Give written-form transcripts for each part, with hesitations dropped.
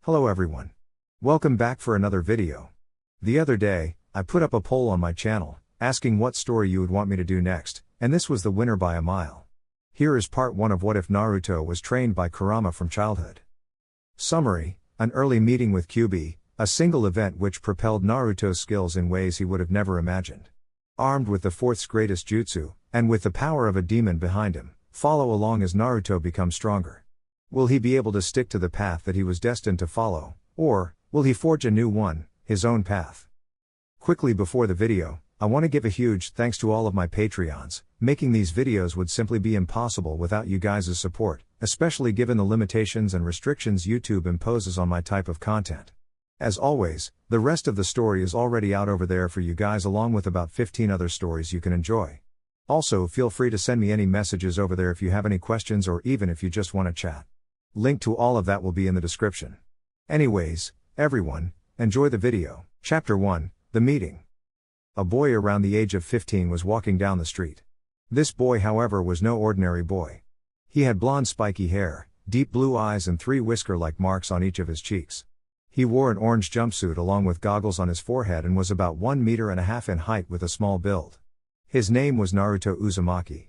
Hello everyone. Welcome back for another video. The other day, I put up a poll on my channel, asking what story you would want me to do next, and this was the winner by a mile. Here is part 1 of What If Naruto Was Trained by Kurama from Childhood. Summary: an early meeting with Kyuubi, a single event which propelled Naruto's skills in ways he would have never imagined. Armed with the fourth's greatest jutsu, and with the power of a demon behind him, follow along as Naruto becomes stronger. Will he be able to stick to the path that he was destined to follow, or will he forge a new one, his own path? Quickly before the video, I want to give a huge thanks to all of my Patreons. Making these videos would simply be impossible without you guys' support, especially given the limitations and restrictions YouTube imposes on my type of content. As always, the rest of the story is already out over there for you guys, along with about 15 other stories you can enjoy. Also, feel free to send me any messages over there if you have any questions or even if you just want to chat. Link to all of that will be in the description. Anyways, everyone, enjoy the video. Chapter 1, The Meeting. A boy around the age of 15 was walking down the street. This boy, however, was no ordinary boy. He had blonde spiky hair, deep blue eyes and 3 whisker-like marks on each of his cheeks. He wore an orange jumpsuit along with goggles on his forehead and was about 1.5 meters in height with a small build. His name was Naruto Uzumaki.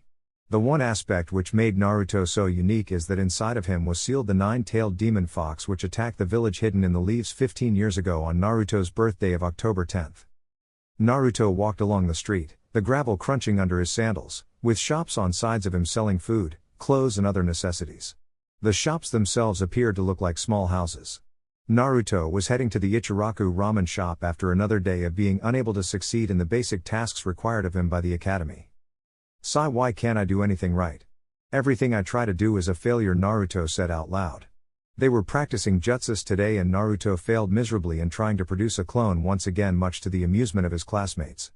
The one aspect which made Naruto so unique is that inside of him was sealed the 9-tailed demon fox which attacked the village hidden in the leaves 15 years ago on Naruto's birthday of October 10th. Naruto walked along the street, the gravel crunching under his sandals, with shops on sides of him selling food, clothes and other necessities. The shops themselves appeared to look like small houses. Naruto was heading to the Ichiraku ramen shop after another day of being unable to succeed in the basic tasks required of him by the academy. "Sigh, why can't I do anything right? Everything I try to do is a failure," Naruto said out loud. They were practicing jutsus today and Naruto failed miserably in trying to produce a clone once again, much to the amusement of his classmates.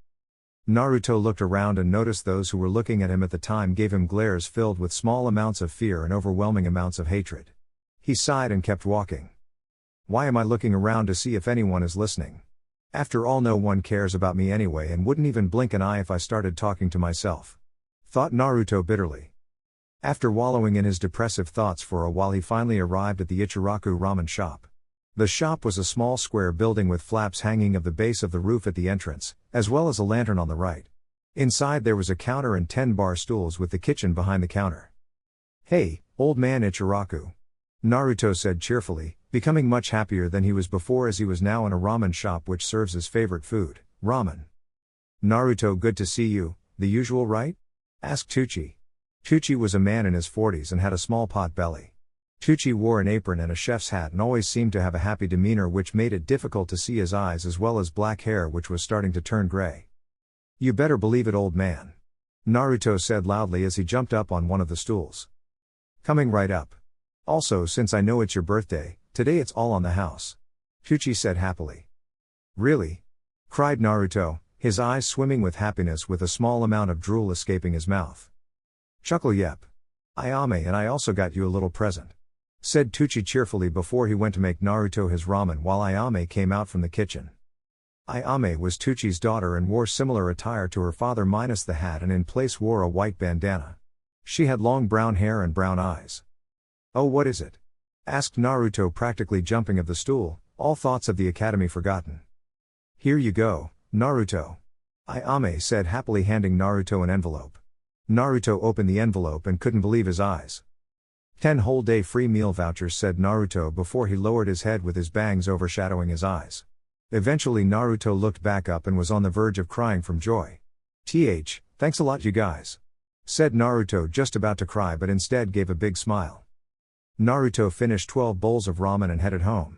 Naruto looked around and noticed those who were looking at him at the time gave him glares filled with small amounts of fear and overwhelming amounts of hatred. He sighed and kept walking. "Why am I looking around to see if anyone is listening? After all, no one cares about me anyway and wouldn't even blink an eye if I started talking to myself," thought Naruto bitterly. After wallowing in his depressive thoughts for a while, he finally arrived at the Ichiraku ramen shop. The shop was a small square building with flaps hanging of the base of the roof at the entrance, as well as a lantern on the right. Inside there was a counter and 10 bar stools with the kitchen behind the counter. "Hey, old man Ichiraku," Naruto said cheerfully, becoming much happier than he was before as he was now in a ramen shop which serves his favorite food, ramen. "Naruto, good to see you, the usual, right?" asked Tucci. Tucci was a man in his 40s and had a small pot belly. Tucci wore an apron and a chef's hat and always seemed to have a happy demeanor which made it difficult to see his eyes, as well as black hair which was starting to turn gray. "You better believe it, old man," Naruto said loudly as he jumped up on one of the stools. "Coming right up. Also, since I know it's your birthday, today it's all on the house," Tucci said happily. "Really?" cried Naruto, his eyes swimming with happiness with a small amount of drool escaping his mouth. "Chuckle, yep. Ayame, and I also got you a little present," said Tucci cheerfully before he went to make Naruto his ramen while Ayame came out from the kitchen. Ayame was Tucci's daughter and wore similar attire to her father minus the hat, and in place wore a white bandana. She had long brown hair and brown eyes. "Oh, what is it?" asked Naruto, practically jumping of the stool, all thoughts of the academy forgotten. "Here you go, Naruto," Ayame said happily, handing Naruto an envelope. Naruto opened the envelope and couldn't believe his eyes. 10 whole day free meal vouchers," said Naruto before he lowered his head with his bangs overshadowing his eyes. Eventually Naruto looked back up and was on the verge of crying from joy. Thanks a lot you guys," said Naruto, just about to cry but instead gave a big smile. Naruto finished 12 bowls of ramen and headed home.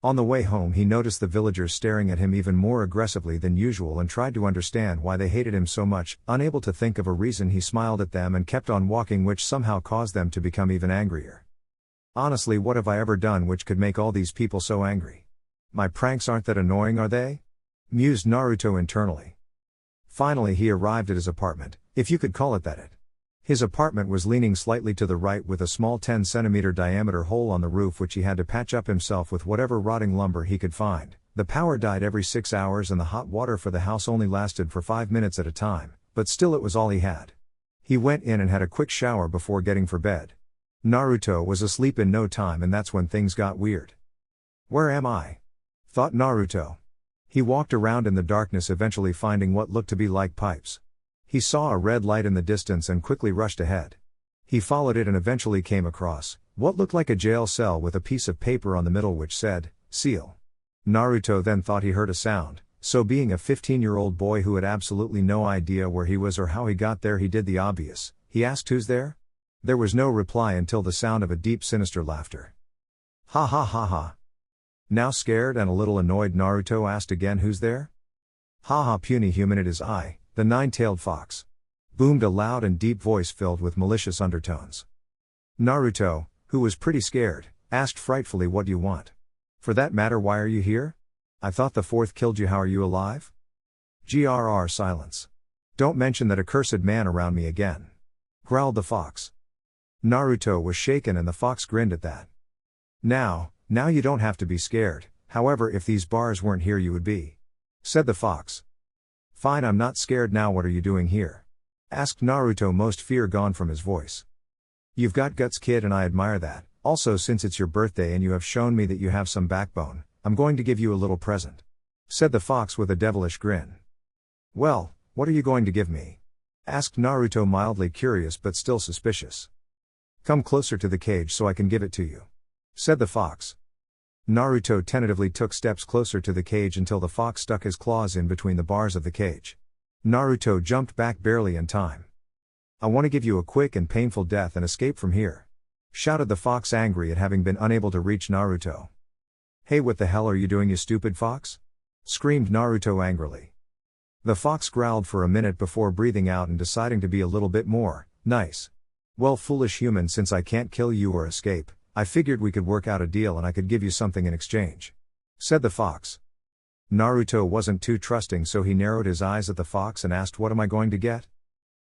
On the way home he noticed the villagers staring at him even more aggressively than usual and tried to understand why they hated him so much. Unable to think of a reason, he smiled at them and kept on walking, which somehow caused them to become even angrier. "Honestly, what have I ever done which could make all these people so angry? My pranks aren't that annoying, are they?" mused Naruto internally. Finally he arrived at his apartment, if you could call it that. His apartment was leaning slightly to the right with a small 10-centimeter diameter hole on the roof which he had to patch up himself with whatever rotting lumber he could find. The power died every 6 hours and the hot water for the house only lasted for 5 minutes at a time, but still it was all he had. He went in and had a quick shower before getting for bed. Naruto was asleep in no time, and that's when things got weird. Where am I? Thought Naruto. He walked around in the darkness, eventually finding what looked to be like pipes. He saw a red light in the distance and quickly rushed ahead. He followed it and eventually came across what looked like a jail cell with a piece of paper on the middle which said, "Seal." Naruto then thought he heard a sound, so being a 15-year-old boy who had absolutely no idea where he was or how he got there, he did the obvious. He asked, "Who's there?" There was no reply until the sound of a deep sinister laughter. Ha ha ha ha. Now scared and a little annoyed, Naruto asked again, "Who's there?" "Ha ha, puny human, it is I, the nine-tailed fox," boomed a loud and deep voice filled with malicious undertones. Naruto, who was pretty scared, asked frightfully, "What do you want? For that matter, why are you here? I thought the fourth killed you, how are you alive?" Grr, silence. "Don't mention that accursed man around me again," growled the fox. Naruto was shaken and the fox grinned at that. Now you don't have to be scared, however if these bars weren't here you would be," said the fox. "Fine, I'm not scared now, what are you doing here?" asked Naruto, most fear gone from his voice. "You've got guts, kid, and I admire that. Also, since it's your birthday and you have shown me that you have some backbone, I'm going to give you a little present," said the fox with a devilish grin. "Well, what are you going to give me?" asked Naruto, mildly curious but still suspicious. "Come closer to the cage so I can give it to you," said the fox. Naruto tentatively took steps closer to the cage until the fox stuck his claws in between the bars of the cage. Naruto jumped back barely in time. "I want to give you a quick and painful death and escape from here," shouted the fox, angry at having been unable to reach Naruto. "Hey, what the hell are you doing, you stupid fox?" screamed Naruto angrily. The fox growled for a minute before breathing out and deciding to be a little bit more nice. "Well, foolish human, since I can't kill you or escape, I figured we could work out a deal and I could give you something in exchange," said the fox. Naruto wasn't too trusting, so he narrowed his eyes at the fox and asked, "What am I going to get?"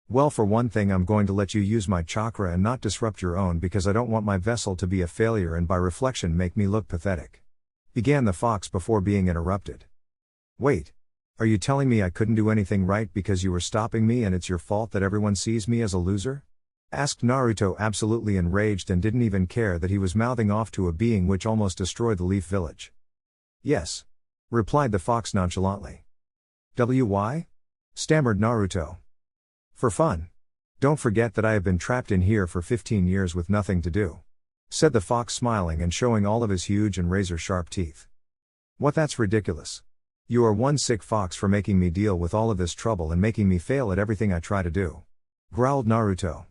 "Well, for one thing, I'm going to let you use my chakra and not disrupt your own, because I don't want my vessel to be a failure and by reflection make me look pathetic," began the fox before being interrupted. "Wait. Are you telling me I couldn't do anything right because you were stopping me and it's your fault that everyone sees me as a loser?" asked Naruto, absolutely enraged, and didn't even care that he was mouthing off to a being which almost destroyed the Leaf Village. "Yes," replied the fox nonchalantly. "Why?" stammered Naruto. "For fun. Don't forget that I have been trapped in here for 15 years with nothing to do," said the fox, smiling and showing all of his huge and razor-sharp teeth. "What, that's ridiculous. You are one sick fox for making me deal with all of this trouble and making me fail at everything I try to do," growled Naruto.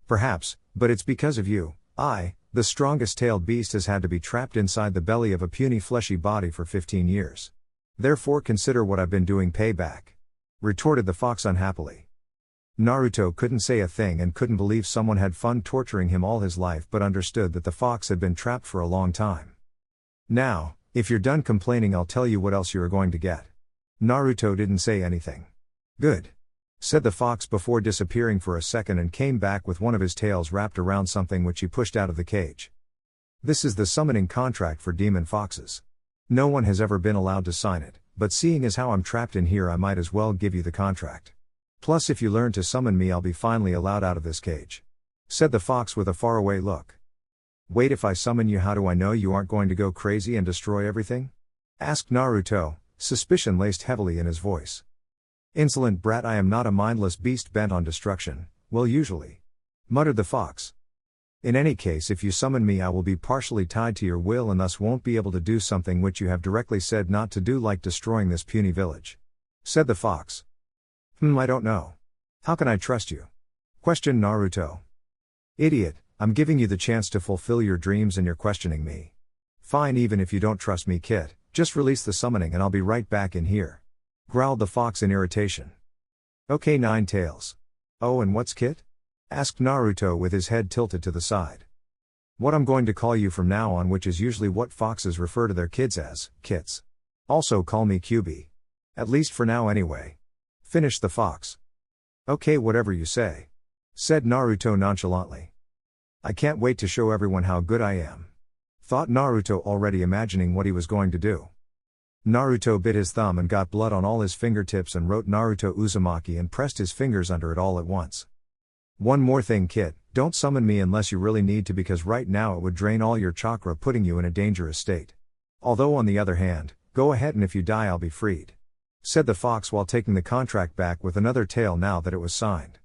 "Perhaps, but it's because of you. The strongest tailed beast, has had to be trapped inside the belly of a puny fleshy body for 15 years. Therefore consider what I've been doing payback," retorted the fox unhappily. Naruto couldn't say a thing and couldn't believe someone had fun torturing him all his life, but understood that the fox had been trapped for a long time. "Now, if you're done complaining, I'll tell you what else you are going to get." Naruto didn't say anything. "Good," said the fox before disappearing for a second and came back with one of his tails wrapped around something which he pushed out of the cage. "This is the summoning contract for demon foxes. No one has ever been allowed to sign it, but seeing as how I'm trapped in here, I might as well give you the contract. Plus, if you learn to summon me, I'll be finally allowed out of this cage," said the fox with a faraway look. "Wait, if I summon you, how do I know you aren't going to go crazy and destroy everything?" asked Naruto, suspicion laced heavily in his voice. "Insolent brat, I am not a mindless beast bent on destruction, well, usually," muttered the fox. "In any case, if you summon me, I will be partially tied to your will and thus won't be able to do something which you have directly said not to do, like destroying this puny village," said the fox. I don't know. How can I trust you?" questioned Naruto. "Idiot, I'm giving you the chance to fulfill your dreams and you're questioning me." "Fine, even if you don't trust me, kid, just release the summoning and I'll be right back in here," growled the fox in irritation. "Okay, Nine Tails. Oh, and what's Kit?" asked Naruto with his head tilted to the side. "What I'm going to call you from now on, which is usually what foxes refer to their kids as, kits. Also call me Kyuubi. At least for now anyway," finished the fox. "Okay, whatever you say," said Naruto nonchalantly. "I can't wait to show everyone how good I am," thought Naruto, already imagining what he was going to do. Naruto bit his thumb and got blood on all his fingertips and wrote Naruto Uzumaki and pressed his fingers under it all at once. "One more thing, kid, don't summon me unless you really need to, because right now it would drain all your chakra, putting you in a dangerous state," Although on the other hand, go ahead and if you die I'll be freed. Said the fox while taking the contract back with another tail now that it was signed.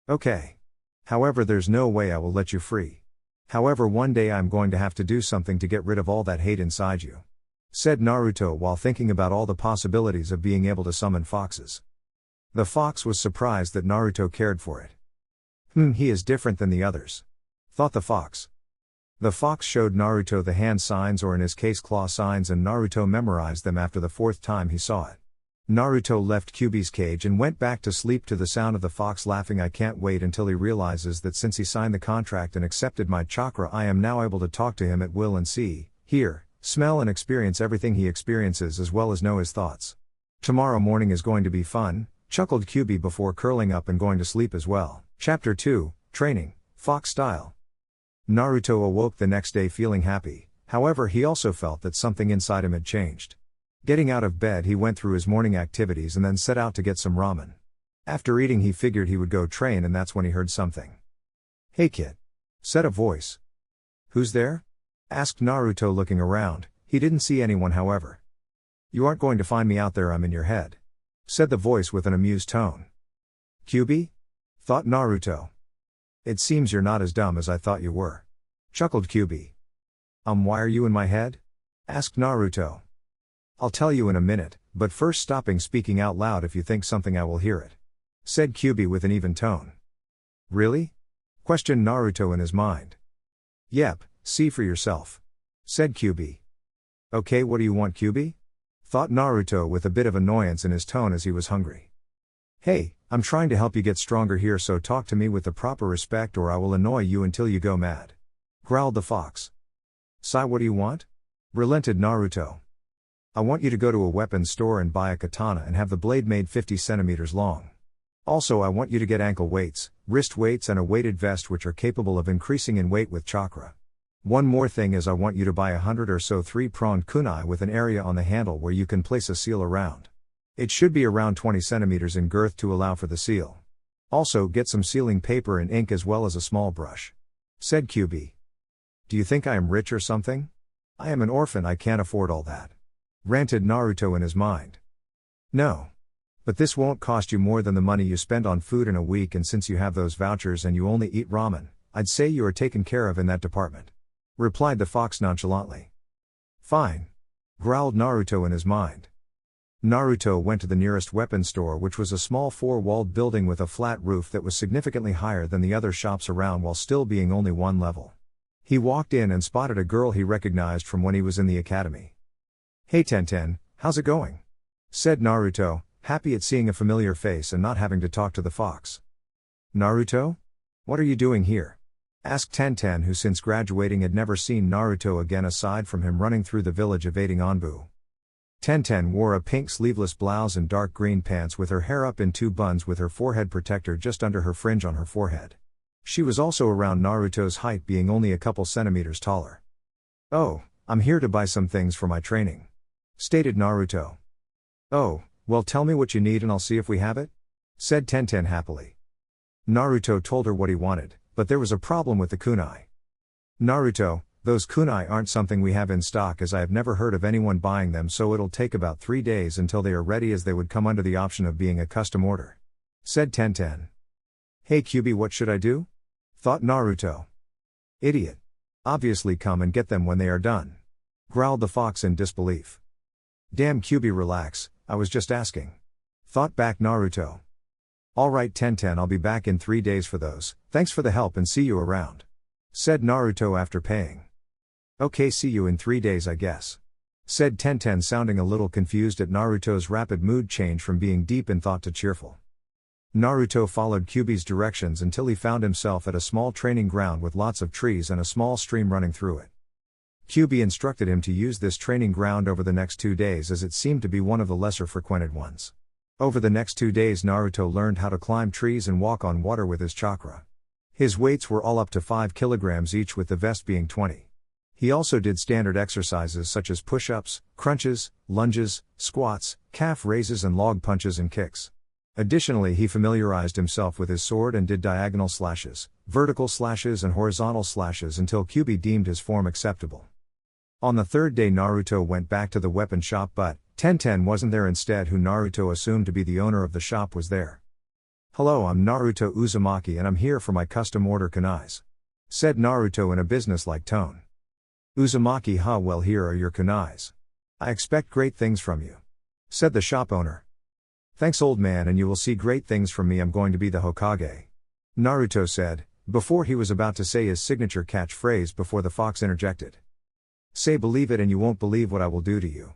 Okay. However, there's no way I will let you free. However, one day I'm going to have to do something to get rid of all that hate inside you. Said Naruto while thinking about all the possibilities of being able to summon foxes. The fox was surprised that Naruto cared for it. He is different than the others. Thought the fox. The fox showed Naruto the hand signs, or in his case claw signs, and Naruto memorized them after the fourth time he saw it. Naruto left Kyuubi's cage and went back to sleep to the sound of the fox laughing. I can't wait until he realizes that since he signed the contract and accepted my chakra, I am now able to talk to him at will and see, hear, smell and experience everything he experiences, as well as know his thoughts. Tomorrow morning is going to be fun, chuckled Kyuubi before curling up and going to sleep as well. Chapter 2, Training, Fox Style. Naruto awoke the next day feeling happy, however he also felt that something inside him had changed. Getting out of bed, he went through his morning activities and then set out to get some ramen. After eating, he figured he would go train, and that's when he heard something. "Hey kid," said a voice. "Who's there?" asked Naruto looking around. He didn't see anyone, however. "You aren't going to find me out there, I'm in your head," said the voice with an amused tone. "Kyuubi?" thought Naruto. "It seems you're not as dumb as I thought you were," chuckled Kyuubi. Why are you in my head?" asked Naruto. "I'll tell you in a minute, but first stopping speaking out loud. If you think something I will hear it," said Kyuubi with an even tone. "Really?" questioned Naruto in his mind. "Yep, see for yourself," said Kyuubi. "Okay, what do you want, Kyuubi?" thought Naruto with a bit of annoyance in his tone as he was hungry. "Hey, I'm trying to help you get stronger here, so talk to me with the proper respect or I will annoy you until you go mad," growled the fox. "Sai, what do you want?" relented Naruto. "I want you to go to a weapons store and buy a katana and have the blade made 50 centimeters long. Also, I want you to get ankle weights, wrist weights and a weighted vest which are capable of increasing in weight with chakra. One more thing is I want you to buy 100 or so 3-pronged kunai with an area on the handle where you can place a seal around. It should be around 20 centimeters in girth to allow for the seal. Also, get some sealing paper and ink as well as a small brush," said Kyuubi. "Do you think I am rich or something? I am an orphan, I can't afford all that," ranted Naruto in his mind. "No. But this won't cost you more than the money you spend on food in a week, and since you have those vouchers and you only eat ramen, I'd say you are taken care of in that department," replied the fox nonchalantly. "Fine," growled Naruto in his mind. Naruto went to the nearest weapons store, which was a small 4-walled building with a flat roof that was significantly higher than the other shops around while still being only one level. He walked in and spotted a girl he recognized from when he was in the academy. "Hey Tenten, how's it going?" said Naruto, happy at seeing a familiar face and not having to talk to the fox. "Naruto? What are you doing here?" asked Tenten, who since graduating had never seen Naruto again aside from him running through the village evading Anbu. Tenten wore a pink sleeveless blouse and dark green pants with her hair up in 2 buns with her forehead protector just under her fringe on her forehead. She was also around Naruto's height, being only a couple centimeters taller. "Oh, I'm here to buy some things for my training," stated Naruto. "Oh, well tell me what you need and I'll see if we have it," said Tenten happily. Naruto told her what he wanted, but there was a problem with the kunai. "Naruto, those kunai aren't something we have in stock, as I have never heard of anyone buying them, so it'll take about 3 days until they are ready, as they would come under the option of being a custom order," said Tenten. "Hey Kyuubi, what should I do?" thought Naruto. "Idiot. Obviously come and get them when they are done," growled the fox in disbelief. "Damn Kyuubi, relax, I was just asking," thought back Naruto. "Alright Tenten, I'll be back in 3 days for those, thanks for the help and see you around," said Naruto after paying. "Okay, see you in 3 days I guess," said Tenten, sounding a little confused at Naruto's rapid mood change from being deep in thought to cheerful. Naruto followed Kyuubi's directions until he found himself at a small training ground with lots of trees and a small stream running through it. Kyuubi instructed him to use this training ground over the next 2 days, as it seemed to be one of the lesser frequented ones. Over the next 2 days Naruto learned how to climb trees and walk on water with his chakra. His weights were all up to 5 kilograms each, with the vest being 20. He also did standard exercises such as push-ups, crunches, lunges, squats, calf raises and log punches and kicks. Additionally, he familiarized himself with his sword and did diagonal slashes, vertical slashes and horizontal slashes until Kyuubi deemed his form acceptable. On the third day Naruto went back to the weapon shop but, Tenten wasn't there. Instead, who Naruto assumed to be the owner of the shop was there. "Hello, I'm Naruto Uzumaki and I'm here for my custom order kunais," said Naruto in a businesslike tone. Uzumaki, well, here are your kunais. I expect great things from you," said the shop owner. "Thanks, old man, and you will see great things from me. I'm going to be the Hokage," Naruto said, before he was about to say his signature catchphrase before the fox interjected. "Say believe it and you won't believe what I will do to you,"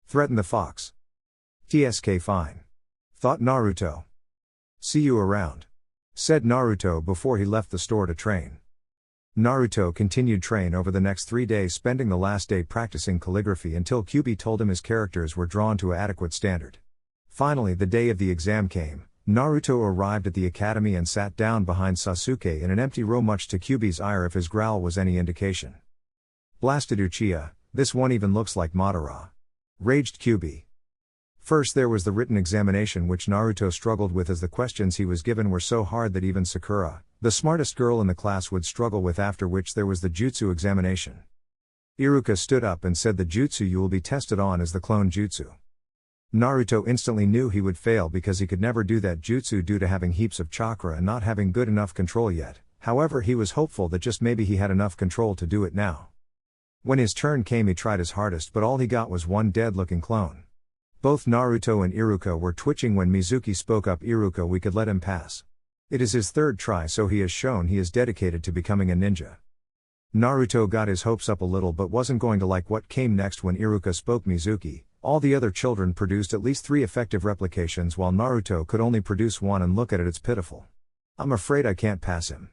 threatened the fox. "TSK fine," thought Naruto. "See you around," said Naruto before he left the store to train. Naruto continued train over the next 3 days, spending the last day practicing calligraphy until Kyuubi told him his characters were drawn to an adequate standard. Finally, the day of the exam came. Naruto arrived at the academy and sat down behind Sasuke in an empty row, much to Kyuubi's ire if his growl was any indication. "Blasted Uchiha, this one even looks like Madara," raged Kyuubi. First there was the written examination, which Naruto struggled with as the questions he was given were so hard that even Sakura, the smartest girl in the class, would struggle with. After which there was the Jutsu examination. Iruka stood up and said the Jutsu you will be tested on is the clone Jutsu. Naruto instantly knew he would fail because he could never do that jutsu due to having heaps of chakra and not having good enough control yet. However, he was hopeful that just maybe he had enough control to do it now. When his turn came, he tried his hardest, but all he got was one dead-looking clone. Both Naruto and Iruka were twitching when Mizuki spoke up. "Iruka, we could let him pass. It is his third try, so he has shown he is dedicated to becoming a ninja." Naruto got his hopes up a little but wasn't going to like what came next when Iruka spoke. "Mizuki, all the other children produced at least 3 effective replications while Naruto could only produce 1, and look at it, it's pitiful. I'm afraid I can't pass him."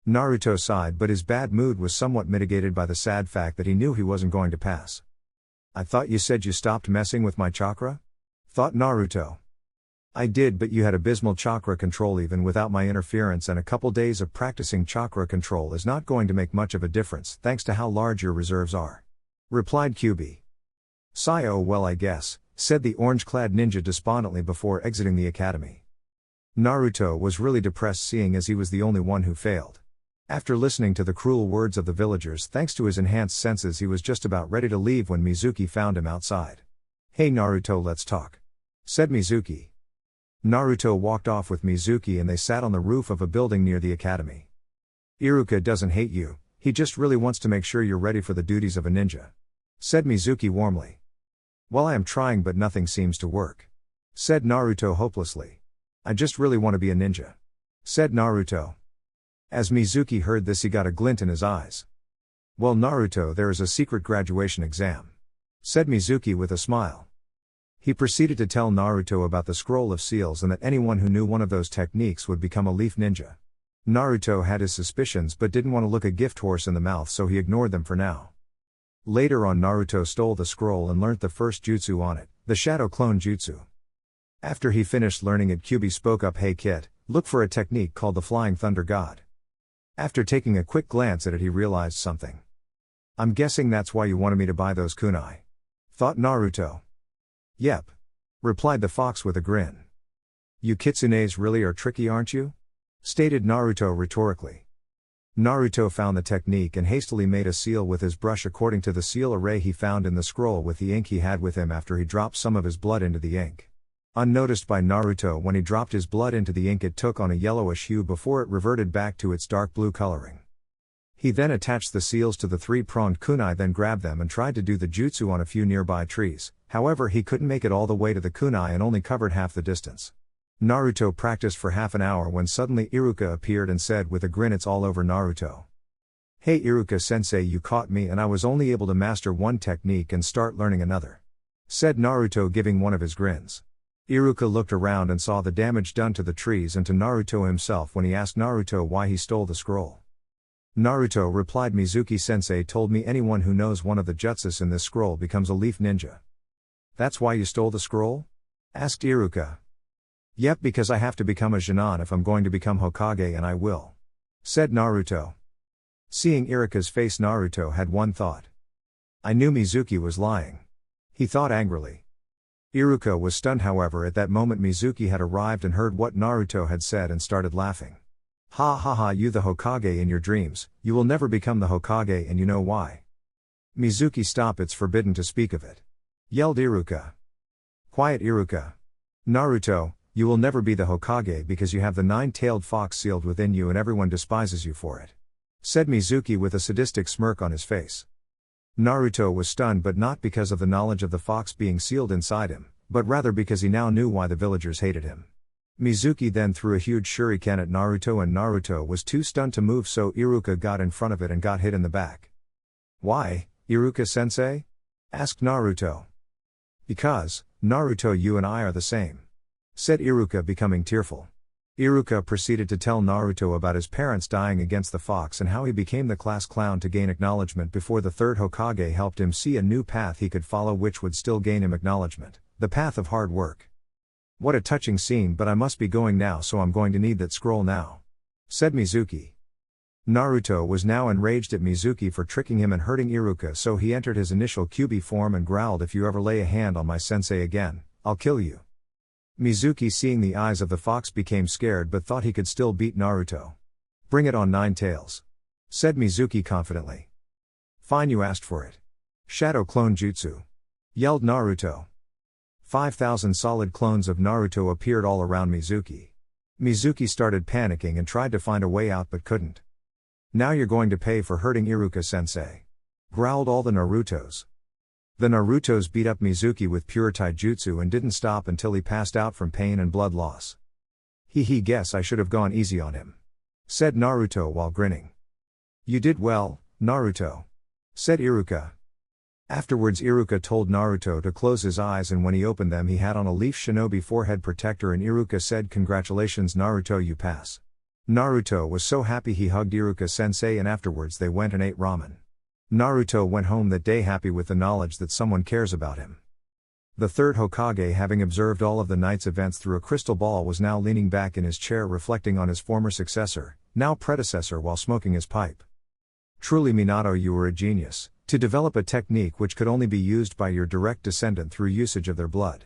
Naruto sighed, but his bad mood was somewhat mitigated by the sad fact that he knew he wasn't going to pass. "I thought you said you stopped messing with my chakra?" thought Naruto. "I did, but you had abysmal chakra control even without my interference, and a couple days of practicing chakra control is not going to make much of a difference thanks to how large your reserves are," replied Kyuubi. "Sigh, oh well I guess," said the orange-clad ninja despondently before exiting the academy. Naruto was really depressed, seeing as he was the only one who failed. After listening to the cruel words of the villagers, thanks to his enhanced senses, he was just about ready to leave when Mizuki found him outside. "Hey Naruto, let's talk," said Mizuki. Naruto walked off with Mizuki and they sat on the roof of a building near the academy. "Iruka doesn't hate you, he just really wants to make sure you're ready for the duties of a ninja," said Mizuki warmly. "Well, I am trying but nothing seems to work," said Naruto hopelessly. "I just really want to be a ninja," said Naruto. As Mizuki heard this, he got a glint in his eyes. "Well Naruto, there is a secret graduation exam," said Mizuki with a smile. He proceeded to tell Naruto about the scroll of seals and that anyone who knew one of those techniques would become a leaf ninja. Naruto had his suspicions but didn't want to look a gift horse in the mouth, so he ignored them for now. Later on, Naruto stole the scroll and learnt the first jutsu on it, the Shadow Clone Jutsu. After he finished learning it, Kyuubi spoke up, "Hey kid, look for a technique called the Flying Thunder God." After taking a quick glance at it, he realized something. "I'm guessing that's why you wanted me to buy those kunai," thought Naruto. "Yep," replied the fox with a grin. "You kitsunes really are tricky, aren't you?" stated Naruto rhetorically. Naruto found the technique and hastily made a seal with his brush according to the seal array he found in the scroll with the ink he had with him after he dropped some of his blood into the ink. Unnoticed by Naruto, when he dropped his blood into the ink, it took on a yellowish hue before it reverted back to its dark blue coloring. He then attached the seals to the 3-pronged kunai, then grabbed them and tried to do the jutsu on a few nearby trees. However, he couldn't make it all the way to the kunai and only covered half the distance. Naruto practiced for half an hour when suddenly Iruka appeared and said with a grin, "It's all over Naruto. Hey Iruka-sensei, you caught me and I was only able to master one technique and start learning another," said Naruto, giving one of his grins. Iruka looked around and saw the damage done to the trees and to Naruto himself when he asked Naruto why he stole the scroll. Naruto replied, "Mizuki-sensei told me anyone who knows one of the jutsus in this scroll becomes a leaf ninja." "That's why you stole the scroll?" asked Iruka. "Yep, because I have to become a Chunin if I'm going to become Hokage, and I will," said Naruto. Seeing Iruka's face, Naruto had one thought. I knew Mizuki was lying. He thought angrily. Iruka was stunned, however. At that moment Mizuki had arrived and heard what Naruto had said and started laughing. "Ha ha ha, you the Hokage in your dreams, you will never become the Hokage, and you know why." Mizuki, stop, it's forbidden to speak of it. Yelled Iruka. Quiet, Iruka. Naruto, you will never be the Hokage because you have the nine-tailed fox sealed within you and everyone despises you for it. Said Mizuki with a sadistic smirk on his face. Naruto was stunned, but not because of the knowledge of the fox being sealed inside him, but rather because he now knew why the villagers hated him. Mizuki then threw a huge shuriken at Naruto and Naruto was too stunned to move, so Iruka got in front of it and got hit in the back. Why, Iruka-sensei? Asked Naruto. Because, Naruto, you and I are the same. Said Iruka, becoming tearful. Iruka proceeded to tell Naruto about his parents dying against the fox and how he became the class clown to gain acknowledgement before the third Hokage helped him see a new path he could follow which would still gain him acknowledgement, the path of hard work. What a touching scene, but I must be going now, so I'm going to need that scroll now. Said Mizuki. Naruto was now enraged at Mizuki for tricking him and hurting Iruka, so he entered his initial Kyuubi form and growled, if you ever lay a hand on my sensei again, I'll kill you. Mizuki, seeing the eyes of the fox, became scared but thought he could still beat Naruto. Bring it on, Nine Tails. Said Mizuki confidently. Fine, you asked for it. Shadow clone jutsu. Yelled Naruto. 5,000 solid clones of Naruto appeared all around Mizuki. Mizuki started panicking and tried to find a way out but couldn't. Now you're going to pay for hurting Iruka-sensei. Growled all the Narutos. The Narutos beat up Mizuki with pure taijutsu and didn't stop until he passed out from pain and blood loss. Guess I should have gone easy on him. Said Naruto while grinning. You did well, Naruto. Said Iruka. Afterwards Iruka told Naruto to close his eyes, and when he opened them he had on a leaf shinobi forehead protector, and Iruka said, congratulations Naruto, you pass. Naruto was so happy he hugged Iruka-sensei, and afterwards they went and ate ramen. Naruto went home that day happy with the knowledge that someone cares about him. The third Hokage, having observed all of the night's events through a crystal ball, was now leaning back in his chair reflecting on his former successor, now predecessor, while smoking his pipe. Truly Minato, you were a genius, to develop a technique which could only be used by your direct descendant through usage of their blood.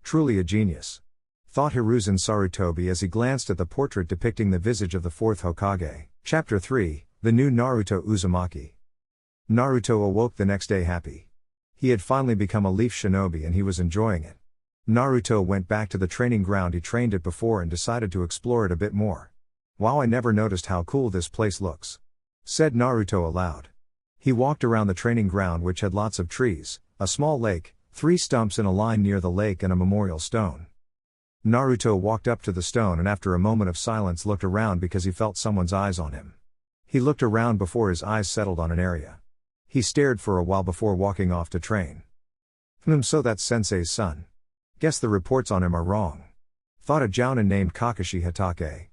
Truly a genius. Thought Hiruzen Sarutobi as he glanced at the portrait depicting the visage of the fourth Hokage. Chapter 3, The New Naruto Uzumaki. Naruto awoke the next day happy. He had finally become a leaf shinobi and he was enjoying it. Naruto went back to the training ground he trained at before and decided to explore it a bit more. Wow, I never noticed how cool this place looks. Said Naruto aloud. He walked around the training ground, which had lots of trees, a small lake, 3 stumps in a line near the lake, and a memorial stone. Naruto walked up to the stone and after a moment of silence looked around because he felt someone's eyes on him. He looked around before his eyes settled on an area. He stared for a while before walking off to train. So that's Sensei's son. Guess the reports on him are wrong. Thought a jounin named Kakashi Hatake.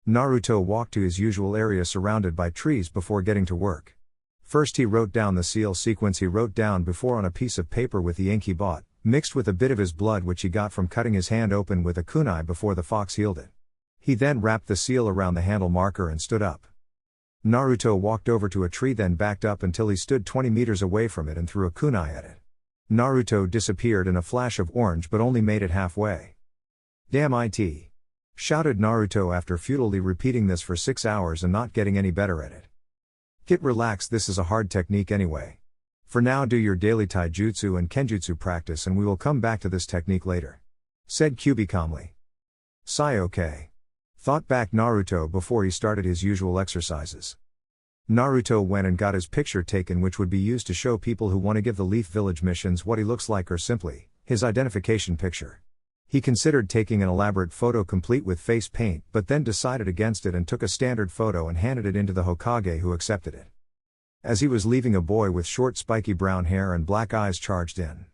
Naruto walked to his usual area surrounded by trees before getting to work. First he wrote down the seal sequence he wrote down before on a piece of paper with the ink he bought, mixed with a bit of his blood which he got from cutting his hand open with a kunai before the fox healed it. He then wrapped the seal around the handle marker and stood up. Naruto walked over to a tree, then backed up until he stood 20 meters away from it and threw a kunai at it. Naruto disappeared in a flash of orange but only made it halfway. Damn it! Shouted Naruto after futilely repeating this for 6 hours and not getting any better at it. Get relaxed, this is a hard technique anyway. For now do your daily taijutsu and kenjutsu practice and we will come back to this technique later. Said Kyuubi calmly. Sigh, okay. Thought back Naruto before he started his usual exercises. Naruto went and got his picture taken, which would be used to show people who want to give the Leaf Village missions what he looks like, or simply, his identification picture. He considered taking an elaborate photo complete with face paint but then decided against it and took a standard photo and handed it in to the Hokage, who accepted it. As he was leaving, a boy with short spiky brown hair and black eyes charged in.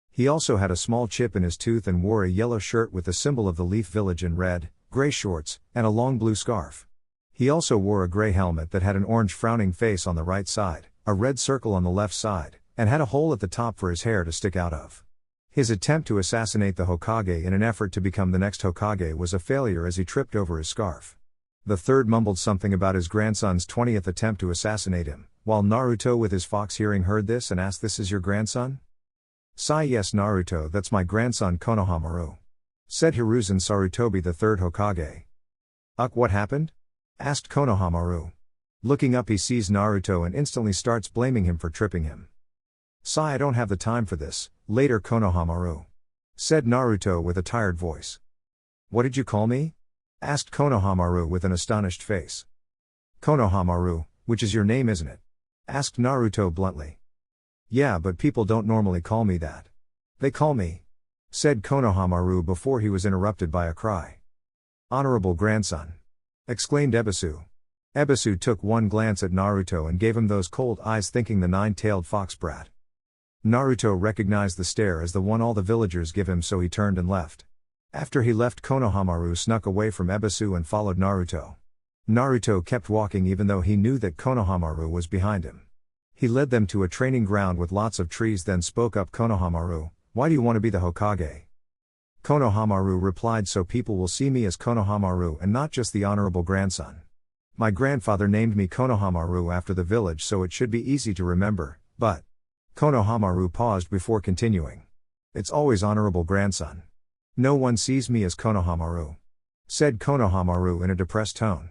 He also had a small chip in his tooth and wore a yellow shirt with the symbol of the Leaf Village in red, gray shorts, and a long blue scarf. He also wore a gray helmet that had an orange frowning face on the right side, a red circle on the left side, and had a hole at the top for his hair to stick out of. His attempt to assassinate the Hokage in an effort to become the next Hokage was a failure as he tripped over his scarf. The third mumbled something about his grandson's 20th attempt to assassinate him, while Naruto with his fox hearing heard this and asked, "This is your grandson?" Sigh, yes Naruto, that's my grandson Konohamaru. Said Hiruzen Sarutobi, the third Hokage. What happened? Asked Konohamaru. Looking up he sees Naruto and instantly starts blaming him for tripping him. Sigh, I don't have the time for this, later Konohamaru. Said Naruto with a tired voice. What did you call me? Asked Konohamaru with an astonished face. Konohamaru, which is your name isn't it? Asked Naruto bluntly. Yeah, but people don't normally call me that. They call me, said Konohamaru before he was interrupted by a cry. Honorable grandson, exclaimed Ebisu. Ebisu took one glance at Naruto and gave him those cold eyes, thinking the nine-tailed fox brat. Naruto recognized the stare as the one all the villagers give him, so he turned and left. After he left, Konohamaru snuck away from Ebisu and followed Naruto. Naruto kept walking even though he knew that Konohamaru was behind him. He led them to a training ground with lots of trees, then spoke up. Konohamaru, why do you want to be the Hokage? Konohamaru replied, so people will see me as Konohamaru and not just the honorable grandson. My grandfather named me Konohamaru after the village, so it should be easy to remember, but... Konohamaru paused before continuing. It's always honorable grandson. No one sees me as Konohamaru, said Konohamaru in a depressed tone.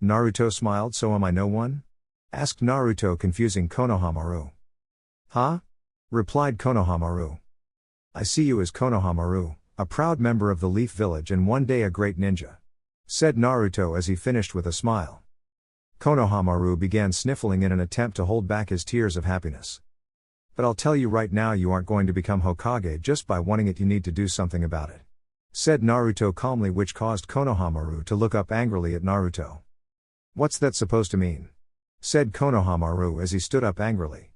Naruto smiled. So am I no one? Asked Naruto, confusing Konohamaru. Huh? Replied Konohamaru. I see you as Konohamaru, a proud member of the Leaf Village and one day a great ninja, said Naruto as he finished with a smile. Konohamaru began sniffling in an attempt to hold back his tears of happiness. But I'll tell you right now, you aren't going to become Hokage just by wanting it, you need to do something about it, said Naruto calmly, which caused Konohamaru to look up angrily at Naruto. What's that supposed to mean? Said Konohamaru as he stood up angrily.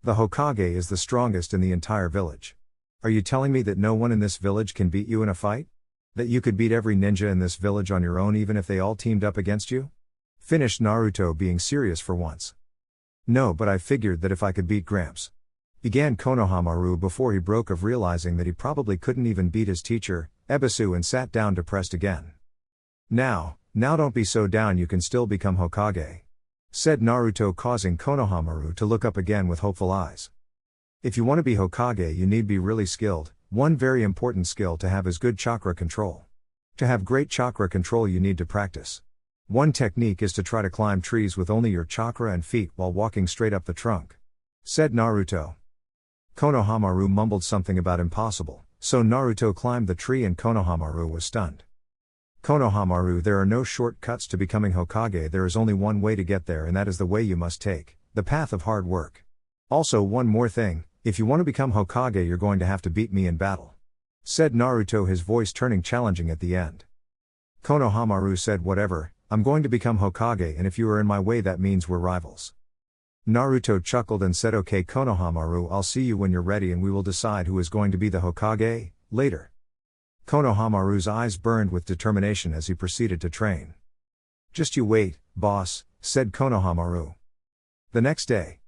The Hokage is the strongest in the entire village. Are you telling me that no one in this village can beat you in a fight? That you could beat every ninja in this village on your own even if they all teamed up against you? Finished Naruto, being serious for once. No, but I figured that if I could beat Gramps, began Konohamaru before he broke of realizing that he probably couldn't even beat his teacher, Ebisu, and sat down depressed again. Now don't be so down, you can still become Hokage, said Naruto, causing Konohamaru to look up again with hopeful eyes. If you want to be Hokage, you need be really skilled. One very important skill to have is good chakra control. To have great chakra control, you need to practice. One technique is to try to climb trees with only your chakra and feet while walking straight up the trunk, said Naruto. Konohamaru mumbled something about impossible, so Naruto climbed the tree and Konohamaru was stunned. Konohamaru, there are no shortcuts to becoming Hokage, there is only one way to get there, and that is the way you must take, the path of hard work. Also, one more thing, if you want to become Hokage, you're going to have to beat me in battle, said Naruto, his voice turning challenging at the end. Konohamaru said, whatever, I'm going to become Hokage, and if you are in my way that means we're rivals. Naruto chuckled and said, okay Konohamaru, I'll see you when you're ready and we will decide who is going to be the Hokage, later. Konohamaru's eyes burned with determination as he proceeded to train. Just you wait, boss, said Konohamaru. The next day,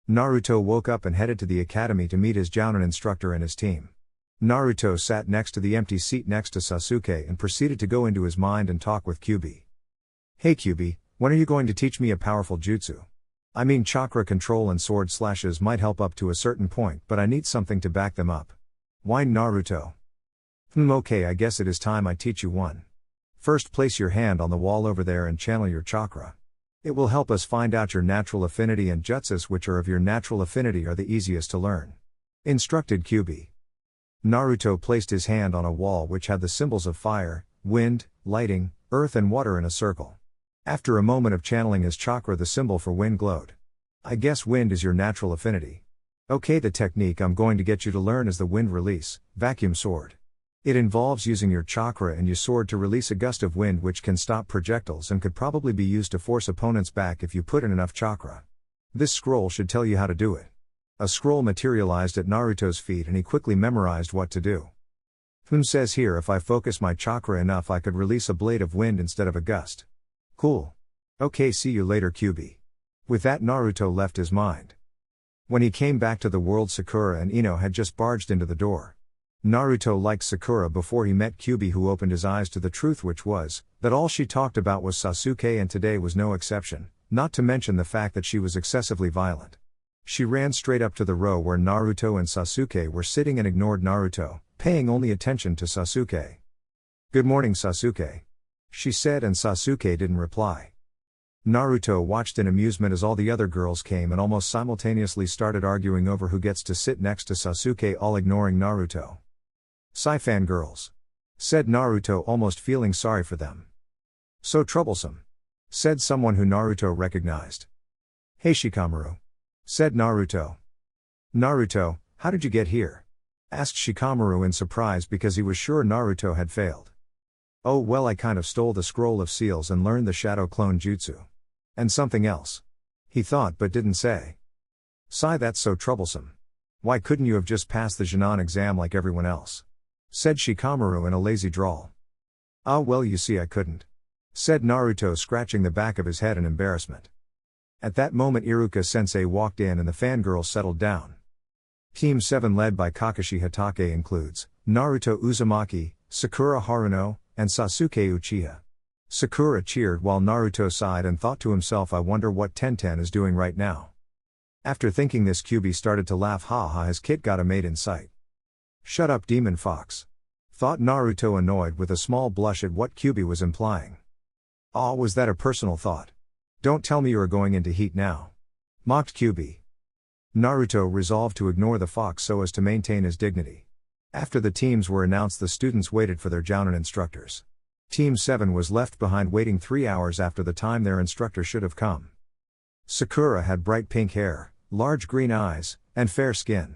Naruto woke up and headed to the academy to meet his Jounin instructor and his team. Naruto sat next to the empty seat next to Sasuke and proceeded to go into his mind and talk with Kyuubi. Hey Kyuubi, when are you going to teach me a powerful jutsu? I mean, chakra control and sword slashes might help up to a certain point, but I need something to back them up, whined Naruto. Okay, I guess it is time I teach you one. First, place your hand on the wall over there and channel your chakra. It will help us find out your natural affinity, and jutsus which are of your natural affinity are the easiest to learn, instructed Kyuubi. Naruto placed his hand on a wall which had the symbols of fire, wind, lighting, earth and water in a circle. After a moment of channeling his chakra, the symbol for wind glowed. I guess wind is your natural affinity. Okay, the technique I'm going to get you to learn is the wind release, vacuum sword. It involves using your chakra and your sword to release a gust of wind which can stop projectiles and could probably be used to force opponents back if you put in enough chakra. This scroll should tell you how to do it. A scroll materialized at Naruto's feet and he quickly memorized what to do. Says here, if I focus my chakra enough I could release a blade of wind instead of a gust. Cool. Okay, see you later Kyuubi. With that, Naruto left his mind. When he came back to the world, Sakura and Ino had just barged into the door. Naruto liked Sakura before he met Kyuubi, who opened his eyes to the truth, which was that all she talked about was Sasuke, and today was no exception, not to mention the fact that she was excessively violent. She ran straight up to the row where Naruto and Sasuke were sitting and ignored Naruto, paying only attention to Sasuke. Good morning Sasuke, she said, and Sasuke didn't reply. Naruto watched in amusement as all the other girls came and almost simultaneously started arguing over who gets to sit next to Sasuke, all ignoring Naruto. "Sigh fangirls," said Naruto, almost feeling sorry for them. "So troublesome," said someone who Naruto recognized. "Hey Shikamaru," said Naruto. "Naruto, how did you get here?" asked Shikamaru in surprise because he was sure Naruto had failed. "Oh well, I kind of stole the scroll of seals and learned the shadow clone jutsu. And something else," he thought but didn't say. "Sigh, that's so troublesome. Why couldn't you have just passed the Chunin exam like everyone else?" said Shikamaru in a lazy drawl. "Ah well, you see I couldn't," said Naruto, scratching the back of his head in embarrassment. At that moment Iruka-sensei walked in and the fangirls settled down. Team 7 led by Kakashi Hatake includes Naruto Uzumaki, Sakura Haruno, and Sasuke Uchiha. Sakura cheered while Naruto sighed and thought to himself, "I wonder what Tenten is doing right now." After thinking this, Kyuubi started to laugh. "Ha, his kit got a mate in sight." "Shut up, demon fox," thought Naruto, annoyed with a small blush at what Kyuubi was implying. "Aw, was that a personal thought? Don't tell me you are going into heat now," mocked Kyuubi. Naruto resolved to ignore the fox so as to maintain his dignity. After the teams were announced, the students waited for their jounin instructors. Team 7 was left behind, waiting 3 hours after the time their instructor should have come. Sakura had bright pink hair, large green eyes, and fair skin.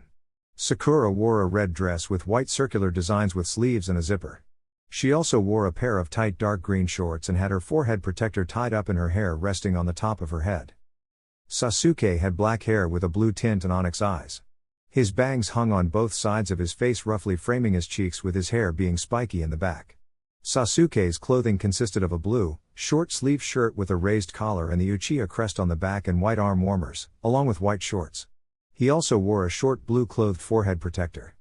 Sakura wore a red dress with white circular designs with sleeves and a zipper. She also wore a pair of tight dark green shorts and had her forehead protector tied up and her hair resting on the top of her head. Sasuke had black hair with a blue tint and onyx eyes. His bangs hung on both sides of his face, roughly framing his cheeks, with his hair being spiky in the back. Sasuke's clothing consisted of a blue, short-sleeved shirt with a raised collar and the Uchiha crest on the back and white arm warmers, along with white shorts. He also wore a short blue-clothed forehead protector.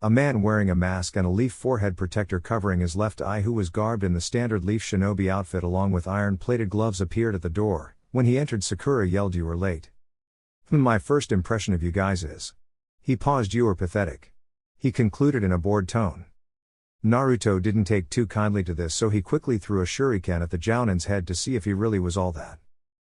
A man wearing a mask and a leaf forehead protector covering his left eye, who was garbed in the standard leaf shinobi outfit along with iron-plated gloves, appeared at the door. When he entered, Sakura yelled, "You are late." My first impression of you guys is..." He paused. "You are pathetic," he concluded in a bored tone. Naruto didn't take too kindly to this, so he quickly threw a shuriken at the jounin's head to see if he really was all that.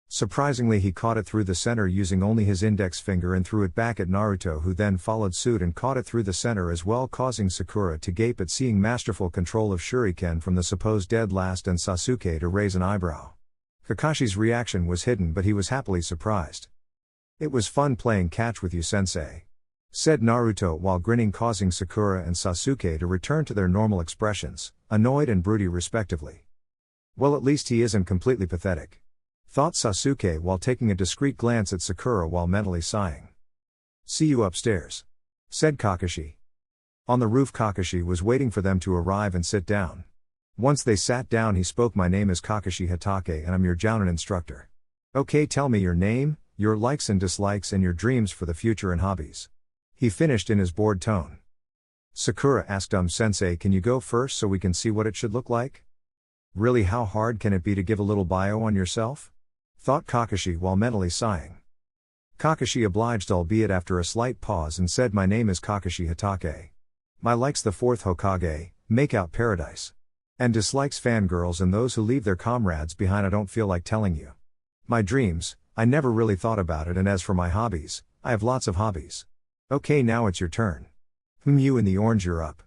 Surprisingly, he caught it through the center using only his index finger and threw it back at Naruto, who then followed suit and caught it through the center as well, causing Sakura to gape at seeing masterful control of shuriken from the supposed dead last and Sasuke to raise an eyebrow. Kakashi's reaction was hidden, but he was happily surprised. "It was fun playing catch with you, sensei," said Naruto while grinning, causing Sakura and Sasuke to return to their normal expressions, annoyed and broody respectively. "Well, at least he isn't completely pathetic," thought Sasuke while taking a discreet glance at Sakura while mentally sighing. "See you upstairs," said Kakashi. On the roof, Kakashi was waiting for them to arrive and sit down. Once they sat down, he spoke. "My name is Kakashi Hatake and I'm your jounin instructor. Okay, tell me your name, your likes and dislikes, and your dreams for the future and hobbies," he finished in his bored tone. Sakura asked, "Sensei, can you go first so we can see what it should look like?" "Really, how hard can it be to give a little bio on yourself?" thought Kakashi while mentally sighing. Kakashi obliged, albeit after a slight pause, and said, "My name is Kakashi Hatake. My likes: the fourth Hokage, make out paradise. And dislikes: fangirls and those who leave their comrades behind. I don't feel like telling you. My dreams, I never really thought about it, and as for my hobbies, I have lots of hobbies. Okay, now it's your turn. You in the orange, you're up,"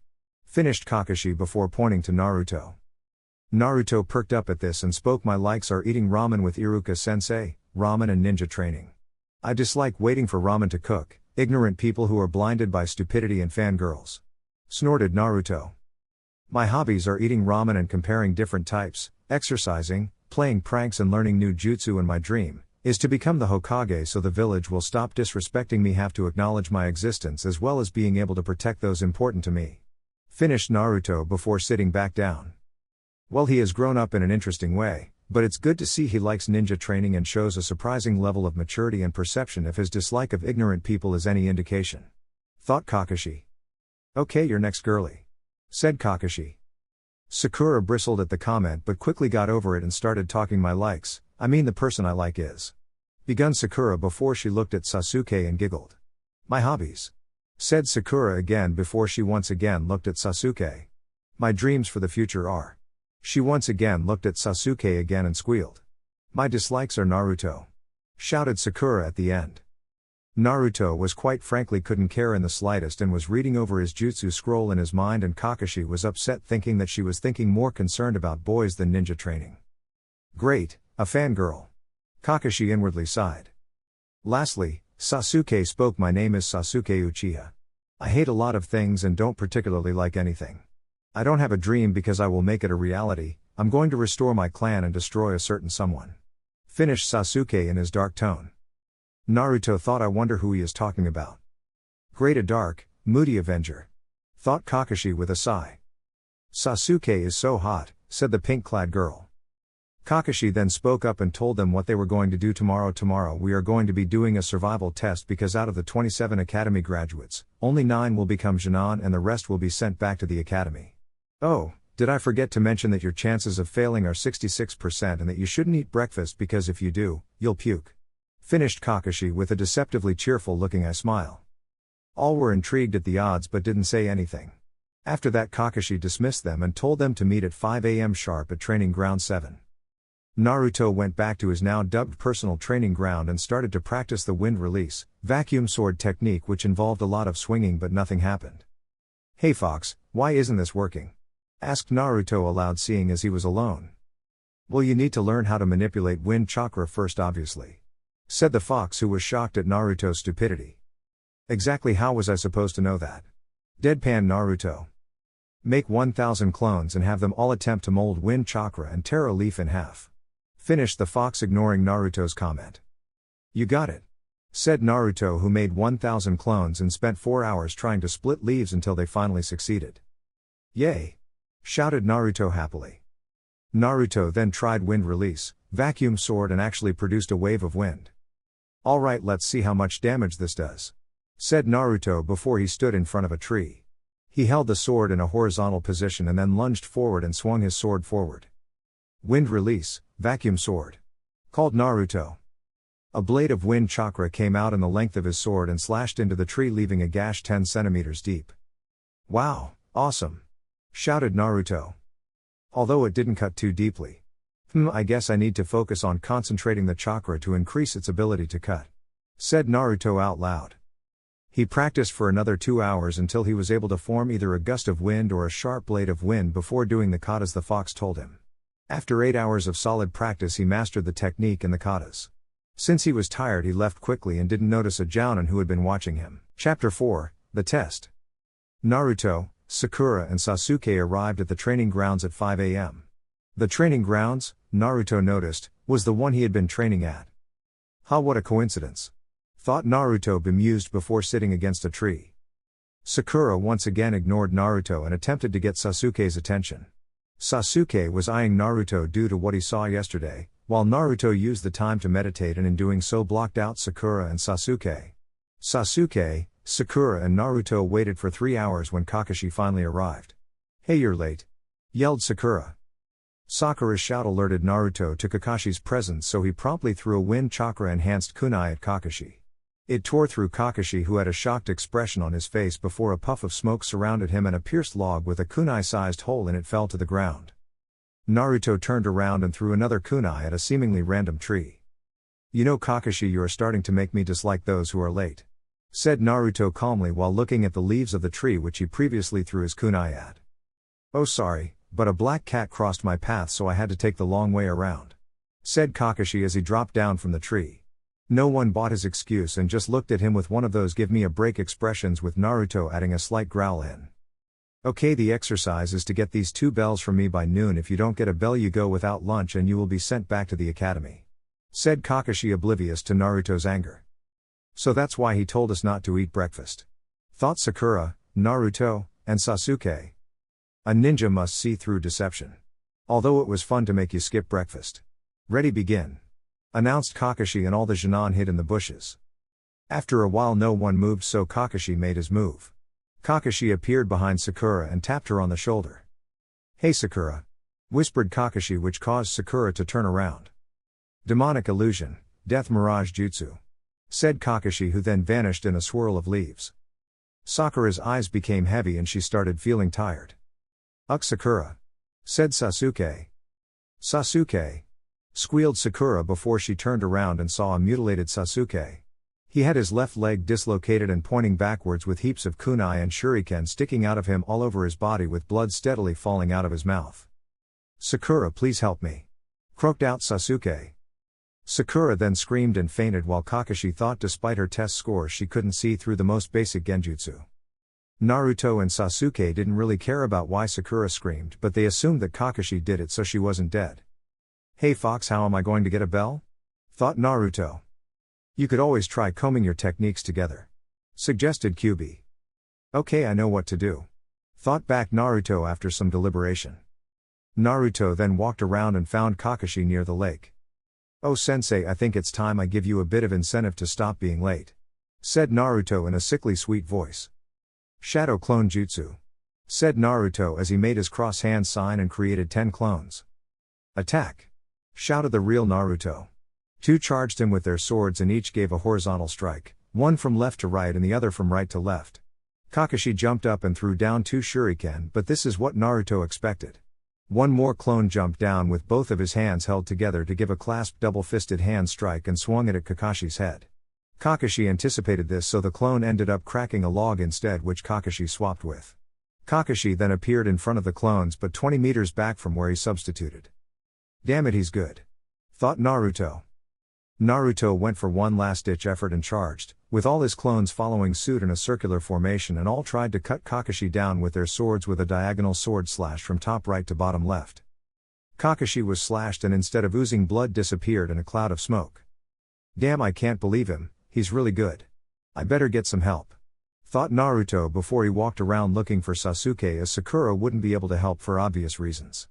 finished Kakashi before pointing to Naruto. Naruto perked up at this and spoke. "My likes are eating ramen with Iruka-sensei, ramen and ninja training. I dislike waiting for ramen to cook, ignorant people who are blinded by stupidity and fangirls," snorted Naruto. "My hobbies are eating ramen and comparing different types, exercising, playing pranks and learning new jutsu, and my dream is to become the Hokage so the village will stop disrespecting me, have to acknowledge my existence, as well as being able to protect those important to me," finished Naruto before sitting back down. Well, he has grown up in an interesting way, but it's good to see he likes ninja training and shows a surprising level of maturity and perception, if his dislike of ignorant people is any indication, thought Kakashi. "Okay, you're next, girly," said Kakashi. Sakura bristled at the comment but quickly got over it and started talking. "My likes, I mean the person I like is," begun Sakura before she looked at Sasuke and giggled. "My hobbies," said Sakura again before she once again looked at Sasuke. "My dreams for the future are." She once again looked at Sasuke again and squealed. My dislikes are Naruto. Shouted Sakura at the end. Naruto was quite frankly couldn't care in the slightest and was reading over his jutsu scroll in his mind, and Kakashi was upset thinking that she was thinking more concerned about boys than ninja training. Great, a fangirl. Kakashi inwardly sighed. Lastly, Sasuke spoke. My name is Sasuke Uchiha. I hate a lot of things and don't particularly like anything. I don't have a dream because I will make it a reality. I'm going to restore my clan and destroy a certain someone. Finished Sasuke in his dark tone. Naruto thought, I wonder who he is talking about. Great, a dark, moody avenger. Thought Kakashi with a sigh. Sasuke is so hot, said the pink-clad girl. Kakashi then spoke up and told them what they were going to do tomorrow. Tomorrow we are going to be doing a survival test because out of the 27 academy graduates, only 9 will become Chunin and the rest will be sent back to the academy. Oh, did I forget to mention that your chances of failing are 66% and that you shouldn't eat breakfast because if you do, you'll puke. Finished Kakashi with a deceptively cheerful looking smile. All were intrigued at the odds but didn't say anything. After that Kakashi dismissed them and told them to meet at 5 a.m. sharp at Training Ground 7. Naruto went back to his now dubbed personal training ground and started to practice the wind release, vacuum sword technique, which involved a lot of swinging but nothing happened. Hey Fox, why isn't this working? Asked Naruto aloud, seeing as he was alone. Well, you need to learn how to manipulate wind chakra first, obviously. Said the fox, who was shocked at Naruto's stupidity. Exactly how was I supposed to know that? Deadpan Naruto. Make 1,000 clones and have them all attempt to mold wind chakra and tear a leaf in half. Finished the fox, ignoring Naruto's comment. You got it. Said Naruto, who made 1,000 clones and spent 4 hours trying to split leaves until they finally succeeded. Yay! Shouted Naruto happily. Naruto then tried wind release, vacuum sword, and actually produced a wave of wind. Alright, let's see how much damage this does. Said Naruto before he stood in front of a tree. He held the sword in a horizontal position and then lunged forward and swung his sword forward. Wind release, vacuum sword. Called Naruto. A blade of wind chakra came out in the length of his sword and slashed into the tree, leaving a gash 10 centimeters deep. Wow, awesome! Shouted Naruto. Although it didn't cut too deeply. I guess I need to focus on concentrating the chakra to increase its ability to cut. Said Naruto out loud. He practiced for another 2 hours until he was able to form either a gust of wind or a sharp blade of wind before doing the katas the fox told him. After 8 hours of solid practice, he mastered the technique and the katas. Since he was tired, he left quickly and didn't notice a jounin who had been watching him. Chapter 4, The Test. Naruto, Sakura and Sasuke arrived at the training grounds at 5 a.m. The training grounds, Naruto noticed, was the one he had been training at. What a coincidence. Thought Naruto, bemused before sitting against a tree. Sakura once again ignored Naruto and attempted to get Sasuke's attention. Sasuke was eyeing Naruto due to what he saw yesterday, while Naruto used the time to meditate and in doing so blocked out Sakura and Sasuke. Sasuke, Sakura and Naruto waited for 3 hours when Kakashi finally arrived. Hey, you're late! Yelled Sakura. Sakura's shout alerted Naruto to Kakashi's presence, so he promptly threw a wind chakra enhanced kunai at Kakashi. It tore through Kakashi, who had a shocked expression on his face before a puff of smoke surrounded him and a pierced log with a kunai-sized hole in it fell to the ground. Naruto turned around and threw another kunai at a seemingly random tree. You know, Kakashi, you are starting to make me dislike those who are late. Said Naruto calmly while looking at the leaves of the tree which he previously threw his kunai at. Oh, sorry, but a black cat crossed my path, so I had to take the long way around. Said Kakashi as he dropped down from the tree. No one bought his excuse and just looked at him with one of those give me a break expressions, with Naruto adding a slight growl in. Okay, the exercise is to get these 2 bells from me by noon. If you don't get a bell, you go without lunch and you will be sent back to the academy. Said Kakashi, oblivious to Naruto's anger. So that's why he told us not to eat breakfast. Thought Sakura, Naruto, and Sasuke. A ninja must see through deception. Although it was fun to make you skip breakfast. Ready, begin. Announced Kakashi, and all the Chunin hid in the bushes. After a while no one moved, so Kakashi made his move. Kakashi appeared behind Sakura and tapped her on the shoulder. Hey Sakura! Whispered Kakashi, which caused Sakura to turn around. Demonic illusion, death mirage jutsu. Said Kakashi, who then vanished in a swirl of leaves. Sakura's eyes became heavy and she started feeling tired. Sakura! Said Sasuke. Sasuke! squealed Sakura before she turned around and saw a mutilated Sasuke. He had his left leg dislocated and pointing backwards with heaps of kunai and shuriken sticking out of him all over his body with blood steadily falling out of his mouth. "Sakura, please help me," croaked out Sasuke. Sakura then screamed and fainted while Kakashi thought despite her test scores she couldn't see through the most basic genjutsu. Naruto and Sasuke didn't really care about why Sakura screamed, but they assumed that Kakashi did it so she wasn't dead. "Hey Fox, how am I going to get a bell?" thought Naruto. "You could always try combing your techniques together," suggested Kyuubi. "Okay, I know what to do," thought back Naruto after some deliberation. Naruto then walked around and found Kakashi near the lake. "Oh sensei, I think it's time I give you a bit of incentive to stop being late," said Naruto in a sickly sweet voice. "Shadow clone jutsu," said Naruto as he made his cross hand sign and created 10 clones. "Attack!" shouted the real Naruto. 2 charged him with their swords and each gave a horizontal strike, one from left to right and the other from right to left. Kakashi jumped up and threw down 2 shuriken, but this is what Naruto expected. One more clone jumped down with both of his hands held together to give a clasped double-fisted hand strike and swung it at Kakashi's head. Kakashi anticipated this, so the clone ended up cracking a log instead, which Kakashi swapped with. Kakashi then appeared in front of the clones but 20 meters back from where he substituted. "Damn it, he's good," thought Naruto. Naruto went for one last-ditch effort and charged, with all his clones following suit in a circular formation, and all tried to cut Kakashi down with their swords with a diagonal sword slash from top right to bottom left. Kakashi was slashed and instead of oozing blood disappeared in a cloud of smoke. "Damn, I can't believe him, he's really good. I better get some help," thought Naruto before he walked around looking for Sasuke, as Sakura wouldn't be able to help for obvious reasons.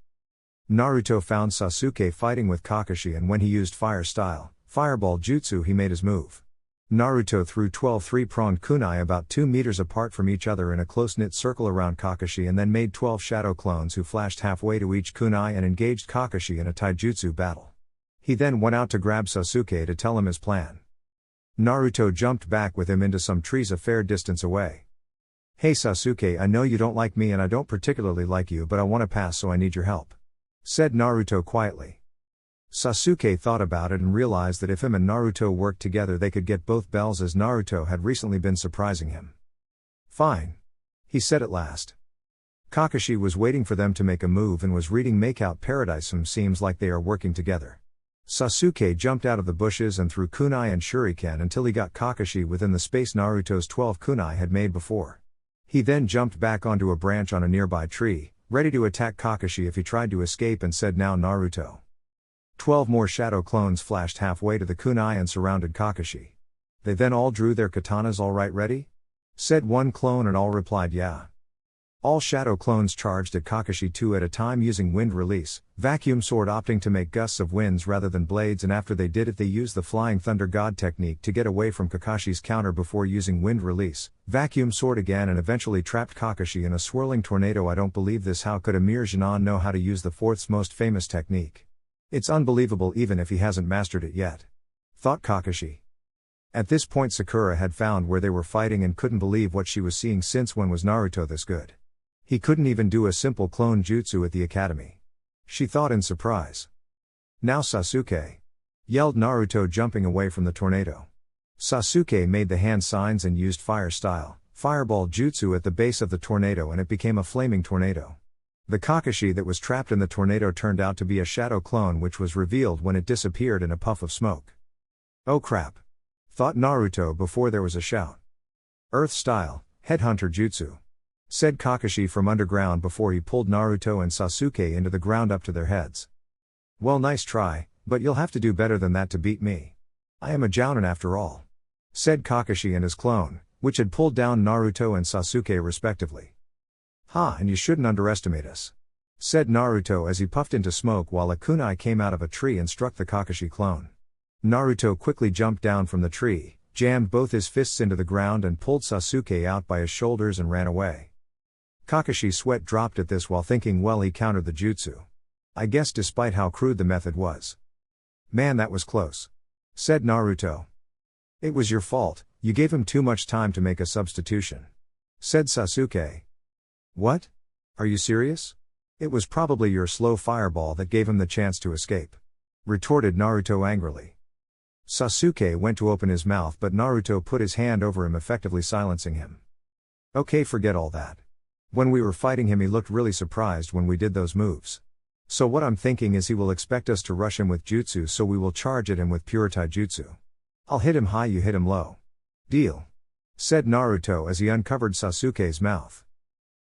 Naruto found Sasuke fighting with Kakashi, and when he used fire style, Fireball Jutsu, he made his move. Naruto threw 12 three-pronged kunai about 2 meters apart from each other in a close-knit circle around Kakashi, and then made 12 shadow clones who flashed halfway to each kunai and engaged Kakashi in a taijutsu battle. He then went out to grab Sasuke to tell him his plan. Naruto jumped back with him into some trees a fair distance away. "Hey Sasuke, I know you don't like me and I don't particularly like you, but I want to pass, so I need your help," said Naruto quietly. Sasuke thought about it and realized that if him and Naruto worked together they could get both bells, as Naruto had recently been surprising him. "Fine," he said at last. Kakashi was waiting for them to make a move and was reading Makeout Paradise. Seems like they are working together. Sasuke jumped out of the bushes and threw kunai and shuriken until he got Kakashi within the space Naruto's 12 kunai had made before. He then jumped back onto a branch on a nearby tree, ready to attack Kakashi if he tried to escape, and said, "Now Naruto." 12 more shadow clones flashed halfway to the kunai and surrounded Kakashi. They then all drew their katanas. "All right, ready?" said one clone, and all replied, "Yeah." All shadow clones charged at Kakashi 2 at a time using wind release, vacuum sword, opting to make gusts of winds rather than blades, and after they did it they used the flying thunder god technique to get away from Kakashi's counter before using wind release, vacuum sword again, and eventually trapped Kakashi in a swirling tornado. "I don't believe this. How could a mere Genin know how to use the 4th most famous technique? It's unbelievable even if he hasn't mastered it yet," thought Kakashi. At this point Sakura had found where they were fighting and couldn't believe what she was seeing, since when was Naruto this good? He couldn't even do a simple clone jutsu at the academy, she thought in surprise. "Now Sasuke!" yelled Naruto, jumping away from the tornado. Sasuke made the hand signs and used fire style, fireball jutsu at the base of the tornado, and it became a flaming tornado. The Kakashi that was trapped in the tornado turned out to be a shadow clone, which was revealed when it disappeared in a puff of smoke. "Oh crap!" thought Naruto before there was a shout. "Earth style, headhunter jutsu," said Kakashi from underground before he pulled Naruto and Sasuke into the ground up to their heads. "Well, nice try, but you'll have to do better than that to beat me. I am a Jounin after all," said Kakashi and his clone, which had pulled down Naruto and Sasuke respectively. "Ha, and you shouldn't underestimate us," said Naruto as he puffed into smoke while a kunai came out of a tree and struck the Kakashi clone. Naruto quickly jumped down from the tree, jammed both his fists into the ground and pulled Sasuke out by his shoulders and ran away. Kakashi's sweat dropped at this while thinking, well, he countered the jutsu. I guess, despite how crude the method was. "Man, that was close," said Naruto. "It was your fault, you gave him too much time to make a substitution," said Sasuke. "What? Are you serious? It was probably your slow fireball that gave him the chance to escape. retorted Naruto angrily. Sasuke went to open his mouth but Naruto put his hand over him, effectively silencing him. Okay, forget all that. When we were fighting him he looked really surprised when we did those moves. So what I'm thinking is he will expect us to rush him with jutsu, so we will charge at him with pure taijutsu. I'll hit him high, you hit him low. Deal. Said Naruto as he uncovered Sasuke's mouth.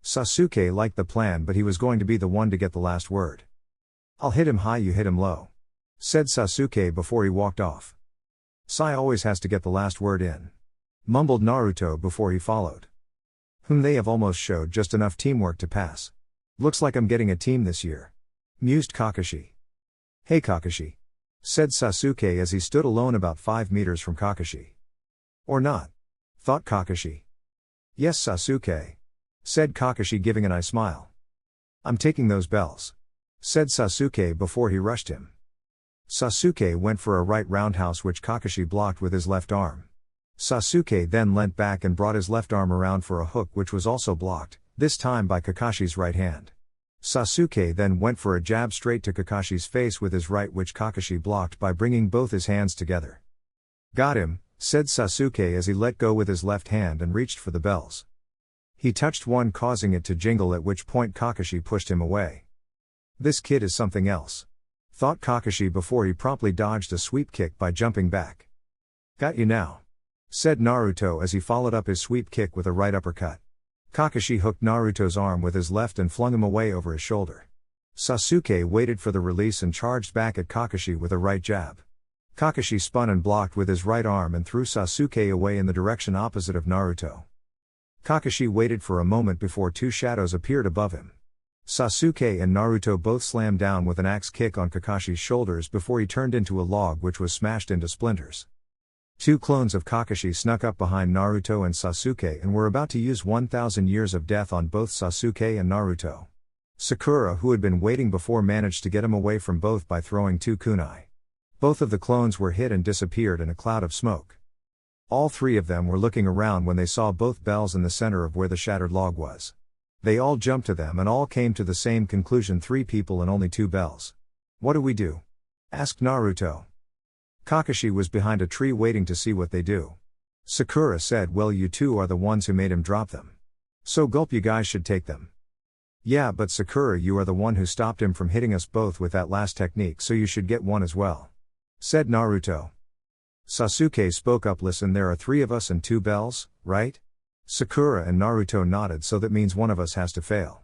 Sasuke liked the plan but he was going to be the one to get the last word. I'll hit him high, you hit him low. Said Sasuke before he walked off. Sai always has to get the last word in. Mumbled Naruto before he followed. They have almost showed just enough teamwork to pass. Looks like I'm getting a team this year. Mused Kakashi. Hey Kakashi. Said Sasuke as he stood alone about 5 meters from Kakashi. Or not. Thought Kakashi. Yes Sasuke. Said Kakashi giving an eye smile. I'm taking those bells. Said Sasuke before he rushed him. Sasuke went for a right roundhouse which Kakashi blocked with his left arm. Sasuke then leant back and brought his left arm around for a hook which was also blocked, this time by Kakashi's right hand. Sasuke then went for a jab straight to Kakashi's face with his right which Kakashi blocked by bringing both his hands together. Got him, said Sasuke as he let go with his left hand and reached for the bells. He touched one causing it to jingle, at which point Kakashi pushed him away. This kid is something else. Thought Kakashi before he promptly dodged a sweep kick by jumping back. Got you now. Said Naruto as he followed up his sweep kick with a right uppercut. Kakashi hooked Naruto's arm with his left and flung him away over his shoulder. Sasuke waited for the release and charged back at Kakashi with a right jab. Kakashi spun and blocked with his right arm and threw Sasuke away in the direction opposite of Naruto. Kakashi waited for a moment before two shadows appeared above him. Sasuke and Naruto both slammed down with an axe kick on Kakashi's shoulders before he turned into a log which was smashed into splinters. Two clones of Kakashi snuck up behind Naruto and Sasuke and were about to use 1,000 years of death on both Sasuke and Naruto. Sakura, who had been waiting before, managed to get him away from both by throwing two kunai. Both of the clones were hit and disappeared in a cloud of smoke. All three of them were looking around when they saw both bells in the center of where the shattered log was. They all jumped to them and all came to the same conclusion: 3 people and only 2 bells. What do we do? Asked Naruto. Kakashi was behind a tree waiting to see what they do. Sakura said, well, you two are the ones who made him drop them. So gulp, you guys should take them. Yeah, but Sakura, you are the one who stopped him from hitting us both with that last technique, so you should get one as well. Said Naruto. Sasuke spoke up, listen, there are 3 of us and 2 bells, right? Sakura and Naruto nodded, so that means one of us has to fail.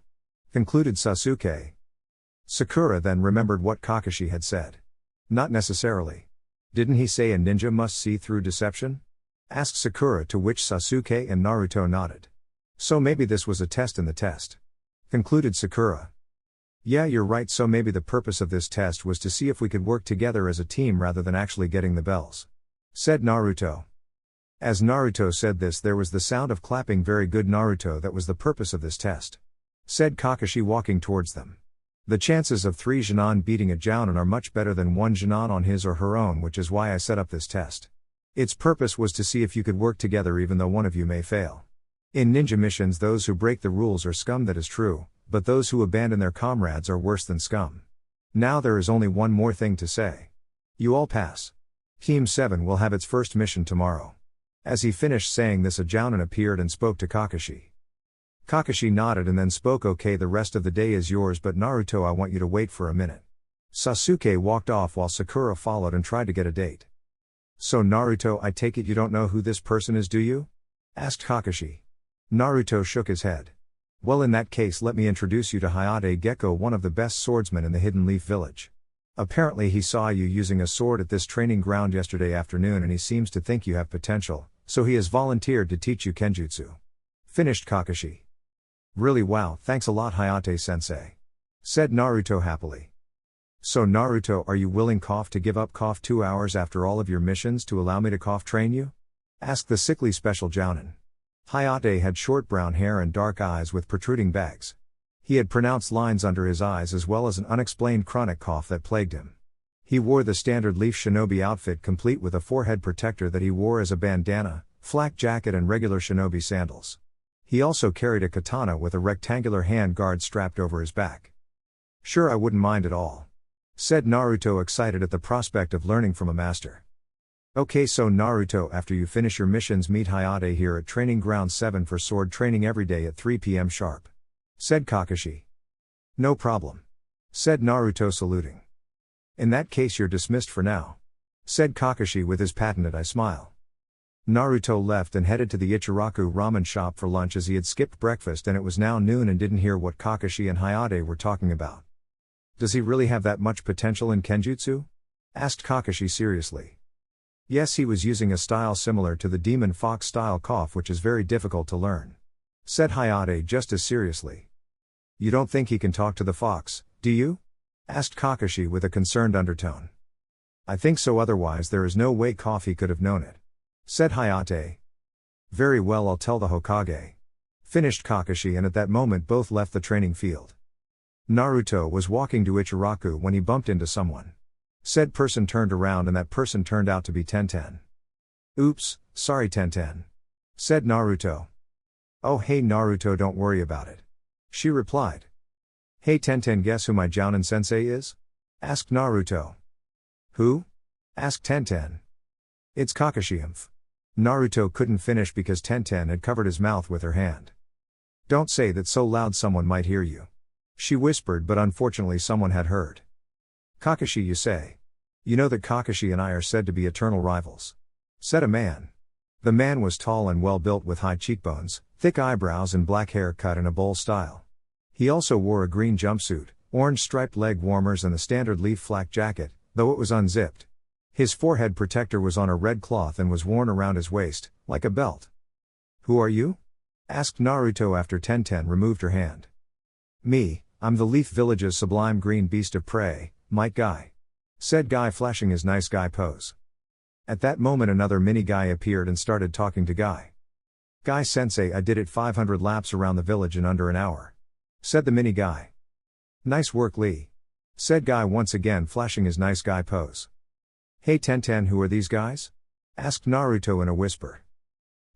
Concluded Sasuke. Sakura then remembered what Kakashi had said. Not necessarily. Didn't he say a ninja must see through deception? Asked Sakura, to which Sasuke and Naruto nodded. So maybe this was a test in the test. Concluded Sakura. Yeah, you're right, so maybe the purpose of this test was to see if we could work together as a team rather than actually getting the bells. Said Naruto. As Naruto said this, there was the sound of clapping. Very good, Naruto, that was the purpose of this test. Said Kakashi, walking towards them. The chances of 3 Junin beating a Jounin are much better than 1 Junin on his or her own, which is why I set up this test. Its purpose was to see if you could work together even though one of you may fail. In ninja missions, those who break the rules are scum, that is true, but those who abandon their comrades are worse than scum. Now there is only one more thing to say. You all pass. Team 7 will have its first mission tomorrow. As he finished saying this, a Jounin appeared and spoke to Kakashi. Kakashi nodded and then spoke, okay, the rest of the day is yours, but Naruto, I want you to wait for a minute. Sasuke walked off while Sakura followed and tried to get a date. So Naruto, I take it you don't know who this person is, do you? Asked Kakashi. Naruto shook his head. Well, in that case, let me introduce you to Hayate Gecko, one of the best swordsmen in the Hidden Leaf Village. Apparently he saw you using a sword at this training ground yesterday afternoon and he seems to think you have potential, so he has volunteered to teach you Kenjutsu. Finished Kakashi. Really, wow, thanks a lot Hayate-sensei. Said Naruto happily. So Naruto, are you willing to give up 2 hours after all of your missions to allow me to train you? Asked the sickly special Jounin. Hayate had short brown hair and dark eyes with protruding bags. He had pronounced lines under his eyes as well as an unexplained chronic cough that plagued him. He wore the standard leaf shinobi outfit complete with a forehead protector that he wore as a bandana, flak jacket and regular shinobi sandals. He also carried a katana with a rectangular hand guard strapped over his back. Sure, I wouldn't mind at all. said Naruto, excited at the prospect of learning from a master. Okay, so Naruto, after you finish your missions, meet Hayate here at Training Ground 7 for sword training every day at 3 p.m. sharp. Said Kakashi. No problem. Said Naruto, saluting. In that case, you're dismissed for now. Said Kakashi with his patented eye smile. Naruto left and headed to the Ichiraku ramen shop for lunch, as he had skipped breakfast and it was now noon and didn't hear what Kakashi and Hayate were talking about. Does he really have that much potential in Kenjutsu? Asked Kakashi seriously. Yes, he was using a style similar to the Demon Fox style cough, which is very difficult to learn. Said Hayate just as seriously. You don't think he can talk to the fox, do you? Asked Kakashi with a concerned undertone. I think so, otherwise there is no way Coffee could have known it. Said Hayate. Very well, I'll tell the Hokage. Finished Kakashi, and at that moment both left the training field. Naruto was walking to Ichiraku when he bumped into someone. Said person turned around and that person turned out to be Tenten. Oops, sorry Tenten. Said Naruto. Oh hey Naruto, don't worry about it. She replied. Hey Tenten, guess who my Jounin sensei is? Asked Naruto. Who? Asked Tenten. It's Kakashi. Naruto couldn't finish because Tenten had covered his mouth with her hand. Don't say that so loud someone might hear you. She whispered, but unfortunately someone had heard. Kakashi, you say? You know that Kakashi and I are said to be eternal rivals. Said a man. The man was tall and well built with high cheekbones, thick eyebrows and black hair cut in a bowl style. He also wore a green jumpsuit, orange striped leg warmers and the standard leaf flak jacket, though it was unzipped. His forehead protector was on a red cloth and was worn around his waist, like a belt. Who are you? Asked Naruto after Tenten removed her hand. Me, I'm the Leaf Village's sublime green beast of prey, Might Guy. Said Guy, flashing his nice guy pose. At that moment another mini guy appeared and started talking to Guy. Guy sensei, I did it 500 laps around the village in under an hour. Said the mini guy. Nice work, Lee. Said Guy, once again flashing his nice guy pose. Hey Tenten, who are these guys? Asked Naruto in a whisper.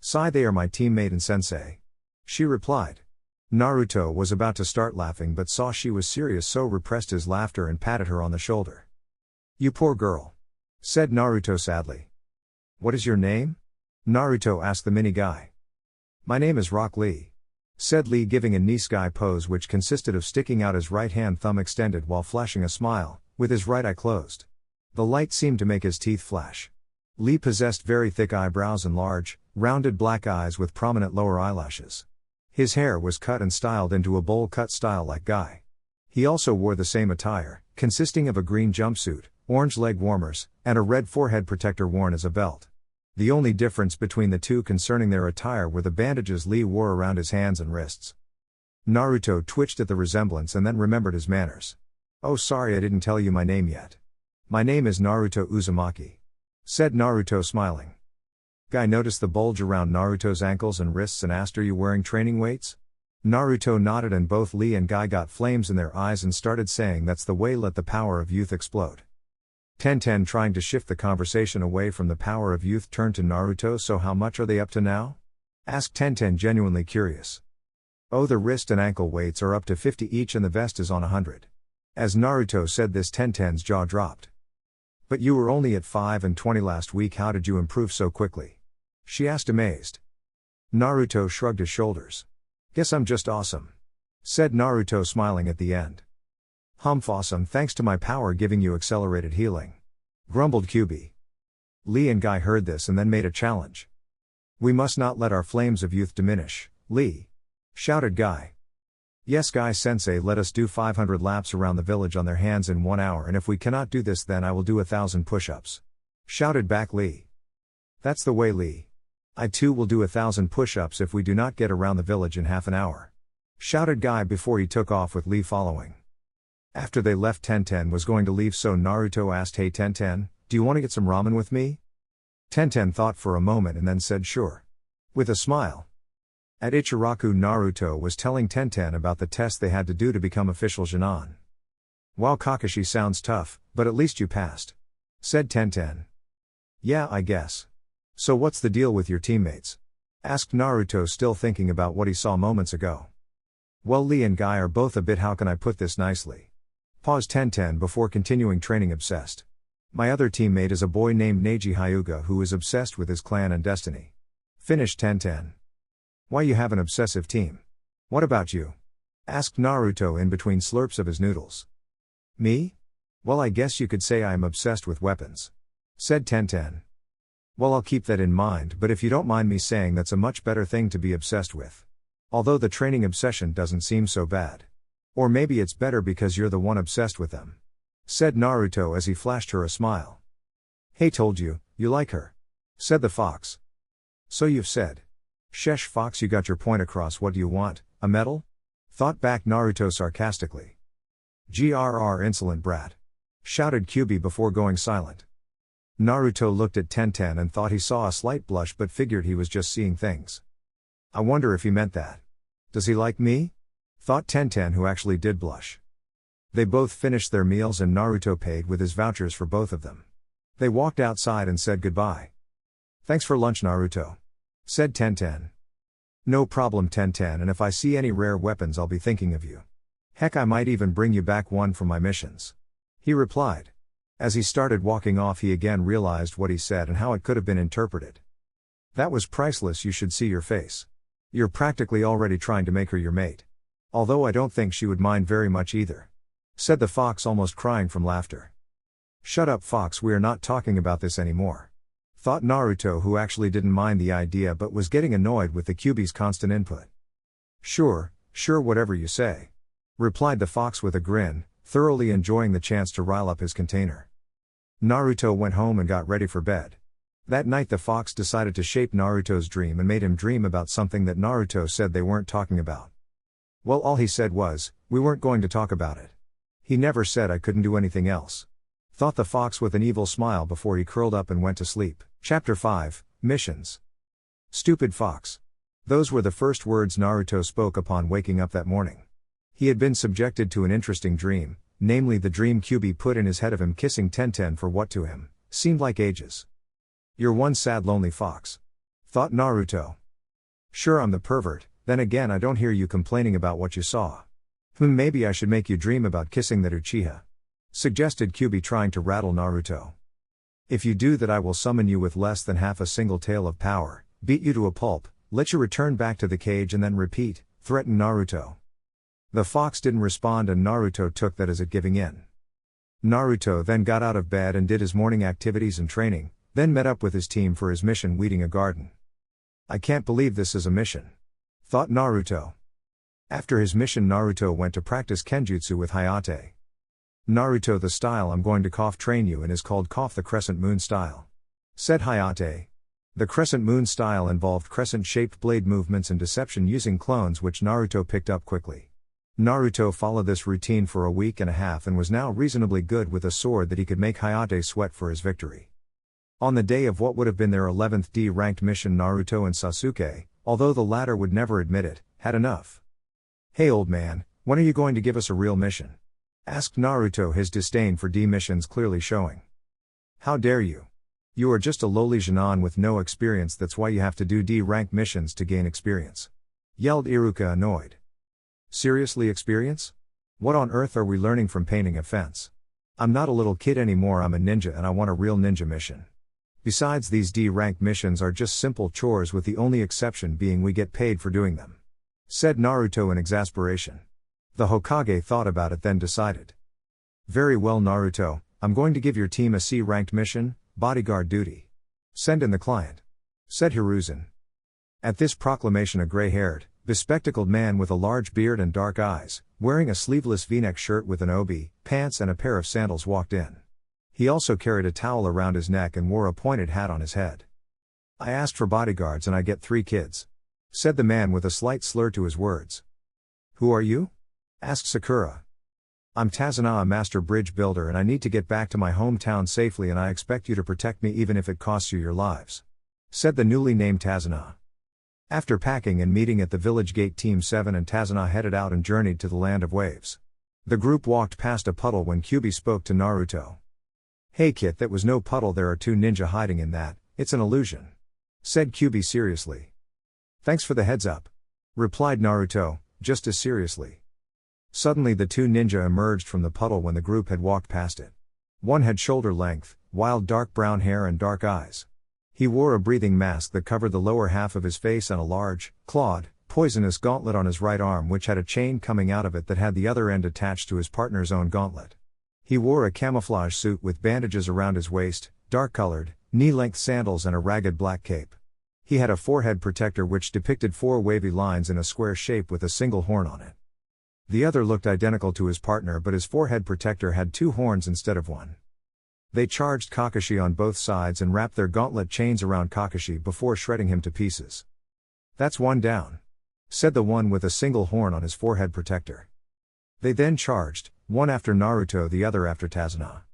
Sai, they are my teammate and sensei. She replied. Naruto was about to start laughing but saw she was serious, so repressed his laughter and patted her on the shoulder. You poor girl. Said Naruto sadly. What is your name? Naruto asked the mini guy. My name is Rock Lee. Said Lee, giving a nice guy pose which consisted of sticking out his right hand thumb extended while flashing a smile, with his right eye closed. The light seemed to make his teeth flash. Lee possessed very thick eyebrows and large, rounded black eyes with prominent lower eyelashes. His hair was cut and styled into a bowl cut style like Guy. He also wore the same attire, consisting of a green jumpsuit, orange leg warmers, and a red forehead protector worn as a belt. The only difference between the two concerning their attire were the bandages Lee wore around his hands and wrists. Naruto twitched at the resemblance and then remembered his manners. Oh, sorry, I didn't tell you my name yet. My name is Naruto Uzumaki. Said Naruto, smiling. Guy noticed the bulge around Naruto's ankles and wrists and asked, are you wearing training weights? Naruto nodded and both Lee and Guy got flames in their eyes and started saying, that's the way, let the power of youth explode. Tenten, trying to shift the conversation away from the power of youth, turned to Naruto. So how much are they up to now? Asked Tenten, genuinely curious. Oh, the wrist and ankle weights are up to 50 each and the vest is on 100. As Naruto said this, Tenten's jaw dropped. But you were only at 5 and 20 last week, how did you improve so quickly? She asked, amazed. Naruto shrugged his shoulders. Guess I'm just awesome. Said Naruto, smiling at the end. Humph, awesome thanks to my power giving you accelerated healing. Grumbled Kyuubi. Lee and Guy heard this and then made a challenge. We must not let our flames of youth diminish, Lee. Shouted Guy. Yes, Guy sensei, let us do 500 laps around the village on their hands in 1 hour, and if we cannot do this then I will do 1,000 push-ups. Shouted back Lee. That's the way, Lee. I too will do 1,000 push-ups if we do not get around the village in half an hour. Shouted Guy before he took off with Lee following. After they left, Tenten was going to leave, so Naruto asked, hey Tenten, do you want to get some ramen with me? Tenten thought for a moment and then said sure. With a smile. At Ichiraku, Naruto was telling Tenten about the test they had to do to become official Chunin. Wow, Kakashi sounds tough, but at least you passed. Said Tenten. Yeah, I guess. So what's the deal with your teammates? Asked Naruto, still thinking about what he saw moments ago. Well, Lee and Guy are both a bit, how can I put this nicely? Pause Tenten before continuing training. Obsessed. My other teammate is a boy named Neji Hyuga who is obsessed with his clan and destiny. Finish Tenten. Why you have an obsessive team? What about you? Asked Naruto in between slurps of his noodles. Me? Well, I guess you could say I am obsessed with weapons. Said Tenten. Well, I'll keep that in mind, but if you don't mind me saying, that's a much better thing to be obsessed with. Although the training obsession doesn't seem so bad. Or maybe it's better because you're the one obsessed with them. Said Naruto as he flashed her a smile. Hey, told you, you like her. Said the fox. So you've said. Sheesh fox, you got your point across. What do you want, a medal? Thought back Naruto sarcastically. Grr, insolent brat. Shouted Kyuubi before going silent. Naruto looked at Tenten and thought he saw a slight blush, but figured he was just seeing things. I wonder if he meant that. Does he like me? Thought Tenten, who actually did blush. They both finished their meals and Naruto paid with his vouchers for both of them. They walked outside and said goodbye. Thanks for lunch, Naruto. Said Tenten. No problem, Tenten, and if I see any rare weapons I'll be thinking of you. Heck, I might even bring you back one from my missions. He replied. As he started walking off, he again realized what he said and how it could have been interpreted. That was priceless. You should see your face. You're practically already trying to make her your mate. Although I don't think she would mind very much either. Said the fox, almost crying from laughter. Shut up, fox, we are not talking about this anymore. Thought Naruto, who actually didn't mind the idea but was getting annoyed with the Kyuubi's constant input. Sure, whatever you say. Replied the fox with a grin, thoroughly enjoying the chance to rile up his container. Naruto went home and got ready for bed. That night the fox decided to shape Naruto's dream and made him dream about something that Naruto said they weren't talking about. Well, all he said was, we weren't going to talk about it. He never said I couldn't do anything else. Thought the fox with an evil smile before he curled up and went to sleep. Chapter 5, Missions. Stupid fox. Those were the first words Naruto spoke upon waking up that morning. He had been subjected to an interesting dream, namely the dream Kyuubi put in his head of him kissing Tenten for what to him seemed like ages. You're one sad lonely fox. Thought Naruto. Sure, I'm the pervert, then again I don't hear you complaining about what you saw. Maybe I should make you dream about kissing that Uchiha. Suggested Kyuubi, trying to rattle Naruto. If you do that, I will summon you with less than half a single tail of power, beat you to a pulp, let you return back to the cage and then repeat, threatened Naruto. The fox didn't respond and Naruto took that as it giving in. Naruto then got out of bed and did his morning activities and training, then met up with his team for his mission, weeding a garden. I can't believe this is a mission. Thought Naruto. After his mission, Naruto went to practice Kenjutsu with Hinata. Naruto, the style I'm going to cough train you in is called Cough the Crescent Moon style. Said Hinata. The Crescent Moon style involved crescent-shaped blade movements and deception using clones, which Naruto picked up quickly. Naruto followed this routine for a week and a half and was now reasonably good with a sword that he could make Hinata sweat for his victory. On the day of what would have been their 11th D-ranked mission, Naruto and Sasuke, although the latter would never admit it, had enough. Hey old man, when are you going to give us a real mission? Asked Naruto, his disdain for D missions clearly showing. How dare you? You are just a lowly Chunin with no experience, that's why you have to do D-ranked missions to gain experience. Yelled Iruka, annoyed. Seriously, experience? What on earth are we learning from painting a fence? I'm not a little kid anymore, I'm a ninja and I want a real ninja mission. Besides, these D-ranked missions are just simple chores, with the only exception being we get paid for doing them. Said Naruto in exasperation. The Hokage thought about it, then decided. Very well, Naruto, I'm going to give your team a C-ranked mission, bodyguard duty. Send in the client. Said Hiruzen. At this proclamation, a gray-haired, bespectacled man with a large beard and dark eyes, wearing a sleeveless v-neck shirt with an obi, pants and a pair of sandals, walked in. He also carried a towel around his neck and wore a pointed hat on his head. I asked for bodyguards and I get 3 kids. Said the man with a slight slur to his words. Who are you? Asked Sakura. I'm Tazuna, a master bridge builder, and I need to get back to my hometown safely, and I expect you to protect me even if it costs you your lives. Said the newly named Tazuna. After packing and meeting at the village gate, Team 7 and Tazuna headed out and journeyed to the land of waves. The group walked past a puddle when Kyuubi spoke to Naruto. Hey kid, that was no puddle, there are 2 ninja hiding in that, it's an illusion. Said Kyuubi seriously. Thanks for the heads up. Replied Naruto, just as seriously. Suddenly the two ninja emerged from the puddle when the group had walked past it. One had shoulder-length, wild dark brown hair and dark eyes. He wore a breathing mask that covered the lower half of his face and a large, clawed, poisonous gauntlet on his right arm which had a chain coming out of it that had the other end attached to his partner's own gauntlet. He wore a camouflage suit with bandages around his waist, dark-colored, knee-length sandals and a ragged black cape. He had a forehead protector which depicted 4 wavy lines in a square shape with a single horn on it. The other looked identical to his partner but his forehead protector had 2 horns instead of 1. They charged Kakashi on both sides and wrapped their gauntlet chains around Kakashi before shredding him to pieces. "That's one down," said the one with a single horn on his forehead protector. They then charged, one after Naruto the other after Tazuna.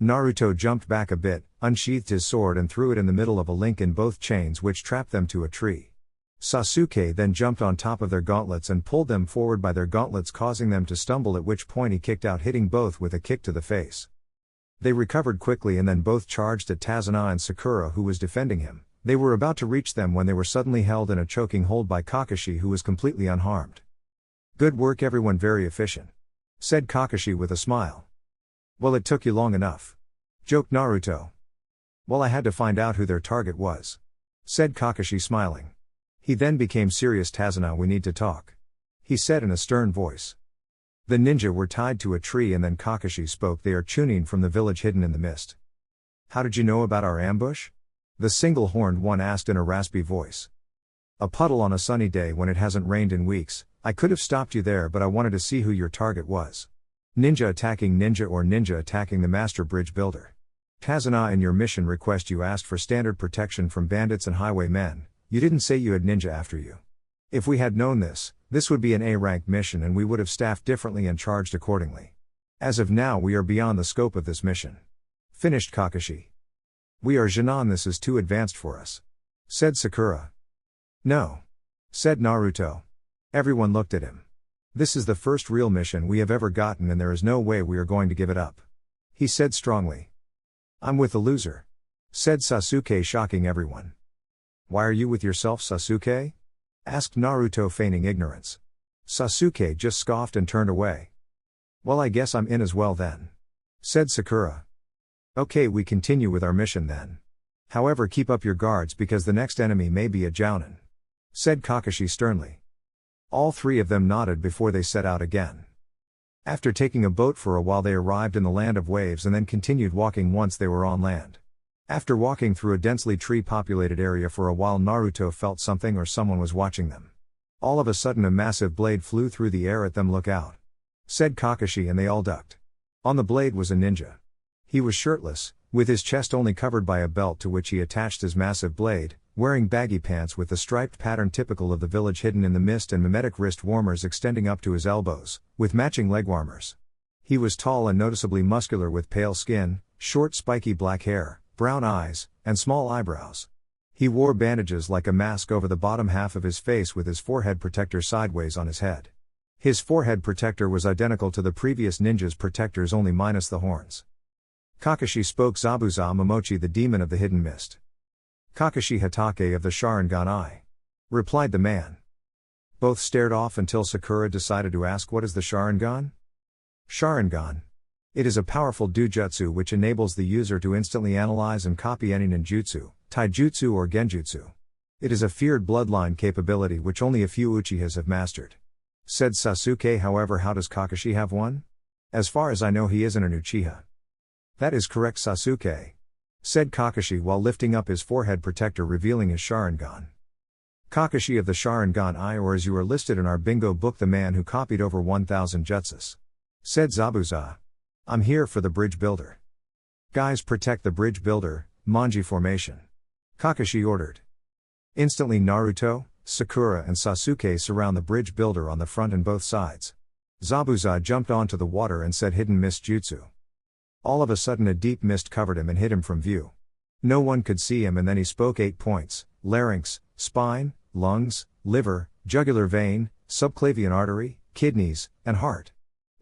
Naruto jumped back a bit, unsheathed his sword and threw it in the middle of a link in both chains which trapped them to a tree. Sasuke then jumped on top of their gauntlets and pulled them forward by their gauntlets causing them to stumble, at which point he kicked out, hitting both with a kick to the face. They recovered quickly and then both charged at Tazuna and Sakura who was defending him. They were about to reach them when they were suddenly held in a choking hold by Kakashi who was completely unharmed. "Good work everyone, very efficient," said Kakashi with a smile. "Well, it took you long enough," joked Naruto. "Well, I had to find out who their target was," said Kakashi smiling. He then became serious. "Tazuna, we need to talk," he said in a stern voice. The ninja were tied to a tree and then Kakashi spoke. "They are Chunin from the village hidden in the mist." "How did you know about our ambush?" the single-horned one asked in a raspy voice. "A puddle on a sunny day when it hasn't rained in weeks. I could have stopped you there but I wanted to see who your target was. Ninja attacking ninja or ninja attacking the master bridge builder. Tazuna, in your mission request you asked for standard protection from bandits and highwaymen. You didn't say you had ninja after you. If we had known this would be an A-ranked mission and we would have staffed differently and charged accordingly. As of now we are beyond the scope of this mission," finished Kakashi. "We are Junin, this is too advanced for us," said Sakura. "No," said Naruto. Everyone looked at him. "This is the first real mission we have ever gotten and there is no way we are going to give it up," he said strongly. "I'm with the loser," said Sasuke, shocking everyone. "Why are you with yourself, Sasuke?" asked Naruto, feigning ignorance. Sasuke just scoffed and turned away. "Well, I guess I'm in as well then," said Sakura. "Okay, we continue with our mission then. However, keep up your guards because the next enemy may be a Jounin," said Kakashi sternly. All 3 of them nodded before they set out again. After taking a boat for a while they arrived in the land of waves and then continued walking once they were on land. After walking through a densely tree-populated area for a while, Naruto felt something or someone was watching them. All of a sudden a massive blade flew through the air at them. "Look out," said Kakashi, and they all ducked. On the blade was a ninja. He was shirtless, with his chest only covered by a belt to which he attached his massive blade, wearing baggy pants with the striped pattern typical of the village hidden in the mist and mimetic wrist warmers extending up to his elbows, with matching leg warmers. He was tall and noticeably muscular with pale skin, short spiky black hair, brown eyes, and small eyebrows. He wore bandages like a mask over the bottom half of his face with his forehead protector sideways on his head. His forehead protector was identical to the previous ninja's protectors, only minus the horns. Kakashi spoke. "Zabuza Momochi, the demon of the hidden mist." "Kakashi Hatake of the Sharingan Eye," replied the man. Both stared off until Sakura decided to ask, "What is the Sharingan?" "Sharingan. It is a powerful doujutsu which enables the user to instantly analyze and copy any ninjutsu, taijutsu or genjutsu. It is a feared bloodline capability which only a few Uchihas have mastered," said Sasuke. "However, how does Kakashi have one? As far as I know he isn't an Uchiha." "That is correct, Sasuke," said Kakashi while lifting up his forehead protector revealing his Sharingan. "Kakashi of the Sharingan Eye, or as you are listed in our bingo book, the man who copied over 1,000 jutsus," said Zabuza. "I'm here for the bridge builder. Guys, protect the bridge builder, Manji formation," Kakashi ordered. Instantly Naruto, Sakura and Sasuke surround the bridge builder on the front and both sides. Zabuza jumped onto the water and said hidden mist jutsu. All of a sudden a deep mist covered him and hid him from view. No one could see him, and then he spoke. 8 points, larynx, spine, lungs, liver, jugular vein, subclavian artery, kidneys, and heart.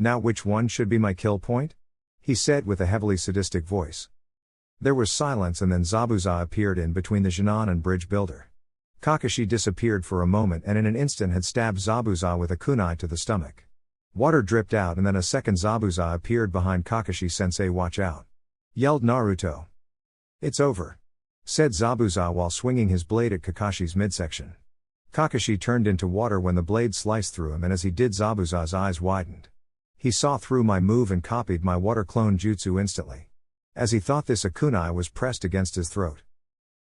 Now which one should be my kill point? He said with a heavily sadistic voice. There was silence, and then Zabuza appeared in between the Junin and bridge builder. Kakashi disappeared for a moment and in an instant had stabbed Zabuza with a kunai to the stomach. Water dripped out and then a second Zabuza appeared behind Kakashi-sensei. Watch out! Yelled Naruto. It's over, said Zabuza while swinging his blade at Kakashi's midsection. Kakashi turned into water when the blade sliced through him, and as he did Zabuza's eyes widened. He saw through my move and copied my water clone jutsu instantly. As he thought this, a kunai was pressed against his throat.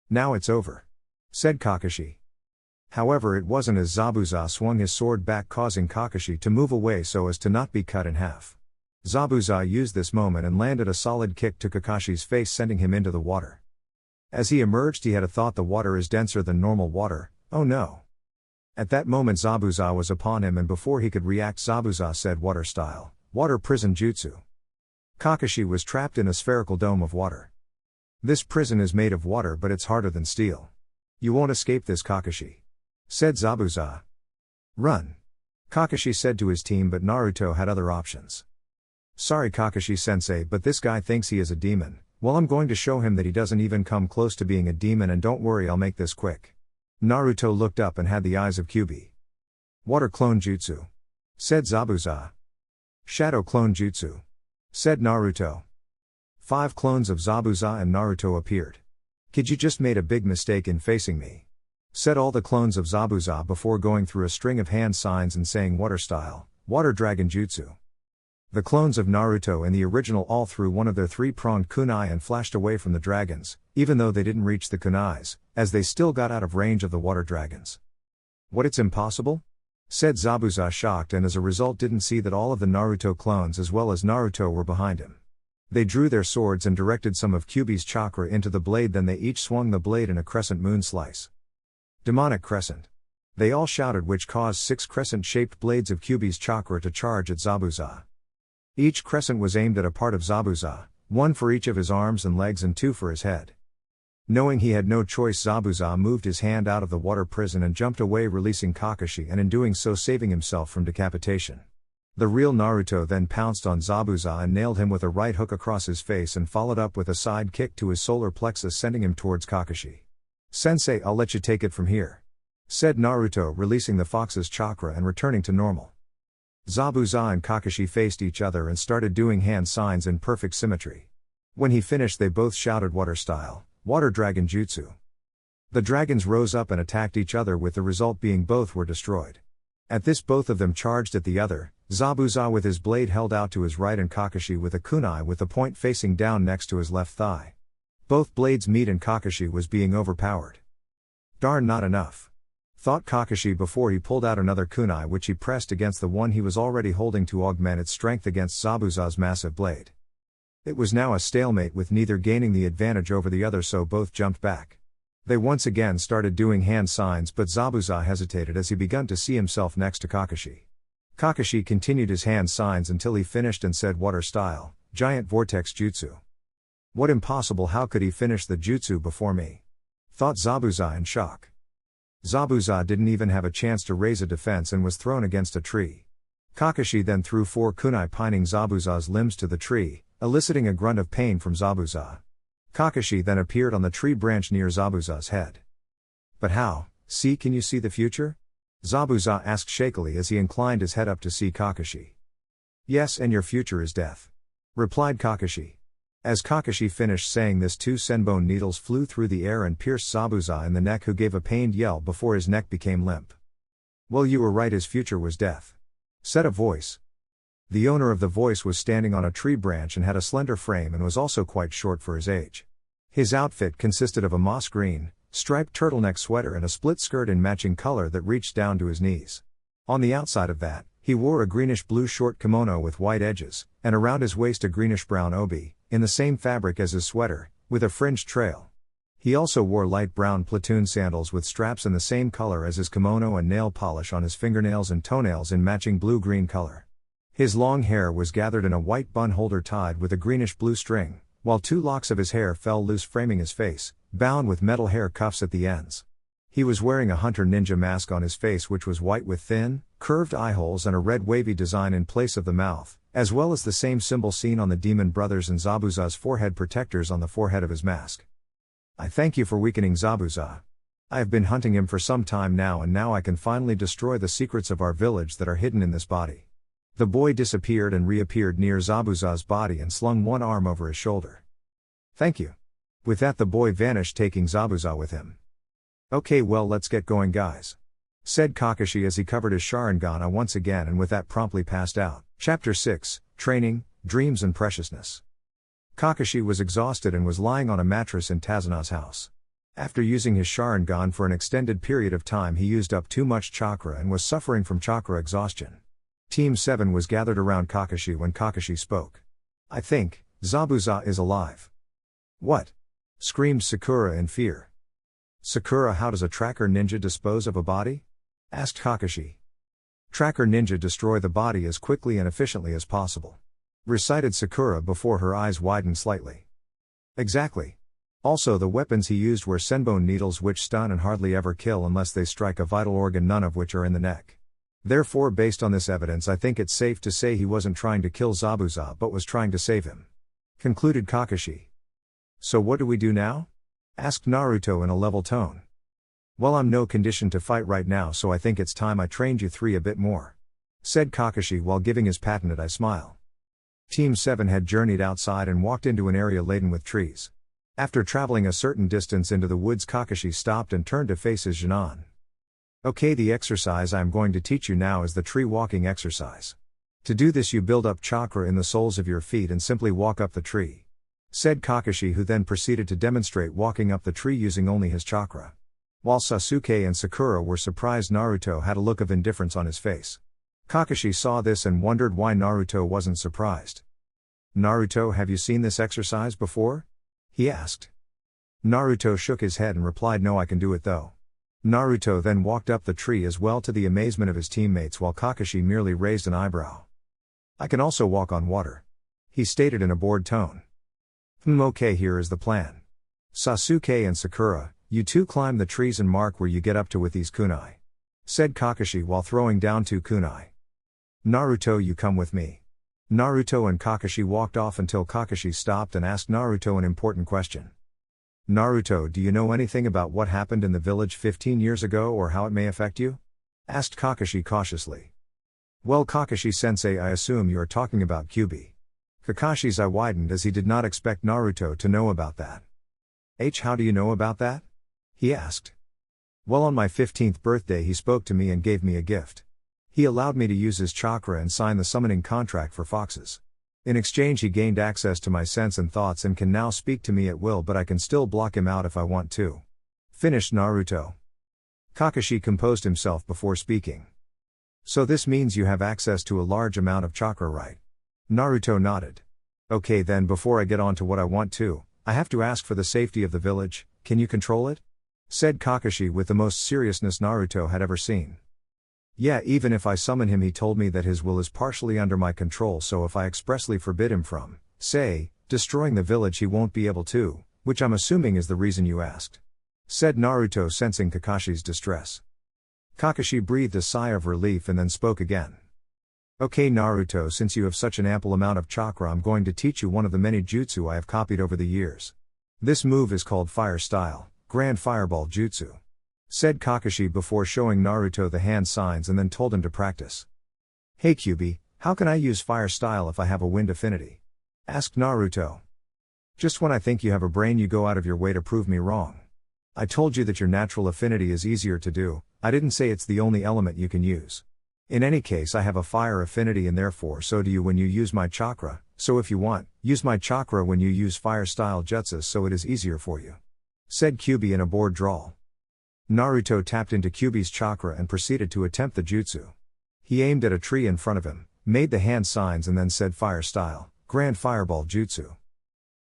Now it's over, said Kakashi. However, it wasn't, as Zabuza swung his sword back, causing Kakashi to move away so as to not be cut in half. Zabuza used this moment and landed a solid kick to Kakashi's face, sending him into the water. As he emerged, he had a thought: the water is denser than normal water, oh no. At that moment Zabuza was upon him, and before he could react, Zabuza said, water style, water prison jutsu. Kakashi was trapped in a spherical dome of water. This prison is made of water, but it's harder than steel. You won't escape this, Kakashi, said Zabuza. Run, Kakashi said to his team, but Naruto had other options. Sorry Kakashi-sensei, but this guy thinks he is a demon. Well, I'm going to show him that he doesn't even come close to being a demon, and don't worry, I'll make this quick. Naruto looked up and had the eyes of Kyuubi. Water clone jutsu, said Zabuza. Shadow clone jutsu, said Naruto. 5 clones of Zabuza and Naruto appeared. Kid, you just made a big mistake in facing me, said all the clones of Zabuza before going through a string of hand signs and saying water style, water dragon jutsu. The clones of Naruto in the original all threw one of their 3-pronged kunai and flashed away from the dragons, even though they didn't reach the kunais, as they still got out of range of the water dragons. What, it's impossible? Said Zabuza, shocked, and as a result didn't see that all of the Naruto clones as well as Naruto were behind him. They drew their swords and directed some of Kyuubi's chakra into the blade, then they each swung the blade in a crescent moon slice. Demonic crescent, they all shouted, which caused 6 crescent-shaped blades of Kyuubi's chakra to charge at Zabuza. Each crescent was aimed at a part of Zabuza, 1 for each of his arms and legs and 2 for his head. Knowing he had no choice, Zabuza moved his hand out of the water prison and jumped away, releasing Kakashi, and in doing so saving himself from decapitation. The real Naruto then pounced on Zabuza and nailed him with a right hook across his face, and followed up with a side kick to his solar plexus, sending him towards Kakashi. Sensei, I'll let you take it from here, said Naruto, releasing the fox's chakra and returning to normal. Zabuza and Kakashi faced each other and started doing hand signs in perfect symmetry. When he finished, they both shouted water style, water dragon jutsu. The dragons rose up and attacked each other, with the result being both were destroyed. At this, both of them charged at the other, Zabuza with his blade held out to his right and Kakashi with a kunai with the point facing down next to his left thigh. Both blades meet and Kakashi was being overpowered. Darn, not enough, thought Kakashi before he pulled out another kunai, which he pressed against the one he was already holding to augment its strength against Zabuza's massive blade. It was now a stalemate, with neither gaining the advantage over the other, so both jumped back. They once again started doing hand signs, but Zabuza hesitated as he began to see himself next to Kakashi. Kakashi continued his hand signs until he finished and said water style, giant vortex jutsu. What, impossible, how could he finish the jutsu before me? Thought Zabuza in shock. Zabuza didn't even have a chance to raise a defense and was thrown against a tree. Kakashi then threw 4 kunai, pining Zabuza's limbs to the tree, eliciting a grunt of pain from Zabuza. Kakashi then appeared on the tree branch near Zabuza's head. But how? See, can you see the future? Zabuza asked shakily as he inclined his head up to see Kakashi. Yes, and your future is death, replied Kakashi. As Kakashi finished saying this, 2 senbone needles flew through the air and pierced Zabuza in the neck, who gave a pained yell before his neck became limp. Well, you were right, his future was death, said a voice. The owner of the voice was standing on a tree branch and had a slender frame and was also quite short for his age. His outfit consisted of a moss green, striped turtleneck sweater and a split skirt in matching color that reached down to his knees. On the outside of that, he wore a greenish-blue short kimono with white edges, and around his waist a greenish-brown obi, in the same fabric as his sweater, with a fringed trail. He also wore light brown platoon sandals with straps in the same color as his kimono and nail polish on his fingernails and toenails in matching blue-green color. His long hair was gathered in a white bun holder tied with a greenish-blue string, while 2 locks of his hair fell loose, framing his face, bound with metal hair cuffs at the ends. He was wearing a hunter ninja mask on his face, which was white with thin, curved eye holes and a red wavy design in place of the mouth, as well as the same symbol seen on the Demon Brothers and Zabuza's forehead protectors on the forehead of his mask. I thank you for weakening Zabuza. I have been hunting him for some time now, and now I can finally destroy the secrets of our village that are hidden in this body. The boy disappeared and reappeared near Zabuza's body and slung one arm over his shoulder. Thank you. With that the boy vanished, taking Zabuza with him. Okay, well, let's get going, guys, said Kakashi as he covered his Sharingan once again, and with that promptly passed out. Chapter 6, Training, Dreams and Preciousness. Kakashi was exhausted and was lying on a mattress in Tazuna's house. After using his Sharingan for an extended period of time, he used up too much chakra and was suffering from chakra exhaustion. Team 7 was gathered around Kakashi when Kakashi spoke. I think Zabuza is alive. What? Screamed Sakura in fear. Sakura, how does a tracker ninja dispose of a body? Asked Kakashi. Tracker ninja destroy the body as quickly and efficiently as possible, recited Sakura before her eyes widened slightly. Exactly. Also, the weapons he used were senbone needles, which stun and hardly ever kill unless they strike a vital organ, none of which are in the neck. Therefore, based on this evidence, I think it's safe to say he wasn't trying to kill Zabuza but was trying to save him, concluded Kakashi. So what do we do now? Asked Naruto in a level tone. Well, I'm no condition to fight right now, so I think it's time I trained you three a bit more, said Kakashi while giving his patented eye smile. Team 7 had journeyed outside and walked into an area laden with trees. After traveling a certain distance into the woods, Kakashi stopped and turned to face his Junin. Okay, the exercise I'm going to teach you now is the tree walking exercise. To do this, you build up chakra in the soles of your feet and simply walk up the tree, said Kakashi, who then proceeded to demonstrate walking up the tree using only his chakra. While Sasuke and Sakura were surprised, Naruto had a look of indifference on his face. Kakashi saw this and wondered why Naruto wasn't surprised. Naruto, have you seen this exercise before? He asked. Naruto shook his head and replied, no, I can do it though. Naruto then walked up the tree as well, to the amazement of his teammates, while Kakashi merely raised an eyebrow. I can also walk on water, he stated in a bored tone. Okay, here is the plan. Sasuke and Sakura, you two climb the trees and mark where you get up to with these kunai, said Kakashi while throwing down 2 kunai. Naruto, you come with me. Naruto and Kakashi walked off until Kakashi stopped and asked Naruto an important question. Naruto, do you know anything about what happened in the village 15 years ago or how it may affect you? Asked Kakashi cautiously. Well, Kakashi-sensei, I assume you are talking about Kyuubi. Kakashi's eye widened as he did not expect Naruto to know about that. How do you know about that? He asked. Well, on my 15th birthday he spoke to me and gave me a gift. He allowed me to use his chakra and sign the summoning contract for foxes. In exchange, he gained access to my sense and thoughts and can now speak to me at will, but I can still block him out if I want to, finished Naruto. Kakashi composed himself before speaking. So this means you have access to a large amount of chakra, right? Naruto nodded. Okay, then before I get on to what I want to, I have to ask, for the safety of the village, can you control it? Said Kakashi with the most seriousness Naruto had ever seen. Yeah, even if I summon him, he told me that his will is partially under my control, so if I expressly forbid him from, say, destroying the village, he won't be able to, which I'm assuming is the reason you asked, said Naruto, sensing Kakashi's distress. Kakashi breathed a sigh of relief and then spoke again. Okay, Naruto, since you have such an ample amount of chakra, I'm going to teach you one of the many jutsu I have copied over the years. This move is called Fire Style, Grand Fireball Jutsu, said Kakashi before showing Naruto the hand signs and then told him to practice. Hey Kyuubi, how can I use Fire Style if I have a wind affinity? Asked Naruto. Just when I think you have a brain, you go out of your way to prove me wrong. I told you that your natural affinity is easier to do, I didn't say it's the only element you can use. In any case, I have a fire affinity and therefore so do you when you use my chakra, so if you want, use my chakra when you use Fire Style Jutsu so it is easier for you, said Kyuubi in a bored drawl. Naruto tapped into Kyuubi's chakra and proceeded to attempt the jutsu. He aimed at a tree in front of him, made the hand signs and then said Fire Style, Grand Fireball Jutsu.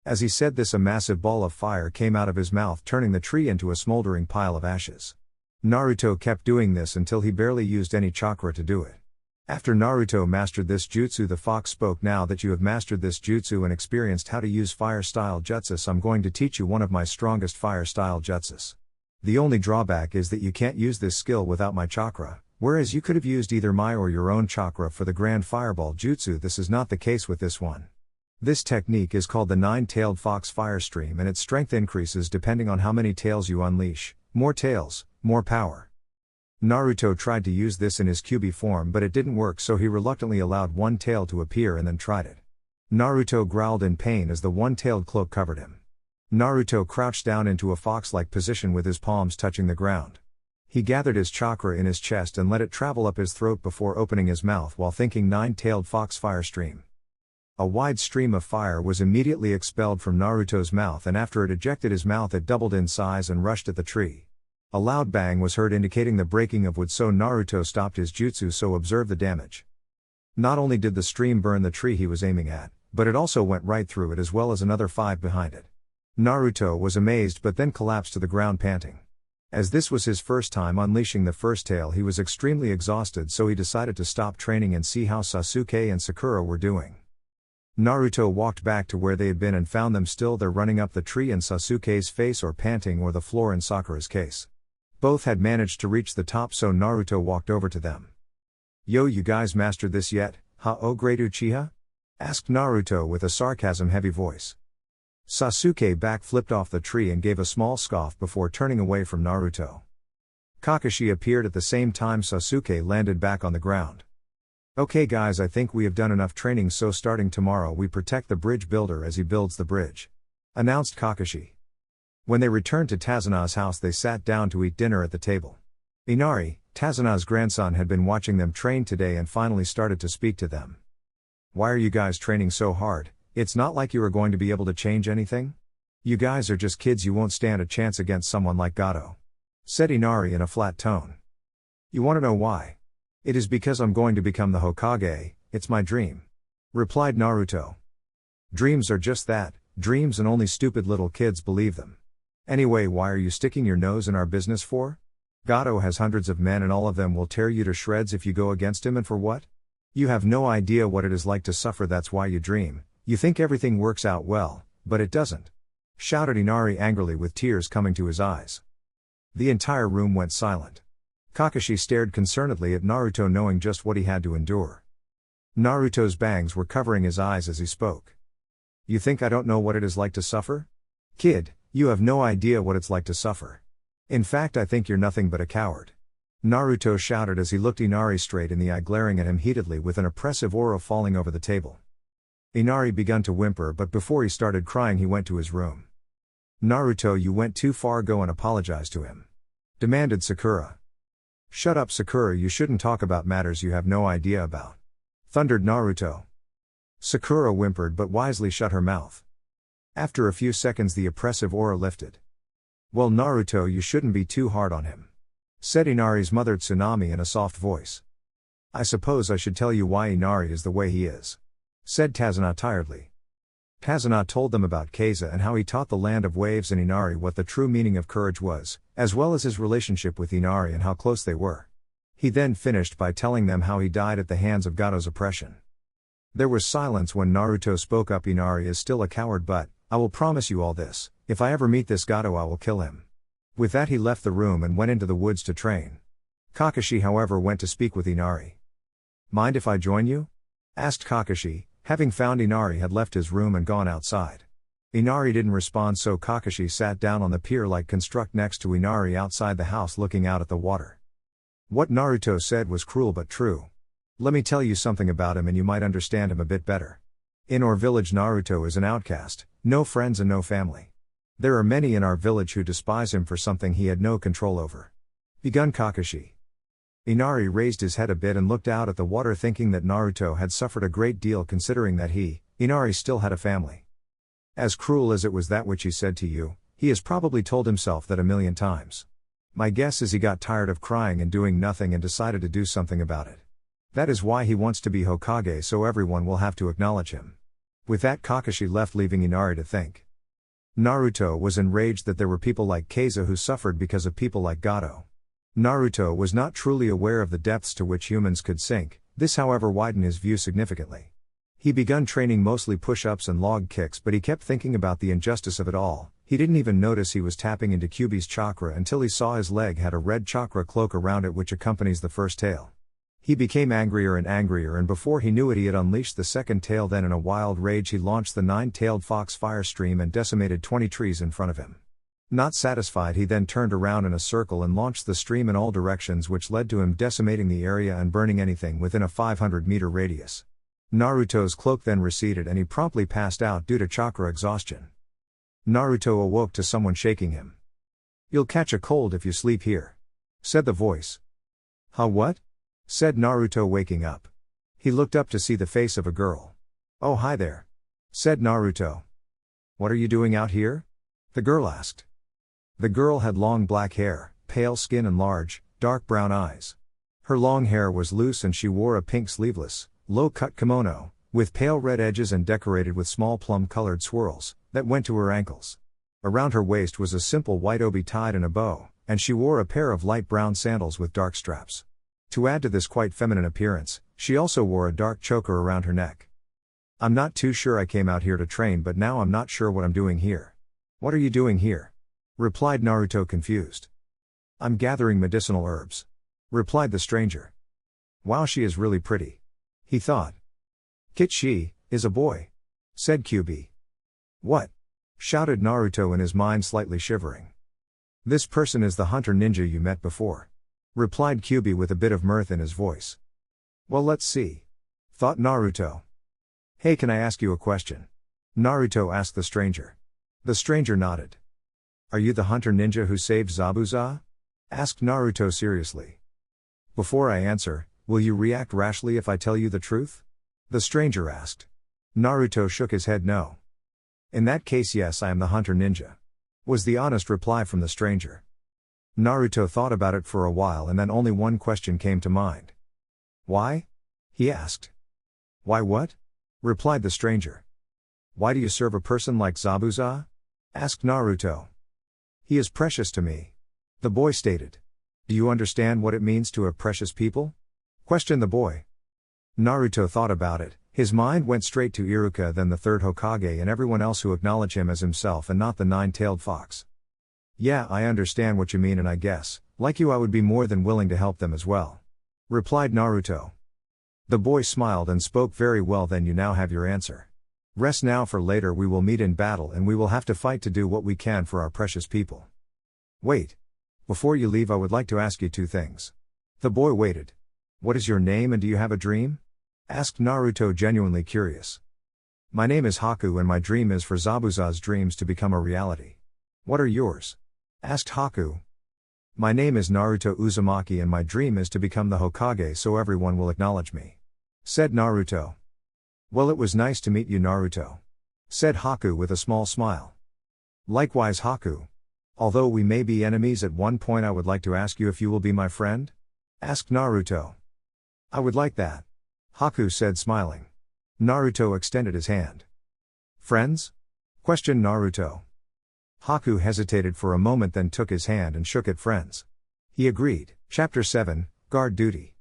As he said this, a massive ball of fire came out of his mouth, turning the tree into a smoldering pile of ashes. Naruto kept doing this until he barely used any chakra to do it. After Naruto mastered this jutsu, the fox spoke. Now that you have mastered this jutsu and experienced how to use Fire Style Jutsu, I'm going to teach you one of my strongest Fire Style Jutsus. The only drawback is that you can't use this skill without my chakra, whereas you could have used either my or your own chakra for the Grand Fireball Jutsu. This is not the case with this one. This technique is called the Nine-Tailed Fox Fire Stream, and its strength increases depending on how many tails you unleash. More tails, more power. Naruto tried to use this in his Kyuubi form but it didn't work, so he reluctantly allowed one tail to appear and then tried it. Naruto growled in pain as the one-tailed cloak covered him. Naruto crouched down into a fox-like position with his palms touching the ground. He gathered his chakra in his chest and let it travel up his throat before opening his mouth while thinking nine-tailed fox fire stream. A wide stream of fire was immediately expelled from Naruto's mouth, and after it ejected his mouth it doubled in size and rushed at the tree. A loud bang was heard indicating the breaking of wood, so Naruto stopped his jutsu so observe the damage. Not only did the stream burn the tree he was aiming at, but it also went right through it as well as another 5 behind it. Naruto was amazed but then collapsed to the ground panting. As this was his first time unleashing the first tail, he was extremely exhausted, so he decided to stop training and see how Sasuke and Sakura were doing. Naruto walked back to where they had been and found them still there running up the tree in Sasuke's face or panting or the floor in Sakura's case. Both had managed to reach the top, so Naruto walked over to them. "Yo, you guys mastered this yet, oh great Uchiha?" asked Naruto with a sarcasm-heavy voice. Sasuke back-flipped off the tree and gave a small scoff before turning away from Naruto. Kakashi appeared at the same time Sasuke landed back on the ground. "Okay guys, I think we have done enough training, so starting tomorrow we protect the bridge builder as he builds the bridge," announced Kakashi. When they returned to Tazuna's house they sat down to eat dinner at the table. Inari, Tazuna's grandson, had been watching them train today and finally started to speak to them. "Why are you guys training so hard? It's not like you are going to be able to change anything? You guys are just kids, you won't stand a chance against someone like Gato," said Inari in a flat tone. "You want to know why? It is because I'm going to become the Hokage, it's my dream," replied Naruto. "Dreams are just that, dreams, and only stupid little kids believe them. Anyway, why are you sticking your nose in our business for? Gato has hundreds of men and all of them will tear you to shreds if you go against him, and for what? You have no idea what it is like to suffer, that's why you dream. You think everything works out well, but it doesn't," shouted Inari angrily with tears coming to his eyes. The entire room went silent. Kakashi stared concernedly at Naruto, knowing just what he had to endure. Naruto's bangs were covering his eyes as he spoke. "You think I don't know what it is like to suffer? Kid, you have no idea what it's like to suffer. In fact, I think you're nothing but a coward," Naruto shouted as he looked Inari straight in the eye, glaring at him heatedly with an oppressive aura falling over the table. Inari began to whimper, but before he started crying he went to his room. "Naruto, you went too far, go and apologize to him," demanded Sakura. "Shut up Sakura, you shouldn't talk about matters you have no idea about," thundered Naruto. Sakura whimpered but wisely shut her mouth. After a few seconds the oppressive aura lifted. "Well Naruto, you shouldn't be too hard on him," said Inari's mother Tsunami in a soft voice. "I suppose I should tell you why Inari is the way he is," said Tazuna tiredly. Tazuna told them about Keiza and how he taught the Land of Waves and Inari what the true meaning of courage was, as well as his relationship with Inari and how close they were. He then finished by telling them how he died at the hands of Gato's oppression. There was silence when Naruto spoke up. "Inari is still a coward, but I will promise you all this, if I ever meet this Gato I will kill him." With that he left the room and went into the woods to train. Kakashi however went to speak with Inari. "Mind if I join you?" asked Kakashi, having found Inari had left his room and gone outside. Inari didn't respond, so Kakashi sat down on the pier-like construct next to Inari outside the house looking out at the water. What Naruto said was cruel but true. Let me tell you something about him and you might understand him a bit better. In our village Naruto is an outcast, no friends and no family. There are many in our village who despise him for something he had no control over. Begun Kakashi. Inari raised his head a bit and looked out at the water, thinking that Naruto had suffered a great deal considering that he, Inari, still had a family. As cruel as it was that which he said to you, he has probably told himself that 1,000,000 times. My guess is he got tired of crying and doing nothing and decided to do something about it. That is why he wants to be Hokage, so everyone will have to acknowledge him. With that Kakashi left, leaving Inari to think. Naruto was enraged that there were people like Keiza who suffered because of people like Gato. Naruto was not truly aware of the depths to which humans could sink, this however widened his view significantly. He begun training mostly push-ups and log kicks, but he kept thinking about the injustice of it all. He didn't even notice he was tapping into Kyuubi's chakra until he saw his leg had a red chakra cloak around it which accompanies the first tail. He became angrier and before he knew it he had unleashed the second tail. Then in a wild rage he launched the 9-tailed fox fire stream and decimated 20 trees in front of him. Not satisfied, he then turned around in a circle and launched the stream in all directions, which led to him decimating the area and burning anything within a 500-meter radius. Naruto's cloak then receded and he promptly passed out due to chakra exhaustion. Naruto awoke to someone shaking him. "You'll catch a cold if you sleep here," said the voice. "Huh, what?" said Naruto, waking up. He looked up to see the face of a girl. "Oh, hi there," said Naruto. "What are you doing out here?" the girl asked. The girl had long black hair, pale skin and large, dark brown eyes. Her long hair was loose and she wore a pink sleeveless, low-cut kimono, with pale red edges and decorated with small plum-colored swirls, that went to her ankles. Around her waist was a simple white obi tied in a bow, and she wore a pair of light brown sandals with dark straps. To add to this quite feminine appearance, she also wore a dark choker around her neck. "I'm not too sure. I came out here to train, but now I'm not sure what I'm doing here." "What are you doing here?" replied Naruto, confused. "I'm gathering medicinal herbs," replied the stranger. "Wow, she is really pretty," he thought. "Kichi is a boy," said Kyuubi. "What?" shouted Naruto, in his mind slightly shivering. "This person is the hunter ninja you met before," replied Kyuubi with a bit of mirth in his voice. "Well, let's see," thought Naruto. "Hey, can I ask you a question?" Naruto asked the stranger. The stranger nodded. "Are you the hunter ninja who saved Zabuza?" asked Naruto seriously. "Before I answer, will you react rashly if I tell you the truth?" the stranger asked. Naruto shook his head no. "In that case, yes, I am the hunter ninja," was the honest reply from the stranger. Naruto thought about it for a while and then only one question came to mind. "Why?" he asked. "Why what?" replied the stranger. "Why do you serve a person like Zabuza?" asked Naruto. "He is precious to me," the boy stated. "Do you understand what it means to have precious people?" questioned the boy. Naruto thought about it. His mind went straight to Iruka, then the third Hokage, and everyone else who acknowledge him as himself and not the nine-tailed fox. "Yeah, I understand what you mean, and I guess, like you, I would be more than willing to help them as well," replied Naruto. The boy smiled and spoke. "Very well, then you now have your answer. Rest now, for later we will meet in battle and we will have to fight to do what we can for our precious people. Wait. Before you leave, I would like to ask you two things." The boy waited. "What is your name and do you have a dream?" asked Naruto, genuinely curious. "My name is Haku and my dream is for Zabuza's dreams to become a reality." "What are yours?" asked Haku. "My name is Naruto Uzumaki and my dream is to become the Hokage so everyone will acknowledge me," said Naruto. "Well, it was nice to meet you, Naruto," said Haku with a small smile. "Likewise, Haku. Although we may be enemies at one point, I would like to ask you if you will be my friend?" asked Naruto. "I would like that," Haku said, smiling. Naruto extended his hand. "Friends?" questioned Naruto. Haku hesitated for a moment, then took his hand and shook it. "Friends." He agreed. Chapter 7, Guard Duty.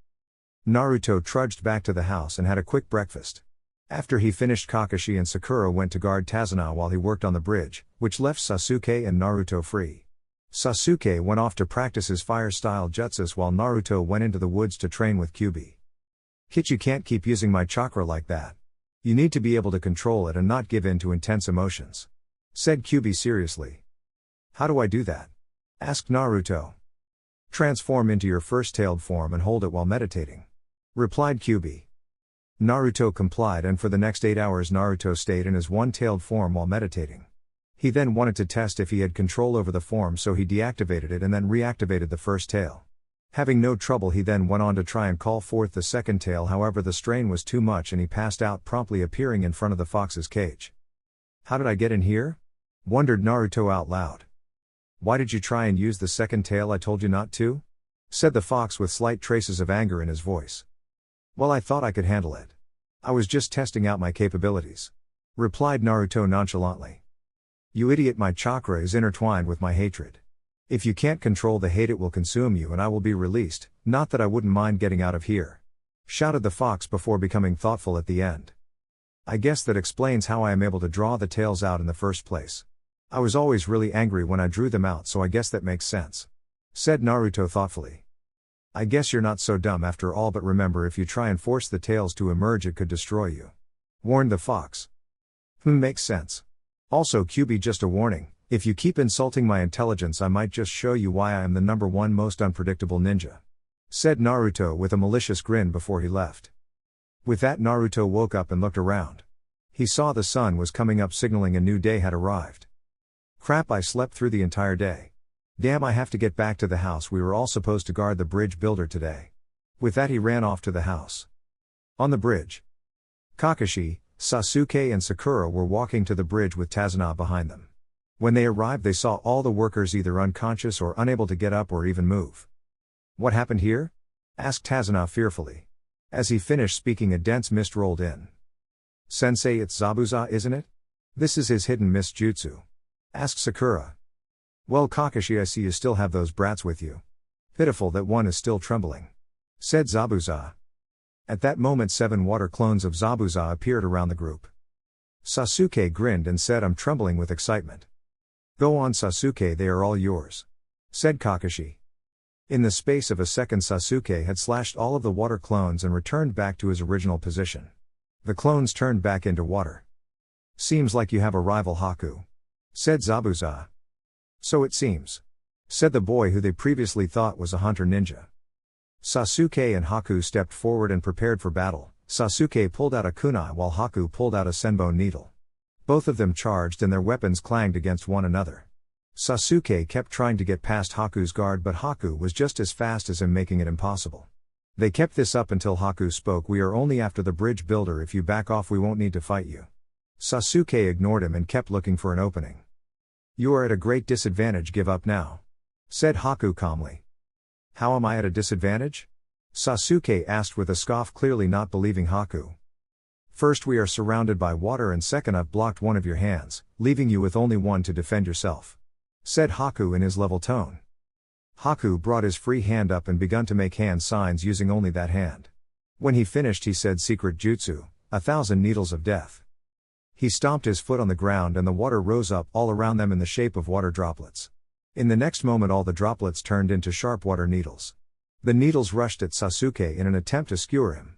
Naruto trudged back to the house and had a quick breakfast. After he finished, Kakashi and Sakura went to guard Tazuna while he worked on the bridge, which left Sasuke and Naruto free. Sasuke went off to practice his fire-style jutsus while Naruto went into the woods to train with Kyuubi. "Kit, you can't keep using my chakra like that. You need to be able to control it and not give in to intense emotions," said Kyuubi seriously. "How do I do that?" asked Naruto. "Transform into your first-tailed form and hold it while meditating," replied Kyuubi. Naruto complied, and for the next 8 hours Naruto stayed in his one-tailed form while meditating. He then wanted to test if he had control over the form, so he deactivated it and then reactivated the first tail. Having no trouble, he then went on to try and call forth the second tail. However, the strain was too much and he passed out, promptly appearing in front of the fox's cage. "How did I get in here?" wondered Naruto out loud. "Why did you try and use the second tail? I told you not to," said the fox with slight traces of anger in his voice. "Well, I thought I could handle it. I was just testing out my capabilities," replied Naruto nonchalantly. "You idiot, my chakra is intertwined with my hatred. If you can't control the hate, it will consume you and I will be released. Not that I wouldn't mind getting out of here," shouted the fox before becoming thoughtful at the end. "I guess that explains how I am able to draw the tails out in the first place. I was always really angry when I drew them out, so I guess that makes sense," said Naruto thoughtfully. "I guess you're not so dumb after all, but remember, if you try and force the tails to emerge, it could destroy you," warned the fox. Makes sense. Also, Kyuubi, just a warning, If you keep insulting my intelligence, I might just show you why I am the #1 most unpredictable ninja," said Naruto with a malicious grin before he left. With that, Naruto woke up and looked around. He saw the sun was coming up, signaling a new day had arrived. Crap, I slept through the entire day. Damn, I have to get back to the house. We were all supposed to guard the bridge builder today. With that, he ran off to the house. On the bridge, Kakashi, Sasuke and Sakura were walking to the bridge with Tazuna behind them. When they arrived, they saw all the workers either unconscious or unable to get up or even move. "What happened here?" asked Tazuna fearfully. As he finished speaking, a dense mist rolled in. "Sensei, it's Zabuza, isn't it? This is his hidden mist jutsu," asked Sakura. "Well, Kakashi, I see you still have those brats with you. Pitiful that one is still trembling," said Zabuza. At that moment, 7 water clones of Zabuza appeared around the group. Sasuke grinned and said, "I'm trembling with excitement." "Go on, Sasuke, they are all yours," said Kakashi. In the space of a second, Sasuke had slashed all of the water clones and returned back to his original position. The clones turned back into water. "Seems like you have a rival, Haku," said Zabuza. "So it seems," said the boy who they previously thought was a hunter ninja. Sasuke and Haku stepped forward and prepared for battle. Sasuke pulled out a kunai while Haku pulled out a senbon needle. Both of them charged and their weapons clanged against one another. Sasuke kept trying to get past Haku's guard, but Haku was just as fast as him, making it impossible. They kept this up until Haku spoke. "We are only after the bridge builder. If you back off, we won't need to fight you." Sasuke ignored him and kept looking for an opening. "You are at a great disadvantage. Give up now," said Haku calmly. "How am I at a disadvantage?" Sasuke asked with a scoff, clearly not believing Haku. "First, we are surrounded by water, and second, I've blocked one of your hands, leaving you with only one to defend yourself," said Haku in his level tone. Haku brought his free hand up and begun to make hand signs using only that hand. When he finished, he said, "Secret jutsu, 1,000 needles of death." He stomped his foot on the ground and the water rose up all around them in the shape of water droplets. In the next moment, all the droplets turned into sharp water needles. The needles rushed at Sasuke in an attempt to skewer him.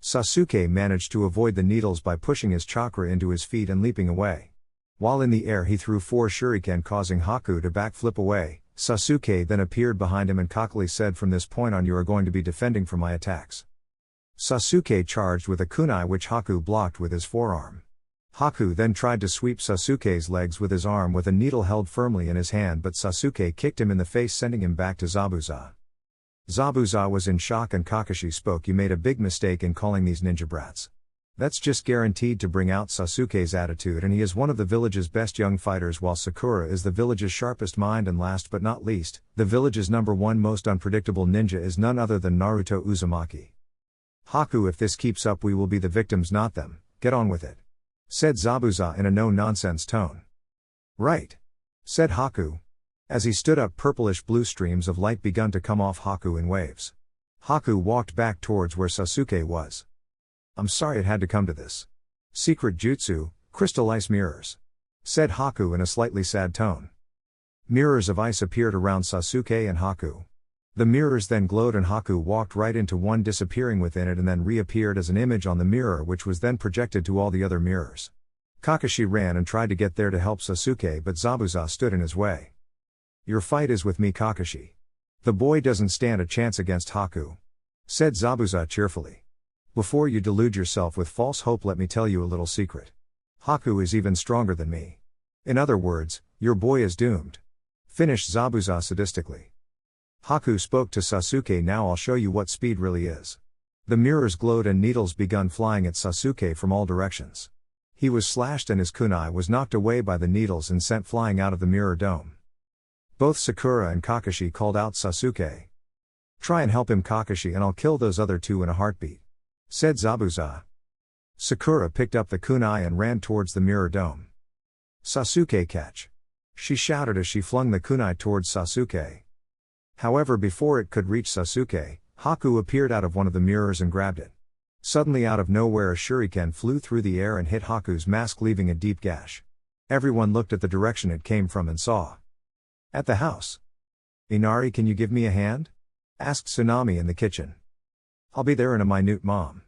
Sasuke managed to avoid the needles by pushing his chakra into his feet and leaping away. While in the air, he threw 4 shuriken, causing Haku to backflip away. Sasuke then appeared behind him and cockily said, "From this point on, you are going to be defending from my attacks." Sasuke charged with a kunai, which Haku blocked with his forearm. Haku then tried to sweep Sasuke's legs with his arm with a needle held firmly in his hand, but Sasuke kicked him in the face, sending him back to Zabuza. Zabuza was in shock and Kakashi spoke, "You made a big mistake in calling these ninja brats. That's just guaranteed to bring out Sasuke's attitude, and he is one of the village's best young fighters, while Sakura is the village's sharpest mind, and last but not least, the village's #1 most unpredictable ninja is none other than Naruto Uzumaki. Haku, if this keeps up, we will be the victims, not them. Get on with it," said Zabuza in a no-nonsense tone. "Right," said Haku. As he stood up, purplish-blue streams of light begun to come off Haku in waves. Haku walked back towards where Sasuke was. "I'm sorry it had to come to this. Secret jutsu, crystal ice mirrors," said Haku in a slightly sad tone. Mirrors of ice appeared around Sasuke and Haku. The mirrors then glowed and Haku walked right into one, disappearing within it, and then reappeared as an image on the mirror, which was then projected to all the other mirrors. Kakashi ran and tried to get there to help Sasuke, but Zabuza stood in his way. "Your fight is with me, Kakashi. The boy doesn't stand a chance against Haku," said Zabuza cheerfully. "Before you delude yourself with false hope, let me tell you a little secret. Haku is even stronger than me. In other words, your boy is doomed," finished Zabuza sadistically. Haku spoke to Sasuke, "Now I'll show you what speed really is." The mirrors glowed and needles begun flying at Sasuke from all directions. He was slashed and his kunai was knocked away by the needles and sent flying out of the mirror dome. Both Sakura and Kakashi called out, "Sasuke! Try and help him, Kakashi, and I'll kill those other 2 in a heartbeat," said Zabuza. Sakura picked up the kunai and ran towards the mirror dome. "Sasuke, catch!" she shouted as she flung the kunai towards Sasuke. However, before it could reach Sasuke, Haku appeared out of one of the mirrors and grabbed it. Suddenly, out of nowhere, a shuriken flew through the air and hit Haku's mask, leaving a deep gash. Everyone looked at the direction it came from and saw. At the house. "Inari, can you give me a hand?" asked Tsunami in the kitchen. "I'll be there in a minute, Mom,"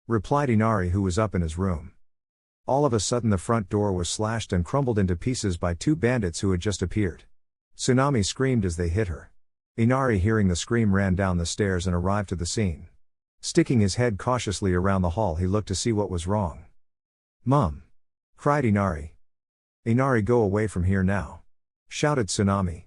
replied Inari, who was up in his room. All of a sudden the front door was slashed and crumbled into pieces by two bandits who had just appeared. Tsunami screamed as they hit her. Inari, hearing the scream, ran down the stairs and arrived to the scene. Sticking his head cautiously around the hall, he looked to see what was wrong. "Mom!" cried Inari. "Inari, go away from here now!" shouted Tsunami.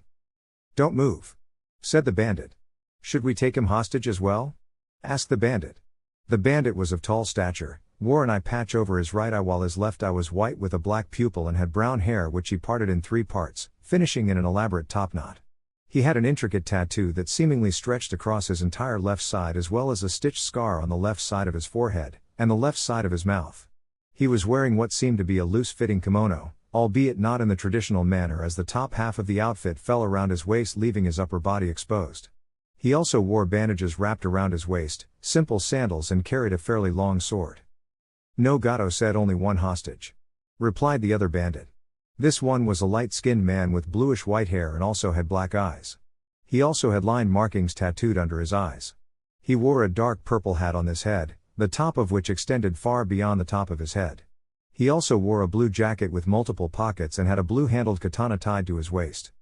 "Don't move," said the bandit. "Should we take him hostage as well?" asked the bandit. The bandit was of tall stature, wore an eye patch over his right eye while his left eye was white with a black pupil, and had brown hair which he parted in 3 parts, finishing in an elaborate topknot. He had an intricate tattoo that seemingly stretched across his entire left side, as well as a stitched scar on the left side of his forehead, and the left side of his mouth. He was wearing what seemed to be a loose-fitting kimono, albeit not in the traditional manner, as the top half of the outfit fell around his waist, leaving his upper body exposed. He also wore bandages wrapped around his waist, simple sandals, and carried a fairly long sword. "No, Gato said, only one hostage," replied the other bandit. This one was a light-skinned man with bluish-white hair and also had black eyes. He also had line markings tattooed under his eyes. He wore a dark purple hat on his head, the top of which extended far beyond the top of his head. He also wore a blue jacket with multiple pockets and had a blue-handled katana tied to his waist.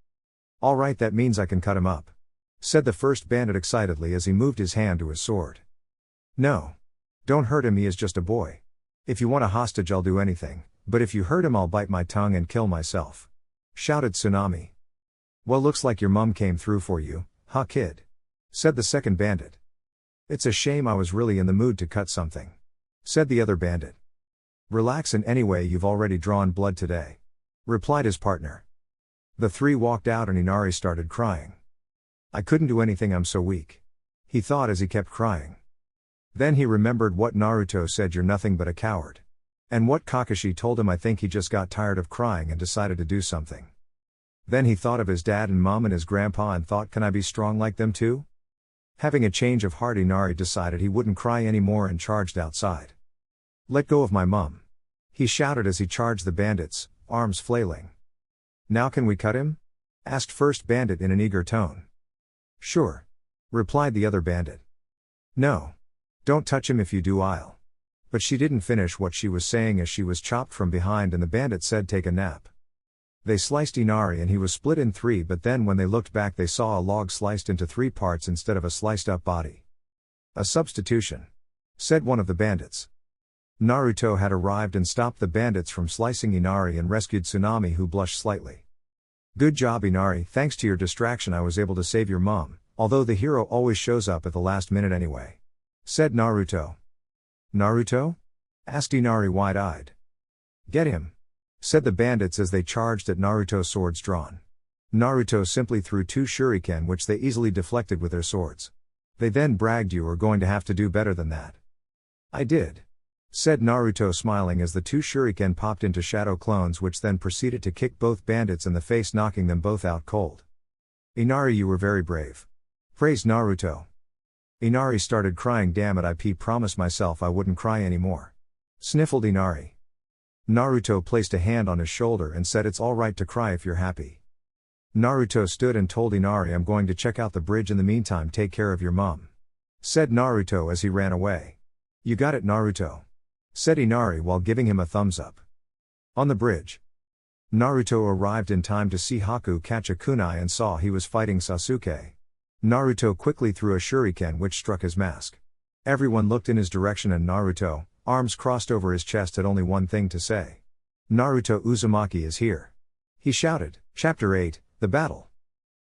"All right, that means I can cut him up," said the first bandit excitedly as he moved his hand to his sword. "No. Don't hurt him, he is just a boy. If you want a hostage, I'll do anything, but if you hurt him, I'll bite my tongue and kill myself," shouted Tsunami. "Well, looks like your mum came through for you, huh, kid?" said the second bandit. "It's a shame, I was really in the mood to cut something," said the other bandit. "Relax, and anyway, you've already drawn blood today," replied his partner. The three walked out and Inari started crying. "I couldn't do anything, I'm so weak," he thought as he kept crying. Then he remembered what Naruto said, "You're nothing but a coward." And what Kakashi told him. I think he just got tired of crying and decided to do something. Then he thought of his dad and mom and his grandpa and thought, can I be strong like them too? Having a change of heart, Inari decided he wouldn't cry anymore and charged outside. "Let go of my mum," he shouted as he charged the bandits, arms flailing. "Now can we cut him?" asked first bandit in an eager tone. "Sure," replied the other bandit. "No. Don't touch him, if you do I'll." But she didn't finish what she was saying as she was chopped from behind and the bandit said, "Take a nap." They sliced Inari and he was split in 3, but then when they looked back they saw a log sliced into 3 parts instead of a sliced up body. "A substitution," said one of the bandits. Naruto had arrived and stopped the bandits from slicing Inari and rescued Tsunami, who blushed slightly. "Good job, Inari, thanks to your distraction I was able to save your mom, although the hero always shows up at the last minute anyway," said Naruto. "Naruto?" asked Inari wide-eyed. "Get him," said the bandits as they charged at Naruto, swords drawn. Naruto simply threw 2 shuriken which they easily deflected with their swords. They then bragged, "You are going to have to do better than that." "I did," said Naruto smiling as the 2 shuriken popped into shadow clones which then proceeded to kick both bandits in the face, knocking them both out cold. "Inari, you were very brave," praised Naruto. Inari started crying. "Damn it, I promised myself I wouldn't cry anymore," sniffled Inari. Naruto placed a hand on his shoulder and said, "It's all right to cry if you're happy." Naruto stood and told Inari, "I'm going to check out the bridge, in the meantime take care of your mom," said Naruto as he ran away. "You got it, Naruto," said Inari while giving him a thumbs up. On the bridge, Naruto arrived in time to see Haku catch a kunai and saw he was fighting Sasuke. Naruto quickly threw a shuriken which struck his mask. Everyone looked in his direction and Naruto, arms crossed over his chest, had only one thing to say. "Naruto Uzumaki is here," he shouted. Chapter 8, The Battle.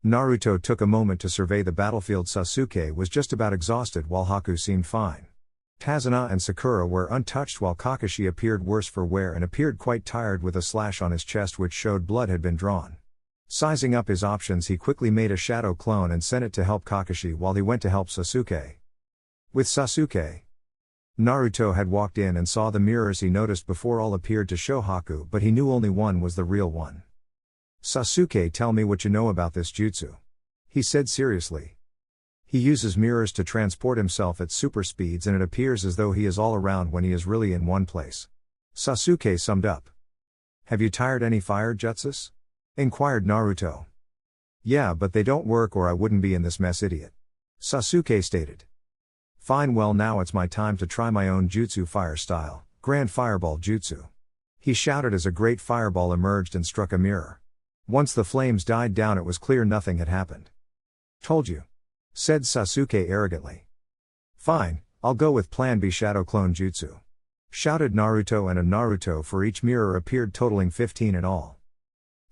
Naruto took a moment to survey the battlefield. Sasuke was just about exhausted while Haku seemed fine. Kazuna and Sakura were untouched while Kakashi appeared worse for wear and appeared quite tired with a slash on his chest which showed blood had been drawn. Sizing up his options, he quickly made a shadow clone and sent it to help Kakashi while he went to help Sasuke. With Sasuke, Naruto had walked in and saw the mirrors he noticed before all appeared to show Haku, but he knew only one was the real one. "Sasuke, tell me what you know about this jutsu," he said seriously. "He uses mirrors to transport himself at super speeds and it appears as though he is all around when he is really in one place," Sasuke summed up. "Have you tried any fire jutsus?" inquired Naruto. "Yeah, but they don't work or I wouldn't be in this mess, idiot," Sasuke stated. "Fine, well now it's my time to try my own jutsu, fire style, Grand Fireball Jutsu," he shouted as a great fireball emerged and struck a mirror. Once the flames died down, it was clear nothing had happened. Told you, said Sasuke arrogantly. Fine, I'll go with Plan B Shadow Clone Jutsu, shouted Naruto, and a Naruto for each mirror appeared, totaling 15 in all.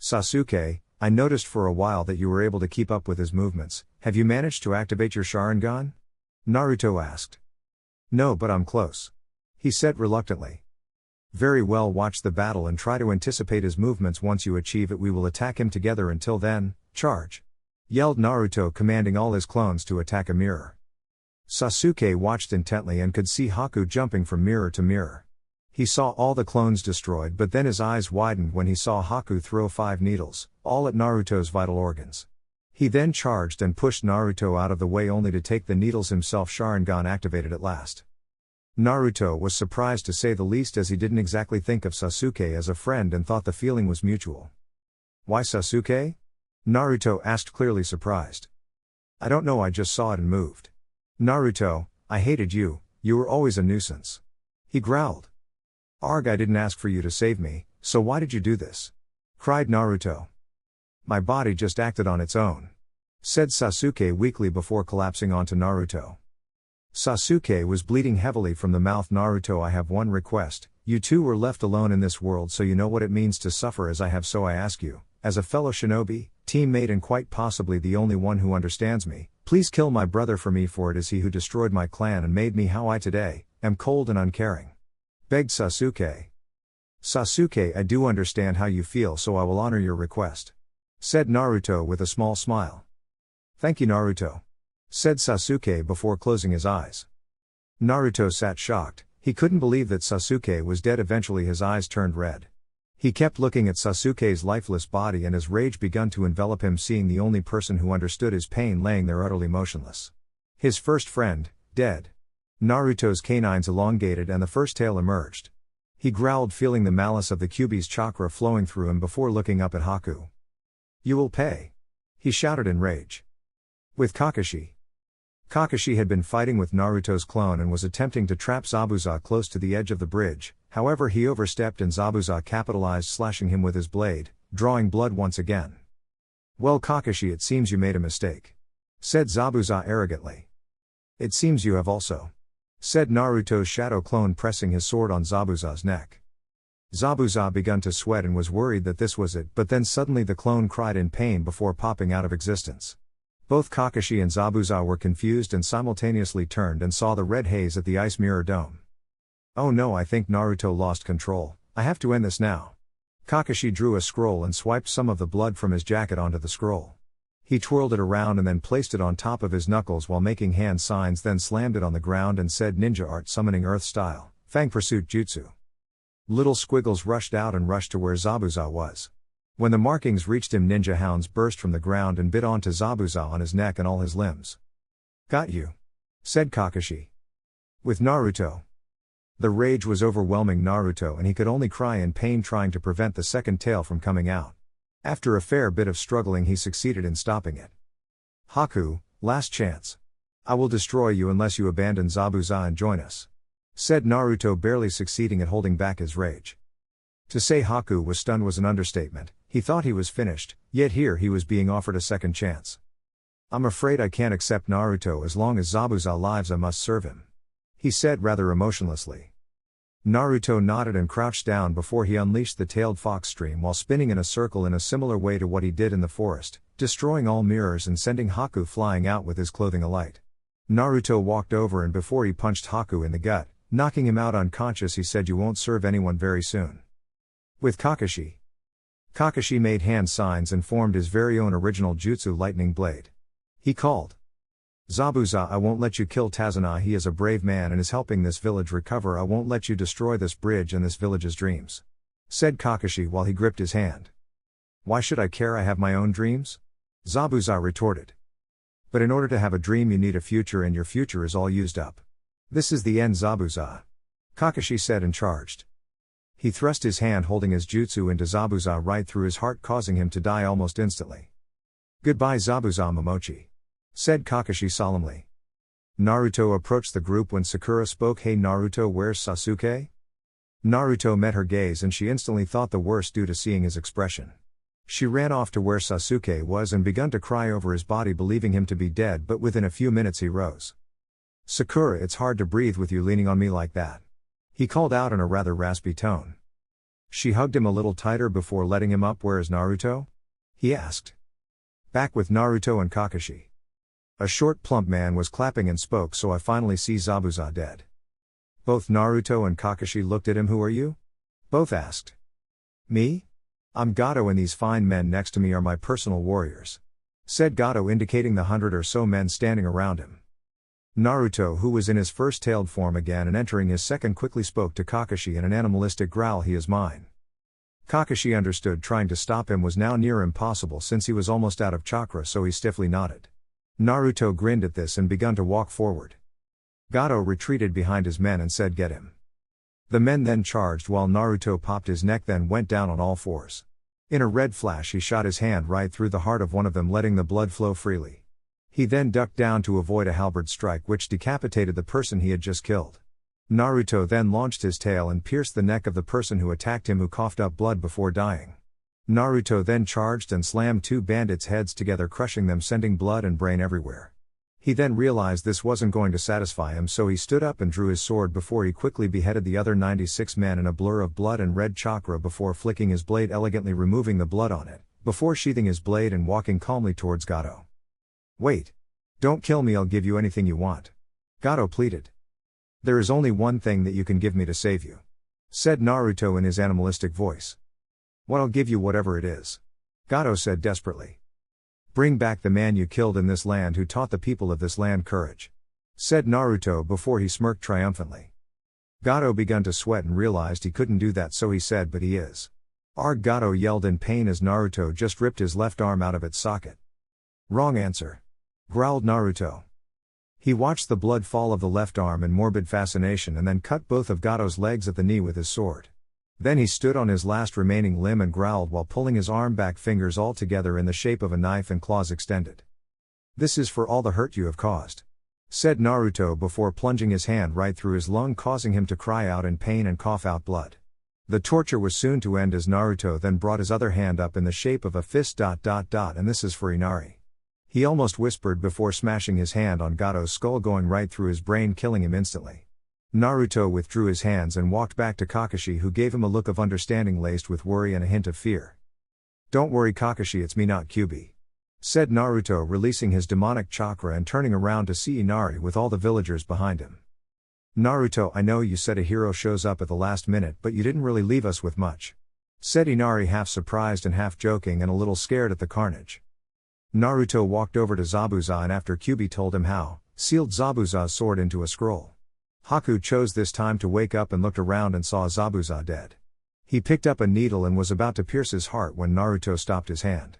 Sasuke, I noticed for a while that you were able to keep up with his movements. Have you managed to activate your Sharingan? Naruto asked. No, but I'm close, he said reluctantly. Very well, watch the battle and try to anticipate his movements. Once you achieve it, we will attack him together. Until then, charge, yelled Naruto, commanding all his clones to attack a mirror. Sasuke watched intently and could see Haku jumping from mirror to mirror. He saw all the clones destroyed, but then his eyes widened when he saw Haku throw 5 needles, all at Naruto's vital organs. He then charged and pushed Naruto out of the way, only to take the needles himself. Sharingan activated at last. Naruto was surprised to say the least, as he didn't exactly think of Sasuke as a friend and thought the feeling was mutual. Why Sasuke? Naruto asked, clearly surprised. I don't know, I just saw it and moved. Naruto, I hated you, you were always a nuisance. He growled. Arg, I didn't ask for you to save me, so why did you do this? Cried Naruto. My body just acted on its own, said Sasuke weakly before collapsing onto Naruto. Sasuke was bleeding heavily from the mouth. Naruto, I have one request. You two were left alone in this world, so you know what it means to suffer as I have, so I ask you, as a fellow shinobi, teammate, and quite possibly the only one who understands me, please kill my brother for me, for it is he who destroyed my clan and made me how I today am, cold and uncaring, begged Sasuke. Sasuke, I do understand how you feel, so I will honor your request, said Naruto with a small smile. Thank you, Naruto, said Sasuke before closing his eyes. Naruto sat shocked. He couldn't believe that Sasuke was dead. Eventually his eyes turned red. He kept looking at Sasuke's lifeless body, and his rage begun to envelop him, seeing the only person who understood his pain laying there utterly motionless. His first friend, dead. Naruto's canines elongated and the first tail emerged. He growled, feeling the malice of the Kyuubi's chakra flowing through him before looking up at Haku. You will pay, he shouted in rage. With Kakashi. Kakashi had been fighting with Naruto's clone and was attempting to trap Zabuza close to the edge of the bridge. However, he overstepped and Zabuza capitalized, slashing him with his blade, drawing blood once again. Well, Kakashi, it seems you made a mistake, said Zabuza arrogantly. It seems you have also, said Naruto's shadow clone, pressing his sword on Zabuza's neck. Zabuza began to sweat and was worried that this was it, but then suddenly the clone cried in pain before popping out of existence. Both Kakashi and Zabuza were confused and simultaneously turned and saw the red haze at the ice mirror dome. Oh no, I think Naruto lost control. I have to end this now. Kakashi drew a scroll and swiped some of the blood from his jacket onto the scroll. He twirled it around and then placed it on top of his knuckles while making hand signs, then slammed it on the ground and said, ninja art, summoning earth style, Fang Pursuit Jutsu. Little squiggles rushed out and rushed to where Zabuza was. When the markings reached him, ninja hounds burst from the ground and bit onto Zabuza on his neck and all his limbs. Got you, said Kakashi. With Naruto. The rage was overwhelming Naruto and he could only cry in pain, trying to prevent the second tail from coming out. After a fair bit of struggling, he succeeded in stopping it. Haku, last chance. I will destroy you unless you abandon Zabuza and join us, said Naruto, barely succeeding at holding back his rage. To say Haku was stunned was an understatement. He thought he was finished, yet here he was being offered a second chance. I'm afraid I can't accept Naruto. As long as Zabuza lives, I must serve him, he said rather emotionlessly. Naruto nodded and crouched down before he unleashed the tailed fox stream while spinning in a circle in a similar way to what he did in the forest, destroying all mirrors and sending Haku flying out with his clothing alight. Naruto walked over and before he punched Haku in the gut, knocking him out unconscious, he said, you won't serve anyone very soon. With Kakashi. Kakashi made hand signs and formed his very own original jutsu, lightning blade. He called. Zabuza, I won't let you kill Tazuna. He is a brave man and is helping this village recover. I won't let you destroy this bridge and this village's dreams, said Kakashi while he gripped his hand. Why should I care? I have my own dreams, Zabuza retorted. But in order to have a dream you need a future, and your future is all used up. This is the end, Zabuza, Kakashi said and charged. He thrust his hand holding his jutsu into Zabuza right through his heart, causing him to die almost instantly. Goodbye, Zabuza Momochi, said Kakashi solemnly. Naruto approached the group when Sakura spoke. Hey Naruto, where's Sasuke? Naruto met her gaze and she instantly thought the worst due to seeing his expression. She ran off to where Sasuke was and begun to cry over his body, believing him to be dead, but within a few minutes he rose. "Sakura, it's hard to breathe with you leaning on me like that," he called out in a rather raspy tone. She hugged him a little tighter before letting him up. "Where is Naruto?" he asked. "Back with Naruto and Kakashi." A short plump man was clapping and spoke. "So I finally see Zabuza dead." Both Naruto and Kakashi looked at him. "Who are you?" both asked. "Me? I'm Gato and these fine men next to me are my personal warriors," said Gato, indicating the 100 or so men standing around him. Naruto, who was in his first tailed form again and entering his second, quickly spoke to Kakashi in an animalistic growl. "He is mine." Kakashi understood trying to stop him was now near impossible since he was almost out of chakra, so he stiffly nodded. Naruto grinned at this and began to walk forward. Gato retreated behind his men and said, "Get him." The men then charged while Naruto popped his neck, then went down on all fours. In a red flash he shot his hand right through the heart of one of them, letting the blood flow freely. He then ducked down to avoid a halberd strike which decapitated the person he had just killed. Naruto then launched his tail and pierced the neck of the person who attacked him, who coughed up blood before dying. Naruto then charged and slammed two bandits' heads together, crushing them, sending blood and brain everywhere. He then realized this wasn't going to satisfy him, so he stood up and drew his sword before he quickly beheaded the other 96 men in a blur of blood and red chakra before flicking his blade, elegantly removing the blood on it, before sheathing his blade and walking calmly towards Gato. "Wait. Don't kill me, I'll give you anything you want," Gato pleaded. "There is only one thing that you can give me to save you," said Naruto in his animalistic voice. "What? I'll give you whatever it is," Gato said desperately. "Bring back the man you killed in this land who taught the people of this land courage," said Naruto before he smirked triumphantly. Gato began to sweat and realized he couldn't do that, so he said, "But he is." "Arg!" Gato yelled in pain as Naruto just ripped his left arm out of its socket. "Wrong answer," growled Naruto. He watched the blood fall of the left arm in morbid fascination and then cut both of Gato's legs at the knee with his sword. Then he stood on his last remaining limb and growled while pulling his arm back, fingers all together in the shape of a knife and claws extended. "This is for all the hurt you have caused," said Naruto before plunging his hand right through his lung, causing him to cry out in pain and cough out blood. The torture was soon to end as Naruto then brought his other hand up in the shape of a fist. "And this is for Inari," he almost whispered before smashing his hand on Gato's skull, going right through his brain, killing him instantly. Naruto withdrew his hands and walked back to Kakashi, who gave him a look of understanding laced with worry and a hint of fear. "Don't worry, Kakashi, it's me, not Kyuubi," said Naruto, releasing his demonic chakra and turning around to see Inari with all the villagers behind him. "Naruto, I know you said a hero shows up at the last minute, but you didn't really leave us with much," said Inari, half surprised and half joking and a little scared at the carnage. Naruto walked over to Zabuza and after Kyuubi told him how, sealed Zabuza's sword into a scroll. Haku chose this time to wake up and looked around and saw Zabuza dead. He picked up a needle and was about to pierce his heart when Naruto stopped his hand.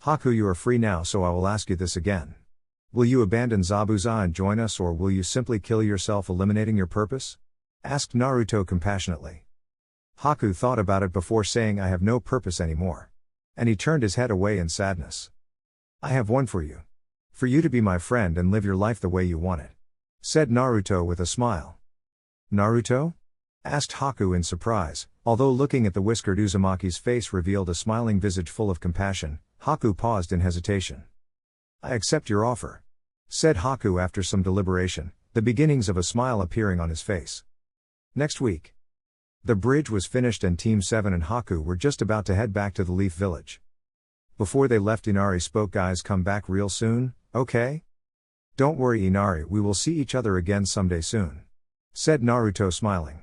"Haku, you are free now, so I will ask you this again. Will you abandon Zabuza and join us, or will you simply kill yourself, eliminating your purpose?" asked Naruto compassionately. Haku thought about it before saying, "I have no purpose anymore." And he turned his head away in sadness. "I have one for you. For you to be my friend and live your life the way you want it," said Naruto with a smile. "Naruto?" asked Haku in surprise, although looking at the whiskered Uzumaki's face revealed a smiling visage full of compassion. Haku paused in hesitation. "I accept your offer," said Haku after some deliberation, the beginnings of a smile appearing on his face. Next week. The bridge was finished and Team 7 and Haku were just about to head back to the Leaf Village. Before they left, Inari spoke, "Guys, come back real soon, okay?" "Don't worry, Inari, we will see each other again someday soon," said Naruto, smiling.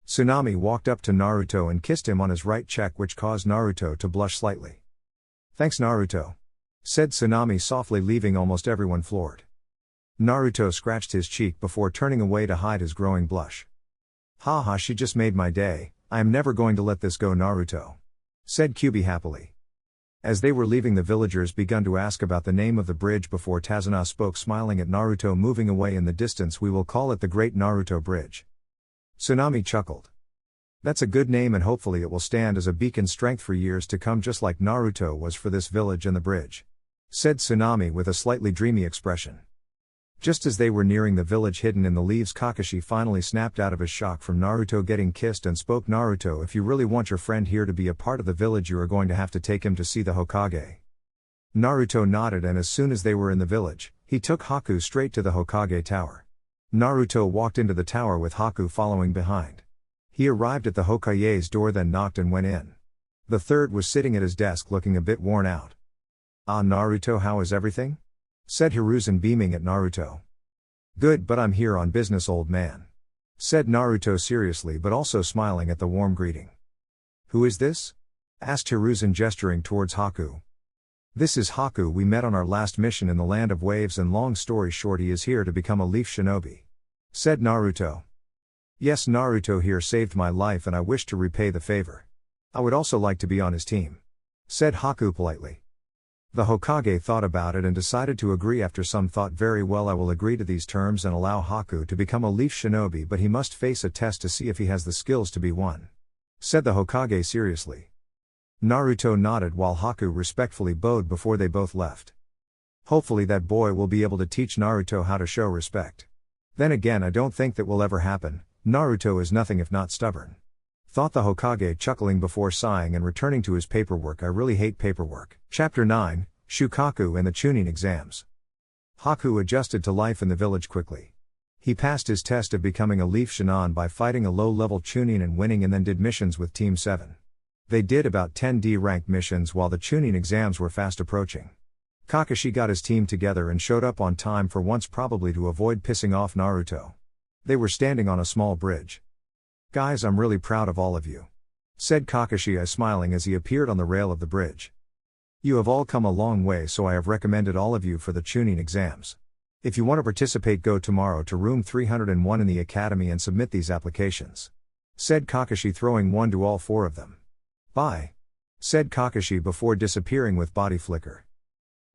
Tsunami walked up to Naruto and kissed him on his right cheek, which caused Naruto to blush slightly. "Thanks, Naruto," said Tsunami softly, leaving almost everyone floored. Naruto scratched his cheek before turning away to hide his growing blush. "Haha, she just made my day, I am never going to let this go, Naruto," said Kyuubi happily. As they were leaving, the villagers began to ask about the name of the bridge before Tazuna spoke, smiling at Naruto moving away in the distance. "We will call it the Great Naruto Bridge." Tsunami chuckled. "That's a good name and hopefully it will stand as a beacon strength for years to come, just like Naruto was for this village and the bridge," said Tsunami with a slightly dreamy expression. Just as they were nearing the village hidden in the leaves, Kakashi finally snapped out of his shock from Naruto getting kissed and spoke. Naruto, if you really want your friend here to be a part of the village, you are going to have to take him to see the Hokage. Naruto nodded, and as soon as they were in the village, he took Haku straight to the Hokage tower. Naruto walked into the tower with Haku following behind. He arrived at the Hokage's door, then knocked and went in. The third was sitting at his desk looking a bit worn out. "Ah, Naruto, how is everything?" said Hiruzen, beaming at Naruto. "Good, but I'm here on business, old man," said Naruto seriously but also smiling at the warm greeting. "Who is this?" asked Hiruzen, gesturing towards Haku. "This is Haku. We met on our last mission in the Land of Waves, and long story short, he is here to become a leaf shinobi," said Naruto. "Yes, Naruto here saved my life and I wish to repay the favor. I would also like to be on his team," said Haku politely. The Hokage thought about it and decided to agree. After some thought, "Very well, I will agree to these terms and allow Haku to become a leaf shinobi, but he must face a test to see if he has the skills to be one," said the Hokage seriously. Naruto nodded while Haku respectfully bowed before they both left. Hopefully that boy will be able to teach Naruto how to show respect. Then again, I don't think that will ever happen. Naruto is nothing if not stubborn, thought the Hokage, chuckling before sighing and returning to his paperwork. I really hate paperwork. Chapter 9, Shukaku and the Chunin exams. Haku adjusted to life in the village quickly. He passed his test of becoming a leaf Shinin by fighting a low-level Chunin and winning, and then did missions with Team 7. They did about 10 D-ranked missions while the Chunin exams were fast approaching. Kakashi got his team together and showed up on time for once, probably to avoid pissing off Naruto. They were standing on a small bridge. "Guys, I'm really proud of all of you," said Kakashi, smiling as he appeared on the rail of the bridge. "You have all come a long way, so I have recommended all of you for the Chunin exams. If you want to participate, go tomorrow to room 301 in the academy and submit these applications," said Kakashi, throwing one to all four of them. "Bye," said Kakashi before disappearing with body flicker.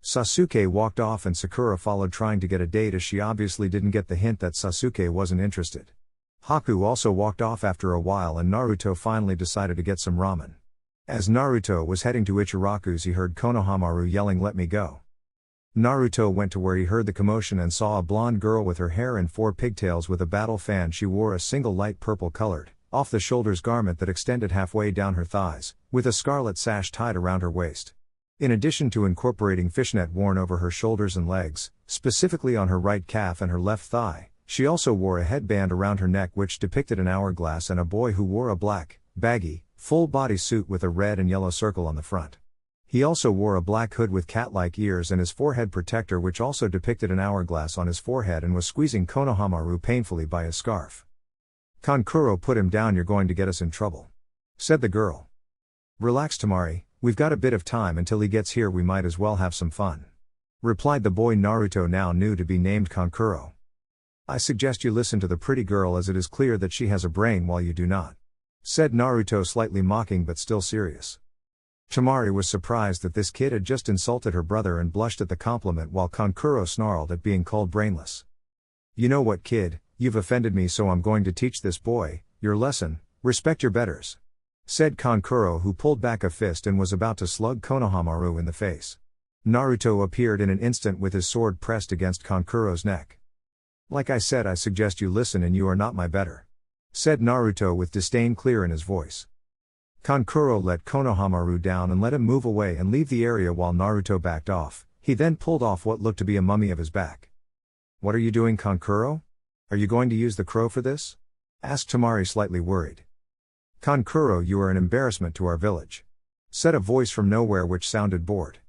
Sasuke walked off and Sakura followed, trying to get a date as she obviously didn't get the hint that Sasuke wasn't interested. Haku also walked off after a while, and Naruto finally decided to get some ramen. As Naruto was heading to Ichiraku's, he heard Konohamaru yelling, "Let me go." Naruto went to where he heard the commotion and saw a blonde girl with her hair in 4 pigtails with a battle fan. She wore a single light purple-colored, off-the-shoulders garment that extended halfway down her thighs, with a scarlet sash tied around her waist. In addition to incorporating fishnet worn over her shoulders and legs, specifically on her right calf and her left thigh, she also wore a headband around her neck which depicted an hourglass and a boy who wore a black, baggy, full-body suit with a red and yellow circle on the front. He also wore a black hood with cat-like ears and his forehead protector, which also depicted an hourglass on his forehead, and was squeezing Konohamaru painfully by his scarf. "Kankuro, put him down, you're going to get us in trouble," said the girl. "Relax, Tamari, we've got a bit of time until he gets here, we might as well have some fun," replied the boy Naruto now knew to be named Kankuro. "I suggest you listen to the pretty girl, as it is clear that she has a brain while you do not," said Naruto, slightly mocking but still serious. Tamari was surprised that this kid had just insulted her brother and blushed at the compliment, while Kankuro snarled at being called brainless. "You know what, kid, you've offended me, so I'm going to teach this boy your lesson. Respect your betters," said Kankuro, who pulled back a fist and was about to slug Konohamaru in the face. Naruto appeared in an instant with his sword pressed against Kankuro's neck. "Like I said, I suggest you listen, and you are not my better," said Naruto with disdain clear in his voice. Kankuro let Konohamaru down and let him move away and leave the area while Naruto backed off. He then pulled off what looked to be a mummy of his back. "What are you doing, Kankuro? Are you going to use the crow for this?" asked Tamari, slightly worried. "Kankuro, you are an embarrassment to our village," said a voice from nowhere which sounded bored.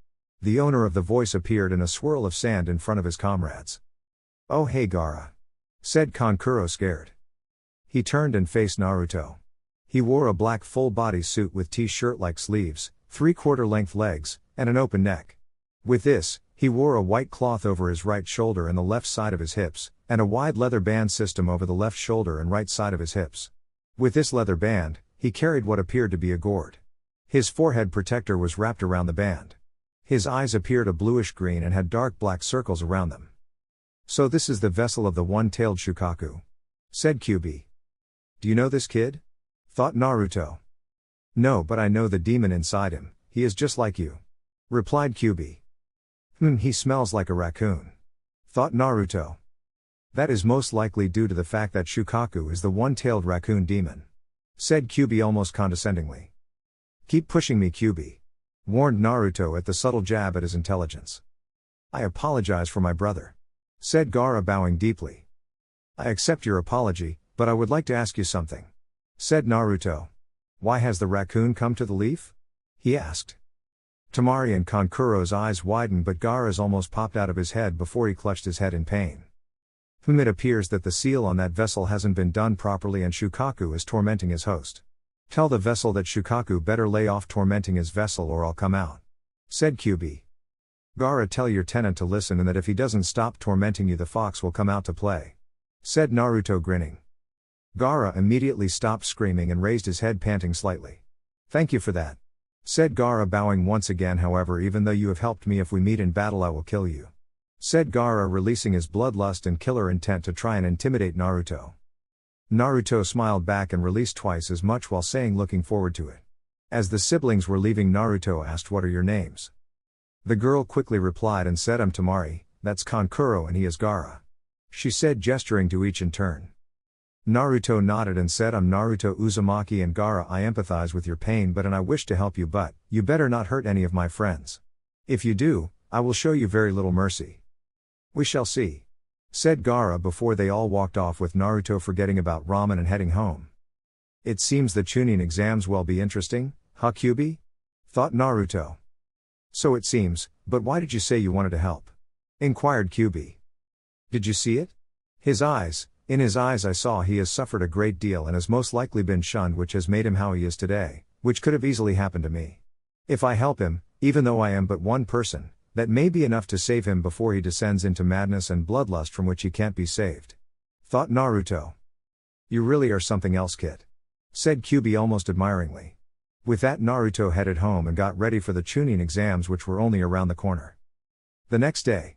The owner of the voice appeared in a swirl of sand in front of his comrades. "Oh hey Gara," said Kankuro, scared. He turned and faced Naruto. He wore a black full-body suit with t-shirt-like sleeves, 3/4-length legs, and an open neck. With this, he wore a white cloth over his right shoulder and the left side of his hips, and a wide leather band system over the left shoulder and right side of his hips. With this leather band, he carried what appeared to be a gourd. His forehead protector was wrapped around the band. His eyes appeared a bluish green and had dark black circles around them. "So this is the vessel of the one-tailed Shukaku," said Kyuubi. "Do you know this kid?" thought Naruto. "No, but I know the demon inside him, he is just like you," replied Kyuubi. He smells like a raccoon," thought Naruto. That is most likely due to the fact that Shukaku is the one-tailed raccoon demon. Said Kyuubi almost condescendingly. Keep pushing me, Kyuubi. Warned Naruto at the subtle jab at his intelligence. I apologize for my brother. Said Gara bowing deeply. I accept your apology, but I would like to ask you something. Said Naruto. Why has the raccoon come to the leaf? He asked. Tamari and Kankuro's eyes widened, but Gara's almost popped out of his head before he clutched his head in pain. It appears that the seal on that vessel hasn't been done properly and Shukaku is tormenting his host. Tell the vessel that Shukaku better lay off tormenting his vessel or I'll come out. Said Kyuubi. Gara, tell your tenant to listen and that if he doesn't stop tormenting you the fox will come out to play. Said Naruto grinning. Gara immediately stopped screaming and raised his head panting slightly. Thank you for that. Said Gara bowing once again. However, even though you have helped me, if we meet in battle I will kill you. Said Gara, releasing his bloodlust and killer intent to try and intimidate Naruto. Naruto smiled back and released twice as much while saying looking forward to it. As the siblings were leaving, Naruto asked, what are your names? The girl quickly replied and said, I'm Tamari, that's Kankuro and he is Gara. She said, gesturing to each in turn. Naruto nodded and said, I'm Naruto Uzumaki and Gara, I empathize with your pain and I wish to help you, but you better not hurt any of my friends. If you do, I will show you very little mercy. We shall see. Said Gara before they all walked off, with Naruto forgetting about ramen and heading home. It seems the Chunin exams will be interesting, huh Kyuubi? Thought Naruto. So it seems, but why did you say you wanted to help? Inquired Kyuubi. Did you see it? In his eyes I saw he has suffered a great deal and has most likely been shunned, which has made him how he is today, which could have easily happened to me. If I help him, even though I am but one person, that may be enough to save him before he descends into madness and bloodlust from which he can't be saved. Thought Naruto. You really are something else, kid. Said Kyuubi almost admiringly. With that, Naruto headed home and got ready for the Chunin exams, which were only around the corner. The next day,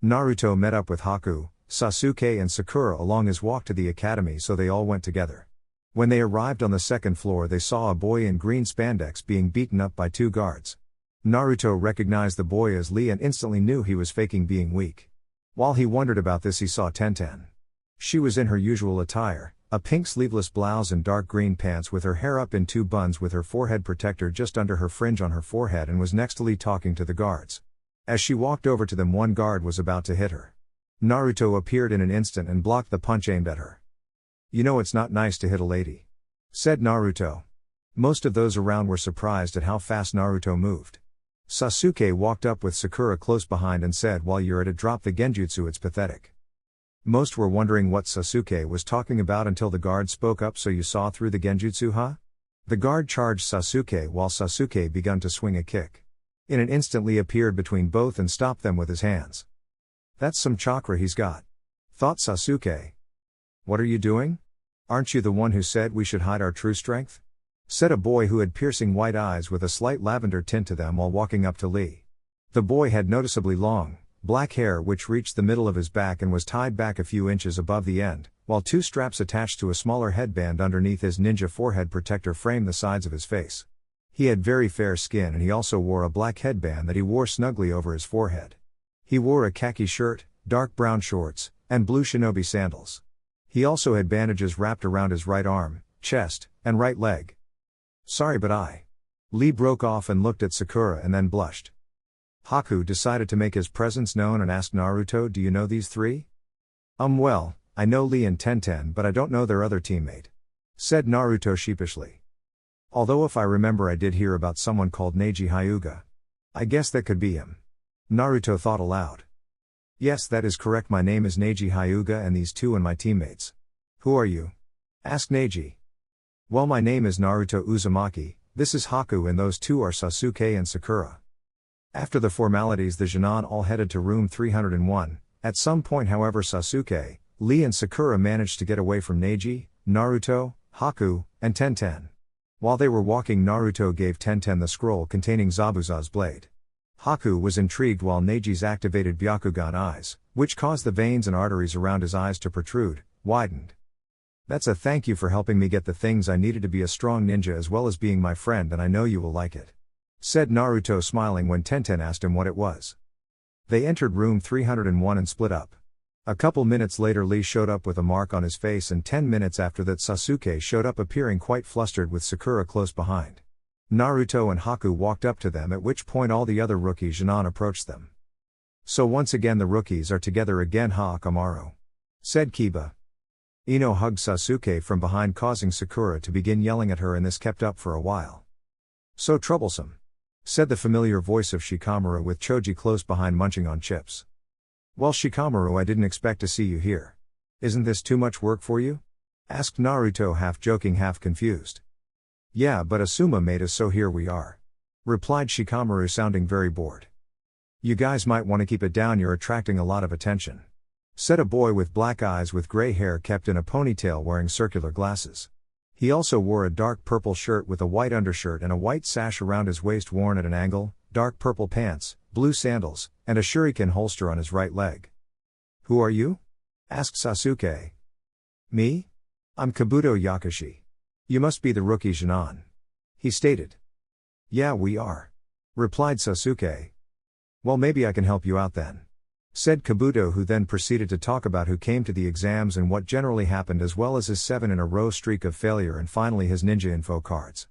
Naruto met up with Haku, Sasuke and Sakura along his walk to the academy, so they all went together. When they arrived on the second floor, they saw a boy in green spandex being beaten up by two guards. Naruto recognized the boy as Lee and instantly knew he was faking being weak. While he wondered about this, he saw Tenten. She was in her usual attire, a pink sleeveless blouse and dark green pants, with her hair up in two buns with her forehead protector just under her fringe on her forehead, and was next to Lee talking to the guards. As she walked over to them, one guard was about to hit her. Naruto appeared in an instant and blocked the punch aimed at her. You know it's not nice to hit a lady. Said Naruto. Most of those around were surprised at how fast Naruto moved. Sasuke walked up with Sakura close behind and said, while you're at it, drop the genjutsu, it's pathetic. Most were wondering what Sasuke was talking about until the guard spoke up, so you saw through the genjutsu, huh? The guard charged Sasuke while Sasuke began to swing a kick. In an instant Lee appeared between both and stopped them with his hands. That's some chakra he's got. Thought Sasuke. What are you doing? Aren't you the one who said we should hide our true strength? Said a boy who had piercing white eyes with a slight lavender tint to them while walking up to Lee. The boy had noticeably long, black hair which reached the middle of his back and was tied back a few inches above the end, while two straps attached to a smaller headband underneath his ninja forehead protector framed the sides of his face. He had very fair skin and he also wore a black headband that he wore snugly over his forehead. He wore a khaki shirt, dark brown shorts, and blue shinobi sandals. He also had bandages wrapped around his right arm, chest, and right leg. Sorry, but Lee broke off and looked at Sakura and then blushed. Haku decided to make his presence known and asked Naruto, do you know these three? Well, I know Lee and Tenten, but I don't know their other teammate. Said Naruto sheepishly. Although if I remember I did hear about someone called Neji Hyuga. I guess that could be him. Naruto thought aloud. Yes, that is correct, my name is Neji Hyuga and these two are my teammates. Who are you? Asked Neji. Well, my name is Naruto Uzumaki, this is Haku and those two are Sasuke and Sakura. After the formalities, the Junin all headed to room 301. At some point, however, Sasuke, Lee and Sakura managed to get away from Neji, Naruto, Haku, and Tenten. While they were walking, Naruto gave Tenten the scroll containing Zabuza's blade. Haku was intrigued while Neji's activated Byakugan eyes, which caused the veins and arteries around his eyes to protrude, widened. That's a thank you for helping me get the things I needed to be a strong ninja as well as being my friend, and I know you will like it. Said Naruto smiling when Tenten asked him what it was. They entered room 301 and split up. A couple minutes later Lee showed up with a mark on his face, and 10 minutes after that Sasuke showed up, appearing quite flustered with Sakura close behind. Naruto and Haku walked up to them, at which point all the other rookie Junin approached them. So once again the rookies are together again, ha Akamaru, said Kiba. Ino hugged Sasuke from behind, causing Sakura to begin yelling at her, and this kept up for a while. So troublesome, said the familiar voice of Shikamaru with Choji close behind munching on chips. Well Shikamaru, I didn't expect to see you here. Isn't this too much work for you? Asked Naruto, half joking half confused. Yeah, but Asuma made us, so here we are, replied Shikamaru, sounding very bored. You guys might want to keep it down, you're attracting a lot of attention, said a boy with black eyes with gray hair kept in a ponytail wearing circular glasses. He also wore a dark purple shirt with a white undershirt and a white sash around his waist worn at an angle, dark purple pants, blue sandals, and a shuriken holster on his right leg. Who are you? Asked Sasuke. Me? I'm Kabuto Yakushi. You must be the rookie Junin, he stated. Yeah, we are, replied Sasuke. Well, maybe I can help you out then, said Kabuto, who then proceeded to talk about who came to the exams and what generally happened, as well as his 7-in-a-row streak of failure and finally his ninja info cards.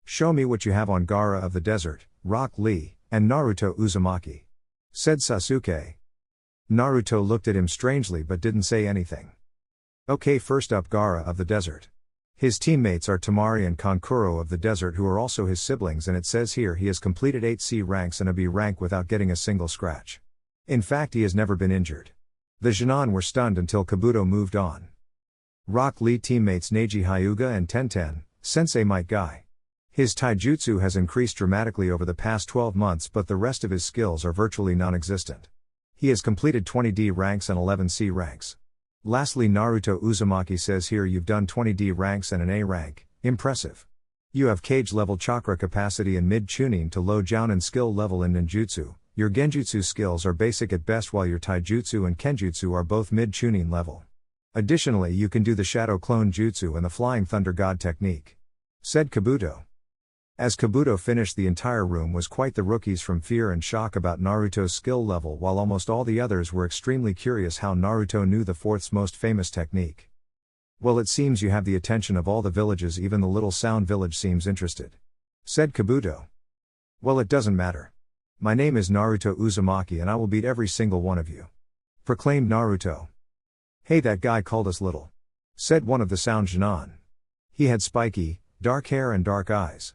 Show me what you have on Gara of the Desert, Rock Lee, and Naruto Uzumaki, said Sasuke. Naruto looked at him strangely but didn't say anything. Okay, first up, Gara of the Desert. His teammates are Tamari and Kankuro of the Desert, who are also his siblings, and it says here he has completed 8 C ranks and a B rank without getting a single scratch. In fact, he has never been injured. The Junin were stunned until Kabuto moved on. Rock Lee teammates Neji Hyuga and Tenten, Sensei Might Guy. His taijutsu has increased dramatically over the past 12 months, but the rest of his skills are virtually non-existent. He has completed 20 D ranks and 11 C ranks. Lastly, Naruto Uzumaki says here you've done 20 D ranks and an A rank, impressive. You have cage level chakra capacity and mid Chunin to low Jounin skill level in ninjutsu. Your genjutsu skills are basic at best, while your taijutsu and kenjutsu are both mid Chunin level. Additionally, you can do the shadow clone jutsu and the flying thunder god technique, said Kabuto. As Kabuto finished, the entire room was quite the rookies from fear and shock about Naruto's skill level, while almost all the others were extremely curious how Naruto knew the fourth's most famous technique. Well, it seems you have the attention of all the villages, even the little sound village seems interested, said Kabuto. Well, it doesn't matter. My name is Naruto Uzumaki and I will beat every single one of you, proclaimed Naruto. Hey, that guy called us little, said one of the sound Junin. He had spiky, dark hair and dark eyes.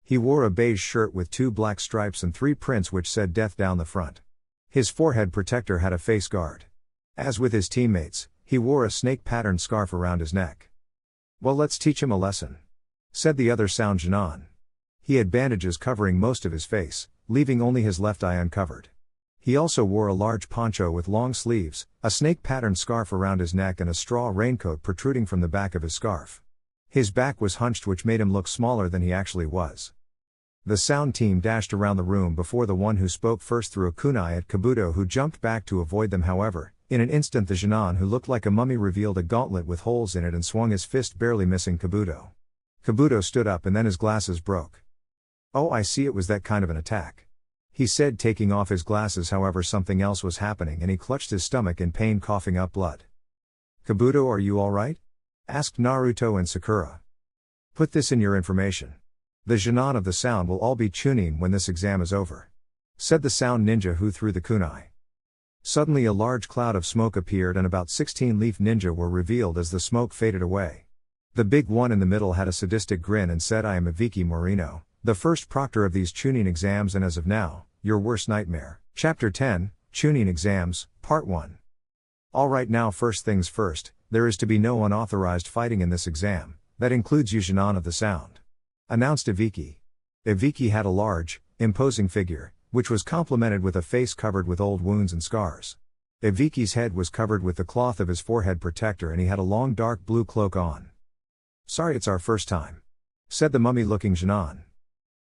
He wore a beige shirt with 2 black stripes and 3 prints which said death down the front. His forehead protector had a face guard. As with his teammates, he wore a snake-patterned scarf around his neck. Well, let's teach him a lesson, said the other sound Junin. He had bandages covering most of his face, leaving only his left eye uncovered. He also wore a large poncho with long sleeves, a snake-patterned scarf around his neck and a straw raincoat protruding from the back of his scarf. His back was hunched, which made him look smaller than he actually was. The sound team dashed around the room before the one who spoke first threw a kunai at Kabuto, who jumped back to avoid them. However, in an instant the Junin, who looked like a mummy, revealed a gauntlet with holes in it and swung his fist, barely missing Kabuto. Kabuto stood up and then his glasses broke. Oh, I see, it was that kind of an attack, he said, taking off his glasses. However, something else was happening and he clutched his stomach in pain, coughing up blood. Kabuto, are you alright? Asked Naruto and Sakura. Put this in your information. The Junin of the sound will all be Chunin when this exam is over, said the sound ninja who threw the kunai. Suddenly a large cloud of smoke appeared and about 16 leaf ninja were revealed as the smoke faded away. The big one in the middle had a sadistic grin and said, I am Iviki Morino, the first proctor of these Chunin exams and as of now, your worst nightmare. Chapter 10, Chunin Exams, Part 1. Alright, now first things first, there is to be no unauthorized fighting in this exam. That includes you Junin of the sound, announced Iviki. Iviki had a large, imposing figure, which was complemented with a face covered with old wounds and scars. Iviki's head was covered with the cloth of his forehead protector and he had a long dark blue cloak on. Sorry, it's our first time, said the mummy-looking Junin.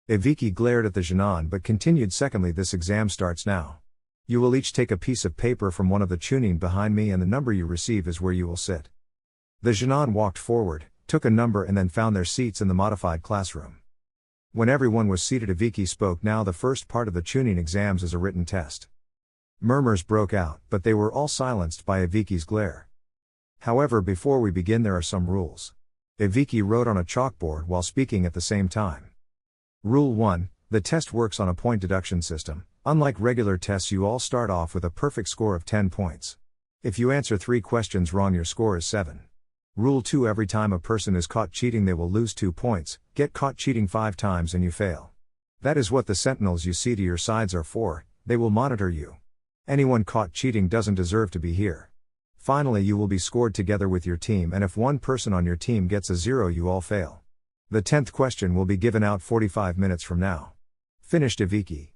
Iviki glared at the Junin but continued, secondly, this exam starts now. You will each take a piece of paper from one of the Chunin behind me and the number you receive is where you will sit. The Junin walked forward, took a number and then found their seats in the modified classroom. When everyone was seated, Iviki spoke. Now the first part of the Chunin exams is a written test. Murmurs broke out, but they were all silenced by Iviki's glare. However, before we begin, there are some rules. Iviki wrote on a chalkboard while speaking at the same time. Rule 1, the test works on a point deduction system. Unlike regular tests, you all start off with a perfect score of 10 points. If you answer 3 questions wrong, your score is 7. Rule 2, every time a person is caught cheating, they will lose 2 points. Get caught cheating 5 times and you fail. That is what the sentinels you see to your sides are for, they will monitor you. Anyone caught cheating doesn't deserve to be here. Finally, you will be scored together with your team, and if one person on your team gets a 0, you all fail. The 10th question will be given out 45 minutes from now. Finished Iviki.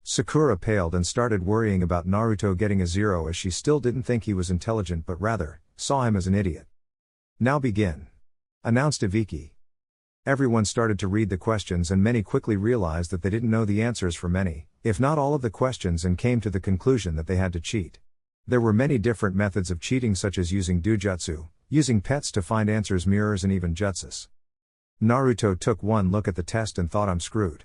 Sakura paled and started worrying about Naruto getting a 0, as she still didn't think he was intelligent but rather saw him as an idiot. Now begin, announced Iviki. Everyone started to read the questions, and many quickly realized that they didn't know the answers for many, if not all of the questions, and came to the conclusion that they had to cheat. There were many different methods of cheating, such as using dojutsu, using pets to find answers, mirrors, and even jutsus. Naruto took one look at the test and thought, I'm screwed.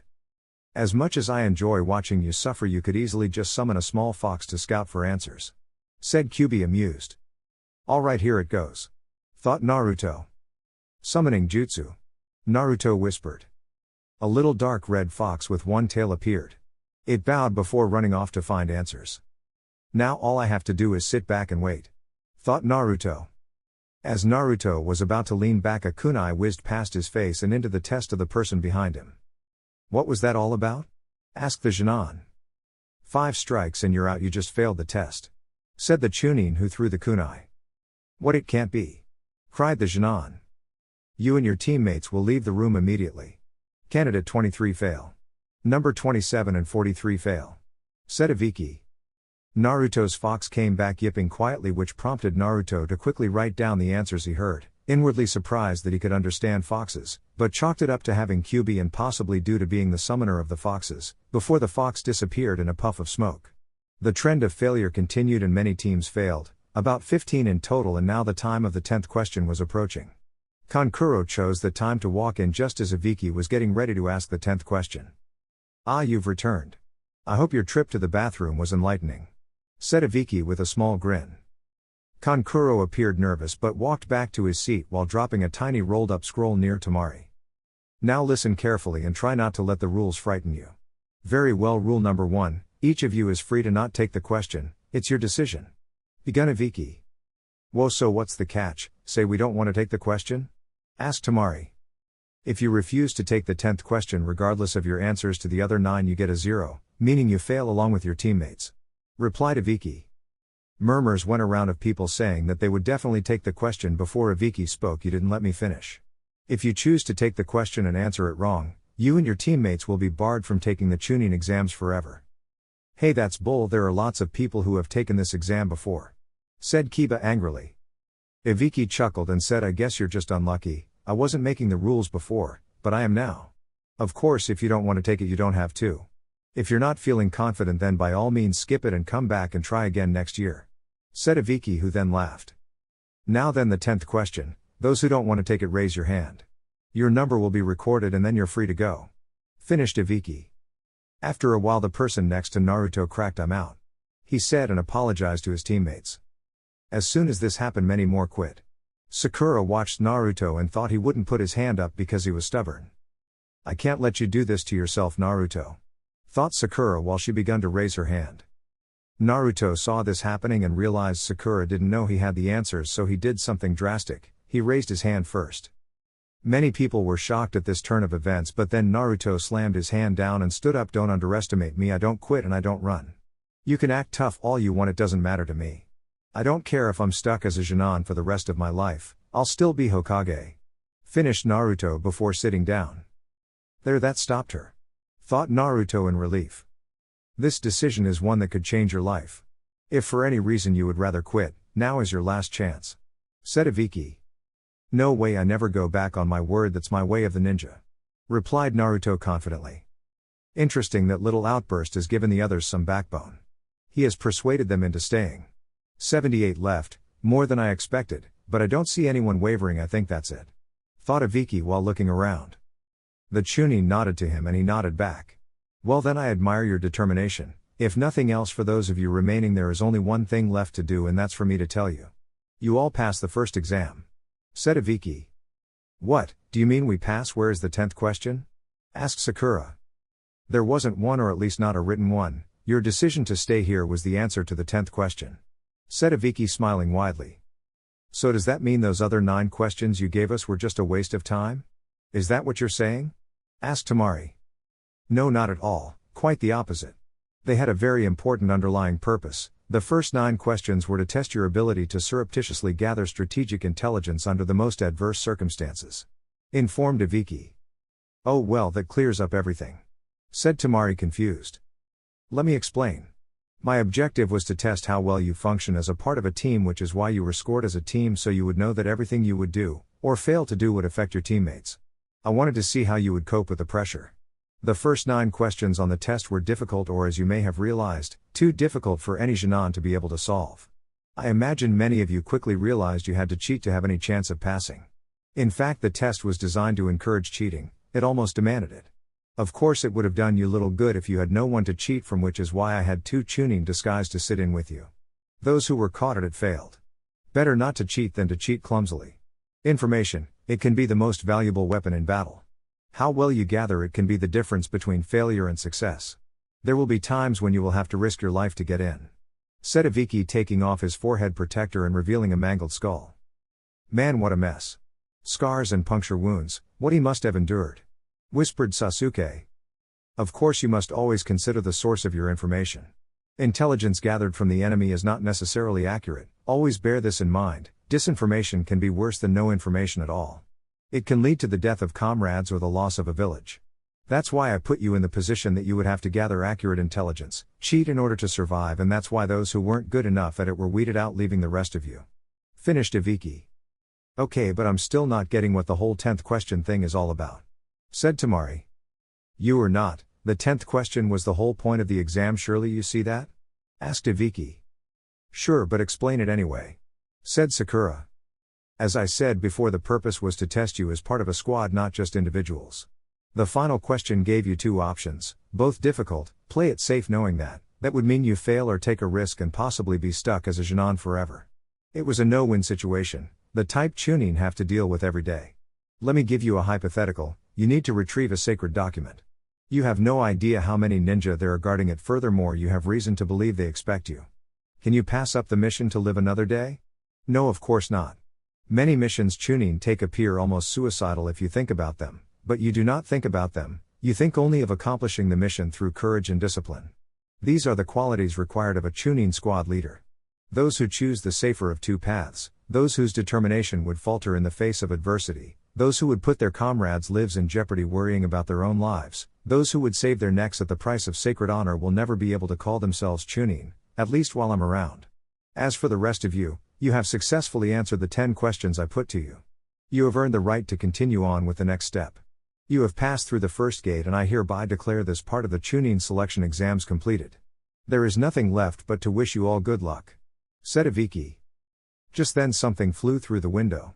As much as I enjoy watching you suffer, you could easily just summon a small fox to scout for answers, said Kyuubi, amused. Alright, here it goes, thought Naruto. Summoning jutsu, Naruto whispered. A little dark red fox with one tail appeared. It bowed before running off to find answers. Now all I have to do is sit back and wait, thought Naruto. As Naruto was about to lean back, a kunai whizzed past his face and into the test of the person behind him. What was that all about? Asked the Chunin. 5 strikes and you're out, you just failed the test, said the Chunin who threw the kunai. What, it can't be, cried the Chunin. You and your teammates will leave the room immediately. Candidate 23 fail. Number 27 and 43 fail, said Iviki. Naruto's fox came back yipping quietly, which prompted Naruto to quickly write down the answers he heard, inwardly surprised that he could understand foxes, but chalked it up to having Kyuubi and possibly due to being the summoner of the foxes, before the fox disappeared in a puff of smoke. The trend of failure continued and many teams failed, about 15 in total, and now the time of the 10th question was approaching. Kankuro chose the time to walk in just as Iviki was getting ready to ask the 10th question. Ah, you've returned. I hope your trip to the bathroom was enlightening, said Iviki with a small grin. Kankuro appeared nervous but walked back to his seat while dropping a tiny rolled-up scroll near Tamari. Now listen carefully and try not to let the rules frighten you. Very well. Rule number 1, each of you is free to not take the question, it's your decision. Begun Iviki. Whoa, so what's the catch? Say we don't want to take the question? Asked Tamari. If you refuse to take the 10th question regardless of your answers to the other 9, you get a 0, meaning you fail along with your teammates, replied Iviki. Murmurs went around of people saying that they would definitely take the question. Before Iviki spoke, you didn't let me finish. If you choose to take the question and answer it wrong, you and your teammates will be barred from taking the Chunin exams forever. Hey, that's bull, there are lots of people who have taken this exam before, said Kiba angrily. Iviki chuckled and said, I guess you're just unlucky, I wasn't making the rules before, but I am now. Of course, if you don't want to take it, you don't have to. If you're not feeling confident, then by all means skip it and come back and try again next year, said Iviki, who then laughed. Now then, the 10th question, those who don't want to take it raise your hand. Your number will be recorded and then you're free to go. Finished Iviki. After a while, the person next to Naruto cracked, I'm out, he said, and apologized to his teammates. As soon as this happened, many more quit. Sakura watched Naruto and thought he wouldn't put his hand up because he was stubborn. I can't let you do this to yourself, Naruto, thought Sakura while she began to raise her hand. Naruto saw this happening and realized Sakura didn't know he had the answers, so he did something drastic. He raised his hand first. Many people were shocked at this turn of events, but then Naruto slammed his hand down and stood up. Don't underestimate me, I don't quit and I don't run. You can act tough all you want, it doesn't matter to me. I don't care if I'm stuck as a Chunin for the rest of my life, I'll still be Hokage. Finished Naruto before sitting down. There, that stopped her, thought Naruto in relief. This decision is one that could change your life. If for any reason you would rather quit, now is your last chance, said Iviki. No way, I never go back on my word, that's my way of the ninja, replied Naruto confidently. Interesting, that little outburst has given the others some backbone. He has persuaded them into staying. 78 left, more than I expected, but I don't see anyone wavering, I think that's it, thought Iviki while looking around. The Chunin nodded to him and he nodded back. Well then, I admire your determination, If nothing else, for those of you remaining, there is only one thing left to do, and that's for me to tell you. You all passed the first exam," said Ibiki. "What, do you mean we pass? Where is the 10th question?" asked Sakura. "There wasn't one, or at least not a written one. Your decision to stay here was the answer to the 10th question," said Ibiki, smiling widely. "So does that mean those other 9 questions you gave us were just a waste of time? Is that what you're saying?" asked Tamari. "No, not at all, quite the opposite. They had a very important underlying purpose. The first 9 questions were to test your ability to surreptitiously gather strategic intelligence under the most adverse circumstances," informed Ibiki. "Oh well, that clears up everything," said Tamari, confused. "Let me explain. My objective was to test how well you function as a part of a team, which is why you were scored as a team, so you would know that everything you would do, or fail to do, would affect your teammates. I wanted to see how you would cope with the pressure. The first 9 questions on the test were difficult, or as you may have realized, too difficult for any Chunin to be able to solve. I imagine many of you quickly realized you had to cheat to have any chance of passing. In fact, the test was designed to encourage cheating, it almost demanded it. Of course, it would have done you little good if you had no one to cheat from, which is why I had 2 Chunin disguised to sit in with you. Those who were caught at it failed. Better not to cheat than to cheat clumsily. Information, it can be the most valuable weapon in battle. How well you gather it can be the difference between failure and success. There will be times when you will have to risk your life to get in," said Ibiki, taking off his forehead protector and revealing a mangled skull. "Man, what a mess. Scars and puncture wounds, what he must have endured," whispered Sasuke. "Of course, you must always consider the source of your information. Intelligence gathered from the enemy is not necessarily accurate, always bear this in mind. Disinformation can be worse than no information at all. It can lead to the death of comrades or the loss of a village. That's why I put you in the position that you would have to gather accurate intelligence, cheat in order to survive, and that's why those who weren't good enough at it were weeded out, leaving the rest of you," finished Ibiki. "Okay, but I'm still not getting what the whole 10th question thing is all about," said Tamari. "You are not. The 10th question was the whole point of the exam, surely you see that?" asked Ibiki. "Sure, but explain it anyway," said Sakura. "As I said before, the purpose was to test you as part of a squad, not just individuals. The final question gave you 2 options, both difficult. Play it safe, knowing that would mean you fail, or take a risk and possibly be stuck as a Chunin forever. It was a no-win situation, the type Chunin have to deal with every day. Let me give you a hypothetical. You need to retrieve a sacred document. You have no idea how many ninja there are guarding it. Furthermore, you have reason to believe they expect you. Can you pass up the mission to live another day? No, of course not. Many missions Chunin take appear almost suicidal if you think about them, but you do not think about them, you think only of accomplishing the mission through courage and discipline. These are the qualities required of a Chunin squad leader. Those who choose the safer of 2 paths, those whose determination would falter in the face of adversity, those who would put their comrades' lives in jeopardy worrying about their own lives, those who would save their necks at the price of sacred honor will never be able to call themselves Chunin, at least while I'm around. As for the rest of you, you have successfully answered the 10 questions I put to you. You have earned the right to continue on with the next step. You have passed through the first gate, and I hereby declare this part of the Chunin selection exams completed. There is nothing left but to wish you all good luck," said Ibiki. Just then something flew through the window.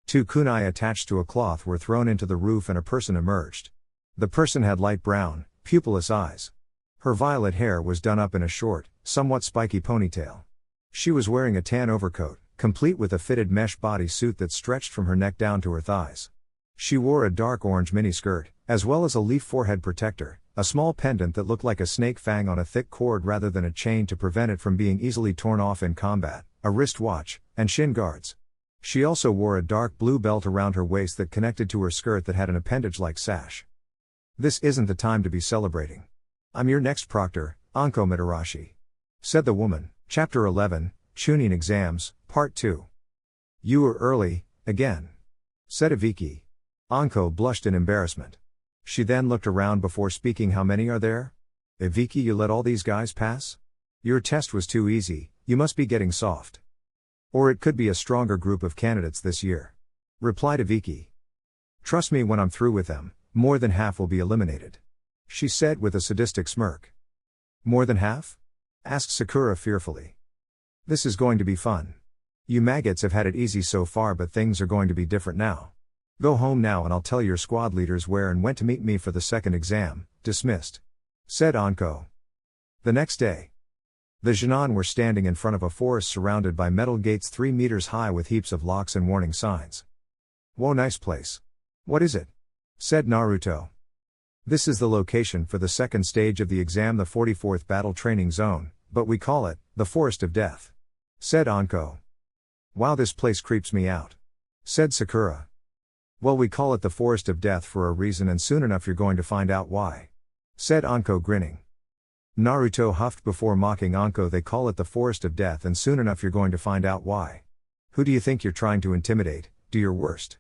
2 kunai attached to a cloth were thrown into the roof, and a person emerged. The person had light brown, pupilless eyes. Her violet hair was done up in a short, somewhat spiky ponytail. She was wearing a tan overcoat, complete with a fitted mesh bodysuit that stretched from her neck down to her thighs. She wore a dark orange miniskirt, as well as a leaf forehead protector, a small pendant that looked like a snake fang on a thick cord rather than a chain to prevent it from being easily torn off in combat, a wristwatch, and shin guards. She also wore a dark blue belt around her waist that connected to her skirt that had an appendage-like sash. "This isn't the time to be celebrating. I'm your next proctor, Anko Mitarashi," said the woman. Chapter 11, Chunin Exams, Part 2. "You were early, again," said Ibiki. Anko blushed in embarrassment. She then looked around before speaking. "How many are there? Ibiki, you let all these guys pass? Your test was too easy, you must be getting soft. Or it could be a stronger group of candidates this year," replied Ibiki. "Trust me, when I'm through with them, more than half will be eliminated," she said with a sadistic smirk. "More than half?" asked Sakura fearfully. "This is going to be fun. You maggots have had it easy so far, but things are going to be different now. Go home now and I'll tell your squad leaders where and when to meet me for the second exam. Dismissed," said Anko. The next day, the Chunin were standing in front of a forest surrounded by metal gates 3 meters high with heaps of locks and warning signs. "Whoa, nice place. What is it?" said Naruto. "This is the location for the second stage of the exam, the 44th Battle Training Zone, but we call it the Forest of Death," said Anko. "Wow, this place creeps me out," said Sakura. "Well, we call it the Forest of Death for a reason, and soon enough you're going to find out why," said Anko, grinning. Naruto huffed before mocking Anko. "They call it the Forest of Death, and soon enough you're going to find out why. Who do you think you're trying to intimidate? Do your worst."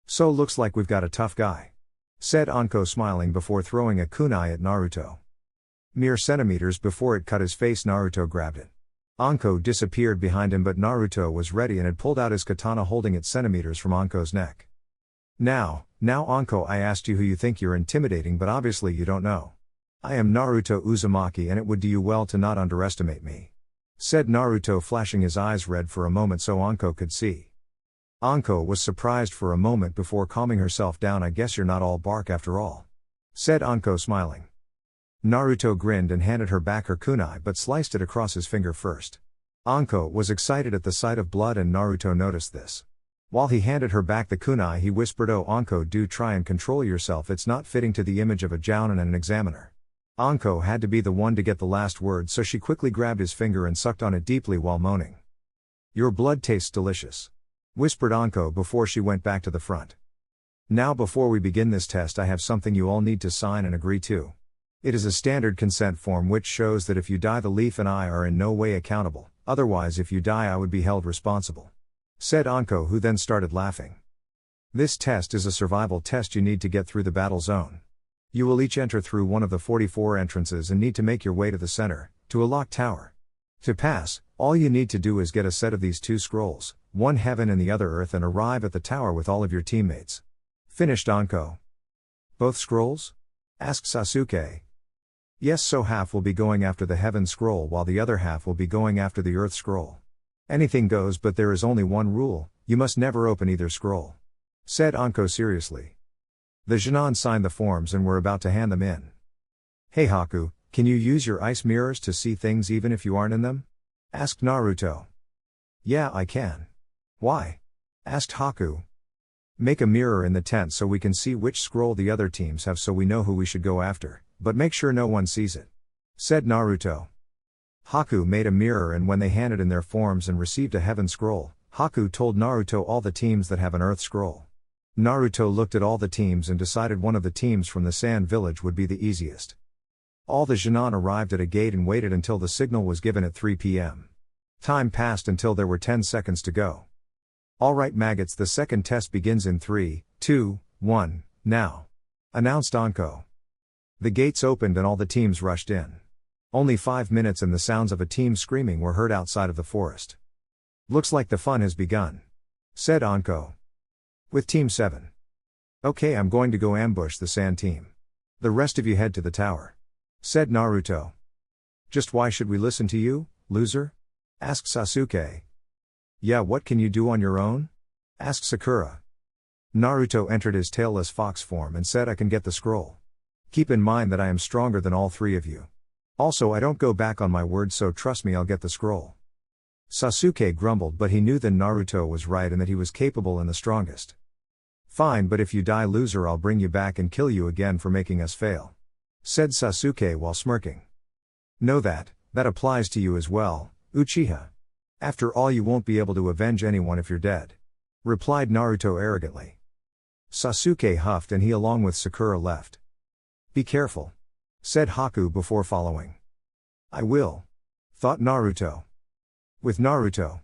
"So looks like we've got a tough guy," said Anko, smiling before throwing a kunai at Naruto. Mere centimeters before it cut his face, Naruto grabbed it. Anko disappeared behind him, but Naruto was ready and had pulled out his katana, holding it centimeters from Anko's neck. Now Anko, I asked you who you think you're intimidating, but obviously you don't know. I am Naruto Uzumaki, and it would do you well to not underestimate me," said Naruto, flashing his eyes red for a moment so Anko could see. Anko was surprised for a moment before calming herself down. "I guess you're not all bark after all," said Anko, smiling. Naruto grinned and handed her back her kunai, but sliced it across his finger first. Anko was excited at the sight of blood, and Naruto noticed this. While he handed her back the kunai, he whispered, "Oh Anko, do try and control yourself. It's not fitting to the image of a jounin and an examiner." Anko had to be the one to get the last word, so she quickly grabbed his finger and sucked on it deeply while moaning. "Your blood tastes delicious," whispered Anko before she went back to the front. "Now before we begin this test, I have something you all need to sign and agree to. It is a standard consent form which shows that if you die, the leaf and I are in no way accountable, otherwise if you die I would be held responsible," said Anko, who then started laughing. "This test is a survival test. You need to get through the battle zone. You will each enter through one of the 44 entrances and need to make your way to the center, to a locked tower. To pass, all you need to do is get a set of these 2 scrolls, one heaven and the other earth, and arrive at the tower with all of your teammates," finished Anko. "Both scrolls?" asked Sasuke. "Yes, so half will be going after the heaven scroll while the other half will be going after the earth scroll. Anything goes, but there is only one rule: you must never open either scroll," said Anko seriously. The Chunin signed the forms and were about to hand them in. "Hey Haku, can you use your ice mirrors to see things even if you aren't in them?" asked Naruto. "Yeah, I can." "Why?" asked Haku. "Make a mirror in the tent so we can see which scroll the other teams have, so we know who we should go after, but make sure no one sees it," said Naruto. Haku made a mirror, and when they handed in their forms and received a heaven scroll, Haku told Naruto all the teams that have an earth scroll. Naruto looked at all the teams and decided one of the teams from the Sand Village would be the easiest. All the Chunin arrived at a gate and waited until the signal was given at 3 p.m. Time passed until there were 10 seconds to go. "Alright maggots, the second test begins in 3, 2, 1, now," announced Anko. The gates opened and all the teams rushed in. Only 5 minutes and the sounds of a team screaming were heard outside of the forest. "Looks like the fun has begun," said Anko. "With Team 7. Okay, I'm going to go ambush the Sand team. The rest of you head to the tower," said Naruto. "Just why should we listen to you, loser?" asked Sasuke. "Yeah, what can you do on your own?" asked Sakura. Naruto entered his tailless fox form and said, "I can get the scroll. Keep in mind that I am stronger than all 3 of you. Also, I don't go back on my word, so trust me, I'll get the scroll." Sasuke grumbled, but he knew that Naruto was right and that he was capable and the strongest. "Fine, but if you die, loser, I'll bring you back and kill you again for making us fail," said Sasuke while smirking. "Know that applies to you as well, Uchiha. After all, you won't be able to avenge anyone if you're dead," replied Naruto arrogantly. Sasuke huffed and he along with Sakura left. "Be careful," said Haku before following. "I will," thought Naruto. With Naruto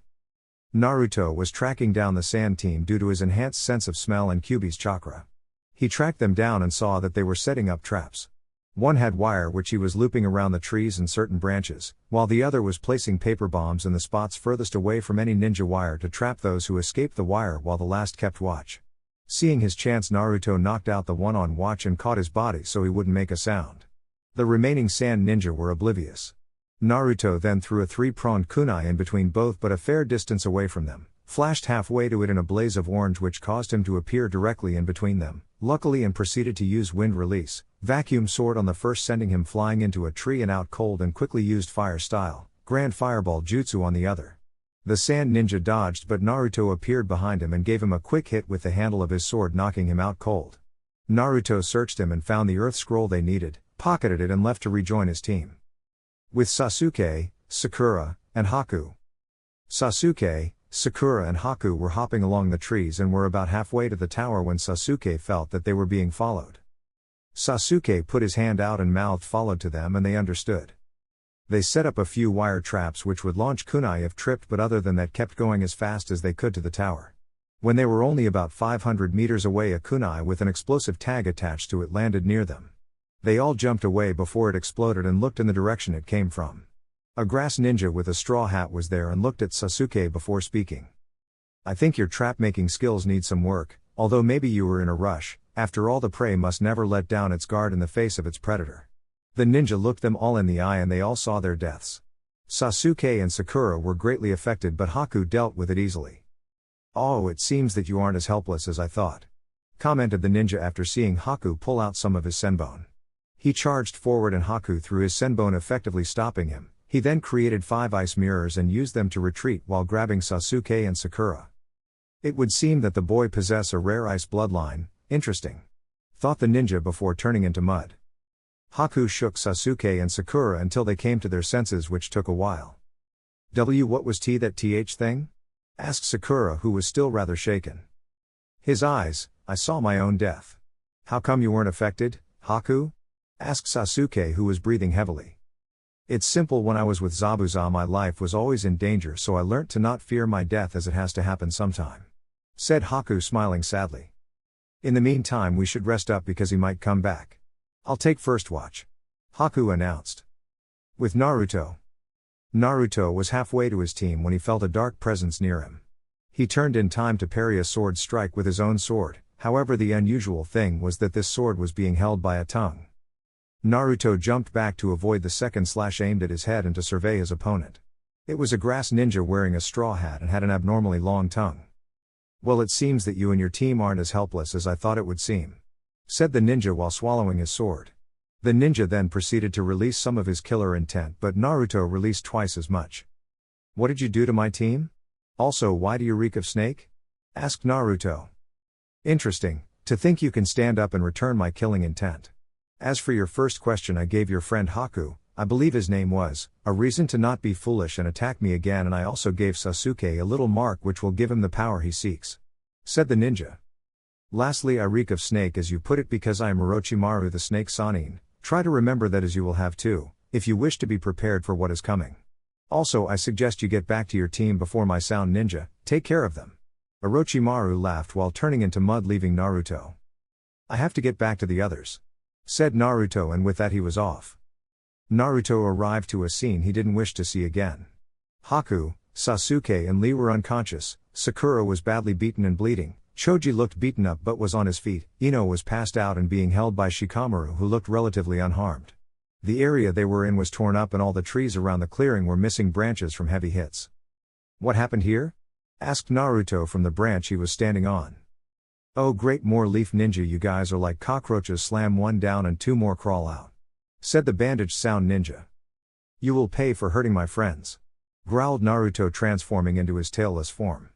was tracking down the Sand team due to his enhanced sense of smell and Kyuubi's chakra. He tracked them down and saw that they were setting up traps. One had wire which he was looping around the trees and certain branches, while the other was placing paper bombs in the spots furthest away from any ninja wire to trap those who escaped the wire while the last kept watch. Seeing his chance, Naruto knocked out the one on watch and caught his body so he wouldn't make a sound. The remaining Sand ninja were oblivious. Naruto then threw a 3-pronged kunai in between both but a fair distance away from them, flashed halfway to it in a blaze of orange which caused him to appear directly in between them, luckily, and proceeded to use wind release, vacuum sword on the first, sending him flying into a tree and out cold, and quickly used fire style, grand fireball jutsu on the other. The sand ninja dodged, but Naruto appeared behind him and gave him a quick hit with the handle of his sword, knocking him out cold. Naruto searched him and found the earth scroll they needed, pocketed it and left to rejoin his team. With Sasuke, Sakura, and Haku. Sasuke, Sakura and Haku were hopping along the trees and were about halfway to the tower when Sasuke felt that they were being followed. Sasuke put his hand out and mouthed followed to them, and they understood. They set up a few wire traps which would launch kunai if tripped, but other than that kept going as fast as they could to the tower. When they were only about 500 meters away, a kunai with an explosive tag attached to it landed near them. They all jumped away before it exploded and looked in the direction it came from. A grass ninja with a straw hat was there and looked at Sasuke before speaking. "I think your trap-making skills need some work, although maybe you were in a rush. After all, the prey must never let down its guard in the face of its predator." The ninja looked them all in the eye and they all saw their deaths. Sasuke and Sakura were greatly affected, but Haku dealt with it easily. "Oh, it seems that you aren't as helpless as I thought," commented the ninja after seeing Haku pull out some of his senbon. He charged forward and Haku threw his senbon, effectively stopping him. He then created 5 ice mirrors and used them to retreat while grabbing Sasuke and Sakura. "It would seem that the boy possess a rare ice bloodline, interesting," thought the ninja before turning into mud. Haku shook Sasuke and Sakura until they came to their senses, which took a while. What was that thing? Asked Sakura, who was still rather shaken. His eyes, "I saw my own death." "How come you weren't affected, Haku?" asked Sasuke, who was breathing heavily. "It's simple, when I was with Zabuza my life was always in danger, so I learnt to not fear my death as it has to happen sometime," said Haku, smiling sadly. "In the meantime we should rest up because he might come back. I'll take first watch," Haku announced. With Naruto. Naruto was halfway to his team when he felt a dark presence near him. He turned in time to parry a sword strike with his own sword, however the unusual thing was that this sword was being held by a tongue. Naruto jumped back to avoid the second slash aimed at his head and to survey his opponent. It was a grass ninja wearing a straw hat and had an abnormally long tongue. "Well, it seems that you and your team aren't as helpless as I thought it would seem," said the ninja while swallowing his sword. The ninja then proceeded to release some of his killer intent, but Naruto released twice as much. "What did you do to my team? Also, why do you reek of snake?" asked Naruto. "Interesting, to think you can stand up and return my killing intent. As for your first question, I gave your friend Haku, I believe his name was, a reason to not be foolish and attack me again, and I also gave Sasuke a little mark which will give him the power he seeks," said the ninja. "Lastly, I reek of snake as you put it because I am Orochimaru the Snake Sanin. Try to remember that, as you will have to, if you wish to be prepared for what is coming. Also, I suggest you get back to your team before my sound ninja, take care of them." Orochimaru laughed while turning into mud, leaving Naruto. "I have to get back to the others," said Naruto, and with that he was off. Naruto arrived to a scene he didn't wish to see again. Haku, Sasuke and Lee were unconscious, Sakura was badly beaten and bleeding, Choji looked beaten up but was on his feet, Ino was passed out and being held by Shikamaru, who looked relatively unharmed. The area they were in was torn up and all the trees around the clearing were missing branches from heavy hits. "What happened here?" asked Naruto from the branch he was standing on. "Oh great, more leaf ninja, you guys are like cockroaches, slam one down and 2 more crawl out," said the bandaged sound ninja. "You will pay for hurting my friends," growled Naruto, transforming into his tailless form.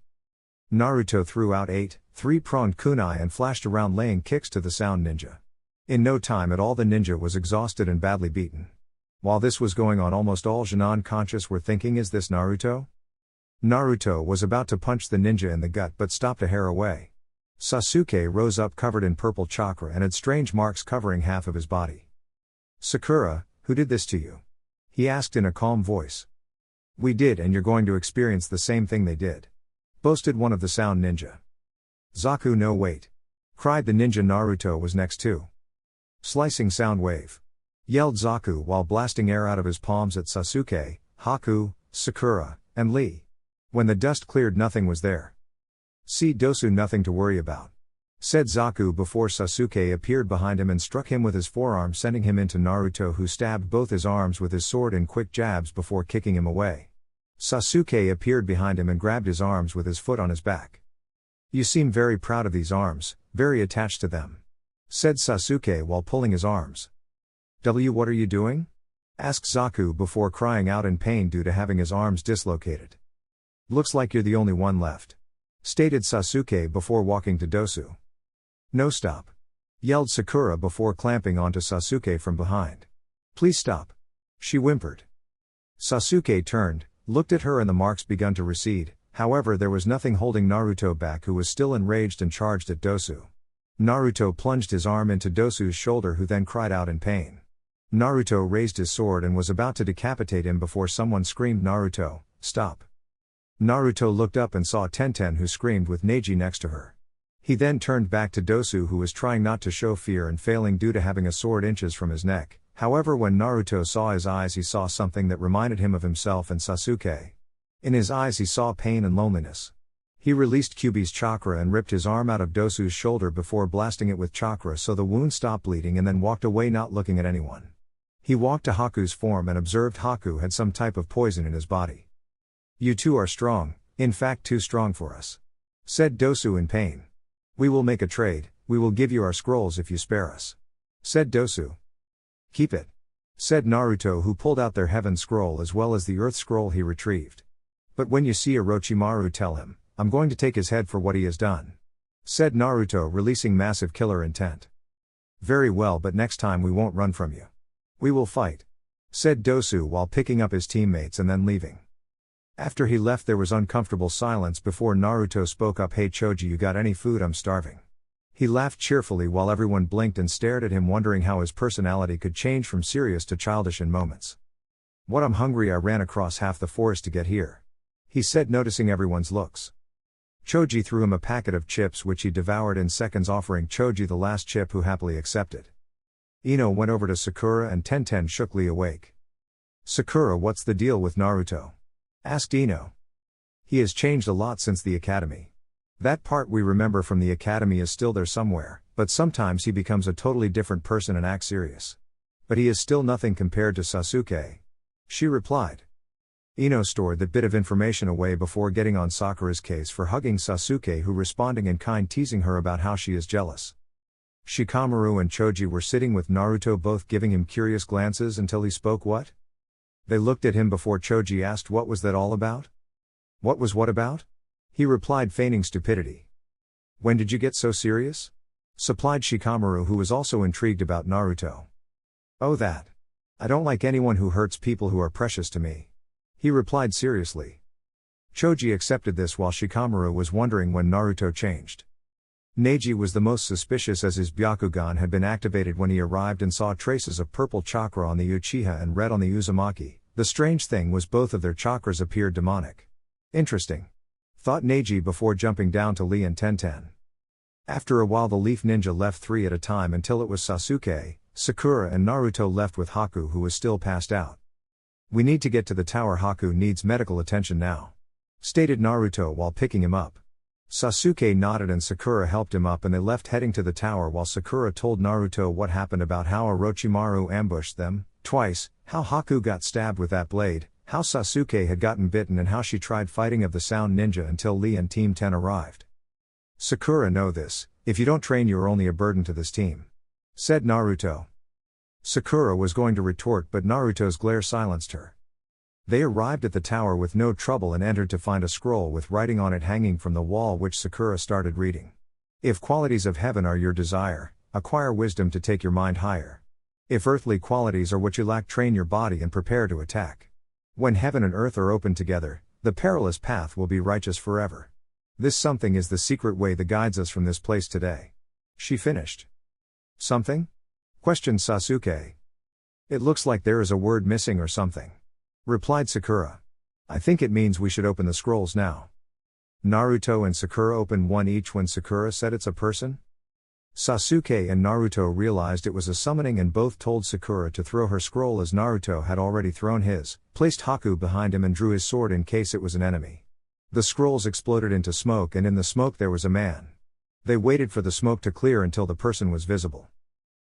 Naruto threw out 8 3-pronged kunai and flashed around, laying kicks to the sound ninja. In no time at all the ninja was exhausted and badly beaten. While this was going on, almost all Junin conscious were thinking, is this Naruto? Naruto was about to punch the ninja in the gut but stopped a hair away. Sasuke rose up covered in purple chakra and had strange marks covering half of his body. "Sakura, who did this to you?" he asked in a calm voice. "We did, and you're going to experience the same thing they did," boasted one of the sound ninja. "Zaku, no wait!" cried the ninja Naruto was next to. "Slicing sound wave!" yelled Zaku while blasting air out of his palms at Sasuke, Haku, Sakura, and Lee. When the dust cleared, nothing was there. "See Dosu, nothing to worry about," said Zaku before Sasuke appeared behind him and struck him with his forearm, sending him into Naruto, who stabbed both his arms with his sword in quick jabs before kicking him away. Sasuke appeared behind him and grabbed his arms with his foot on his back. "You seem very proud of these arms, very attached to them," said Sasuke while pulling his arms. What are you doing?" asked Zaku before crying out in pain due to having his arms dislocated. "Looks like you're the only one left," stated Sasuke before walking to Dosu. "No, stop," yelled Sakura before clamping onto Sasuke from behind. "Please stop," she whimpered. Sasuke turned, looked at her and the marks begun to recede. However, there was nothing holding Naruto back, who was still enraged and charged at Dosu. Naruto plunged his arm into Dosu's shoulder, who then cried out in pain. Naruto raised his sword and was about to decapitate him before someone screamed, "Naruto, stop." Naruto looked up and saw Tenten, who screamed with Neji next to her. He then turned back to Dosu, who was trying not to show fear and failing due to having a sword inches from his neck. However, when Naruto saw his eyes, he saw something that reminded him of himself and Sasuke. In his eyes he saw pain and loneliness. He released Kyuubi's chakra and ripped his arm out of Dosu's shoulder before blasting it with chakra so the wound stopped bleeding, and then walked away, not looking at anyone. He walked to Haku's form and observed Haku had some type of poison in his body. "You two are strong, in fact too strong for us," said Dosu in pain. "We will make a trade, we will give you our scrolls if you spare us," said Dosu. "Keep it," said Naruto, who pulled out their heaven scroll as well as the earth scroll he retrieved. "But when you see Orochimaru, tell him, I'm going to take his head for what he has done," said Naruto, releasing massive killer intent. "Very well, but next time we won't run from you. We will fight," said Dosu while picking up his teammates and then leaving. After he left, there was uncomfortable silence before Naruto spoke up. "Hey Choji, you got any food? I'm starving." He laughed cheerfully while everyone blinked and stared at him, wondering how his personality could change from serious to childish in moments. "What, I'm hungry. I ran across half the forest to get here," he said, noticing everyone's looks. Choji threw him a packet of chips which he devoured in seconds, offering Choji the last chip, who happily accepted. Ino went over to Sakura and Tenten shook Lee awake. "Sakura, what's the deal with Naruto?" asked Ino. "He has changed a lot since the academy. That part we remember from the academy is still there somewhere, but sometimes he becomes a totally different person and acts serious. But he is still nothing compared to Sasuke," she replied. Ino stored that bit of information away before getting on Sakura's case for hugging Sasuke, who responding in kind, teasing her about how she is jealous. Shikamaru and Choji were sitting with Naruto, both giving him curious glances until he spoke. "What?" They looked at him before Choji asked what was that all about? "What was what about?" he replied, feigning stupidity. "When did you get so serious?" supplied Shikamaru, who was also intrigued about Naruto. "Oh, that. I don't like anyone who hurts people who are precious to me," he replied seriously. Choji accepted this while Shikamaru was wondering when Naruto changed. Neji was the most suspicious, as his Byakugan had been activated when he arrived and saw traces of purple chakra on the Uchiha and red on the Uzumaki. The strange thing was both of their chakras appeared demonic. "Interesting," thought Neji before jumping down to Lee and Tenten. After a while, the Leaf Ninja left 3 at a time until it was Sasuke, Sakura and Naruto left with Haku, who was still passed out. "We need to get to the tower. Haku needs medical attention now," stated Naruto while picking him up. Sasuke nodded and Sakura helped him up, and they left heading to the tower while Sakura told Naruto what happened about how Orochimaru ambushed them twice, how Haku got stabbed with that blade, how Sasuke had gotten bitten, and how she tried fighting of the Sound Ninja until Lee and Team 10 arrived. "Sakura, know this, if you don't train you're only a burden to this team," said Naruto. Sakura was going to retort, but Naruto's glare silenced her. They arrived at the tower with no trouble and entered to find a scroll with writing on it hanging from the wall, which Sakura started reading. "If qualities of heaven are your desire, acquire wisdom to take your mind higher. If earthly qualities are what you lack, train your body and prepare to attack. When heaven and earth are open together, the perilous path will be righteous forever. This something is the secret way that guides us from this place today," she finished. "Something?" questioned Sasuke. "It looks like there is a word missing or something," replied Sakura. "I think it means we should open the scrolls now." Naruto and Sakura opened one each when Sakura said it's a person. Sasuke and Naruto realized it was a summoning and both told Sakura to throw her scroll, as Naruto had already thrown his, placed Haku behind him and drew his sword in case it was an enemy. The scrolls exploded into smoke, and in the smoke there was a man. They waited for the smoke to clear until the person was visible.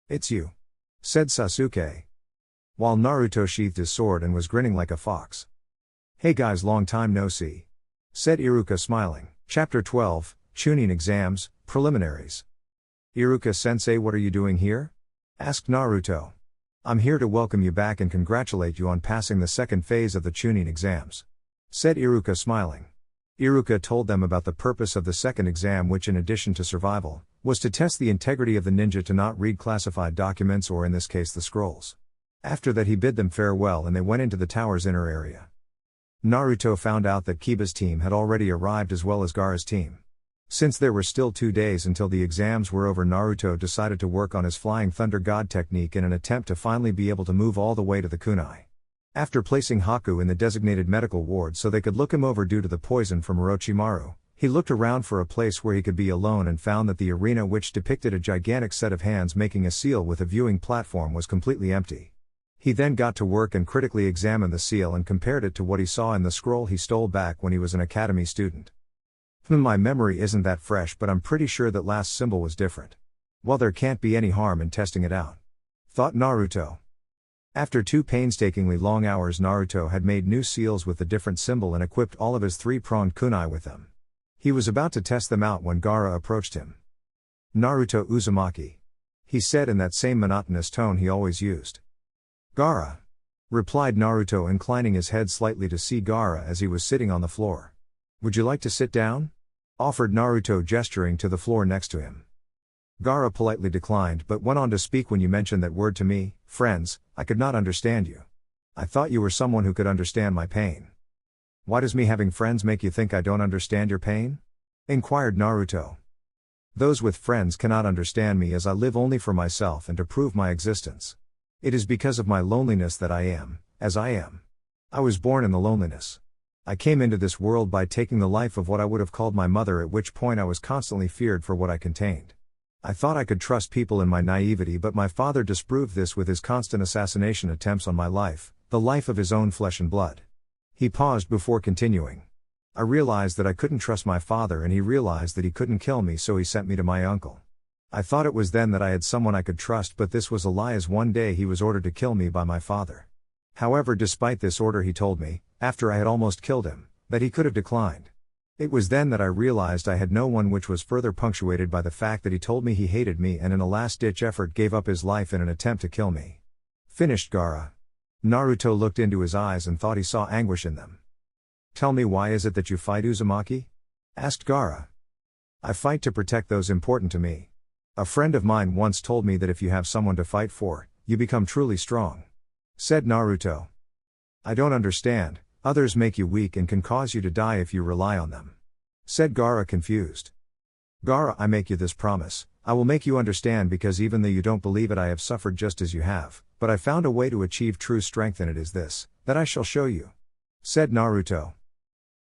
"It's you," said Sasuke, while Naruto sheathed his sword and was grinning like a fox. Hey guys, long time no see. Said Iruka smiling. Chapter 12, Chunin Exams, Preliminaries. Iruka-sensei, what are you doing here? Asked Naruto. I'm here to welcome you back and congratulate you on passing the second phase of the Chunin exams. Said Iruka smiling. Iruka told them about the purpose of the second exam, which in addition to survival, was to test the integrity of the ninja to not read classified documents, or in this case the scrolls. After that he bid them farewell and they went into the tower's inner area. Naruto found out that Kiba's team had already arrived as well as Gaara's team. Since there were still 2 days until the exams were over, Naruto decided to work on his Flying Thunder God technique in an attempt to finally be able to move all the way to the kunai. After placing Haku in the designated medical ward so they could look him over due to the poison from Orochimaru, he looked around for a place where he could be alone and found that the arena, which depicted a gigantic set of hands making a seal with a viewing platform, was completely empty. He then got to work and critically examined the seal and compared it to what he saw in the scroll he stole back when he was an academy student. My memory isn't that fresh, but I'm pretty sure that last symbol was different. Well, there can't be any harm in testing it out, thought Naruto. After 2 painstakingly long hours, Naruto had made new seals with the different symbol and equipped all of his 3-pronged kunai with them. He was about to test them out when Gara approached him. Naruto Uzumaki, he said in that same monotonous tone he always used. Gara, replied Naruto, inclining his head slightly to see Gara as he was sitting on the floor. Would you like to sit down? Offered Naruto, gesturing to the floor next to him. Gara politely declined but went on to speak. When you mentioned that word to me, friends, I could not understand you. I thought you were someone who could understand my pain. Why does me having friends make you think I don't understand your pain? Inquired Naruto. Those with friends cannot understand me, as I live only for myself and to prove my existence. It is because of my loneliness that I am, as I am. I was born in the loneliness. I came into this world by taking the life of what I would have called my mother, at which point I was constantly feared for what I contained. I thought I could trust people in my naivety, but my father disproved this with his constant assassination attempts on my life, the life of his own flesh and blood. He paused before continuing. I realized that I couldn't trust my father, and he realized that he couldn't kill me, so he sent me to my uncle. I thought it was then that I had someone I could trust, but this was a lie, as one day he was ordered to kill me by my father. However, despite this order, he told me, after I had almost killed him, that he could have declined. It was then that I realized I had no one, which was further punctuated by the fact that he told me he hated me and in a last-ditch effort gave up his life in an attempt to kill me. Finished Gara. Naruto looked into his eyes and thought he saw anguish in them. Tell me, why is it that you fight, Uzumaki? Asked Gara. I fight to protect those important to me. A friend of mine once told me that if you have someone to fight for, you become truly strong. Said Naruto. I don't understand. Others make you weak and can cause you to die if you rely on them. Said Gara, confused. Gara, I make you this promise. I will make you understand, because even though you don't believe it, I have suffered just as you have, but I found a way to achieve true strength, and it is this, that I shall show you. Said Naruto.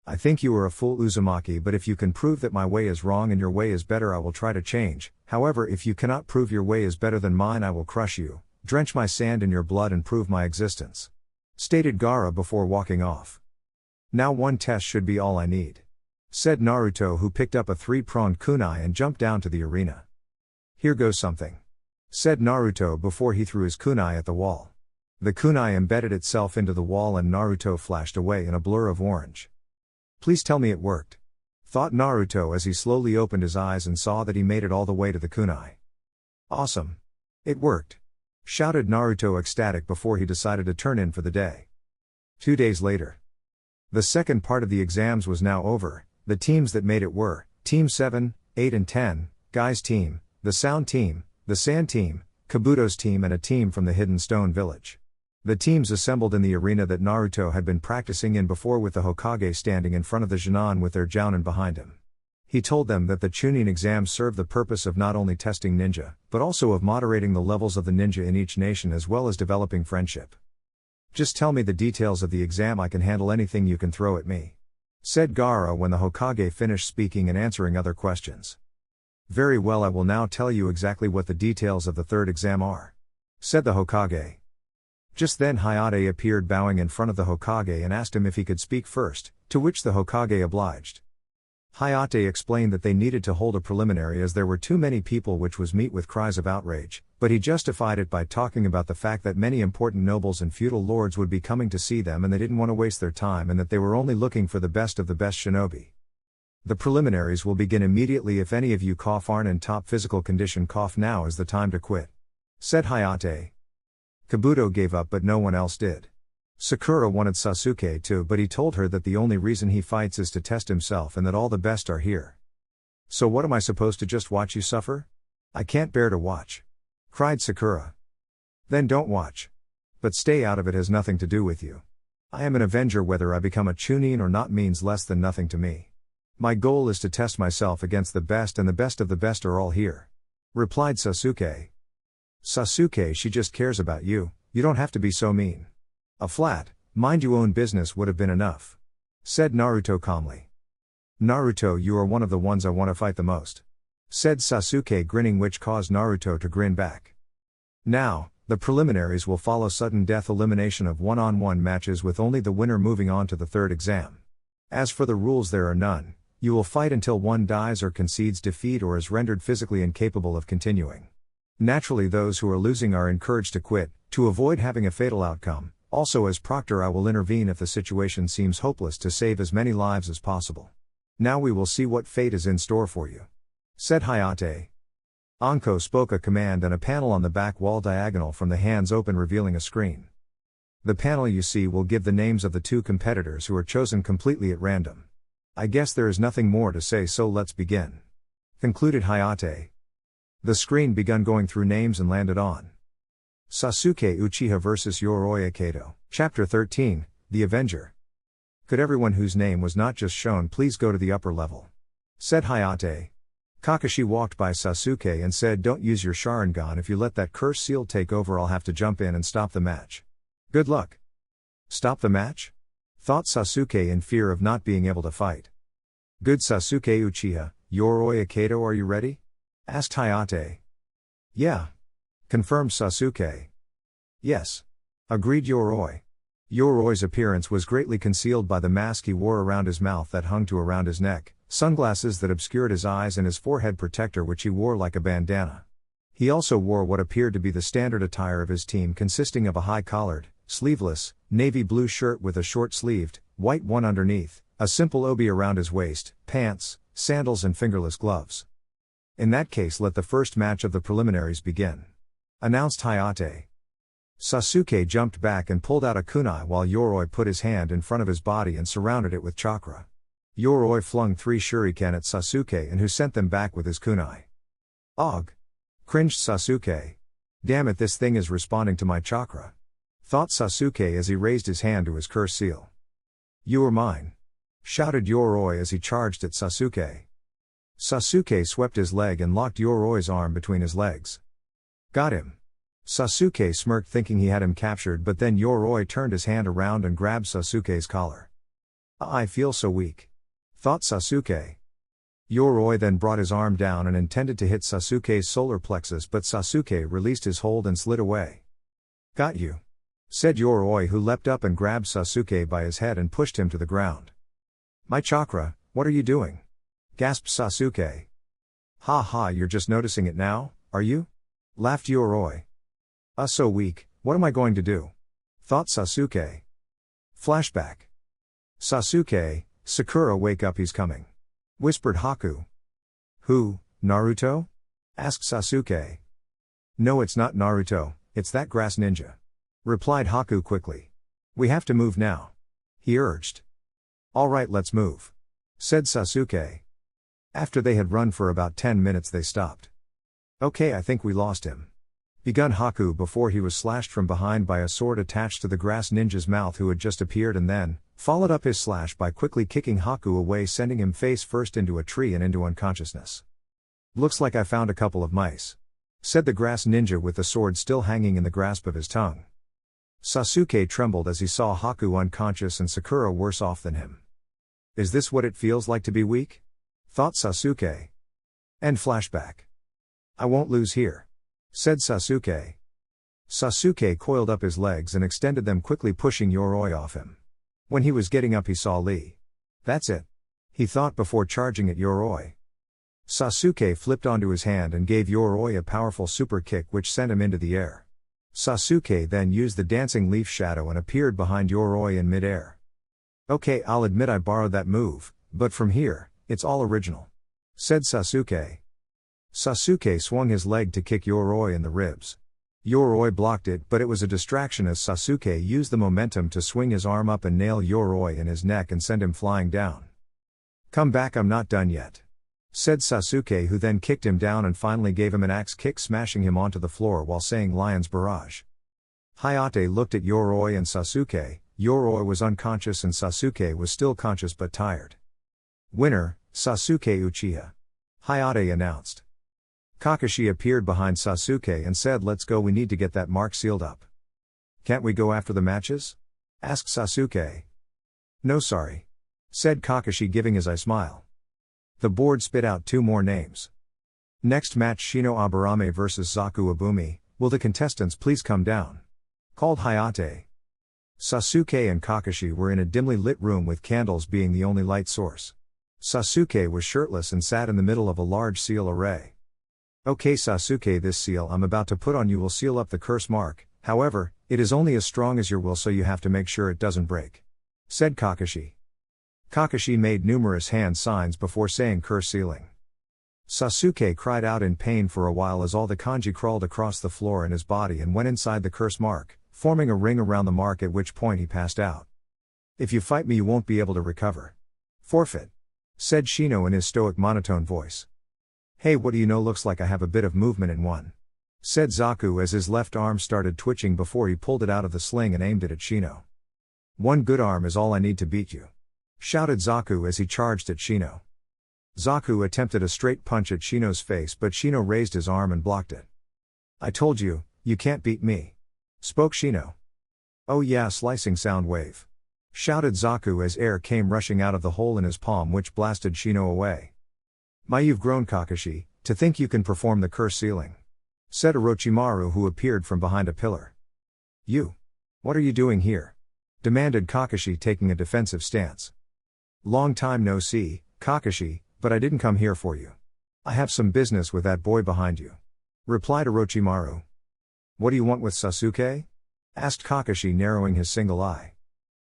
I think you are a fool, Uzumaki, but if you can prove that my way is wrong and your way is better, I will try to change. However, if you cannot prove your way is better than mine, I will crush you, drench my sand in your blood, and prove my existence. Stated Gara before walking off. Now one test should be all I need. Said Naruto, who picked up a 3-pronged kunai and jumped down to the arena. Here goes something. Said Naruto before he threw his kunai at the wall. The kunai embedded itself into the wall and Naruto flashed away in a blur of orange. Please tell me it worked. Thought Naruto as he slowly opened his eyes and saw that he made it all the way to the kunai. Awesome. It worked. Shouted Naruto, ecstatic, before he decided to turn in for the day. 2 days later. The second part of the exams was now over. The teams that made it were Team 7, 8 and 10, Guy's team, the Sound team, the Sand team, Kabuto's team, and a team from the Hidden Stone Village. The teams assembled in the arena that Naruto had been practicing in before, with the Hokage standing in front of the Junin with their Jounin behind him. He told them that the Chunin exams serve the purpose of not only testing ninja, but also of moderating the levels of the ninja in each nation, as well as developing friendship. Just tell me the details of the exam, I can handle anything you can throw at me. Said Gara when the Hokage finished speaking and answering other questions. Very well, I will now tell you exactly what the details of the third exam are. Said the Hokage. Just then Hayate appeared, bowing in front of the Hokage, and asked him if he could speak first, to which the Hokage obliged. Hayate explained that they needed to hold a preliminary as there were too many people, which was met with cries of outrage, but he justified it by talking about the fact that many important nobles and feudal lords would be coming to see them and they didn't want to waste their time and that they were only looking for the best of the best shinobi. The preliminaries will begin immediately. If any of you aren't in top physical condition, now is the time to quit, said Hayate. Kabuto gave up but no one else did. Sakura wanted Sasuke too, but he told her that the only reason he fights is to test himself and that all the best are here. So what am I supposed to just watch you suffer? I can't bear to watch, cried Sakura. Then don't watch. But stay out of it has nothing to do with you. I am an avenger. Whether I become a Chunin or not means less than nothing to me. My goal is to test myself against the best and the best of the best are all here, replied Sasuke. Sasuke, she just cares about you, you don't have to be so mean. A flat, mind your own business would have been enough, said Naruto calmly. Naruto, you are one of the ones I want to fight the most, said Sasuke grinning, which caused Naruto to grin back. Now, the preliminaries will follow sudden death elimination of one-on-one matches with only the winner moving on to the third exam. As for the rules, there are none. You will fight until one dies or concedes defeat or is rendered physically incapable of continuing. Naturally, those who are losing are encouraged to quit, to avoid having a fatal outcome. Also, as proctor, I will intervene if the situation seems hopeless to save as many lives as possible. Now we will see what fate is in store for you, said Hayate. Anko spoke a command and a panel on the back wall diagonal from the hands open, revealing a screen. The panel you see will give the names of the two competitors who are chosen completely at random. I guess there is nothing more to say, so let's begin, concluded Hayate. The screen begun going through names and landed on Sasuke Uchiha vs Yoroy Kato. Chapter 13, The Avenger. Could everyone whose name was not just shown please go to the upper level, said Hayate. Kakashi walked by Sasuke and said, don't use your Sharingan. If you let that curse seal take over, I'll have to jump in and stop the match. Good luck. Stop the match? Thought Sasuke in fear of not being able to fight. Good, Sasuke Uchiha, Yoroy Kato, are you ready? Asked Hayate. Yeah, confirmed Sasuke. Yes, agreed Yoroy. Yoroy's appearance was greatly concealed by the mask he wore around his mouth that hung to around his neck, sunglasses that obscured his eyes, and his forehead protector which he wore like a bandana. He also wore what appeared to be the standard attire of his team, consisting of a high-collared, sleeveless, navy blue shirt with a short-sleeved, white one underneath, a simple obi around his waist, pants, sandals and fingerless gloves. In that case, let the first match of the preliminaries begin, announced Hayate. Sasuke jumped back and pulled out a kunai while Yoroy put his hand in front of his body and surrounded it with chakra. Yoroy flung 3 shuriken at Sasuke and who sent them back with his kunai. Og! Cringed Sasuke. Damn it, this thing is responding to my chakra, thought Sasuke as he raised his hand to his curse seal. You are mine, shouted Yoroy as he charged at Sasuke. Sasuke swept his leg and locked Yoroy's arm between his legs. Got him. Sasuke smirked, thinking he had him captured, but then Yoroy turned his hand around and grabbed Sasuke's collar. I feel so weak, thought Sasuke. Yoroy then brought his arm down and intended to hit Sasuke's solar plexus, but Sasuke released his hold and slid away. Got you, said Yoroy, who leapt up and grabbed Sasuke by his head and pushed him to the ground. My chakra, what are you doing? Gasped Sasuke. Ha ha, you're just noticing it now, are you? Laughed Yoroy. So weak, what am I going to do? Thought Sasuke. Flashback. Sasuke, Sakura, wake up, he's coming, whispered Haku. Who, Naruto? Asked Sasuke. No, it's not Naruto, it's that grass ninja, replied Haku quickly. We have to move now, he urged. All right, let's move, said Sasuke. After they had run for about 10 minutes, they stopped. Okay, I think we lost him, begun Haku before he was slashed from behind by a sword attached to the grass ninja's mouth who had just appeared, and then followed up his slash by quickly kicking Haku away, sending him face first into a tree and into unconsciousness. Looks like I found a couple of mice, said the grass ninja with the sword still hanging in the grasp of his tongue. Sasuke trembled as he saw Haku unconscious and Sakura worse off than him. Is this what it feels like to be weak? Thought Sasuke. End flashback. I won't lose here, said Sasuke. Sasuke coiled up his legs and extended them quickly, pushing Yoroy off him. When he was getting up, he saw Lee. That's it. he thought before charging at Yoroy. Sasuke flipped onto his hand and gave Yoroy a powerful super kick which sent him into the air. Sasuke then used the dancing leaf shadow and appeared behind Yoroy in mid-air. Okay, I'll admit I borrowed that move, but from here, it's all original, said Sasuke. Sasuke swung his leg to kick Yoroy in the ribs. Yoroy blocked it, but it was a distraction as Sasuke used the momentum to swing his arm up and nail Yoroy in his neck and send him flying down. Come back, I'm not done yet, said Sasuke, who then kicked him down and finally gave him an axe kick, smashing him onto the floor while saying Lion's Barrage. Hayate looked at Yoroy and Sasuke. Yoroy was unconscious and Sasuke was still conscious but tired. Winner, Sasuke Uchiha, Hayate announced. Kakashi appeared behind Sasuke and said, let's go, we need to get that mark sealed up. Can't we go after the matches? Asked Sasuke. No sorry, said Kakashi, giving his eye smile. The board spit out 2 more names. Next match, Shino Aburame vs Zaku Abumi. Will the contestants please come down? Called Hayate. Sasuke and Kakashi were in a dimly lit room with candles being the only light source. Sasuke was shirtless and sat in the middle of a large seal array. Okay Sasuke, this seal I'm about to put on you will seal up the curse mark, however, it is only as strong as your will, so you have to make sure it doesn't break, said Kakashi. Kakashi made numerous hand signs before saying curse sealing. Sasuke cried out in pain for a while as all the kanji crawled across the floor in his body and went inside the curse mark, forming a ring around the mark, at which point he passed out. If you fight me you won't be able to recover. Forfeit, said Shino in his stoic monotone voice. Hey, what do you know, looks like I have a bit of movement in one, said Zaku as his left arm started twitching before he pulled it out of the sling and aimed it at Shino. One good arm is all I need to beat you, shouted Zaku as he charged at Shino. Zaku attempted a straight punch at Shino's face, but Shino raised his arm and blocked it. I told you, you can't beat me, spoke Shino. Oh yeah, slicing sound wave, shouted Zaku as air came rushing out of the hole in his palm which blasted Shino away. My, you've grown, Kakashi, to think you can perform the curse sealing, said Orochimaru, who appeared from behind a pillar. You? What are you doing here? Demanded Kakashi, taking a defensive stance. Long time no see, Kakashi, but I didn't come here for you. I have some business with that boy behind you, replied Orochimaru. What do you want with Sasuke? Asked Kakashi, narrowing his single eye.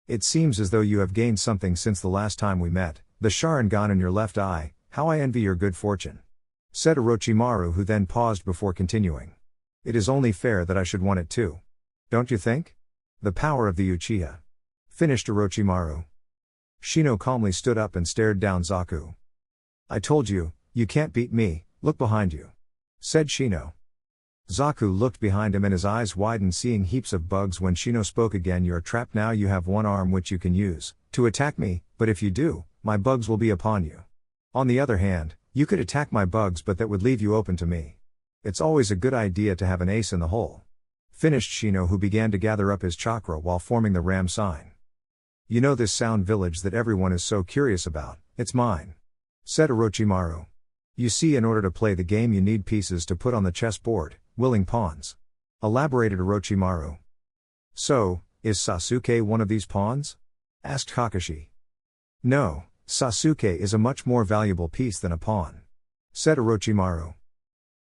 It seems as though you have gained something since the last time we met, the Sharingan in your left eye. How I envy your good fortune, said Orochimaru, who then paused before continuing. It is only fair that I should want it too. Don't you think? The power of the Uchiha, finished Orochimaru. Shino calmly stood up and stared down Zaku. I told you, you can't beat me, look behind you, said Shino. Zaku looked behind him and his eyes widened, seeing heaps of bugs. When Shino spoke again, you're trapped now, you have one arm which you can use to attack me, but if you do, my bugs will be upon you. On the other hand, you could attack my bugs, but that would leave you open to me. It's always a good idea to have an ace in the hole, finished Shino, who began to gather up his chakra while forming the ram sign. You know this sound village that everyone is so curious about, it's mine, said Orochimaru. You see, in order to play the game you need pieces to put on the chessboard, willing pawns, elaborated Orochimaru. So, is Sasuke one of these pawns? Asked Kakashi. No, Sasuke is a much more valuable piece than a pawn, said Orochimaru.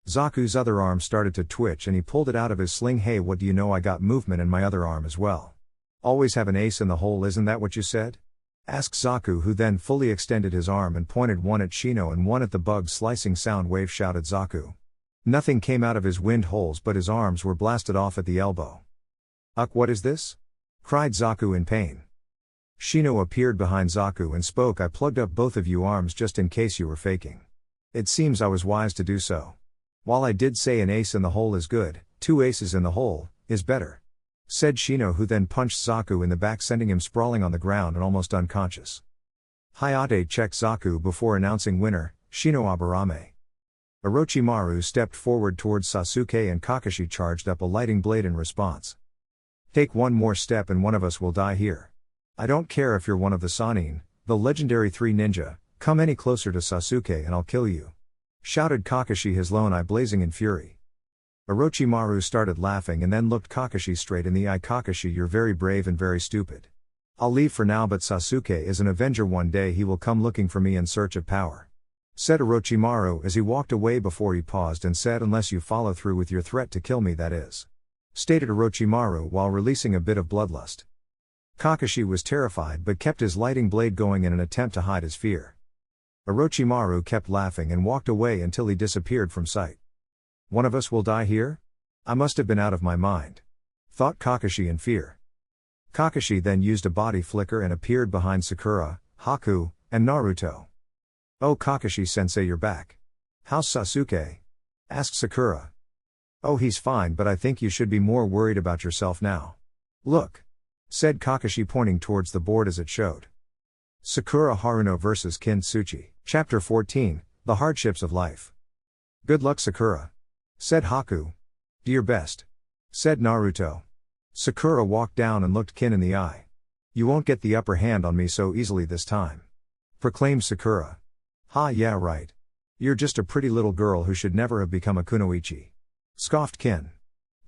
Zaku's other arm started to twitch and he pulled it out of his sling. Hey, what do you know, I got movement in my other arm as well. Always have an ace in the hole, isn't that what you said? Asked Zaku, who then fully extended his arm and pointed one at Shino and one at the bug. Slicing sound wave, shouted Zaku. Nothing came out of his wind holes, but his arms were blasted off at the elbow. What is this? Cried Zaku in pain. Shino appeared behind Zaku and spoke. I plugged up both of you arms just in case you were faking. It seems I was wise to do so. While I did say an ace in the hole is good, 2 aces in the hole is better, said Shino, who then punched Zaku in the back, sending him sprawling on the ground and almost unconscious. Hayate checked Zaku before announcing winner, Shino Aburame. Orochimaru stepped forward towards Sasuke and Kakashi charged up a lighting blade in response. Take one more step and one of us will die here. I don't care if you're one of the Sannin, the legendary 3 ninja, come any closer to Sasuke and I'll kill you, shouted Kakashi, his lone eye blazing in fury. Orochimaru started laughing and then looked Kakashi straight in the eye. Kakashi, you're very brave and very stupid. I'll leave for now, but Sasuke is an avenger. One day he will come looking for me in search of power. Said Orochimaru as he walked away before he paused and said, unless you follow through with your threat to kill me, that is. Stated Orochimaru while releasing a bit of bloodlust. Kakashi was terrified but kept his lighting blade going in an attempt to hide his fear. Orochimaru kept laughing and walked away until he disappeared from sight. One of us will die here? I must have been out of my mind, thought Kakashi in fear. Kakashi then used a body flicker and appeared behind Sakura, Haku, and Naruto. Oh, Kakashi-sensei, you're back. How's Sasuke? Asked Sakura. Oh, he's fine, but I think you should be more worried about yourself now. Look, said Kakashi pointing towards the board as it showed. Sakura Haruno vs Kenjutsu. Chapter 14, The Hardships of Life. Good luck, Sakura, said Haku. Do your best, said Naruto. Sakura walked down and looked Kin in the eye. You won't get the upper hand on me so easily this time, proclaimed Sakura. Ha, yeah, right. You're just a pretty little girl who should never have become a kunoichi, scoffed Kin.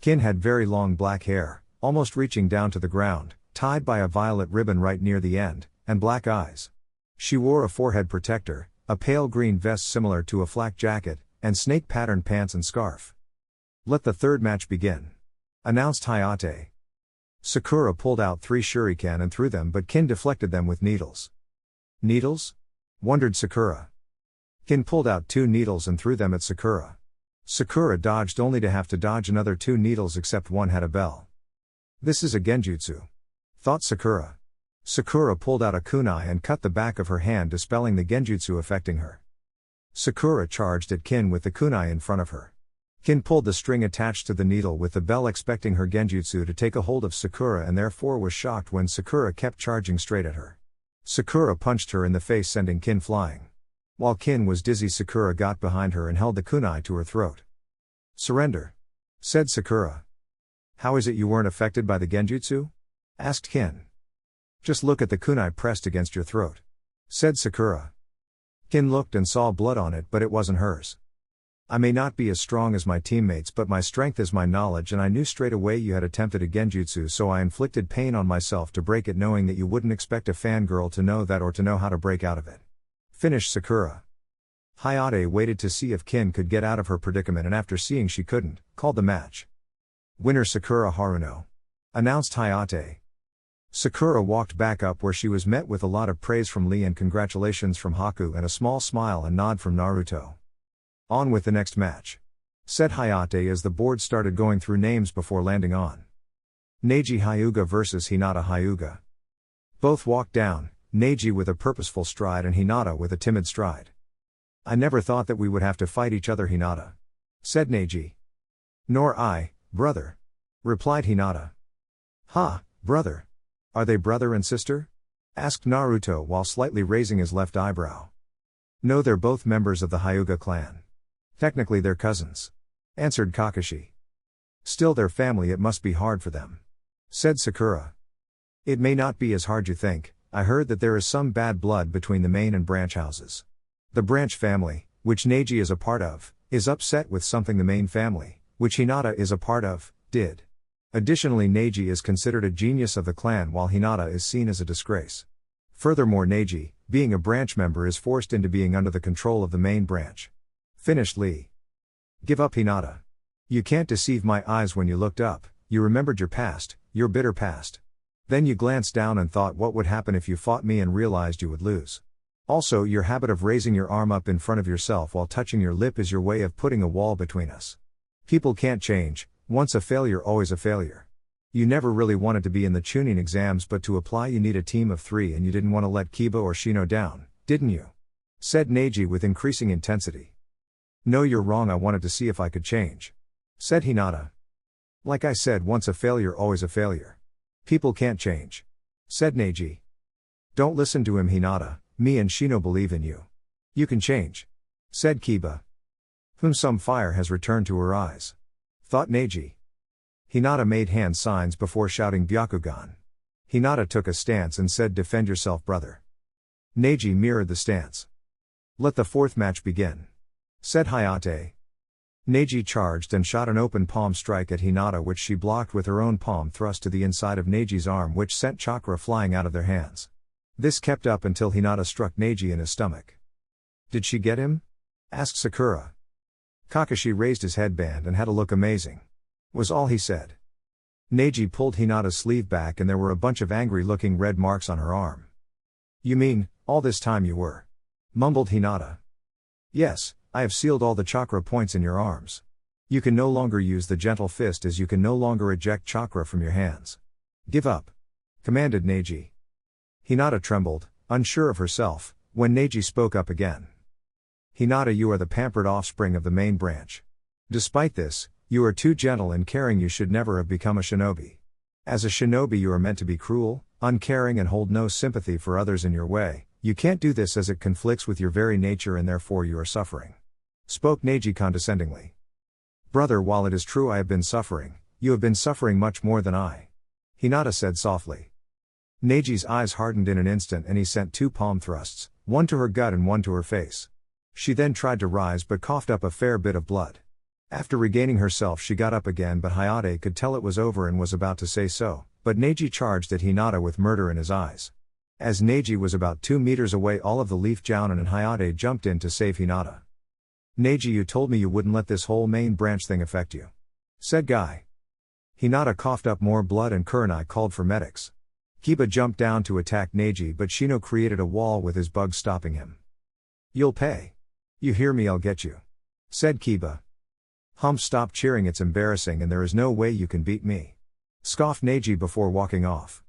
Kin had very long black hair, almost reaching down to the ground, tied by a violet ribbon right near the end, and black eyes. She wore a forehead protector, a pale green vest similar to a flak jacket, and snake-patterned pants and scarf. Let the third match begin, announced Hayate. Sakura pulled out 3 shuriken and threw them, but Kin deflected them with needles. Needles? Wondered Sakura. Kin pulled out 2 needles and threw them at Sakura. Sakura dodged only to have to dodge another 2 needles, except one had a bell. This is a genjutsu, thought Sakura. Sakura pulled out a kunai and cut the back of her hand, dispelling the genjutsu affecting her. Sakura charged at Kin with the kunai in front of her. Kin pulled the string attached to the needle with the bell, expecting her genjutsu to take a hold of Sakura, and therefore was shocked when Sakura kept charging straight at her. Sakura punched her in the face, sending Kin flying. While Kin was dizzy, Sakura got behind her and held the kunai to her throat. Surrender, said Sakura. How is it you weren't affected by the genjutsu? Asked Kin. Just look at the kunai pressed against your throat, said Sakura. Kin looked and saw blood on it, but it wasn't hers. I may not be as strong as my teammates, but my strength is my knowledge, and I knew straight away you had attempted a genjutsu, so I inflicted pain on myself to break it, knowing that you wouldn't expect a fangirl to know that or to know how to break out of it. Finished Sakura. Hayate waited to see if Kin could get out of her predicament, and after seeing she couldn't, called the match. Winner Sakura Haruno, announced Hayate. Sakura walked back up, where she was met with a lot of praise from Lee and congratulations from Haku and a small smile and nod from Naruto. On with the next match, said Hayate as the board started going through names before landing on Neji Hyuga vs Hinata Hyuga. Both walked down, Neji with a purposeful stride and Hinata with a timid stride. I never thought that we would have to fight each other, Hinata, said Neji. Nor I, brother, replied Hinata. Ha, brother. Are they brother and sister? Asked Naruto while slightly raising his left eyebrow. No, they're both members of the Hyuga clan. Technically they're cousins, answered Kakashi. Still, their family, it must be hard for them, said Sakura. It may not be as hard you think. I heard that there is some bad blood between the main and branch houses. The branch family, which Neji is a part of, is upset with something the main family, which Hinata is a part of, did. Additionally, Neji is considered a genius of the clan, while Hinata is seen as a disgrace. Furthermore, Neji, being a branch member, is forced into being under the control of the main branch. Finished Lee. Give up, Hinata. You can't deceive my eyes. When you looked up, you remembered your past, your bitter past. Then you glanced down and thought what would happen if you fought me, and realized you would lose. Also, your habit of raising your arm up in front of yourself while touching your lip is your way of putting a wall between us. People can't change. Once a failure, always a failure. You never really wanted to be in the Chunin exams, but to apply you need a team of 3, and you didn't want to let Kiba or Shino down, didn't you? Said Neji with increasing intensity. No, you're wrong. I wanted to see if I could change, said Hinata. Like I said, once a failure, always a failure. People can't change, said Neji. Don't listen to him, Hinata. Me and Shino believe in you. You can change, said Kiba, whom some fire has returned to her eyes, thought Neji. Hinata made hand signs before shouting Byakugan. Hinata took a stance and said, defend yourself, brother. Neji mirrored the stance. Let the fourth match begin, said Hayate. Neji charged and shot an open palm strike at Hinata, which she blocked with her own palm thrust to the inside of Neji's arm, which sent chakra flying out of their hands. This kept up until Hinata struck Neji in his stomach. "Did she get him?" asked Sakura. Kakashi raised his headband and had a look amazing. Was all he said. Neji pulled Hinata's sleeve back and there were a bunch of angry-looking red marks on her arm. "You mean, all this time you were?" mumbled Hinata. "Yes, I have sealed all the chakra points in your arms. You can no longer use the gentle fist as you can no longer eject chakra from your hands. Give up," commanded Neji. Hinata trembled, unsure of herself, when Neji spoke up again. "Hinata, you are the pampered offspring of the main branch. Despite this, you are too gentle and caring. You should never have become a shinobi. As a shinobi you are meant to be cruel, uncaring and hold no sympathy for others in your way. You can't do this as it conflicts with your very nature and therefore you are suffering," spoke Neji condescendingly. "Brother, while it is true I have been suffering, you have been suffering much more than I," Hinata said softly. Neji's eyes hardened in an instant and he sent 2 palm thrusts, one to her gut and one to her face. She then tried to rise but coughed up a fair bit of blood. After regaining herself she got up again, but Hayate could tell it was over and was about to say so, but Neji charged at Hinata with murder in his eyes. As Neji was about 2 meters away, all of the Leaf Jounin and Hayate jumped in to save Hinata. "Neji, you told me you wouldn't let this whole main branch thing affect you," said Guy. Hinata coughed up more blood and Kurenai called for medics. Kiba jumped down to attack Neji, but Shino created a wall with his bug stopping him. "You'll pay. You hear me, I'll get you," said Kiba. "Stop cheering, it's embarrassing and there is no way you can beat me," scoffed Neji before walking off.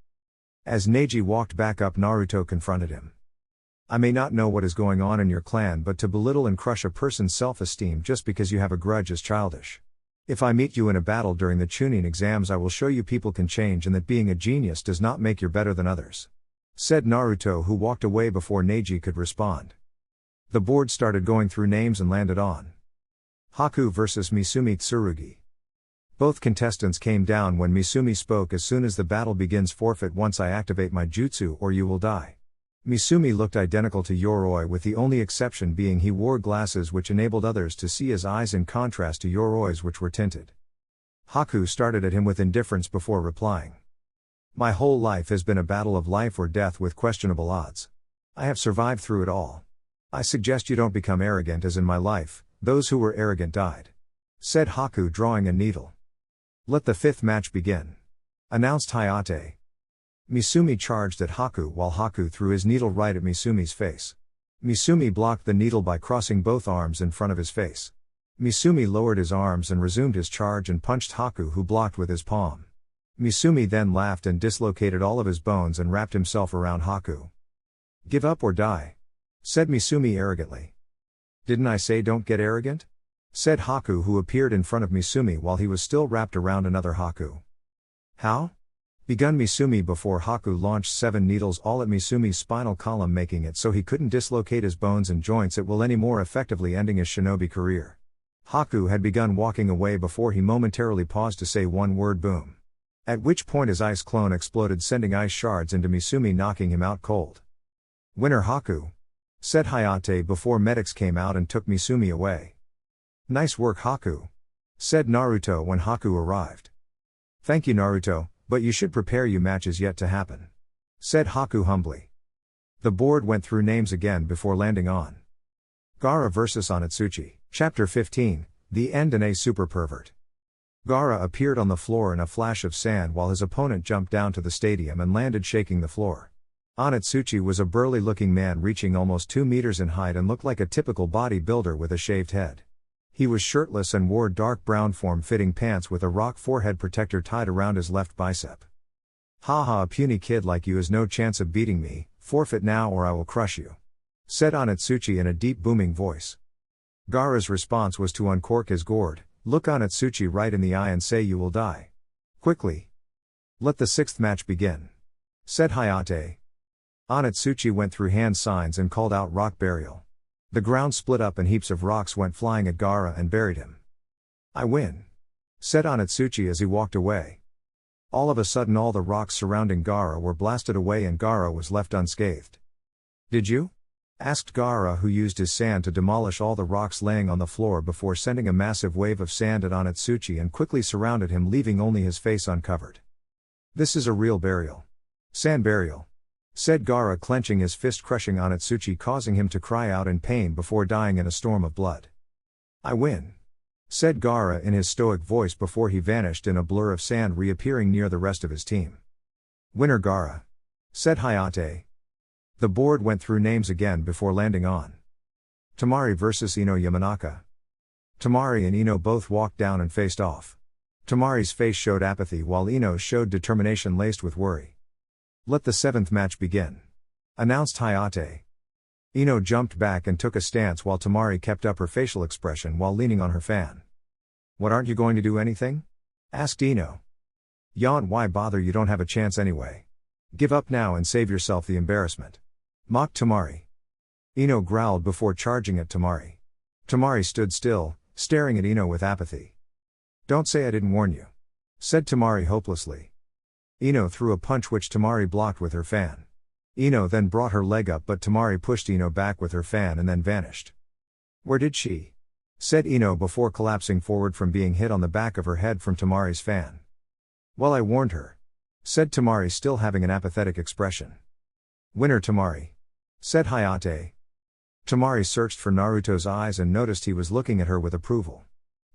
As Neji walked back up, Naruto confronted him. "I may not know what is going on in your clan, but to belittle and crush a person's self-esteem just because you have a grudge is childish. If I meet you in a battle during the Chunin exams, I will show you people can change and that being a genius does not make you better than others," said Naruto, who walked away before Neji could respond. The board started going through names and landed on Haku vs Misumi Tsurugi. Both contestants came down when Misumi spoke. "As soon as the battle begins, forfeit once I activate my jutsu or you will die." Misumi looked identical to Yoroy, with the only exception being he wore glasses which enabled others to see his eyes, in contrast to Yoroy's which were tinted. Haku started at him with indifference before replying. "My whole life has been a battle of life or death with questionable odds. I have survived through it all. I suggest you don't become arrogant, as in my life, those who were arrogant died," said Haku, drawing a needle. "Let the 5th match begin," announced Hayate. Misumi charged at Haku while Haku threw his needle right at Misumi's face. Misumi blocked the needle by crossing both arms in front of his face. Misumi lowered his arms and resumed his charge and punched Haku, who blocked with his palm. Misumi then laughed and dislocated all of his bones and wrapped himself around Haku. "Give up or die," said Misumi arrogantly. "Didn't I say don't get arrogant?" said Haku, who appeared in front of Misumi while he was still wrapped around another Haku. "How?" begun Misumi before Haku launched 7 needles all at Misumi's spinal column, making it so he couldn't dislocate his bones and joints at will anymore, effectively ending his shinobi career. Haku had begun walking away before he momentarily paused to say one word: "Boom." At which point his ice clone exploded, sending ice shards into Misumi, knocking him out cold. "Winner Haku," said Hayate before medics came out and took Misumi away. "Nice work, Haku," said Naruto when Haku arrived. "Thank you, Naruto, but you should prepare, your match is yet to happen," said Haku humbly. The board went through names again before landing on Gara vs Onitsuchi. Chapter 15, The End and a Super Pervert. Gara appeared on the floor in a flash of sand while his opponent jumped down to the stadium and landed shaking the floor. Onitsuchi was a burly-looking man reaching almost 2 meters in height and looked like a typical bodybuilder with a shaved head. He was shirtless and wore dark brown form-fitting pants with a rock forehead protector tied around his left bicep. "Haha, a puny kid like you has no chance of beating me, forfeit now or I will crush you," said Onitsuchi in a deep booming voice. Gara's response was to uncork his gourd, look Onitsuchi right in the eye and say, "You will die quickly." "Let the 6th match begin," said Hayate. Onitsuchi went through hand signs and called out rock burial. The ground split up and heaps of rocks went flying at Gara and buried him. "I win," said Onitsuchi as he walked away. All of a sudden all the rocks surrounding Gara were blasted away and Gara was left unscathed. "Did you?" Asked Gara, who used his sand to demolish all the rocks laying on the floor before sending a massive wave of sand at Onitsuchi and quickly surrounded him, leaving only his face uncovered. This is a real burial. Sand burial. Said Gara, clenching his fist, crushing Onitsuchi, causing him to cry out in pain before dying in a storm of blood. I win. Said Gara in his stoic voice before he vanished in a blur of sand, reappearing near the rest of his team. Winner Gara. Said Hayate. The board went through names again before landing on Tamari vs Ino Yamanaka. Tamari and Ino both walked down and faced off. Tamari's face showed apathy while Ino's showed determination laced with worry. Let the 7th match begin. Announced Hayate. Ino jumped back and took a stance while Tamari kept up her facial expression while leaning on her fan. What, aren't you going to do anything? Asked Ino. Yawn, why bother, you don't have a chance anyway. Give up now and save yourself the embarrassment. Mocked Tamari. Ino growled before charging at Tamari. Tamari stood still, staring at Ino with apathy. Don't say I didn't warn you. Said Tamari hopelessly. Ino threw a punch which Tamari blocked with her fan. Ino then brought her leg up, but Tamari pushed Ino back with her fan and then vanished. Where did she? Said Ino before collapsing forward from being hit on the back of her head from Tamari's fan. Well, I warned her. Said Tamari, still having an apathetic expression. Winner Tamari. Said Hayate. Tamari searched for Naruto's eyes and noticed he was looking at her with approval.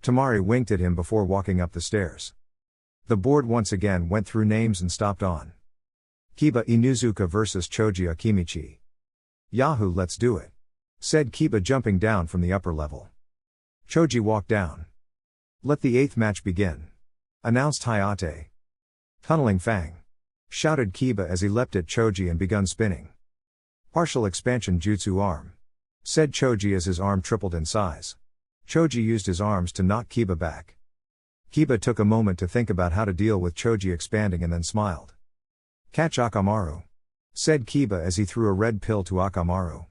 Tamari winked at him before walking up the stairs. The board once again went through names and stopped on Kiba Inuzuka vs Choji Akimichi. Yahoo, let's do it. Said Kiba, jumping down from the upper level. Choji walked down. Let the 8th match begin. Announced Hayate. Tunneling Fang. Shouted Kiba as he leapt at Choji and begun spinning. Partial expansion jutsu arm. Said Choji as his arm tripled in size. Choji used his arms to knock Kiba back. Kiba took a moment to think about how to deal with Choji expanding and then smiled. Catch Akamaru. Said Kiba as he threw a red pill to Akamaru.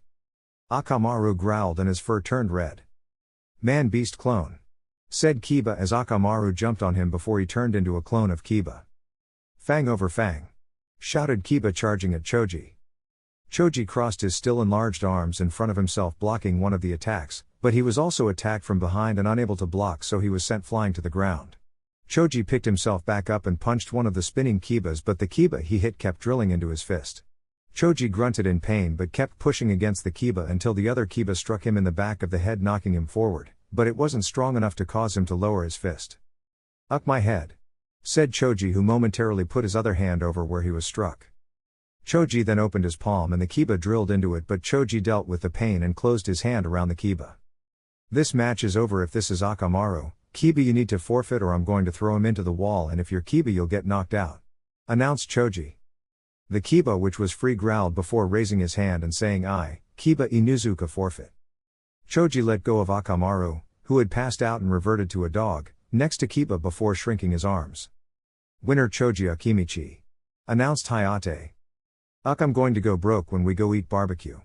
Akamaru growled and his fur turned red. Man beast clone. Said Kiba as Akamaru jumped on him before he turned into a clone of Kiba. Fang over Fang. Shouted Kiba, charging at Choji. Choji crossed his still enlarged arms in front of himself, blocking one of the attacks, but he was also attacked from behind and unable to block, so he was sent flying to the ground. Choji picked himself back up and punched one of the spinning Kibas, but the Kiba he hit kept drilling into his fist. Choji grunted in pain but kept pushing against the Kiba until the other Kiba struck him in the back of the head, knocking him forward, but it wasn't strong enough to cause him to lower his fist. Uck my head. Said Choji, who momentarily put his other hand over where he was struck. Choji then opened his palm and the Kiba drilled into it, but Choji dealt with the pain and closed his hand around the Kiba. This match is over. If this is Akamaru, Kiba, you need to forfeit or I'm going to throw him into the wall, and if you're Kiba you'll get knocked out. Announced Choji. The Kiba, which was free, growled before raising his hand and saying, I, Kiba Inuzuka, forfeit. Choji let go of Akamaru, who had passed out and reverted to a dog, next to Kiba before shrinking his arms. Winner Choji Akimichi. Announced Hayate. Uck, I'm going to go broke when we go eat barbecue.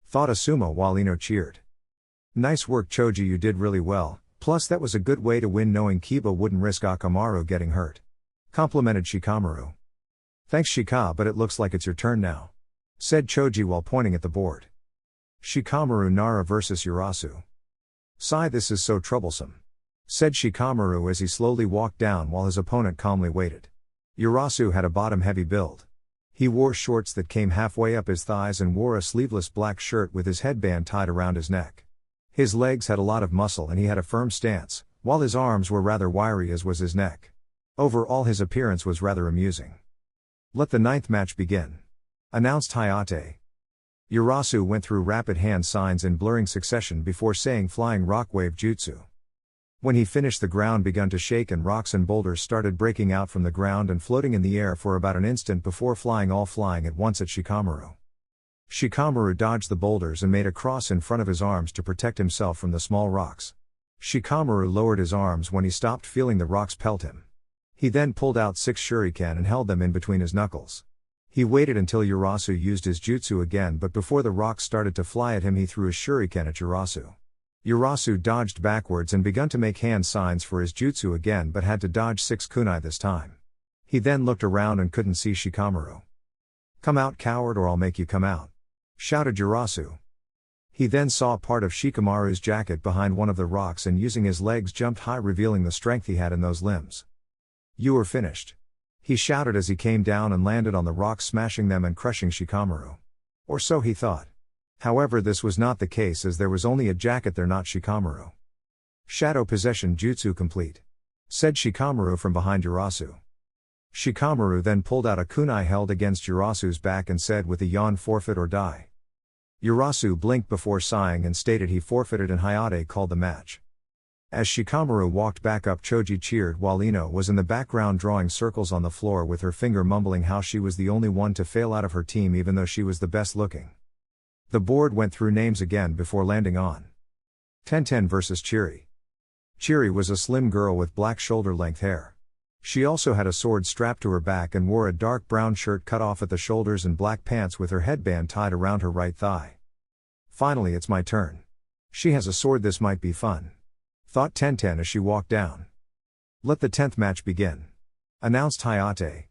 Thought Asuma while Ino cheered. Nice work Choji, you did really well, plus that was a good way to win knowing Kiba wouldn't risk Akamaru getting hurt. Complimented Shikamaru. Thanks Shika, but it looks like it's your turn now. Said Choji while pointing at the board. Shikamaru Nara vs Urasu. Sigh, this is so troublesome. Said Shikamaru as he slowly walked down while his opponent calmly waited. Urasu had a bottom-heavy build. He wore shorts that came halfway up his thighs and wore a sleeveless black shirt with his headband tied around his neck. His legs had a lot of muscle and he had a firm stance, while his arms were rather wiry as was his neck. Overall his appearance was rather amusing. Let the 9th match begin. Announced Hayate. Urasu went through rapid hand signs in blurring succession before saying Flying Rock Wave Jutsu. When he finished, the ground began to shake and rocks and boulders started breaking out from the ground and floating in the air for about an instant before flying at once at Shikamaru. Shikamaru dodged the boulders and made a cross in front of his arms to protect himself from the small rocks. Shikamaru lowered his arms when he stopped feeling the rocks pelt him. He then pulled out 6 shuriken and held them in between his knuckles. He waited until Urasu used his jutsu again, but before the rocks started to fly at him he threw a shuriken at Urasu. Urasu dodged backwards and begun to make hand signs for his jutsu again, but had to dodge 6 kunai this time. He then looked around and couldn't see Shikamaru. Come out, coward, or I'll make you come out. Shouted Urasu. He then saw part of Shikamaru's jacket behind one of the rocks and using his legs jumped high, revealing the strength he had in those limbs. "You are finished," he shouted as he came down and landed on the rocks, smashing them and crushing Shikamaru. Or so he thought. However, this was not the case, as there was only a jacket there, not Shikamaru. "Shadow possession jutsu complete," said Shikamaru from behind Urasu. Shikamaru then pulled out a kunai held against Urasu's back and said with a yawn, "Forfeit or die." Urasu blinked before sighing and stated he forfeited, and Hayate called the match. As Shikamaru walked back up, Choji cheered while Ino was in the background drawing circles on the floor with her finger, mumbling how she was the only one to fail out of her team even though she was the best looking. The board went through names again before landing on Tenten vs Chiri. Chiri was a slim girl with black shoulder-length hair. She also had a sword strapped to her back and wore a dark brown shirt cut off at the shoulders and black pants with her headband tied around her right thigh. "Finally, it's my turn. She has a sword, this might be fun," thought Tenten as she walked down. "Let the 10th match begin," announced Hayate.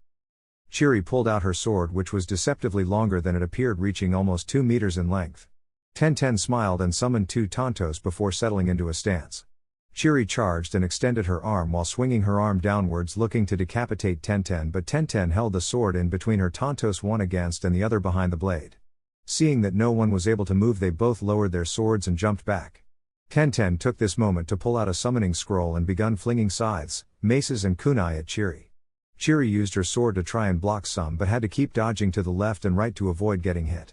Chiri pulled out her sword, which was deceptively longer than it appeared, reaching almost 2 meters in length. Tenten smiled and summoned 2 tantos before settling into a stance. Chiri charged and extended her arm while swinging her arm downwards, looking to decapitate Tenten, but Tenten held the sword in between her tantos, one against and the other behind the blade. Seeing that no one was able to move, they both lowered their swords and jumped back. Tenten took this moment to pull out a summoning scroll and begun flinging scythes, maces and kunai at Chiri. Chiri used her sword to try and block some but had to keep dodging to the left and right to avoid getting hit.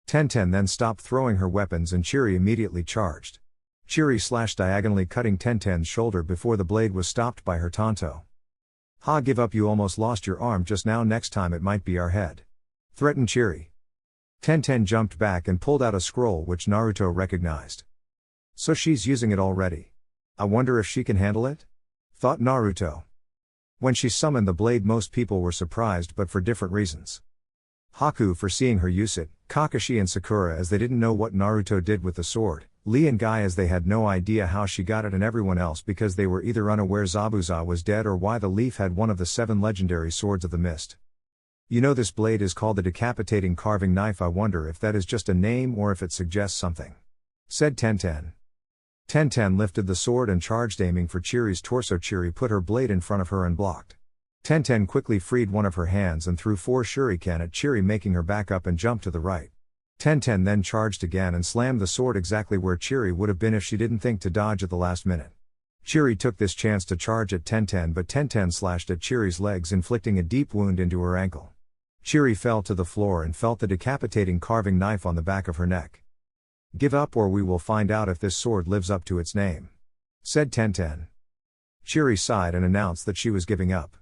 Tenten then stopped throwing her weapons and Chiri immediately charged. Chiri slashed diagonally, cutting Tenten's shoulder before the blade was stopped by her tanto. "Ha, give up, you almost lost your arm just now, next time it might be our head," threatened Chiri. Tenten jumped back and pulled out a scroll which Naruto recognized. "So she's using it already. I wonder if she can handle it?" thought Naruto. When she summoned the blade, most people were surprised, but for different reasons. Haku for seeing her use it, Kakashi and Sakura as they didn't know what Naruto did with the sword, Lee and Guy as they had no idea how she got it, and everyone else because they were either unaware Zabuza was dead or why the leaf had one of the 7 legendary swords of the mist. "You know, this blade is called the decapitating carving knife. I wonder if that is just a name or if it suggests something," said Tenten. Tenten lifted the sword and charged, aiming for Chiri's torso. Chiri put her blade in front of her and blocked. Tenten quickly freed one of her hands and threw 4 shuriken at Chiri, making her back up and jump to the right. Tenten then charged again and slammed the sword exactly where Chiri would have been if she didn't think to dodge at the last minute. Chiri took this chance to charge at Tenten, but Tenten slashed at Chiri's legs, inflicting a deep wound into her ankle. Chiri fell to the floor and felt the decapitating carving knife on the back of her neck. "Give up or we will find out if this sword lives up to its name," said Tenten. Chiri sighed and announced that she was giving up.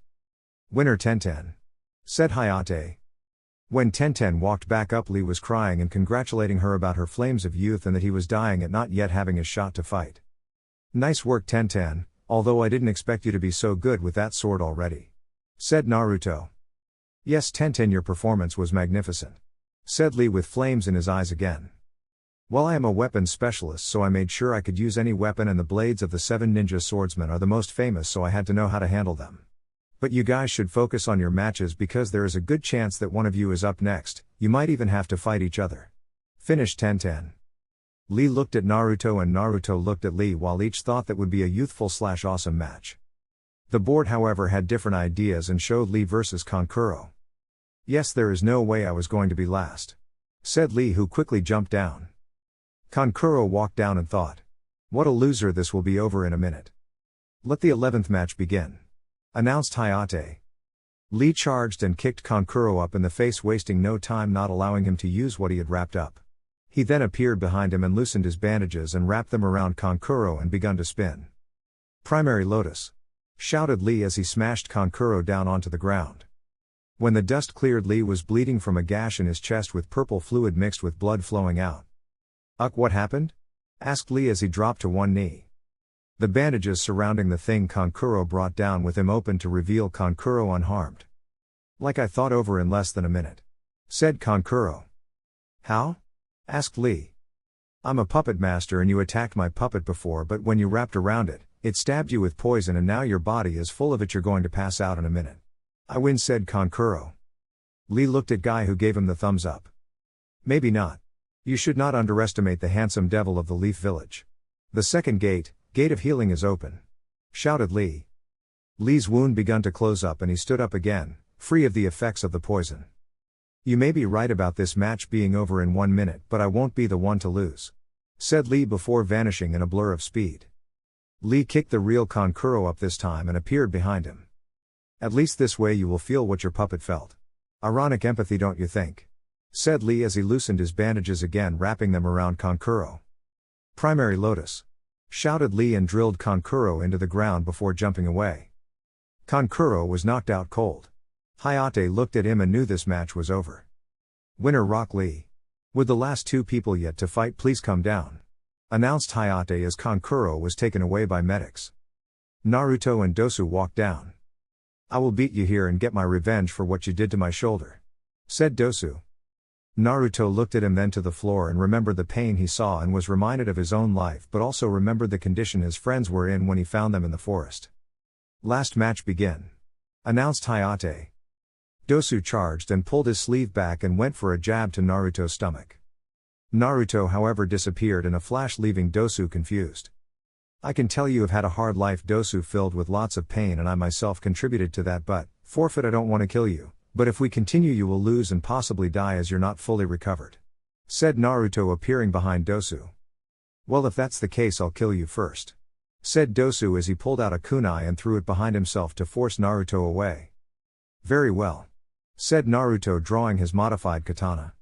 "Winner Tenten," said Hayate. When Tenten walked back up, Lee was crying and congratulating her about her flames of youth and that he was dying at not yet having a shot to fight. "Nice work, Tenten, although I didn't expect you to be so good with that sword already," said Naruto. "Yes, Tenten, your performance was magnificent," said Lee with flames in his eyes again. "Well, I am a weapons specialist, so I made sure I could use any weapon, and the blades of the 7 ninja swordsmen are the most famous, so I had to know how to handle them. But you guys should focus on your matches because there is a good chance that one of you is up next. You might even have to fight each other," finished Tenten. Lee looked at Naruto and Naruto looked at Lee, while each thought that would be a youthful/awesome match. The board, however, had different ideas and showed Lee versus Kankuro. "Yes, there is no way I was going to be last," said Lee, who quickly jumped down. Kankuro walked down and thought, "What a loser, this will be over in a minute." "Let the 11th match begin," announced Hayate. Lee charged and kicked Kankuro up in the face, wasting no time, not allowing him to use what he had wrapped up. He then appeared behind him and loosened his bandages and wrapped them around Kankuro and begun to spin. "Primary Lotus," shouted Lee as he smashed Kankuro down onto the ground. When the dust cleared, Lee was bleeding from a gash in his chest with purple fluid mixed with blood flowing out. What happened?" asked Lee as he dropped to one knee. The bandages surrounding the thing Kankuro brought down with him opened to reveal Kankuro unharmed. "Like I thought, over in less than a minute," said Kankuro. "How?" asked Lee. "I'm a puppet master and you attacked my puppet before, but when you wrapped around it, it stabbed you with poison and now your body is full of it. You're going to pass out in a minute." "I win," said Kankuro. Lee looked at Guy, who gave him the thumbs up. "Maybe not," You should not underestimate the handsome devil of the Leaf Village. The second gate of healing is open. Shouted Lee. Lee's wound begun to close up and he stood up again, free of the effects of the poison. You may be right about this match being over in 1 minute, but I won't be the one to lose. Said Lee before vanishing in a blur of speed. Lee kicked the real Kankuro up this time and appeared behind him. At least this way you will feel what your puppet felt. Ironic empathy, don't you think? Said Lee as he loosened his bandages again, wrapping them around Kankuro. Primary Lotus. Shouted Lee and drilled Kankuro into the ground before jumping away. Kankuro was knocked out cold. Hayate looked at him and knew this match was over. Winner Rock Lee. Would the last 2 people yet to fight please come down? Announced Hayate as Kankuro was taken away by medics. Naruto and Dosu walked down. I will beat you here and get my revenge for what you did to my shoulder. Said Dosu. Naruto looked at him, then to the floor, and remembered the pain he saw and was reminded of his own life, but also remembered the condition his friends were in when he found them in the forest. Last match begin. Announced Hayate. Dosu charged and pulled his sleeve back and went for a jab to Naruto's stomach. Naruto however disappeared in a flash, leaving Dosu confused. I can tell you have had a hard life, Dosu, filled with lots of pain, and I myself contributed to that, but, forfeit, I don't want to kill you. But if we continue you will lose and possibly die as you're not fully recovered. Said Naruto appearing behind Dosu. Well, if that's the case I'll kill you first. Said Dosu as he pulled out a kunai and threw it behind himself to force Naruto away. Very well. Said Naruto, drawing his modified katana.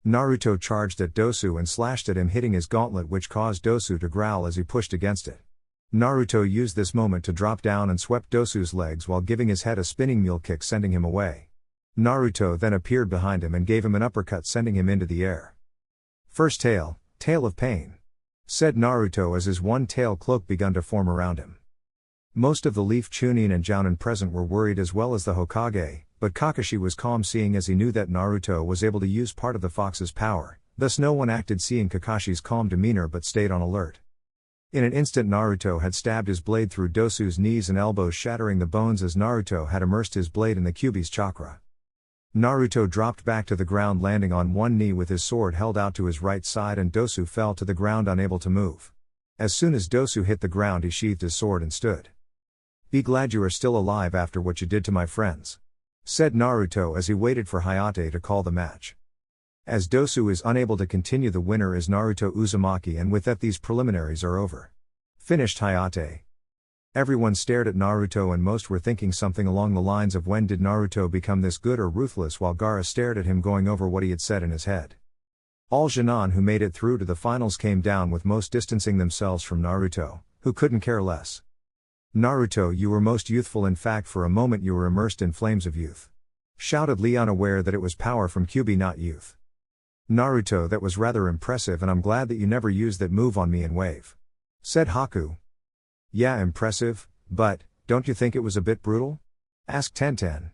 Naruto charged at Dosu and slashed at him, hitting his gauntlet, which caused Dosu to growl as he pushed against it. Naruto used this moment to drop down and swept Dosu's legs while giving his head a spinning mule kick, sending him away. Naruto then appeared behind him and gave him an uppercut, sending him into the air. First tail of pain. Said Naruto as his one-tail cloak begun to form around him. Most of the Leaf Chunin and Jounin present were worried, as well as the Hokage, but Kakashi was calm, seeing as he knew that Naruto was able to use part of the fox's power, thus no one acted seeing Kakashi's calm demeanor but stayed on alert. In an instant Naruto had stabbed his blade through Dosu's knees and elbows, shattering the bones as Naruto had immersed his blade in the Kyuubi's chakra. Naruto dropped back to the ground, landing on one knee with his sword held out to his right side, and Dosu fell to the ground unable to move. As soon as Dosu hit the ground he sheathed his sword and stood. Be glad you are still alive after what you did to my friends. Said Naruto as he waited for Hayate to call the match. As Dosu is unable to continue, the winner is Naruto Uzumaki, and with that these preliminaries are over. Finished Hayate. Everyone stared at Naruto and most were thinking something along the lines of, when did Naruto become this good or ruthless, while Gara stared at him going over what he had said in his head. All Junon who made it through to the finals came down, with most distancing themselves from Naruto, who couldn't care less. Naruto, you were most youthful, in fact for a moment you were immersed in flames of youth. Shouted Lee, unaware that it was power from Kyuubi, not youth. Naruto, that was rather impressive, and I'm glad that you never used that move on me in Wave. Said Haku. Yeah, impressive, but, don't you think it was a bit brutal? Asked Tenten.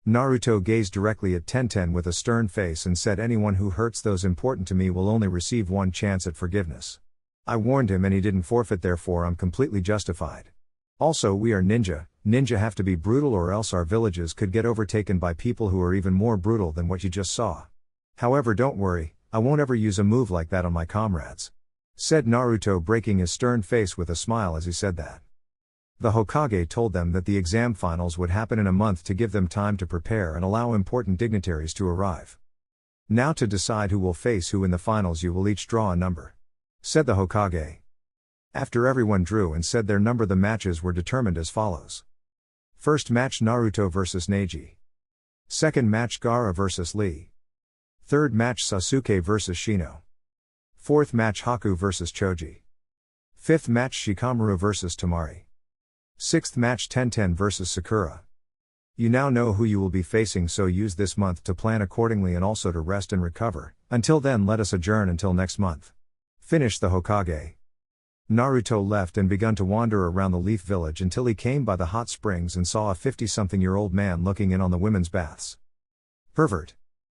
Naruto gazed directly at Tenten with a stern face and said, anyone who hurts those important to me will only receive one chance at forgiveness. I warned him and he didn't forfeit, therefore I'm completely justified. Also, we are ninja have to be brutal or else our villages could get overtaken by people who are even more brutal than what you just saw. However, don't worry, I won't ever use a move like that on my comrades. Said Naruto, breaking his stern face with a smile as he said that. The Hokage told them that the exam finals would happen in a month to give them time to prepare and allow important dignitaries to arrive. Now to decide who will face who in the finals, you will each draw a number. Said the Hokage. After everyone drew and said their number, the matches were determined as follows. First match Naruto vs Neji. Second match Gara vs Lee. Third match Sasuke vs Shino. Fourth match Haku vs Choji. Fifth match Shikamaru vs Tamari. Sixth match Tenten vs Sakura. You now know who you will be facing, so use this month to plan accordingly and also to rest and recover. Until then, let us adjourn until next month. Finished the Hokage. Naruto left and begun to wander around the Leaf Village until he came by the hot springs and saw a 50-something-year-old man looking in on the women's baths. Pervert!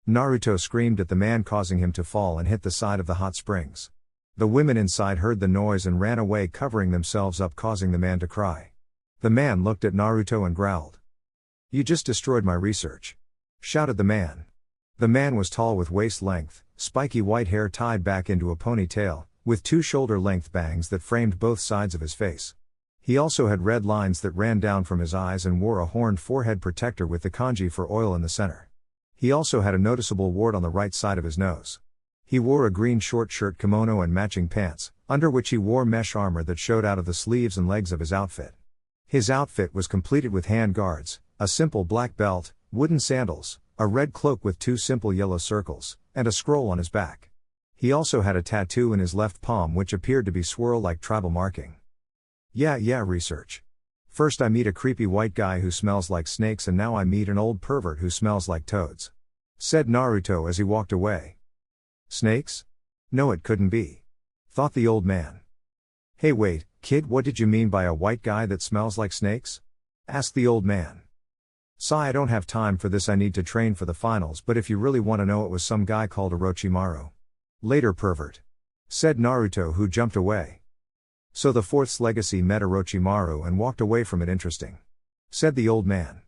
Naruto screamed at the man, causing him to fall and hit the side of the hot springs. The women inside heard the noise and ran away, covering themselves up, causing the man to cry. The man looked at Naruto and growled. You just destroyed my research. Shouted the man. The man was tall with waist length, spiky white hair tied back into a ponytail, with 2 shoulder-length bangs that framed both sides of his face. He also had red lines that ran down from his eyes and wore a horned forehead protector with the kanji for oil in the center. He also had a noticeable wart on the right side of his nose. He wore a green short shirt kimono and matching pants, under which he wore mesh armor that showed out of the sleeves and legs of his outfit. His outfit was completed with hand guards, a simple black belt, wooden sandals, a red cloak with 2 simple yellow circles, and a scroll on his back. He also had a tattoo in his left palm which appeared to be swirl-like tribal marking. Yeah, research. First I meet a creepy white guy who smells like snakes and now I meet an old pervert who smells like toads. Said Naruto as he walked away. Snakes? No, it couldn't be. Thought the old man. Hey wait, kid, what did you mean by a white guy that smells like snakes? Asked the old man. Sigh, I don't have time for this, I need to train for the finals, but if you really want to know, it was some guy called Orochimaru. Later, pervert. Said Naruto, who jumped away. So the Fourth's legacy met Orochimaru and walked away from it. Interesting. Said the old man.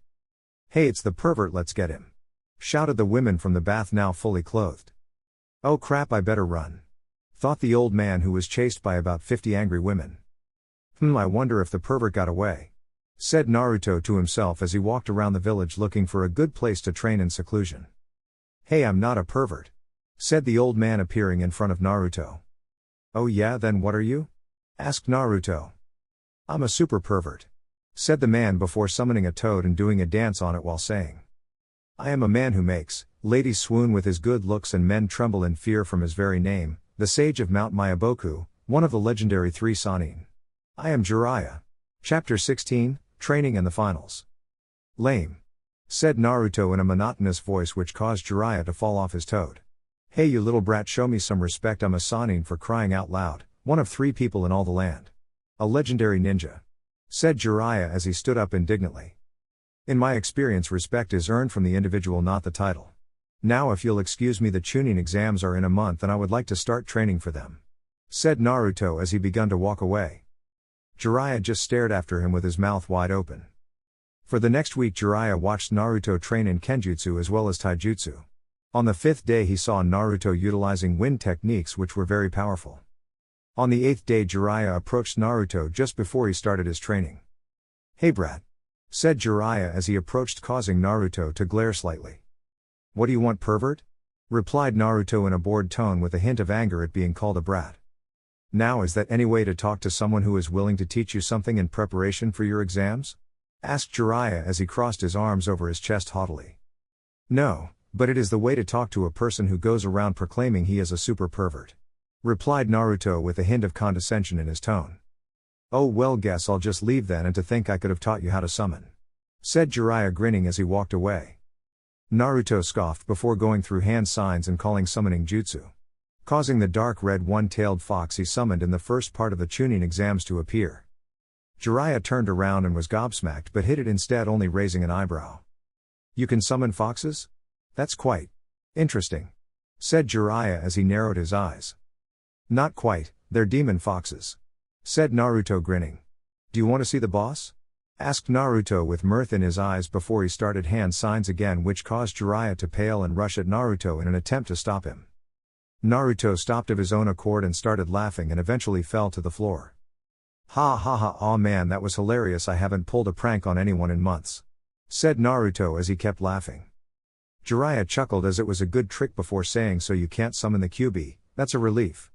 Hey, it's the pervert, let's get him. Shouted the women from the bath, now fully clothed. Oh crap, I better run. Thought the old man, who was chased by about 50 angry women. I wonder if the pervert got away. Said Naruto to himself as he walked around the village looking for a good place to train in seclusion. Hey, I'm not a pervert. Said the old man, appearing in front of Naruto. Oh yeah, then what are you? Asked Naruto. I'm a super pervert. Said the man before summoning a toad and doing a dance on it while saying. I am a man who makes ladies swoon with his good looks and men tremble in fear from his very name, the sage of Mount Myaboku, one of the legendary 3 Sannin. I am Jiraiya. Chapter 16, Training and the Finals. Lame. Said Naruto in a monotonous voice which caused Jiraiya to fall off his toad. Hey you little brat, show me some respect, I'm a Sannin, for crying out loud, one of 3 people in all the land. A legendary ninja. Said Jiraiya as he stood up indignantly. In my experience, respect is earned from the individual, not the title. Now if you'll excuse me, the Chunin exams are in a month and I would like to start training for them. Said Naruto as he begun to walk away. Jiraiya just stared after him with his mouth wide open. For the next week Jiraiya watched Naruto train in Kenjutsu as well as Taijutsu. On the 5th day he saw Naruto utilizing wind techniques which were very powerful. On the 8th day Jiraiya approached Naruto just before he started his training. Hey brat. Said Jiraiya as he approached, causing Naruto to glare slightly. What do you want, pervert? Replied Naruto in a bored tone with a hint of anger at being called a brat. Now is that any way to talk to someone who is willing to teach you something in preparation for your exams? Asked Jiraiya as he crossed his arms over his chest haughtily. No, but it is the way to talk to a person who goes around proclaiming he is a super pervert. Replied Naruto with a hint of condescension in his tone. Oh well, guess I'll just leave then, and to think I could have taught you how to summon. Said Jiraiya, grinning as he walked away. Naruto scoffed before going through hand signs and calling summoning jutsu, causing the dark red one-tailed fox he summoned in the first part of the Chunin exams to appear. Jiraiya turned around and was gobsmacked, but hid it instead, only raising an eyebrow. You can summon foxes? That's quite interesting. Said Jiraiya as he narrowed his eyes. Not quite, they're demon foxes. Said Naruto, grinning. Do you want to see the boss? Asked Naruto with mirth in his eyes before he started hand signs again, which caused Jiraiya to pale and rush at Naruto in an attempt to stop him. Naruto stopped of his own accord and started laughing and eventually fell to the floor. Ha ha ha, aw man, that was hilarious, I haven't pulled a prank on anyone in months. Said Naruto as he kept laughing. Jiraiya chuckled as it was a good trick before saying, so you can't summon the Kyuubi, that's a relief.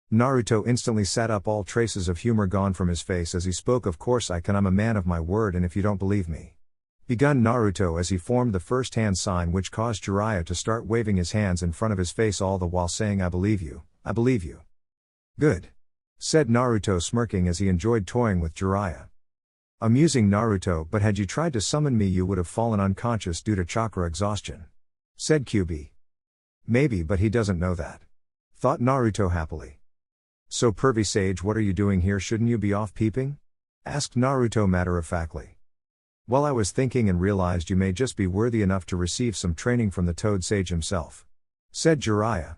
Naruto instantly sat up, all traces of humor gone from his face as he spoke, of course I can, I'm a man of my word, and if you don't believe me. Begun Naruto as he formed the first hand sign, which caused Jiraiya to start waving his hands in front of his face, all the while saying, I believe you, I believe you. Good. Said Naruto, smirking as he enjoyed toying with Jiraiya. Amusing Naruto, but had you tried to summon me you would have fallen unconscious due to chakra exhaustion. Said Kyuubi. Maybe, but he doesn't know that. Thought Naruto happily. So pervy sage, what are you doing here, shouldn't you be off peeping? Asked Naruto matter-of-factly. Well, I was thinking and realized you may just be worthy enough to receive some training from the Toad Sage himself. Said Jiraiya.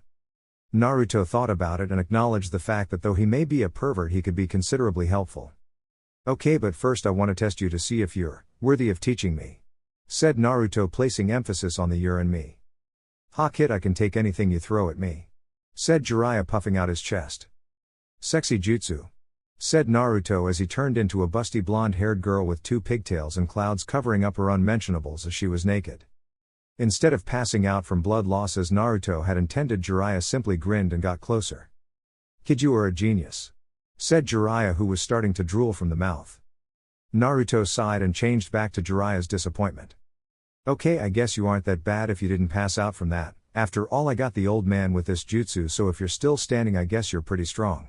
Naruto thought about it and acknowledged the fact that though he may be a pervert he could be considerably helpful. Okay, but first I want to test you to see if you're worthy of teaching me. Said Naruto, placing emphasis on the you're and me. "Ha kid, I can take anything you throw at me," said Jiraiya, puffing out his chest. "Sexy jutsu," said Naruto as he turned into a busty blonde-haired girl with 2 pigtails and clouds covering up her unmentionables as she was naked. Instead of passing out from blood loss as Naruto had intended, Jiraiya simply grinned and got closer. "Kid, you are a genius," said Jiraiya, who was starting to drool from the mouth. Naruto sighed and changed back to Jiraiya's disappointment. "Okay, I guess you aren't that bad if you didn't pass out from that. After all, I got the old man with this jutsu, so if you're still standing, I guess you're pretty strong,"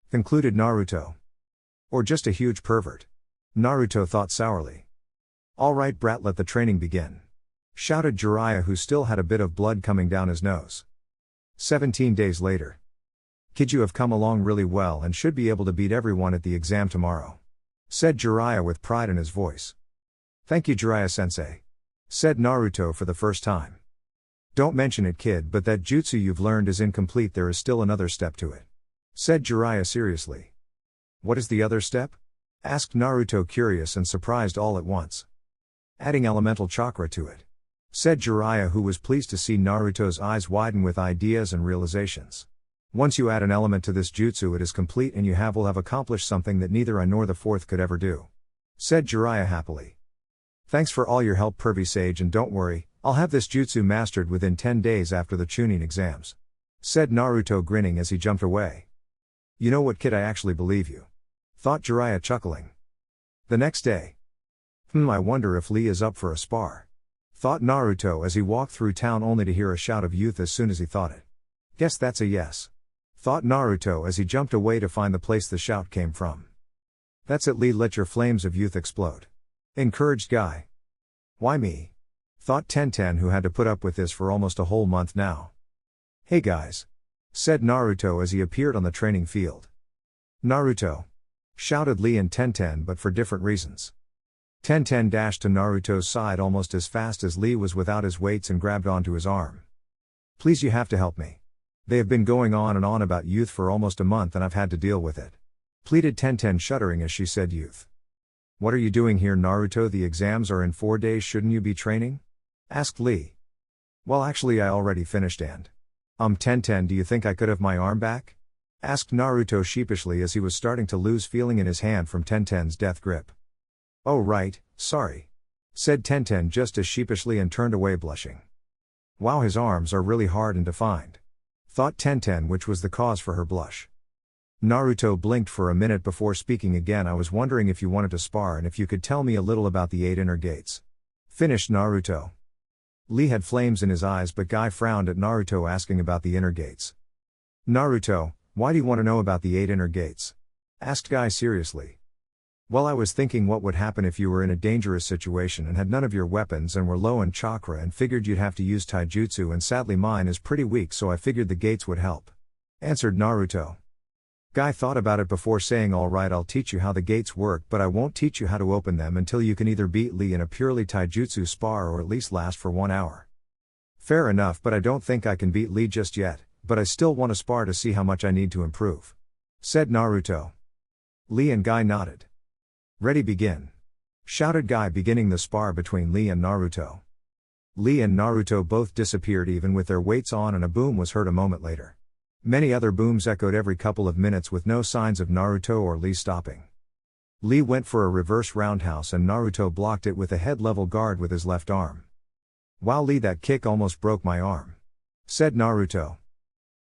concluded Naruto. "Or just a huge pervert," Naruto thought sourly. "All right, brat, let the training begin," shouted Jiraiya, who still had a bit of blood coming down his nose. 17 days later. "Kid, you have come along really well and should be able to beat everyone at the exam tomorrow," said Jiraiya with pride in his voice. "Thank you, Jiraiya-sensei," said Naruto for the first time. "Don't mention it, kid, but that jutsu you've learned is incomplete. There is still another step to it," said Jiraiya seriously. "What is the other step?" asked Naruto, curious and surprised all at once. "Adding elemental chakra to it," said Jiraiya, who was pleased to see Naruto's eyes widen with ideas and realizations. "Once you add an element to this jutsu, it is complete and you will have accomplished something that neither I nor the fourth could ever do," said Jiraiya happily. "Thanks for all your help, pervy sage, and don't worry, I'll have this jutsu mastered within 10 days after the Chunin exams," said Naruto, grinning as he jumped away. "You know what, kid, I actually believe you," thought Jiraiya, chuckling. The next day. I wonder if Lee is up for a spar," thought Naruto as he walked through town, only to hear a shout of youth as soon as he thought it. "Guess that's a yes," thought Naruto as he jumped away to find the place the shout came from. "That's it, Lee, let your flames of youth explode," encouraged Guy. "Why me?" thought Tenten, who had to put up with this for almost a whole month now. "Hey guys," said Naruto as he appeared on the training field. "Naruto!" shouted Lee and Tenten, but for different reasons. Tenten dashed to Naruto's side almost as fast as Lee was without his weights and grabbed onto his arm. "Please, you have to help me. They have been going on and on about youth for almost a month and I've had to deal with it," pleaded Tenten, shuddering as she said youth. "What are you doing here, Naruto? The exams are in 4 days, shouldn't you be training?" asked Lee. "Well, actually I already finished and…" Tenten, do you think I could have my arm back?" asked Naruto sheepishly as he was starting to lose feeling in his hand from Tenten's death grip. "Oh right, sorry," said Tenten just as sheepishly and turned away blushing. "Wow, his arms are really hard and defined," thought Tenten, which was the cause for her blush. Naruto blinked for a minute before speaking again. "I was wondering if you wanted to spar and if you could tell me a little about the 8 inner gates," finished Naruto. Lee had flames in his eyes, but Guy frowned at Naruto asking about the inner gates. "Naruto, why do you want to know about the 8 inner gates?" asked Guy seriously. "Well, I was thinking what would happen if you were in a dangerous situation and had none of your weapons and were low in chakra and figured you'd have to use taijutsu, and sadly mine is pretty weak, so I figured the gates would help," answered Naruto. Guy thought about it before saying, "All right, I'll teach you how the gates work, but I won't teach you how to open them until you can either beat Lee in a purely taijutsu spar or at least last for 1 hour." "Fair enough, but I don't think I can beat Lee just yet, but I still want to spar to see how much I need to improve," said Naruto. Lee and Guy nodded. "Ready, begin," shouted Guy, beginning the spar between Lee and Naruto. Lee and Naruto both disappeared even with their weights on, and a boom was heard a moment later. Many other booms echoed every couple of minutes with no signs of Naruto or Lee stopping. Lee went for a reverse roundhouse and Naruto blocked it with a head-level guard with his left arm. "Wow, Lee, that kick almost broke my arm," said Naruto.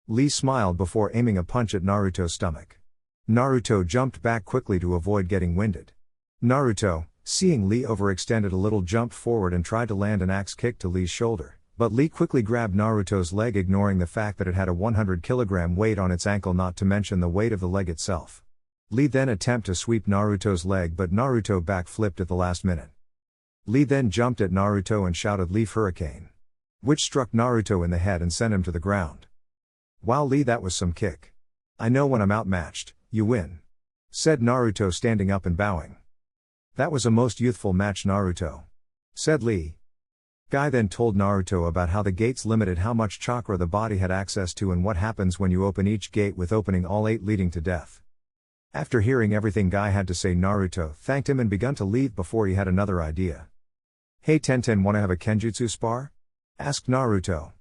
Lee smiled before aiming a punch at Naruto's stomach. Naruto jumped back quickly to avoid getting winded. Naruto, seeing Lee overextended a little, jumped forward and tried to land an axe kick to Lee's shoulder, but Lee quickly grabbed Naruto's leg, ignoring the fact that it had a 100-kilogram weight on its ankle, not to mention the weight of the leg itself. Lee then attempted to sweep Naruto's leg, but Naruto backflipped at the last minute. Lee then jumped at Naruto and shouted "Leaf Hurricane," which struck Naruto in the head and sent him to the ground. "Wow, Lee, that was some kick. I know when I'm outmatched, you win," said Naruto, standing up and bowing. "That was a most youthful match, Naruto," said Lee. Guy then told Naruto about how the gates limited how much chakra the body had access to and what happens when you open each gate, with opening all 8 leading to death. After hearing everything Guy had to say, Naruto thanked him and begun to leave before he had another idea. "Hey Tenten, wanna have a Kenjutsu spar?" asked Naruto.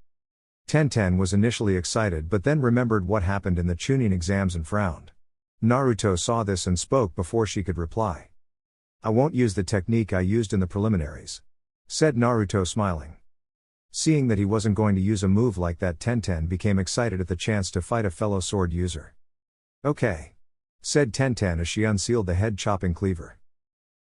Tenten was initially excited but then remembered what happened in the Chunin exams and frowned. Naruto saw this and spoke before she could reply. "I won't use the technique I used in the preliminaries," said Naruto smiling. Seeing that he wasn't going to use a move like that, Tenten became excited at the chance to fight a fellow sword user. "Okay," said Tenten as she unsealed the head-chopping cleaver.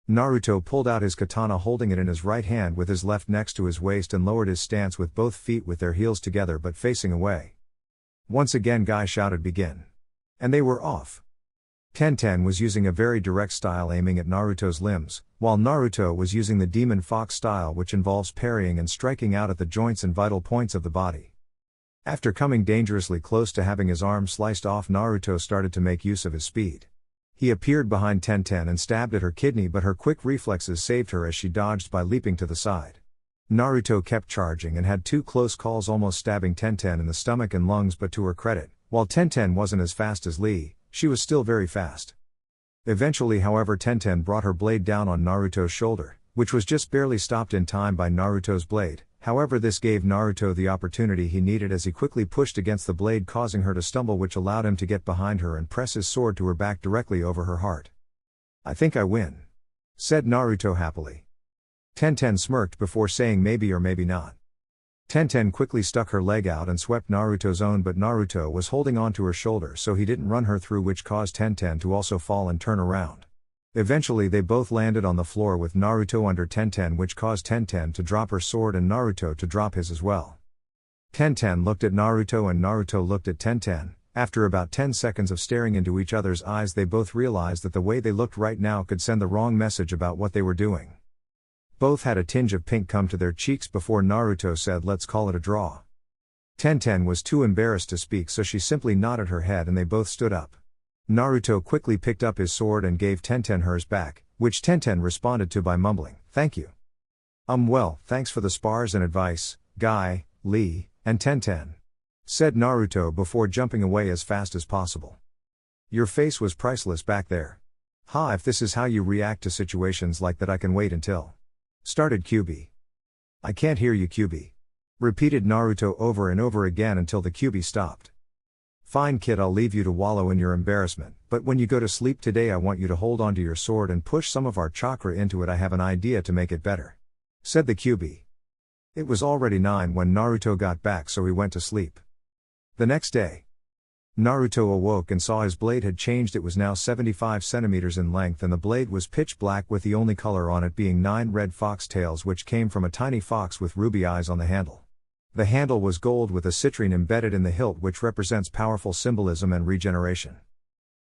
Naruto pulled out his katana, holding it in his right hand with his left next to his waist, and lowered his stance with both feet with their heels together but facing away. Once again Guy shouted begin. And they were off. Tenten was using a very direct style aiming at Naruto's limbs, while Naruto was using the Demon Fox style, which involves parrying and striking out at the joints and vital points of the body. After coming dangerously close to having his arm sliced off, Naruto started to make use of his speed. He appeared behind Tenten and stabbed at her kidney, but her quick reflexes saved her as she dodged by leaping to the side. Naruto kept charging and had 2 close calls, almost stabbing Tenten in the stomach and lungs, but to her credit, while Tenten wasn't as fast as Lee, she was still very fast. Eventually, however, Tenten brought her blade down on Naruto's shoulder, which was just barely stopped in time by Naruto's blade. However, this gave Naruto the opportunity he needed as he quickly pushed against the blade, causing her to stumble, which allowed him to get behind her and press his sword to her back directly over her heart. "I think I win," said Naruto happily. Tenten smirked before saying maybe or maybe not. Tenten quickly stuck her leg out and swept Naruto's own, but Naruto was holding on to her shoulder so he didn't run her through, which caused Tenten to also fall and turn around. Eventually they both landed on the floor with Naruto under Tenten, which caused Tenten to drop her sword and Naruto to drop his as well. Tenten looked at Naruto and Naruto looked at Tenten. After about 10 seconds of staring into each other's eyes, they both realized that the way they looked right now could send the wrong message about what they were doing. Both had a tinge of pink come to their cheeks before Naruto said, "Let's call it a draw." Tenten was too embarrassed to speak, so she simply nodded her head and they both stood up. Naruto quickly picked up his sword and gave Tenten hers back, which Tenten responded to by mumbling, "Thank you." Well, thanks for the spars and advice, Guy, Lee, and Tenten," said Naruto before jumping away as fast as possible. "Your face was priceless back there. If this is how you react to situations like that, I can wait until," started Kyuubi. "I can't hear you, Kyuubi," repeated Naruto over and over again until the Kyuubi stopped. "Fine kid, I'll leave you to wallow in your embarrassment, but when you go to sleep today I want you to hold onto your sword and push some of our chakra into it. I have an idea to make it better," said the Kyuubi. It was already 9 when Naruto got back, so he went to sleep. The next day, Naruto awoke and saw his blade had changed. It was now 75 centimeters in length and the blade was pitch black, with the only color on it being 9 red fox tails, which came from a tiny fox with ruby eyes on the handle. The handle was gold with a citrine embedded in the hilt, which represents powerful symbolism and regeneration.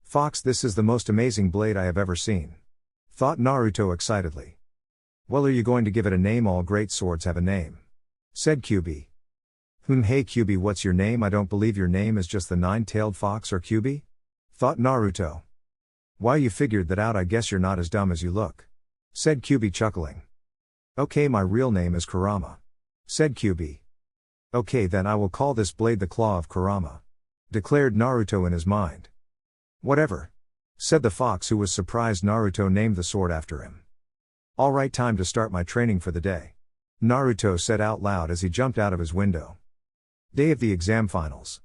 "Fox, this is the most amazing blade I have ever seen," thought Naruto excitedly. "Well, are you going to give it a name? All great swords have a name," said Kyuubi. Hey Kyuubi, what's your name? I don't believe your name is just the 9-tailed fox or Kyuubi?" thought Naruto. "Why, you figured that out. I guess you're not as dumb as you look," said Kyuubi, chuckling. "Okay, my real name is Kurama," said Kyuubi. "Okay, then I will call this blade the Claw of Kurama," declared Naruto in his mind. "Whatever," said the fox, who was surprised Naruto named the sword after him. "Alright, time to start my training for the day," Naruto said out loud as he jumped out of his window. Day of the exam finals.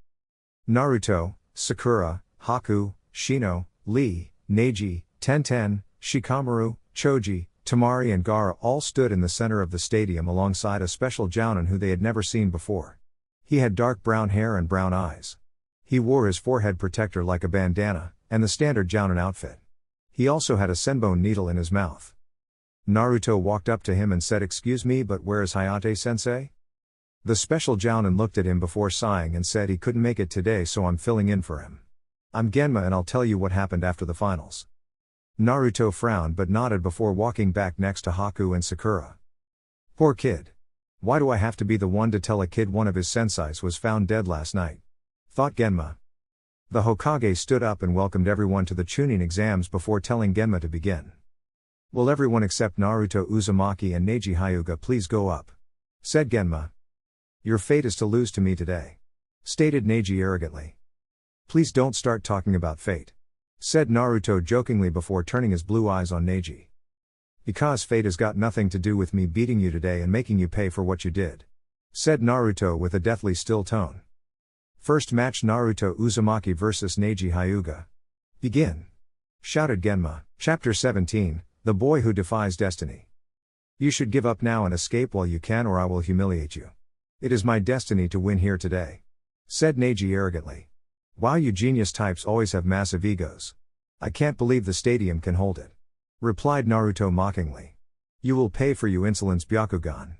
Naruto, Sakura, Haku, Shino, Lee, Neji, Tenten, Shikamaru, Choji, Tamari and Gara all stood in the center of the stadium alongside a special jounin who they had never seen before. He had dark brown hair and brown eyes. He wore his forehead protector like a bandana, and the standard jounin outfit. He also had a senbon needle in his mouth. Naruto walked up to him and said, "Excuse me, but where is Hayate-sensei?" The special jounin looked at him before sighing and said he couldn't make it today, so I'm filling in for him. "I'm Genma and I'll tell you what happened after the finals." Naruto frowned but nodded before walking back next to Haku and Sakura. "Poor kid. Why do I have to be the one to tell a kid one of his senseis was found dead last night?" thought Genma. The Hokage stood up and welcomed everyone to the Chunin exams before telling Genma to begin. "Will everyone except Naruto Uzumaki and Neji Hyuga please go up?" said Genma. "Your fate is to lose to me today," stated Neji arrogantly. "Please don't start talking about fate," said Naruto jokingly before turning his blue eyes on Neji. "Because fate has got nothing to do with me beating you today and making you pay for what you did," said Naruto with a deathly still tone. First match Naruto Uzumaki vs Neji Hyuga. Begin! Shouted Genma. Chapter 17, The Boy Who Defies Destiny. You should give up now and escape while you can, or I will humiliate you. It is my destiny to win here today, said Neji arrogantly. Wow, you genius types always have massive egos. I can't believe the stadium can hold it, replied Naruto mockingly. You will pay for you insolence, Byakugan,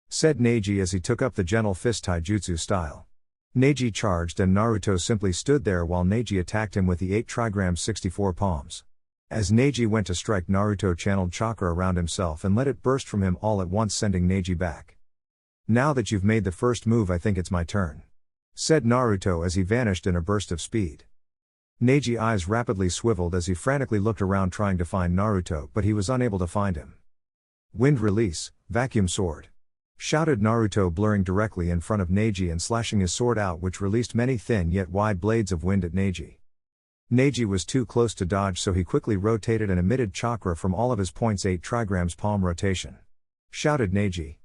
said Neji as he took up the gentle fist taijutsu style. Neji charged and Naruto simply stood there while Neji attacked him with the 8 trigrams 64 palms. As Neji went to strike, Naruto channeled chakra around himself and let it burst from him all at once, sending Neji back. Now that you've made the first move, I think it's my turn, said Naruto as he vanished in a burst of speed. Neji's eyes rapidly swiveled as he frantically looked around trying to find Naruto, but he was unable to find him. Wind release, vacuum sword, shouted Naruto, blurring directly in front of Neji and slashing his sword out, which released many thin yet wide blades of wind at Neji. Neji was too close to dodge, so he quickly rotated and emitted chakra from all of his points. 8 trigrams palm rotation, shouted Neji.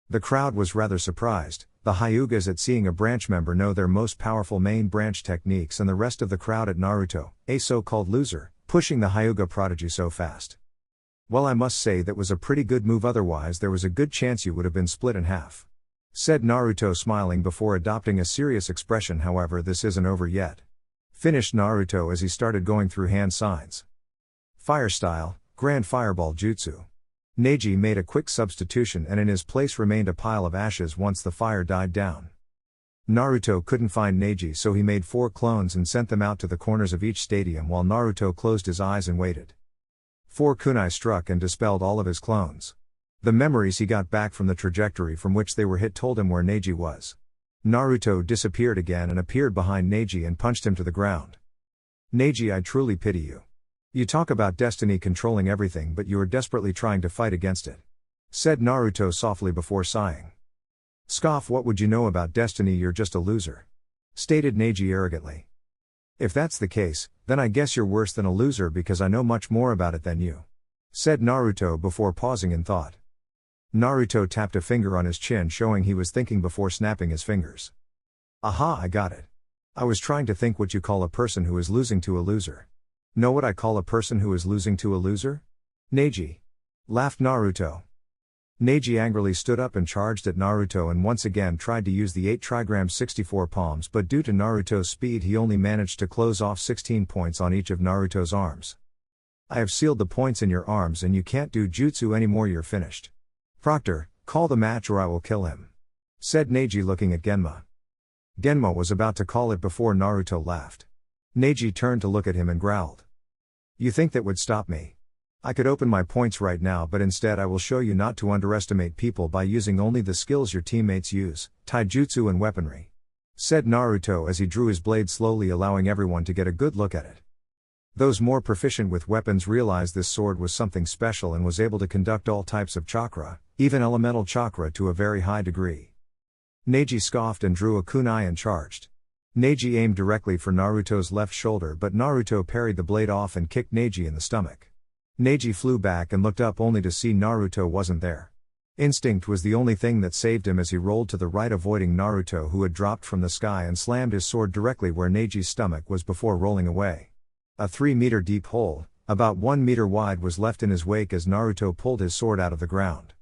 The crowd was rather surprised, the Hyugas at seeing a branch member know their most powerful main branch techniques, and the rest of the crowd at Naruto, a so-called loser, pushing the Hyuga prodigy so fast. Well, I must say that was a pretty good move, otherwise there was a good chance you would have been split in half, said Naruto, smiling before adopting a serious expression. However, this isn't over yet, finished Naruto as he started going through hand signs. Fire style, Grand Fireball Jutsu. Neji made a quick substitution and in his place remained a pile of ashes once the fire died down. Naruto couldn't find Neji, so he made 4 clones and sent them out to the corners of each stadium while Naruto closed his eyes and waited. 4 kunai struck and dispelled all of his clones. The memories he got back from the trajectory from which they were hit told him where Neji was. Naruto disappeared again and appeared behind Neji and punched him to the ground. Neji, I truly pity you. You talk about destiny controlling everything, but you are desperately trying to fight against it, said Naruto softly before sighing. Scoff, what would you know about destiny? You're just a loser, stated Neji arrogantly. If that's the case, then I guess you're worse than a loser, because I know much more about it than you, said Naruto before pausing in thought. Naruto tapped a finger on his chin, showing he was thinking before snapping his fingers. Aha, I got it. I was trying to think what you call a person who is losing to a loser. Know what I call a person who is losing to a loser? Neji, laughed Naruto. Neji angrily stood up and charged at Naruto and once again tried to use the 8 trigrams 64 palms, but due to Naruto's speed he only managed to close off 16 points on each of Naruto's arms. I have sealed the points in your arms and you can't do jutsu anymore, you're finished. Proctor, call the match or I will kill him, said Neji looking at Genma. Genma was about to call it before Naruto laughed. Neji turned to look at him and growled. You think that would stop me? I could open my points right now, but instead I will show you not to underestimate people by using only the skills your teammates use, taijutsu and weaponry, said Naruto as he drew his blade slowly, allowing everyone to get a good look at it. Those more proficient with weapons realized this sword was something special and was able to conduct all types of chakra, even elemental chakra, to a very high degree. Neji scoffed and drew a kunai and charged. Neji aimed directly for Naruto's left shoulder, but Naruto parried the blade off and kicked Neji in the stomach. Neji flew back and looked up only to see Naruto wasn't there. Instinct was the only thing that saved him as he rolled to the right, avoiding Naruto, who had dropped from the sky, and slammed his sword directly where Neji's stomach was before rolling away. A 3-meter deep hole, about 1 meter wide, was left in his wake as Naruto pulled his sword out of the ground.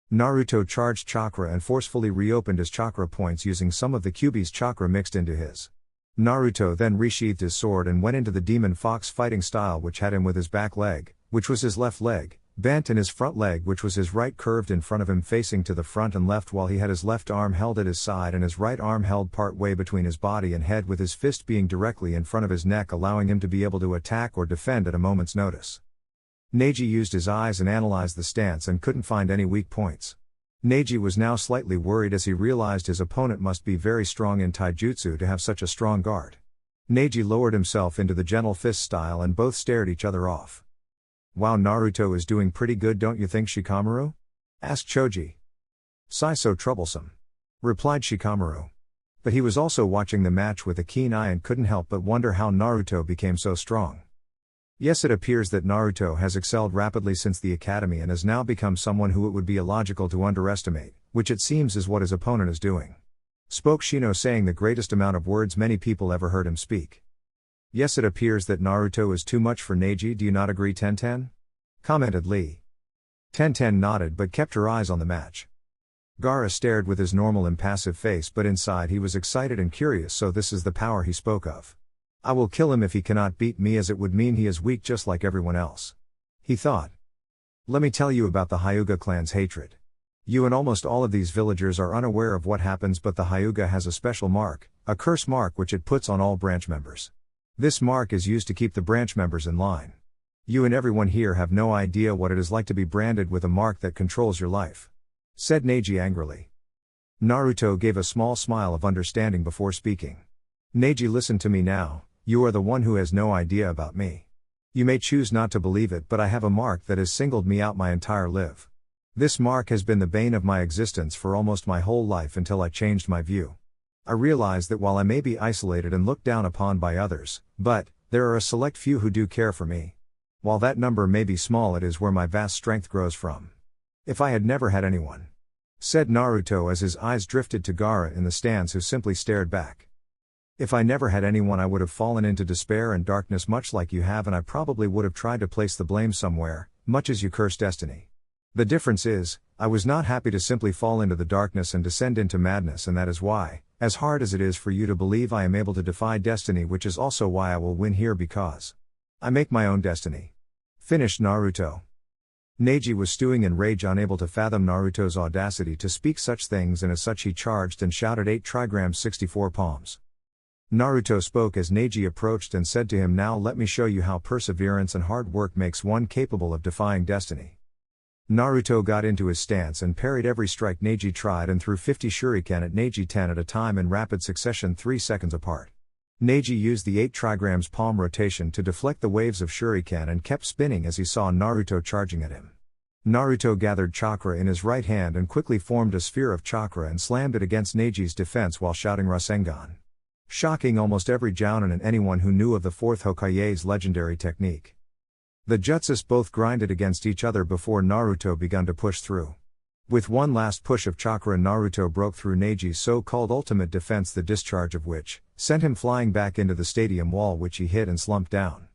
Naruto charged chakra and forcefully reopened his chakra points using some of the Kyuubi's chakra mixed into his. Naruto then resheathed his sword and went into the demon fox fighting style, which had him with his back leg, which was his left leg, bent, and his front leg, which was his right, curved in front of him facing to the front and left, while he had his left arm held at his side and his right arm held part way between his body and head, with his fist being directly in front of his neck, allowing him to be able to attack or defend at a moment's notice. Neji used his eyes and analyzed the stance and couldn't find any weak points. Neji was now slightly worried as he realized his opponent must be very strong in taijutsu to have such a strong guard. Neji lowered himself into the gentle fist style and both stared each other off. Wow, Naruto is doing pretty good, don't you think, Shikamaru? Asked Choji. Sai so troublesome, replied Shikamaru. But he was also watching the match with a keen eye and couldn't help but wonder how Naruto became so strong. Yes, it appears that Naruto has excelled rapidly since the academy and has now become someone who it would be illogical to underestimate, which it seems is what his opponent is doing. Spoke Shino, saying the greatest amount of words many people ever heard him speak. Yes, it appears that Naruto is too much for Neji, do you not agree, Tenten? Commented Lee. Tenten nodded but kept her eyes on the match. Gara stared with his normal impassive face, but inside he was excited and curious. So this is the power he spoke of. I will kill him if he cannot beat me, as it would mean he is weak just like everyone else. He thought. Let me tell you about the Hyuga clan's hatred. You and almost all of these villagers are unaware of what happens, but the Hyuga has a special mark, a curse mark which it puts on all branch members. This mark is used to keep the branch members in line. You and everyone here have no idea what it is like to be branded with a mark that controls your life. Said Neji angrily. Naruto gave a small smile of understanding before speaking. Neji, listen to me now. You are the one who has no idea about me. You may choose not to believe it, but I have a mark that has singled me out my entire life. This mark has been the bane of my existence for almost my whole life until I changed my view. I realized that while I may be isolated and looked down upon by others, but there are a select few who do care for me. While that number may be small, it is where my vast strength grows from. If I had never had anyone, said Naruto as his eyes drifted to Gara in the stands, who simply stared back. If I never had anyone, I would have fallen into despair and darkness much like you have, and I probably would have tried to place the blame somewhere, much as you curse destiny. The difference is, I was not happy to simply fall into the darkness and descend into madness, and that is why, as hard as it is for you to believe, I am able to defy destiny, which is also why I will win here, because I make my own destiny. Finished Naruto. Neji was stewing in rage, unable to fathom Naruto's audacity to speak such things, and as such he charged and shouted 8 trigrams 64 palms. Naruto spoke as Neji approached and said to him, now let me show you how perseverance and hard work makes one capable of defying destiny. Naruto got into his stance and parried every strike Neji tried and threw 50 shuriken at Neji, 10 at a time in rapid succession 3 seconds apart. Neji used the 8 trigrams palm rotation to deflect the waves of shuriken and kept spinning as he saw Naruto charging at him. Naruto gathered chakra in his right hand and quickly formed a sphere of chakra and slammed it against Neji's defense while shouting Rasengan, shocking almost every jounin and anyone who knew of the 4th Hokage's legendary technique. The jutsus both grinded against each other before Naruto began to push through. With one last push of chakra, Naruto broke through Neji's so-called ultimate defense, the discharge of which sent him flying back into the stadium wall, which he hit and slumped down.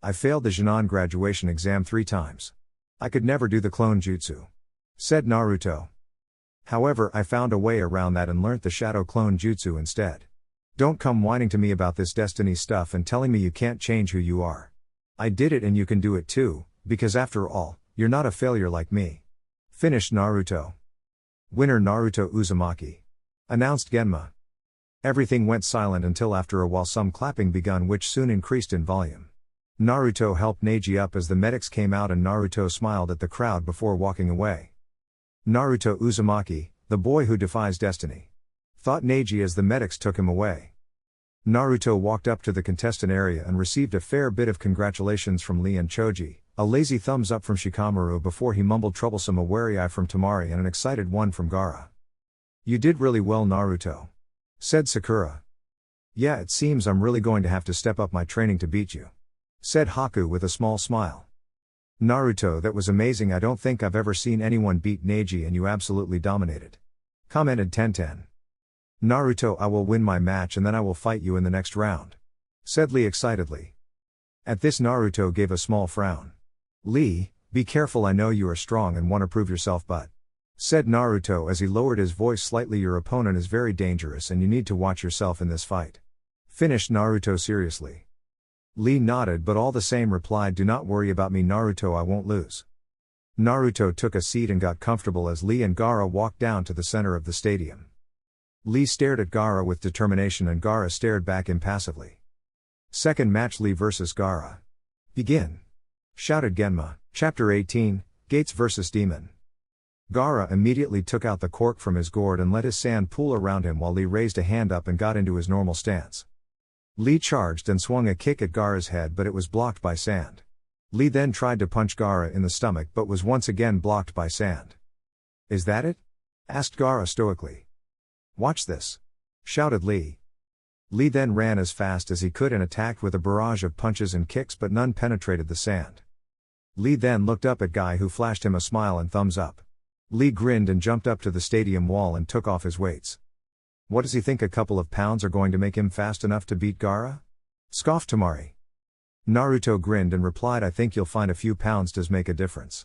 I failed the Chunin graduation exam 3 times. I could never do the clone jutsu, said Naruto. However, I found a way around that and learnt the shadow clone jutsu instead. Don't come whining to me about this destiny stuff and telling me you can't change who you are. I did it and you can do it too, because after all, you're not a failure like me. Finished Naruto. Winner Naruto Uzumaki, announced Genma. Everything went silent until after a while some clapping begun, which soon increased in volume. Naruto helped Neji up as the medics came out, and Naruto smiled at the crowd before walking away. Naruto Uzumaki, the boy who defies destiny, thought Neji as the medics took him away. Naruto walked up to the contestant area and received a fair bit of congratulations from Lee and Choji, a lazy thumbs up from Shikamaru before he mumbled troublesome a wary eye from Tamari and an excited one from Gara. You did really well, Naruto, said Sakura. Yeah, it seems I'm really going to have to step up my training to beat you, said Haku with a small smile. Naruto, that was amazing. I don't think I've ever seen anyone beat Neji, and you absolutely dominated, commented Tenten. Naruto, I will win my match and then I will fight you in the next round, said Lee excitedly. At this, Naruto gave a small frown. Lee, be careful, I know you are strong and want to prove yourself, but, said Naruto as he lowered his voice slightly, your opponent is very dangerous and you need to watch yourself in this fight. Finished Naruto seriously. Lee nodded but all the same replied, do not worry about me, Naruto, I won't lose. Naruto took a seat and got comfortable as Lee and Gara walked down to the center of the stadium. Lee stared at Gara with determination and Gara stared back impassively. Second match, Lee vs Gara. Begin, shouted Genma. Chapter 18, Gates vs Demon. Gara immediately took out the cork from his gourd and let his sand pool around him while Lee raised a hand up and got into his normal stance. Lee charged and swung a kick at Gara's head, but it was blocked by sand. Lee then tried to punch Gara in the stomach but was once again blocked by sand. Is that it? Asked Gara stoically. Watch this, shouted Lee. Lee then ran as fast as he could and attacked with a barrage of punches and kicks, but none penetrated the sand. Lee then looked up at Guy, who flashed him a smile and thumbs up. Lee grinned and jumped up to the stadium wall and took off his weights. What does he think, a couple of pounds are going to make him fast enough to beat Gara? Scoffed Tamari. Naruto grinned and replied, I think you'll find a few pounds does make a difference.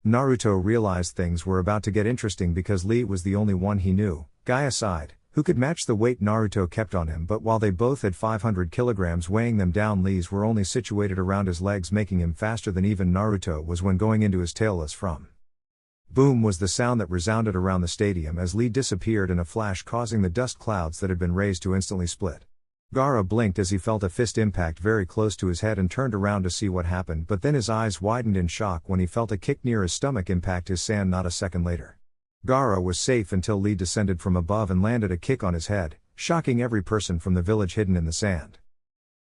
Naruto realized things were about to get interesting because Lee was the only one he knew, Guy aside, who could match the weight Naruto kept on him, but while they both had 500 kilograms weighing them down, Lee's were only situated around his legs, making him faster than even Naruto was when going into his tailless from. Boom was the sound that resounded around the stadium as Lee disappeared in a flash, causing the dust clouds that had been raised to instantly split. Gara blinked as he felt a fist impact very close to his head and turned around to see what happened, but then his eyes widened in shock when he felt a kick near his stomach impact his sand not a second later. Gara was safe until Lee descended from above and landed a kick on his head, shocking every person from the village hidden in the sand.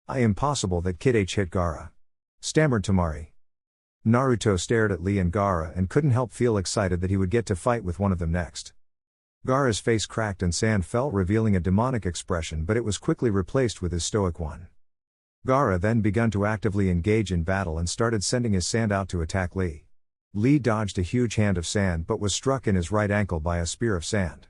Impossible that Kid H hit Gara, stammered Tamari. Naruto stared at Lee and Gara and couldn't help feel excited that he would get to fight with one of them next. Gara's face cracked and sand fell, revealing a demonic expression, but it was quickly replaced with his stoic one. Gara then began to actively engage in battle and started sending his sand out to attack Lee. Lee dodged a huge hand of sand but was struck in his right ankle by a spear of sand.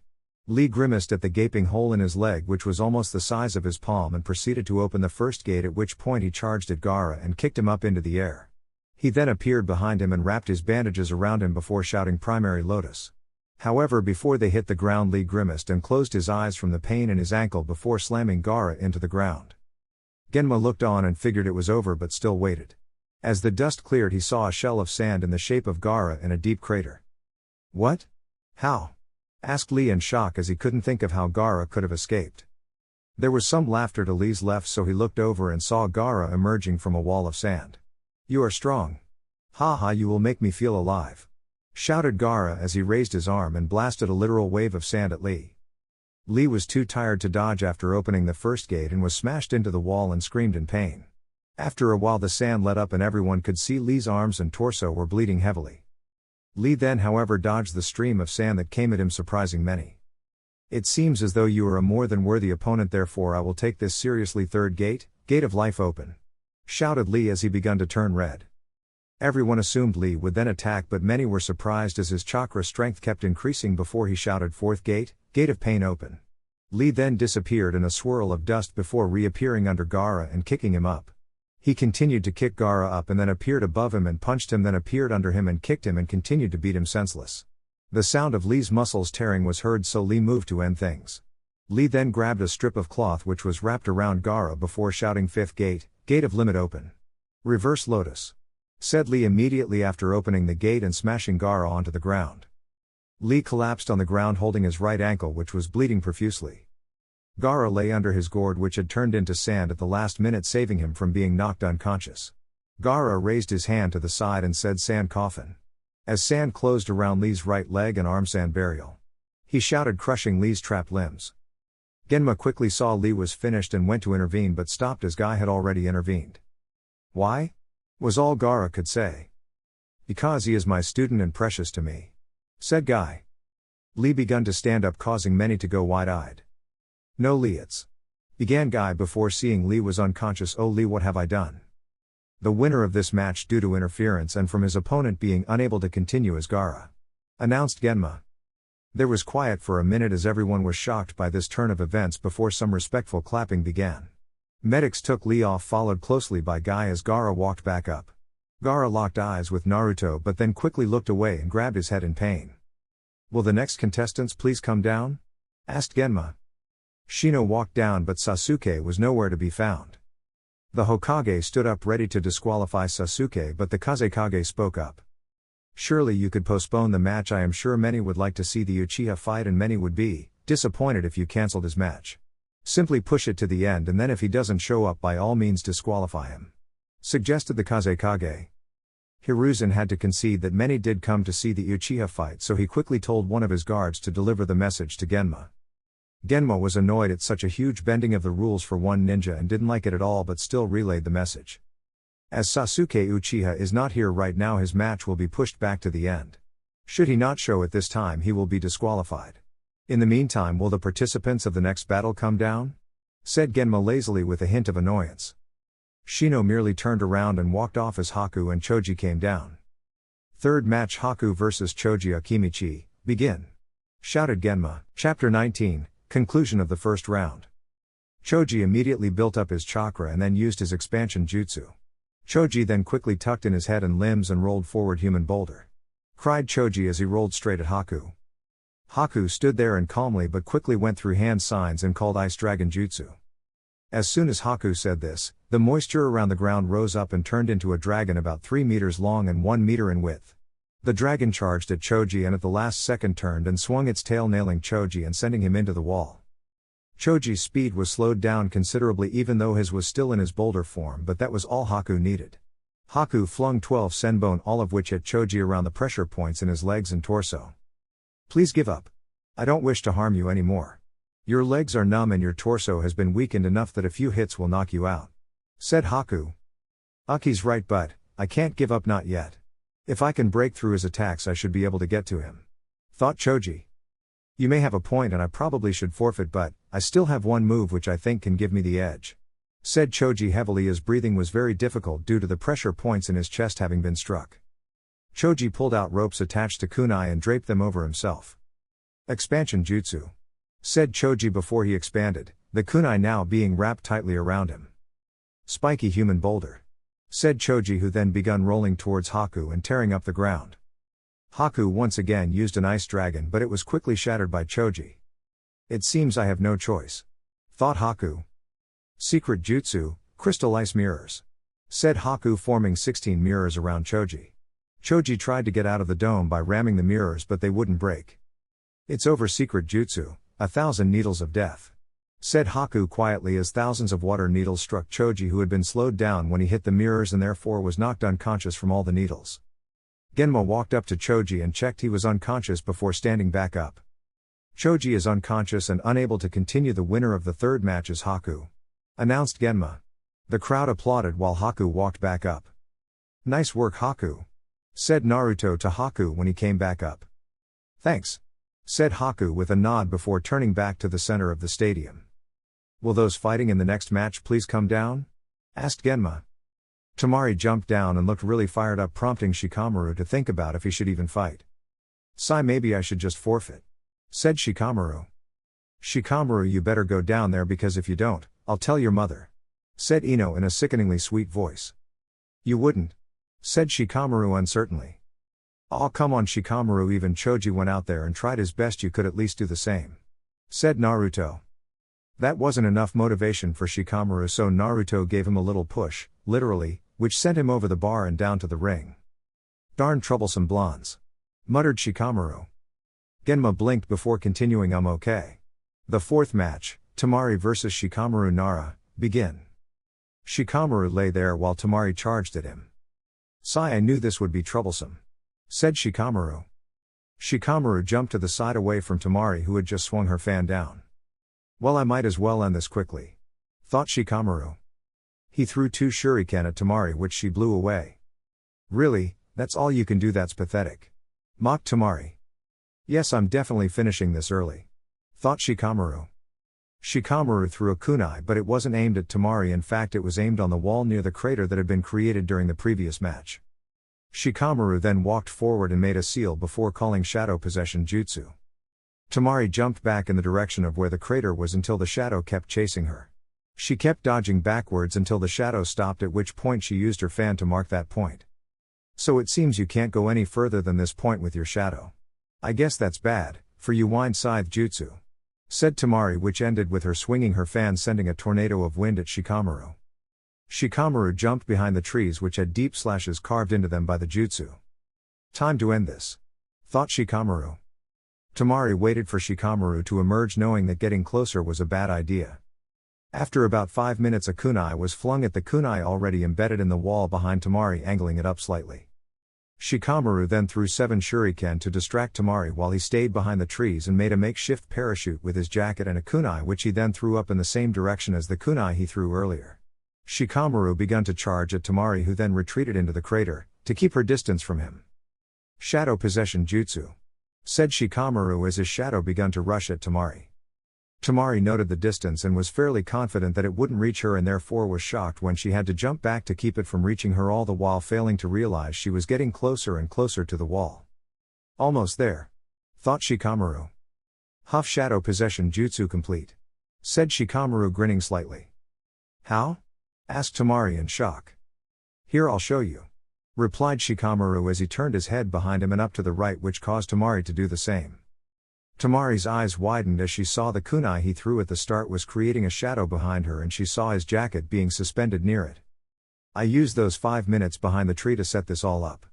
Lee grimaced at the gaping hole in his leg, which was almost the size of his palm, and proceeded to open the first gate, at which point he charged at Gara and kicked him up into the air. He then appeared behind him and wrapped his bandages around him before shouting Primary Lotus. However, before they hit the ground, Lee grimaced and closed his eyes from the pain in his ankle before slamming Gara into the ground. Genma looked on and figured it was over but still waited. As the dust cleared, he saw a shell of sand in the shape of Gara in a deep crater. What? How? Asked Lee in shock as he couldn't think of how Gara could have escaped. There was some laughter to Lee's left, so he looked over and saw Gara emerging from a wall of sand. You are strong. Ha, you will make me feel alive, shouted Gara as he raised his arm and blasted a literal wave of sand at Lee. Lee was too tired to dodge after opening the first gate and was smashed into the wall and screamed in pain. After a while, the sand let up and everyone could see Lee's arms and torso were bleeding heavily. Lee then, however, dodged the stream of sand that came at him, surprising many. It seems as though you are a more than worthy opponent, therefore I will take this seriously. Third gate, Gate of Life, open, shouted Lee as he began to turn red. Everyone assumed Lee would then attack, but many were surprised as his chakra strength kept increasing before he shouted Fourth gate, Gate of Pain, open. Lee then disappeared in a swirl of dust before reappearing under Gara and kicking him up. He continued to kick Gara up and then appeared above him and punched him, then appeared under him and kicked him and continued to beat him senseless. The sound of Lee's muscles tearing was heard, so Lee moved to end things. Lee then grabbed a strip of cloth which was wrapped around Gara before shouting Fifth gate, Gate of Limit, open. Reverse Lotus, said Lee immediately after opening the gate and smashing Gara onto the ground. Lee collapsed on the ground holding his right ankle, which was bleeding profusely. Gara lay under his gourd, which had turned into sand at the last minute, saving him from being knocked unconscious. Gara raised his hand to the side and said Sand Coffin, as sand closed around Lee's right leg and arm. Sand Burial, he shouted, crushing Lee's trapped limbs. Genma quickly saw Lee was finished and went to intervene but stopped as Guy had already intervened. Why? Was all Gara could say. Because he is my student and precious to me, said Guy. Lee began to stand up, causing many to go wide-eyed. No, Lee, began Guy before seeing Lee was unconscious. Oh Lee, what have I done? The winner of this match due to interference and from his opponent being unable to continue is Gara, announced Genma. There was quiet for a minute as everyone was shocked by this turn of events before some respectful clapping began. Medics took Lee off, followed closely by Guy as Gara walked back up. Gara locked eyes with Naruto but then quickly looked away and grabbed his head in pain. Will the next contestants please come down? Asked Genma. Shino walked down but Sasuke was nowhere to be found. The Hokage stood up ready to disqualify Sasuke, but the Kazekage spoke up. Surely you could postpone the match. I am sure many would like to see the Uchiha fight and many would be disappointed if you cancelled his match. Simply push it to the end and then if he doesn't show up, by all means disqualify him, suggested the Kazekage. Hiruzen had to concede that many did come to see the Uchiha fight, so he quickly told one of his guards to deliver the message to Genma. Genma was annoyed at such a huge bending of the rules for one ninja and didn't like it at all, but still relayed the message. As Sasuke Uchiha is not here right now, his match will be pushed back to the end. Should he not show at this time, he will be disqualified. In the meantime, will the participants of the next battle come down? said Genma lazily with a hint of annoyance. Shino merely turned around and walked off as Haku and Choji came down. Third match, Haku vs Choji Akimichi, begin! Shouted Genma. Chapter 19, conclusion of the first round. Choji immediately built up his chakra and then used his expansion jutsu. Choji then quickly tucked in his head and limbs and rolled forward human boulder. Cried Choji as he rolled straight at Haku. Haku stood there and calmly but quickly went through hand signs and called Ice Dragon Jutsu. As soon as Haku said this, the moisture around the ground rose up and turned into a dragon about 3 meters long and 1 meter in width. The dragon charged at Choji and at the last second turned and swung its tail, nailing Choji and sending him into the wall. Choji's speed was slowed down considerably even though his was still in his boulder form, but that was all Haku needed. Haku flung 12 senbon, all of which hit Choji around the pressure points in his legs and torso. Please give up. I don't wish to harm you anymore. Your legs are numb and your torso has been weakened enough that a few hits will knock you out, said Haku. Aki's right, but I can't give up, not yet. If I can break through his attacks I should be able to get to him, thought Choji. You may have a point and I probably should forfeit, but I still have one move which I think can give me the edge, said Choji heavily as breathing was very difficult due to the pressure points in his chest having been struck. Choji pulled out ropes attached to kunai and draped them over himself. Expansion jutsu, said Choji before he expanded, the kunai now being wrapped tightly around him. Spiky human boulder, said Choji, who then begun rolling towards Haku and tearing up the ground. Haku once again used an ice dragon, but it was quickly shattered by Choji. It seems I have no choice, thought Haku. Secret jutsu, crystal ice mirrors, said Haku, forming 16 mirrors around Choji. Choji tried to get out of the dome by ramming the mirrors, but they wouldn't break. It's over, secret jutsu, 1,000 needles of death, said Haku quietly as thousands of water needles struck Choji, who had been slowed down when he hit the mirrors and therefore was knocked unconscious from all the needles. Genma walked up to Choji and checked he was unconscious before standing back up. Choji is unconscious and unable to continue. The winner of the third match is Haku, announced Genma. The crowd applauded while Haku walked back up. Nice work, Haku, said Naruto to Haku when he came back up. Thanks, said Haku with a nod before turning back to the center of the stadium. Will those fighting in the next match please come down? Asked Genma. Tamari jumped down and looked really fired up, prompting Shikamaru to think about if he should even fight. Sigh, maybe I should just forfeit, said Shikamaru. Shikamaru, you better go down there, because if you don't, I'll tell your mother, said Ino in a sickeningly sweet voice. You wouldn't, said Shikamaru uncertainly. Oh come on Shikamaru, even Choji went out there and tried his best, you could at least do the same, said Naruto. That wasn't enough motivation for Shikamaru, so Naruto gave him a little push, literally, which sent him over the bar and down to the ring. Darn troublesome blondes, muttered Shikamaru. Genma blinked before continuing, okay. The fourth match, Tamari vs Shikamaru Nara, begin. Shikamaru lay there while Tamari charged at him. Sigh, I knew this would be troublesome, said Shikamaru. Shikamaru jumped to the side away from Tamari, who had just swung her fan down. Well, I might as well end this quickly, thought Shikamaru. He threw 2 shuriken at Tamari, which she blew away. Really, that's all you can do? That's pathetic, mocked Tamari. Yes, I'm definitely finishing this early, thought Shikamaru. Shikamaru threw a kunai, but it wasn't aimed at Tamari. In fact, it was aimed on the wall near the crater that had been created during the previous match. Shikamaru then walked forward and made a seal before calling shadow possession jutsu. Tamari jumped back in the direction of where the crater was until the shadow kept chasing her. She kept dodging backwards until the shadow stopped, at which point she used her fan to mark that point. So it seems you can't go any further than this point with your shadow. I guess that's bad for you, wind scythe jutsu, said Tamari, which ended with her swinging her fan, sending a tornado of wind at Shikamaru. Shikamaru jumped behind the trees, which had deep slashes carved into them by the jutsu. Time to end this, thought Shikamaru. Tamari waited for Shikamaru to emerge, knowing that getting closer was a bad idea. After about 5 minutes, a kunai was flung at the kunai already embedded in the wall behind Tamari, angling it up slightly. Shikamaru then threw 7 shuriken to distract Tamari while he stayed behind the trees and made a makeshift parachute with his jacket and a kunai, which he then threw up in the same direction as the kunai he threw earlier. Shikamaru began to charge at Tamari, who then retreated into the crater, to keep her distance from him. Shadow possession jutsu, said Shikamaru as his shadow began to rush at Tamari. Tamari noted the distance and was fairly confident that it wouldn't reach her and therefore was shocked when she had to jump back to keep it from reaching her, all the while failing to realize she was getting closer and closer to the wall. Almost there, thought Shikamaru. Huff shadow possession jutsu complete, said Shikamaru, grinning slightly. How? Asked Tamari in shock. Here, I'll show you, replied Shikamaru as he turned his head behind him and up to the right, which caused Tamari to do the same. Tamari's eyes widened as she saw the kunai he threw at the start was creating a shadow behind her, and she saw his jacket being suspended near it. I used those 5 minutes behind the tree to set this all up.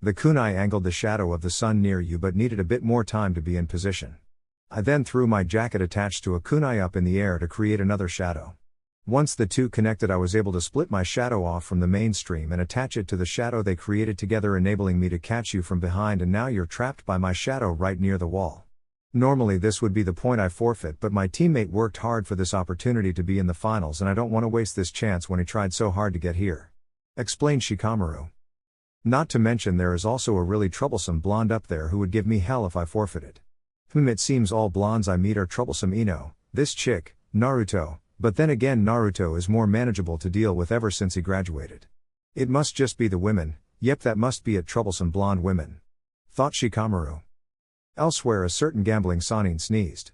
The kunai angled the shadow of the sun near you but needed a bit more time to be in position. I then threw my jacket attached to a kunai up in the air to create another shadow. Once the two connected, I was able to split my shadow off from the mainstream and attach it to the shadow they created together, enabling me to catch you from behind, and now you're trapped by my shadow right near the wall. Normally this would be the point I forfeit, but my teammate worked hard for this opportunity to be in the finals and I don't want to waste this chance when he tried so hard to get here, explained Shikamaru. Not to mention there is also a really troublesome blonde up there who would give me hell if I forfeited. It seems all blondes I meet are troublesome, this chick, Naruto, but then again Naruto is more manageable to deal with ever since he graduated. It must just be the women, yep, that must be it, troublesome blonde women, thought Shikamaru. Elsewhere, a certain gambling Sanin sneezed.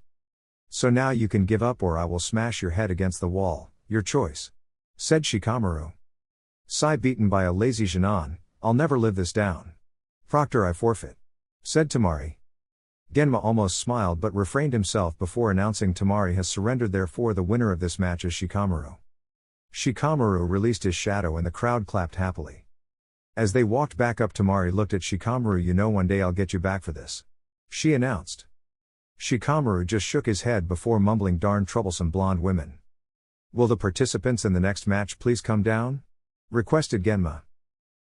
So now you can give up or I will smash your head against the wall, your choice, said Shikamaru. Sigh, beaten by a lazy Jinan, I'll never live this down. Proctor, I forfeit, said Tamari. Genma almost smiled but refrained himself before announcing Tamari has surrendered, therefore the winner of this match is Shikamaru. Shikamaru released his shadow and the crowd clapped happily. As they walked back up, Tamari looked at Shikamaru. You know, one day I'll get you back for this, she announced. Shikamaru just shook his head before mumbling, darn troublesome blonde women. Will the participants in the next match please come down? Requested Genma.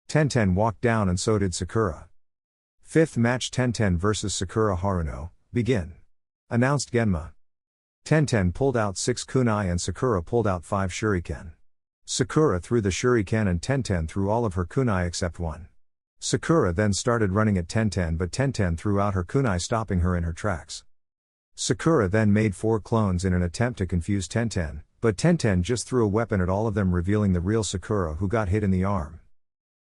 Tenten walked down and so did Sakura. Fifth match, Tenten vs Sakura Haruno, begin, announced Genma. Tenten pulled out 6 kunai and Sakura pulled out 5 shuriken. Sakura threw the shuriken and Tenten threw all of her kunai except one. Sakura then started running at Tenten, but Tenten threw out her kunai, stopping her in her tracks. Sakura then made 4 clones in an attempt to confuse Tenten, but Tenten just threw a weapon at all of them, revealing the real Sakura, who got hit in the arm.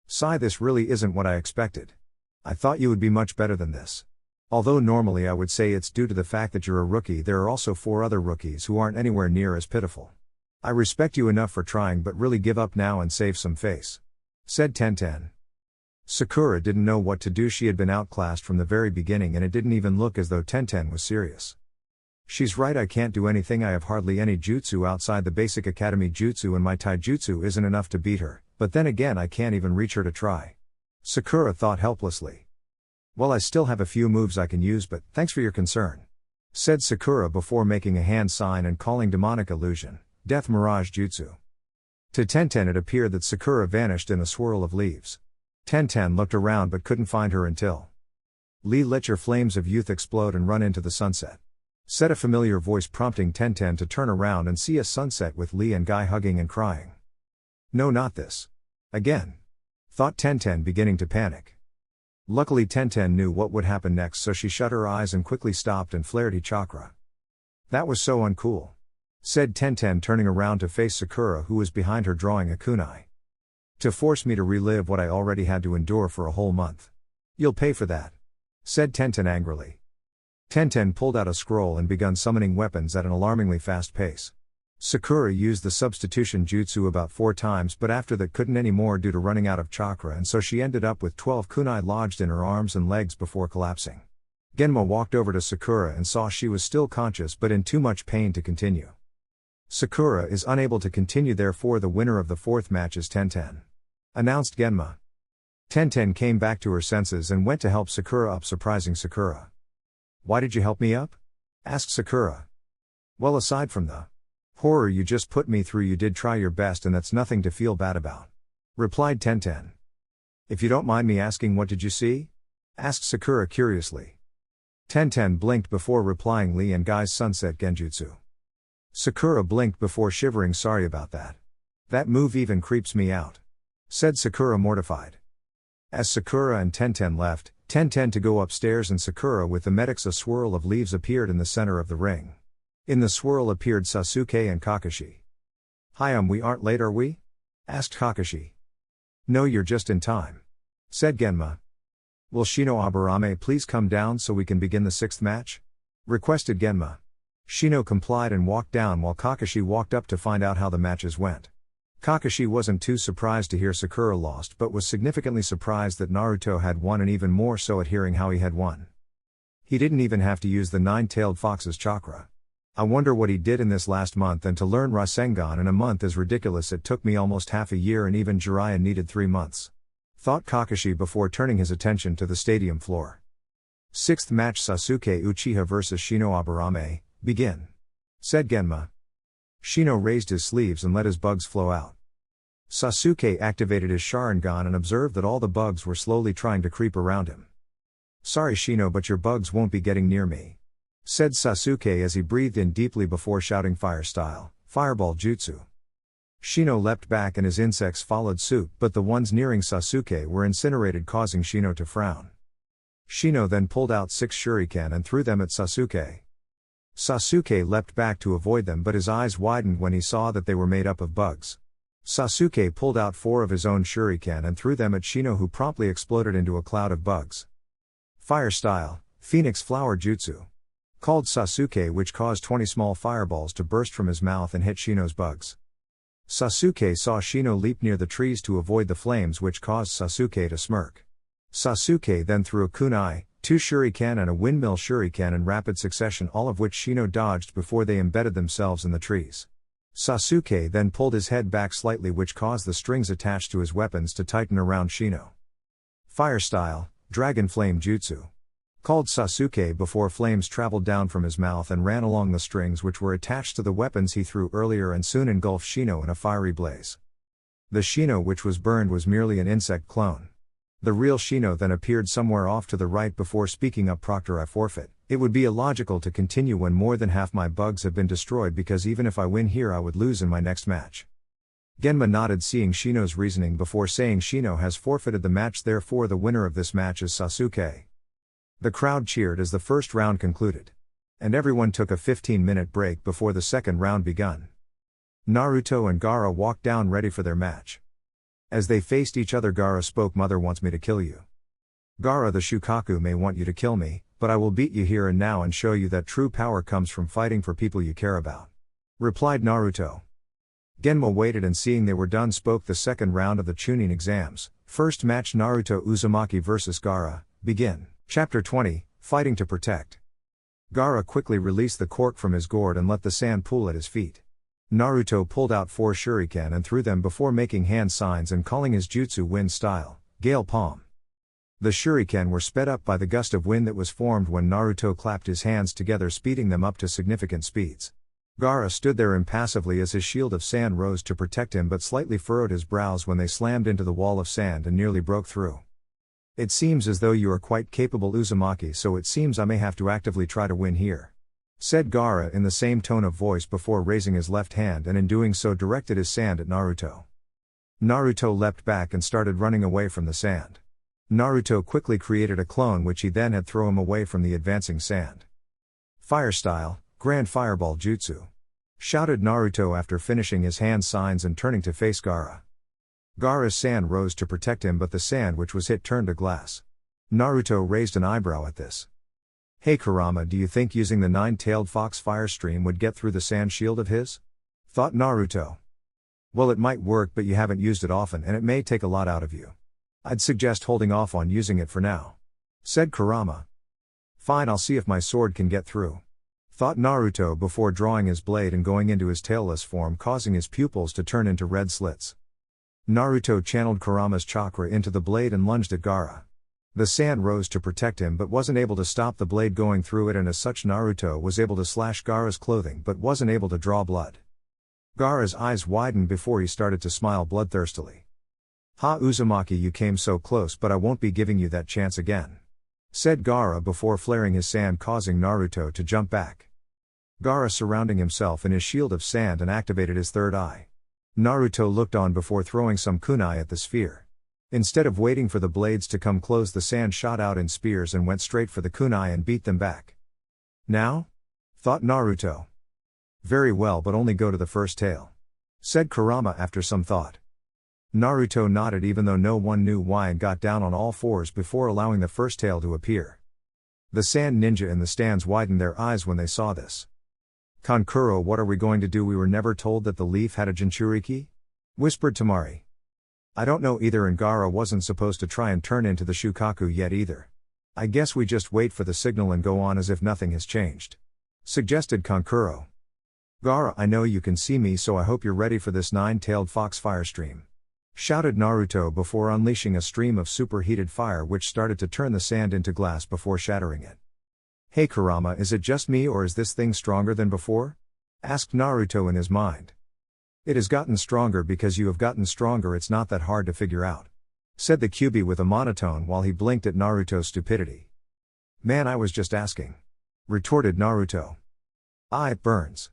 Sigh, this really isn't what I expected. I thought you would be much better than this. Although normally I would say it's due to the fact that you're a rookie, there are also 4 other rookies who aren't anywhere near as pitiful. I respect you enough for trying, but really give up now and save some face, said Tenten. Sakura didn't know what to do. She had been outclassed from the very beginning and it didn't even look as though Tenten was serious. She's right, I can't do anything. I have hardly any jutsu outside the basic academy jutsu and my taijutsu isn't enough to beat her, but then again I can't even reach her to try. Sakura thought helplessly. Well, I still have a few moves I can use, but thanks for your concern, said Sakura before making a hand sign and calling demonic illusion, death mirage jutsu. To Tenten it appeared that Sakura vanished in a swirl of leaves. Tenten looked around but couldn't find her until Lee, let your flames of youth explode and run into the sunset, said a familiar voice, prompting Tenten to turn around and see a sunset with Lee and Guy hugging and crying. No, not this again, thought Tenten, beginning to panic. Luckily Tenten knew what would happen next, so she shut her eyes and quickly stopped and flared Hi chakra. That was so uncool, said Tenten, turning around to face Sakura, who was behind her drawing a kunai. To force me to relive what I already had to endure for a whole month. You'll pay for that, said Tenten angrily. Tenten pulled out a scroll and begun summoning weapons at an alarmingly fast pace. Sakura used the substitution jutsu about 4 times, but after that couldn't anymore due to running out of chakra, and so she ended up with 12 kunai lodged in her arms and legs before collapsing. Genma walked over to Sakura and saw she was still conscious but in too much pain to continue. Sakura is unable to continue, therefore the winner of the 4th match is Tenten, announced Genma. Tenten came back to her senses and went to help Sakura up, surprising Sakura. Why did you help me up? Asked Sakura. Well, aside from the horror you just put me through, you did try your best and that's nothing to feel bad about, replied Tenten. If you don't mind me asking, what did you see? Asked Sakura curiously. Tenten blinked before replying, Lee and Guy's sunset genjutsu. Sakura blinked before shivering, sorry about that. That move even creeps me out, said Sakura, mortified. As Sakura and Tenten left, Tenten to go upstairs and Sakura with the medics, a swirl of leaves appeared in the center of the ring. In the swirl appeared Sasuke and Kakashi. "Hi, we aren't late, are we?" asked Kakashi. "No, you're just in time," said Genma. "Will Shino Aburame please come down so we can begin the 6th match?" requested Genma. Shino complied and walked down while Kakashi walked up to find out how the matches went. Kakashi wasn't too surprised to hear Sakura lost but was significantly surprised that Naruto had won, and even more so at hearing how he had won. He didn't even have to use the 9-tailed fox's chakra. "I wonder what he did in this last month, and to learn Rasengan in a month is ridiculous. It took me almost half a year and even Jiraiya needed 3 months. Thought Kakashi before turning his attention to the stadium floor. 6th match, Sasuke Uchiha vs Shino Aburame, begin," said Genma. Shino raised his sleeves and let his bugs flow out. Sasuke activated his Sharingan and observed that all the bugs were slowly trying to creep around him. "Sorry Shino, but your bugs won't be getting near me," said Sasuke as he breathed in deeply before shouting fire style, Fireball Jutsu. Shino leapt back and his insects followed suit, but the ones nearing Sasuke were incinerated, causing Shino to frown. Shino then pulled out 6 shuriken and threw them at Sasuke. Sasuke leapt back to avoid them, but his eyes widened when he saw that they were made up of bugs. Sasuke pulled out 4 of his own shuriken and threw them at Shino, who promptly exploded into a cloud of bugs. Fire style, Phoenix Flower Jutsu, called Sasuke, which caused 20 small fireballs to burst from his mouth and hit Shino's bugs. Sasuke saw Shino leap near the trees to avoid the flames, which caused Sasuke to smirk. Sasuke then threw a kunai, 2 shuriken and a windmill shuriken in rapid succession, all of which Shino dodged before they embedded themselves in the trees. Sasuke then pulled his head back slightly, which caused the strings attached to his weapons to tighten around Shino. Fire style, Dragon Flame Jutsu, called Sasuke before flames traveled down from his mouth and ran along the strings which were attached to the weapons he threw earlier and soon engulfed Shino in a fiery blaze. The Shino which was burned was merely an insect clone. The real Shino then appeared somewhere off to the right before speaking up, "Proctor, I forfeit. It would be illogical to continue when more than half my bugs have been destroyed, because even if I win here I would lose in my next match." Genma nodded, seeing Shino's reasoning before saying, "Shino has forfeited the match, therefore the winner of this match is Sasuke." The crowd cheered as the first round concluded. And everyone took a 15-minute break before the second round begun. Naruto and Gara walked down ready for their match. As they faced each other, Gara spoke, "Mother wants me to kill you. Gara, the Shukaku may want you to kill me, but I will beat you here and now and show you that true power comes from fighting for people you care about," replied Naruto. Genma waited and seeing they were done spoke. The second round of the Chunin exams, first match, Naruto Uzumaki vs Gara, begin. Chapter 20, Fighting to Protect. Gara quickly released the cork from his gourd and let the sand pool at his feet. Naruto pulled out 4 shuriken and threw them before making hand signs and calling his jutsu wind style, Gale Palm. The shuriken were sped up by the gust of wind that was formed when Naruto clapped his hands together, speeding them up to significant speeds. Gara stood there impassively as his shield of sand rose to protect him, but slightly furrowed his brows when they slammed into the wall of sand and nearly broke through. "It seems as though you are quite capable, Uzumaki, so it seems I may have to actively try to win here," said Gara in the same tone of voice before raising his left hand and in doing so directed his sand at Naruto. Naruto leapt back and started running away from the sand. Naruto quickly created a clone which he then had throw him away from the advancing sand. "Fire style, Grand Fireball Jutsu," shouted Naruto after finishing his hand signs and turning to face Gara. Gara's sand rose to protect him, but the sand which was hit turned to glass. Naruto raised an eyebrow at this. "Hey Kurama, do you think using the 9-tailed fox fire stream would get through the sand shield of his?" thought Naruto. "Well, it might work, but you haven't used it often and it may take a lot out of you. I'd suggest holding off on using it for now," said Kurama. "Fine, I'll see if my sword can get through," thought Naruto before drawing his blade and going into his tailless form, causing his pupils to turn into red slits. Naruto channeled Kurama's chakra into the blade and lunged at Gara. The sand rose to protect him but wasn't able to stop the blade going through it, and as such Naruto was able to slash Gara's clothing but wasn't able to draw blood. Gara's eyes widened before he started to smile bloodthirstily. "Ha Uzumaki, you came so close, but I won't be giving you that chance again," said Gara before flaring his sand, causing Naruto to jump back. Gara surrounding himself in his shield of sand and activated his third eye. Naruto looked on before throwing some kunai at the sphere. Instead of waiting for the blades to come close, the sand shot out in spears and went straight for the kunai and beat them back. "Now?" thought Naruto. Very well, but only go to the first tail, said Kurama after some thought. Naruto nodded even though no one knew why and got down on all fours before allowing the first tail to appear. The sand ninja in the stands widened their eyes when they saw this. Kankuro, what are we going to do? We were never told that the leaf had a Jinchuriki? Whispered Tamari. I don't know either, and Gara wasn't supposed to try and turn into the Shukaku yet either. I guess we just wait for the signal and go on as if nothing has changed, suggested Kankuro. Gara, I know you can see me, so I hope you're ready for this 9-tailed fox fire stream, shouted Naruto before unleashing a stream of superheated fire which started to turn the sand into glass before shattering it. Hey Kurama, is it just me or is this thing stronger than before? Asked Naruto in his mind. It has gotten stronger because you have gotten stronger, it's not that hard to figure out, said the Kyuubi with a monotone while he blinked at Naruto's stupidity. Man, I was just asking, retorted Naruto. Ah, it burns,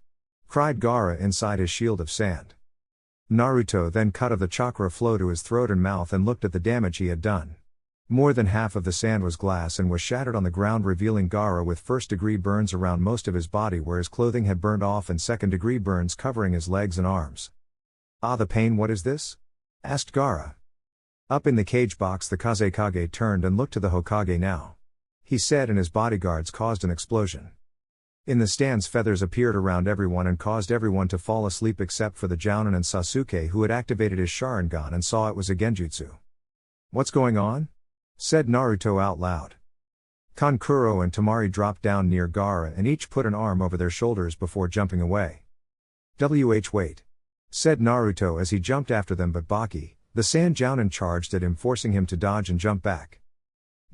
cried Gara inside his shield of sand. Naruto then cut of the chakra flow to his throat and mouth and looked at the damage he had done. More than half of the sand was glass and was shattered on the ground, revealing Gara with first-degree burns around most of his body where his clothing had burned off and second-degree burns covering his legs and arms. Ah, the pain, what is this? Asked Gara. Up in the cage box, the Kazekage turned and looked to the Hokage now, he said, and his bodyguards caused an explosion. In the stands, feathers appeared around everyone and caused everyone to fall asleep except for the Jounin and Sasuke, who had activated his Sharingan and saw it was a Genjutsu. What's going on? Said Naruto out loud. Kankuro and Tamari dropped down near Gara and each put an arm over their shoulders before jumping away. Wait, said Naruto as he jumped after them, but Baki, the sand Jounin, charged at him, forcing him to dodge and jump back.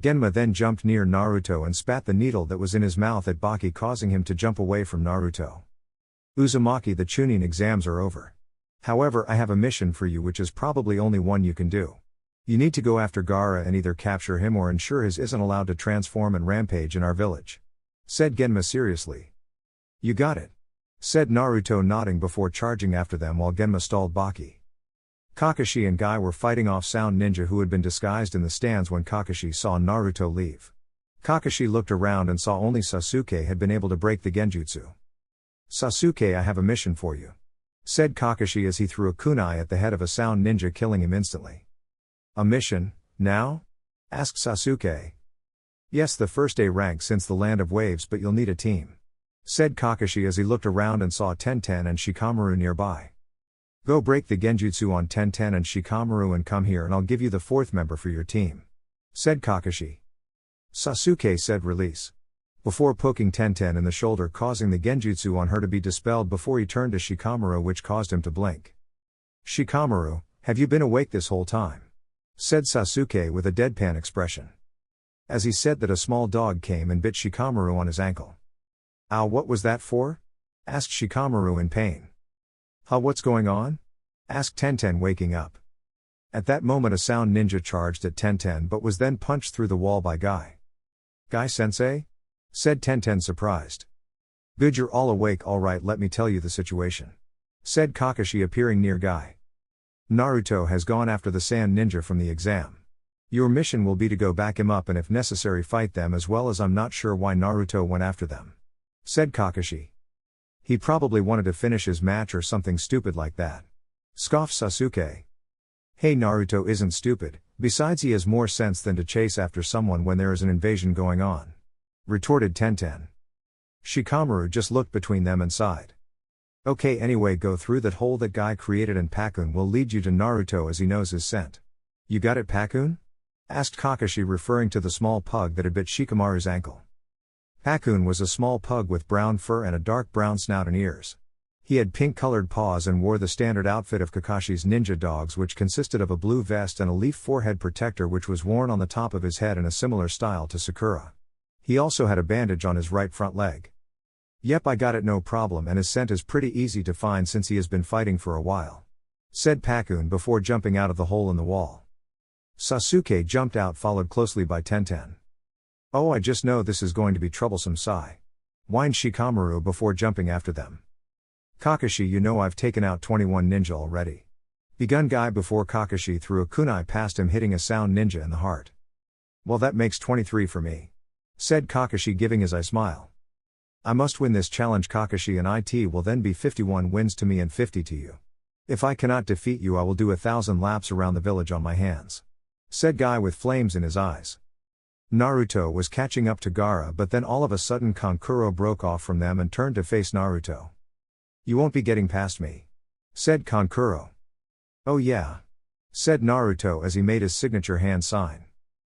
Genma then jumped near Naruto and spat the needle that was in his mouth at Baki, causing him to jump away from Naruto. Uzumaki, the Chunin exams are over. However, I have a mission for you which is probably only one you can do. You need to go after Gara and either capture him or ensure his isn't allowed to transform and rampage in our village, said Genma seriously. You got it, said Naruto, nodding before charging after them while Genma stalled Baki. Kakashi and Guy were fighting off Sound Ninja, who had been disguised in the stands when Kakashi saw Naruto leave. Kakashi looked around and saw only Sasuke had been able to break the Genjutsu. Sasuke, I have a mission for you, said Kakashi as he threw a kunai at the head of a Sound Ninja, killing him instantly. A mission, now? Asked Sasuke. Yes, the first A rank since the Land of Waves, but you'll need a team, said Kakashi as he looked around and saw Tenten and Shikamaru nearby. Go break the Genjutsu on Tenten and Shikamaru and come here and I'll give you the fourth member for your team, said Kakashi. Sasuke said release, before poking Tenten in the shoulder, causing the Genjutsu on her to be dispelled before he turned to Shikamaru, which caused him to blink. Shikamaru, have you been awake this whole time? Said Sasuke with a deadpan expression. As he said that, a small dog came and bit Shikamaru on his ankle. Ow, what was that for? Asked Shikamaru in pain. Huh, what's going on? Asked Tenten, waking up. At that moment a Sound Ninja charged at Tenten but was then punched through the wall by Guy. Guy-sensei? Said Tenten, surprised. Good, you're all awake, alright, let me tell you the situation, said Kakashi, appearing near Guy. Naruto has gone after the Sand Ninja from the exam. Your mission will be to go back him up and if necessary fight them as well, as I'm not sure why Naruto went after them, said Kakashi. He probably wanted to finish his match or something stupid like that, scoffed Sasuke. Hey, Naruto isn't stupid, besides he has more sense than to chase after someone when there is an invasion going on, retorted Tenten. Shikamaru just looked between them and sighed. Okay, anyway, go through that hole that Guy created and Pakun will lead you to Naruto as he knows his scent. You got it, Pakun? Asked Kakashi, referring to the small pug that had bit Shikamaru's ankle. Pakun was a small pug with brown fur and a dark brown snout and ears. He had pink-colored paws and wore the standard outfit of Kakashi's ninja dogs, which consisted of a blue vest and a leaf forehead protector which was worn on the top of his head in a similar style to Sakura. He also had a bandage on his right front leg. Yep, I got it, no problem, and his scent is pretty easy to find since he has been fighting for a while, said Pakun before jumping out of the hole in the wall. Sasuke jumped out, followed closely by Tenten. Oh, I just know this is going to be troublesome, sigh, whined Shikamaru before jumping after them. Kakashi, you know I've taken out 21 ninja already, begun Guy before Kakashi threw a kunai past him, hitting a Sound Ninja in the heart. Well, that makes 23 for me, said Kakashi, giving his eye smile. I must win this challenge. Kakashi and it will then be 51 wins to me and 50 to you. If I cannot defeat you, I will do 1,000 laps around the village on my hands. Said guy with flames in his eyes. Naruto was catching up to Gara, but then all of a sudden Kankuro broke off from them and turned to face Naruto. You won't be getting past me. Said Kankuro. Oh yeah. Said Naruto as he made his signature hand sign.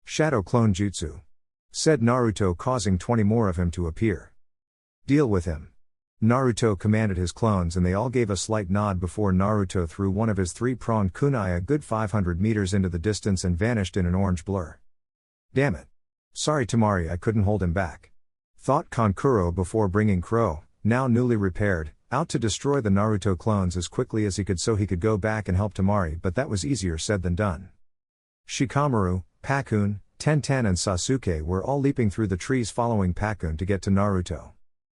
Shadow clone jutsu. Said Naruto, causing 20 more of him to appear. Deal with him. Naruto commanded his clones and they all gave a slight nod before Naruto threw one of his three-pronged kunai a good 500 meters into the distance and vanished in an orange blur. Damn it. Sorry Tamari, I couldn't hold him back. Thought Kankuro before bringing Crow, now newly repaired, out to destroy the Naruto clones as quickly as he could so he could go back and help Tamari, but that was easier said than done. Shikamaru, Pakun, Tenten and Sasuke were all leaping through the trees following Pakun to get to Naruto.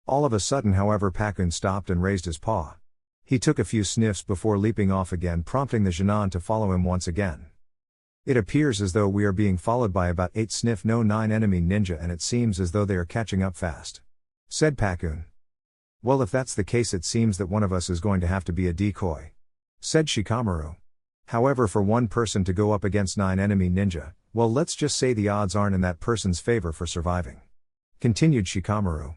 All of a sudden, however, Pakun stopped and raised his paw. He took a few sniffs before leaping off again, prompting the Chunin to follow him once again. It appears as though we are being followed by about 8 sniff no 9 enemy ninja, and it seems as though they are catching up fast. Said Pakun. Well, if that's the case, it seems that one of us is going to have to be a decoy. Said Shikamaru. However, for one person to go up against 9 enemy ninja, well, let's just say the odds aren't in that person's favor for surviving. Continued Shikamaru.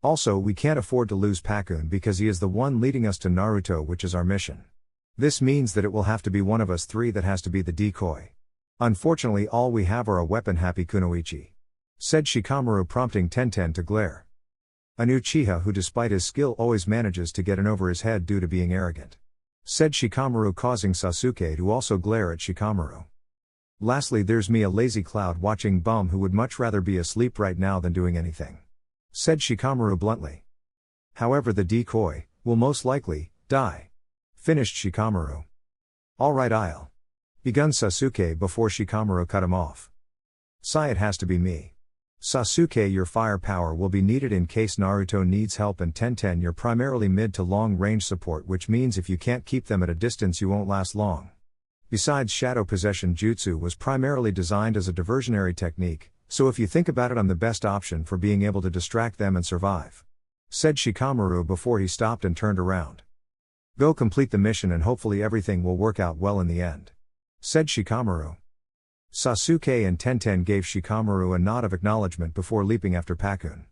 Also, we can't afford to lose Pakun because he is the one leading us to Naruto, which is our mission. This means that it will have to be one of us 3 that has to be the decoy. Unfortunately, all we have are a weapon-happy kunoichi. Said Shikamaru, prompting Tenten to glare. An Uchiha who despite his skill always manages to get in over his head due to being arrogant. Said Shikamaru, causing Sasuke to also glare at Shikamaru. Lastly, there's me, a lazy cloud-watching bum who would much rather be asleep right now than doing anything. Said Shikamaru bluntly. However, the decoy will most likely die. Finished Shikamaru. Alright, I'll. Begun Sasuke before Shikamaru cut him off. Sigh, it has to be me. Sasuke, your firepower will be needed in case Naruto needs help, and Tenten, you're primarily mid to long range support, which means if you can't keep them at a distance you won't last long. Besides, Shadow Possession Jutsu was primarily designed as a diversionary technique, so if you think about it, I'm the best option for being able to distract them and survive. Said Shikamaru before he stopped and turned around. Go complete the mission and hopefully everything will work out well in the end. Said Shikamaru. Sasuke and Tenten gave Shikamaru a nod of acknowledgement before leaping after Pakun.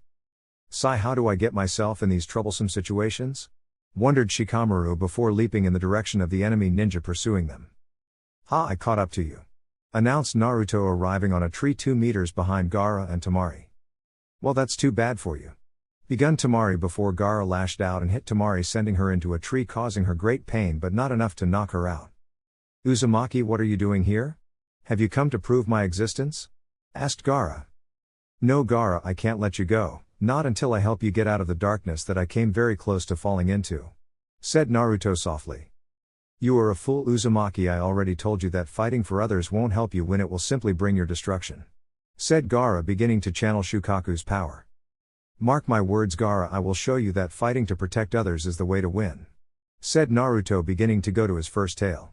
Sigh, how do I get myself in these troublesome situations? Wondered Shikamaru before leaping in the direction of the enemy ninja pursuing them. Ha, I caught up to you. Announced Naruto, arriving on a tree 2 meters behind Gara and Tamari. Well, that's too bad for you. Begun Tamari before Gara lashed out and hit Tamari, sending her into a tree, causing her great pain but not enough to knock her out. Uzumaki, what are you doing here? Have you come to prove my existence? Asked Gara. No Gara, I can't let you go, not until I help you get out of the darkness that I came very close to falling into. Said Naruto softly. You are a fool, Uzumaki, I already told you that fighting for others won't help you when it will simply bring your destruction. Said Gara, beginning to channel Shukaku's power. Mark my words, Gara, I will show you that fighting to protect others is the way to win. Said Naruto, beginning to go to his first tail.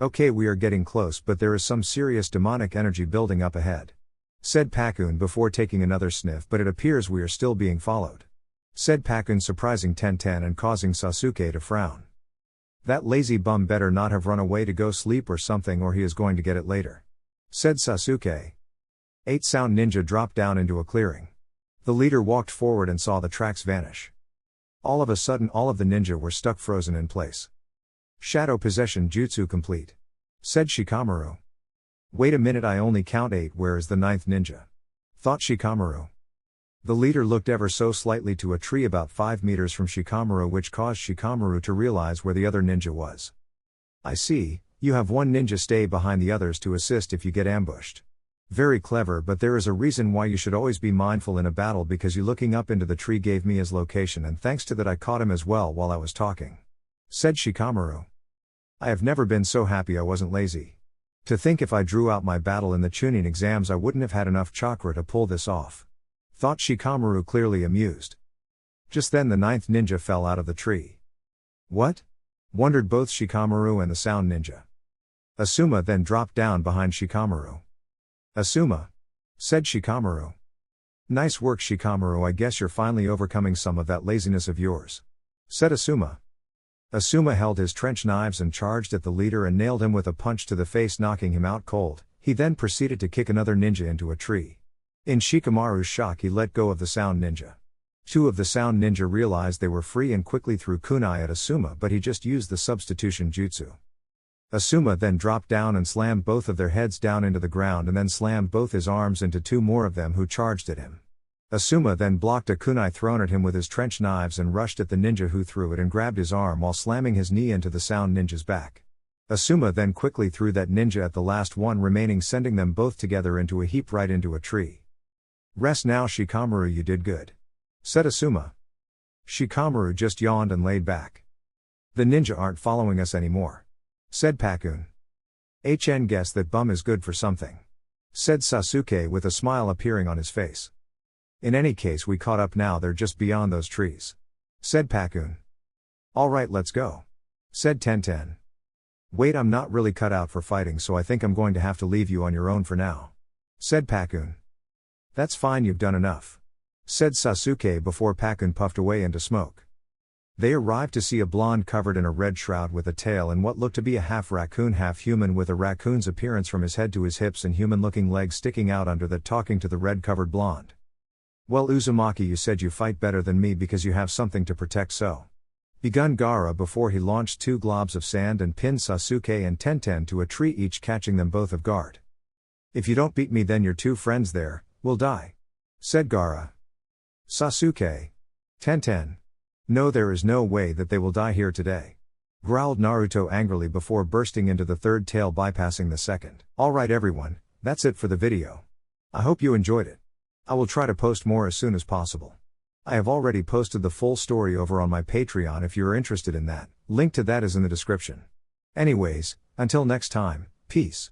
Okay, we are getting close, but there is some serious demonic energy building up ahead. Said Pakun before taking another sniff, but it appears we are still being followed. Said Pakun, surprising Tenten and causing Sasuke to frown. That lazy bum better not have run away to go sleep or something, or he is going to get it later. Said Sasuke. 8 sound ninja dropped down into a clearing. The leader walked forward and saw the tracks vanish. All of a sudden all of the ninja were stuck frozen in place. Shadow Possession Jutsu complete. Said Shikamaru. Wait a minute, I only count 8, where is the 9th ninja? Thought Shikamaru. The leader looked ever so slightly to a tree about 5 meters from Shikamaru, which caused Shikamaru to realize where the other ninja was. I see, you have one ninja stay behind the others to assist if you get ambushed. Very clever, but there is a reason why you should always be mindful in a battle, because you looking up into the tree gave me his location, and thanks to that I caught him as well while I was talking. Said Shikamaru. I have never been so happy I wasn't lazy. To think if I drew out my battle in the Chunin exams I wouldn't have had enough chakra to pull this off. Thought Shikamaru, clearly amused. Just then the 9th ninja fell out of the tree. What? Wondered both Shikamaru and the sound ninja. Asuma then dropped down behind Shikamaru. Asuma. Said Shikamaru. Nice work Shikamaru, I guess you're finally overcoming some of that laziness of yours. Said Asuma. Asuma held his trench knives and charged at the leader and nailed him with a punch to the face, knocking him out cold. He then proceeded to kick another ninja into a tree. In Shikamaru's shock, he let go of the sound ninja. Two of the sound ninja realized they were free and quickly threw kunai at Asuma, but he just used the substitution jutsu. Asuma then dropped down and slammed both of their heads down into the ground and then slammed both his arms into two more of them who charged at him. Asuma then blocked a kunai thrown at him with his trench knives and rushed at the ninja who threw it and grabbed his arm while slamming his knee into the sound ninja's back. Asuma then quickly threw that ninja at the last one remaining, sending them both together into a heap right into a tree. Rest now Shikamaru, you did good. Said Asuma. Shikamaru just yawned and laid back. The ninja aren't following us anymore. Said Pakun. HN guess that bum is good for something. Said Sasuke with a smile appearing on his face. In any case, we caught up now, they're just beyond those trees. Said Pakun. Alright, let's go. Said Tenten. Wait, I'm not really cut out for fighting, so I think I'm going to have to leave you on your own for now. Said Pakun. That's fine, you've done enough. Said Sasuke before Pakun puffed away into smoke. They arrived to see a blonde covered in a red shroud with a tail and what looked to be a half raccoon half human, with a raccoon's appearance from his head to his hips and human looking legs sticking out under that, talking to the red covered blonde. Well Uzumaki, you said you fight better than me because you have something to protect, so. Begun Gara before he launched two globs of sand and pinned Sasuke and Tenten to a tree, each catching them both off guard. If you don't beat me, then your two friends there will die. Said Gara. Sasuke. Tenten. No, there is no way that they will die here today. Growled Naruto angrily before bursting into the third tail, bypassing the second. Alright everyone, that's it for the video. I hope you enjoyed it. I will try to post more as soon as possible. I have already posted the full story over on my Patreon if you are interested in that. Link to that is in the description. Anyways, until next time, peace.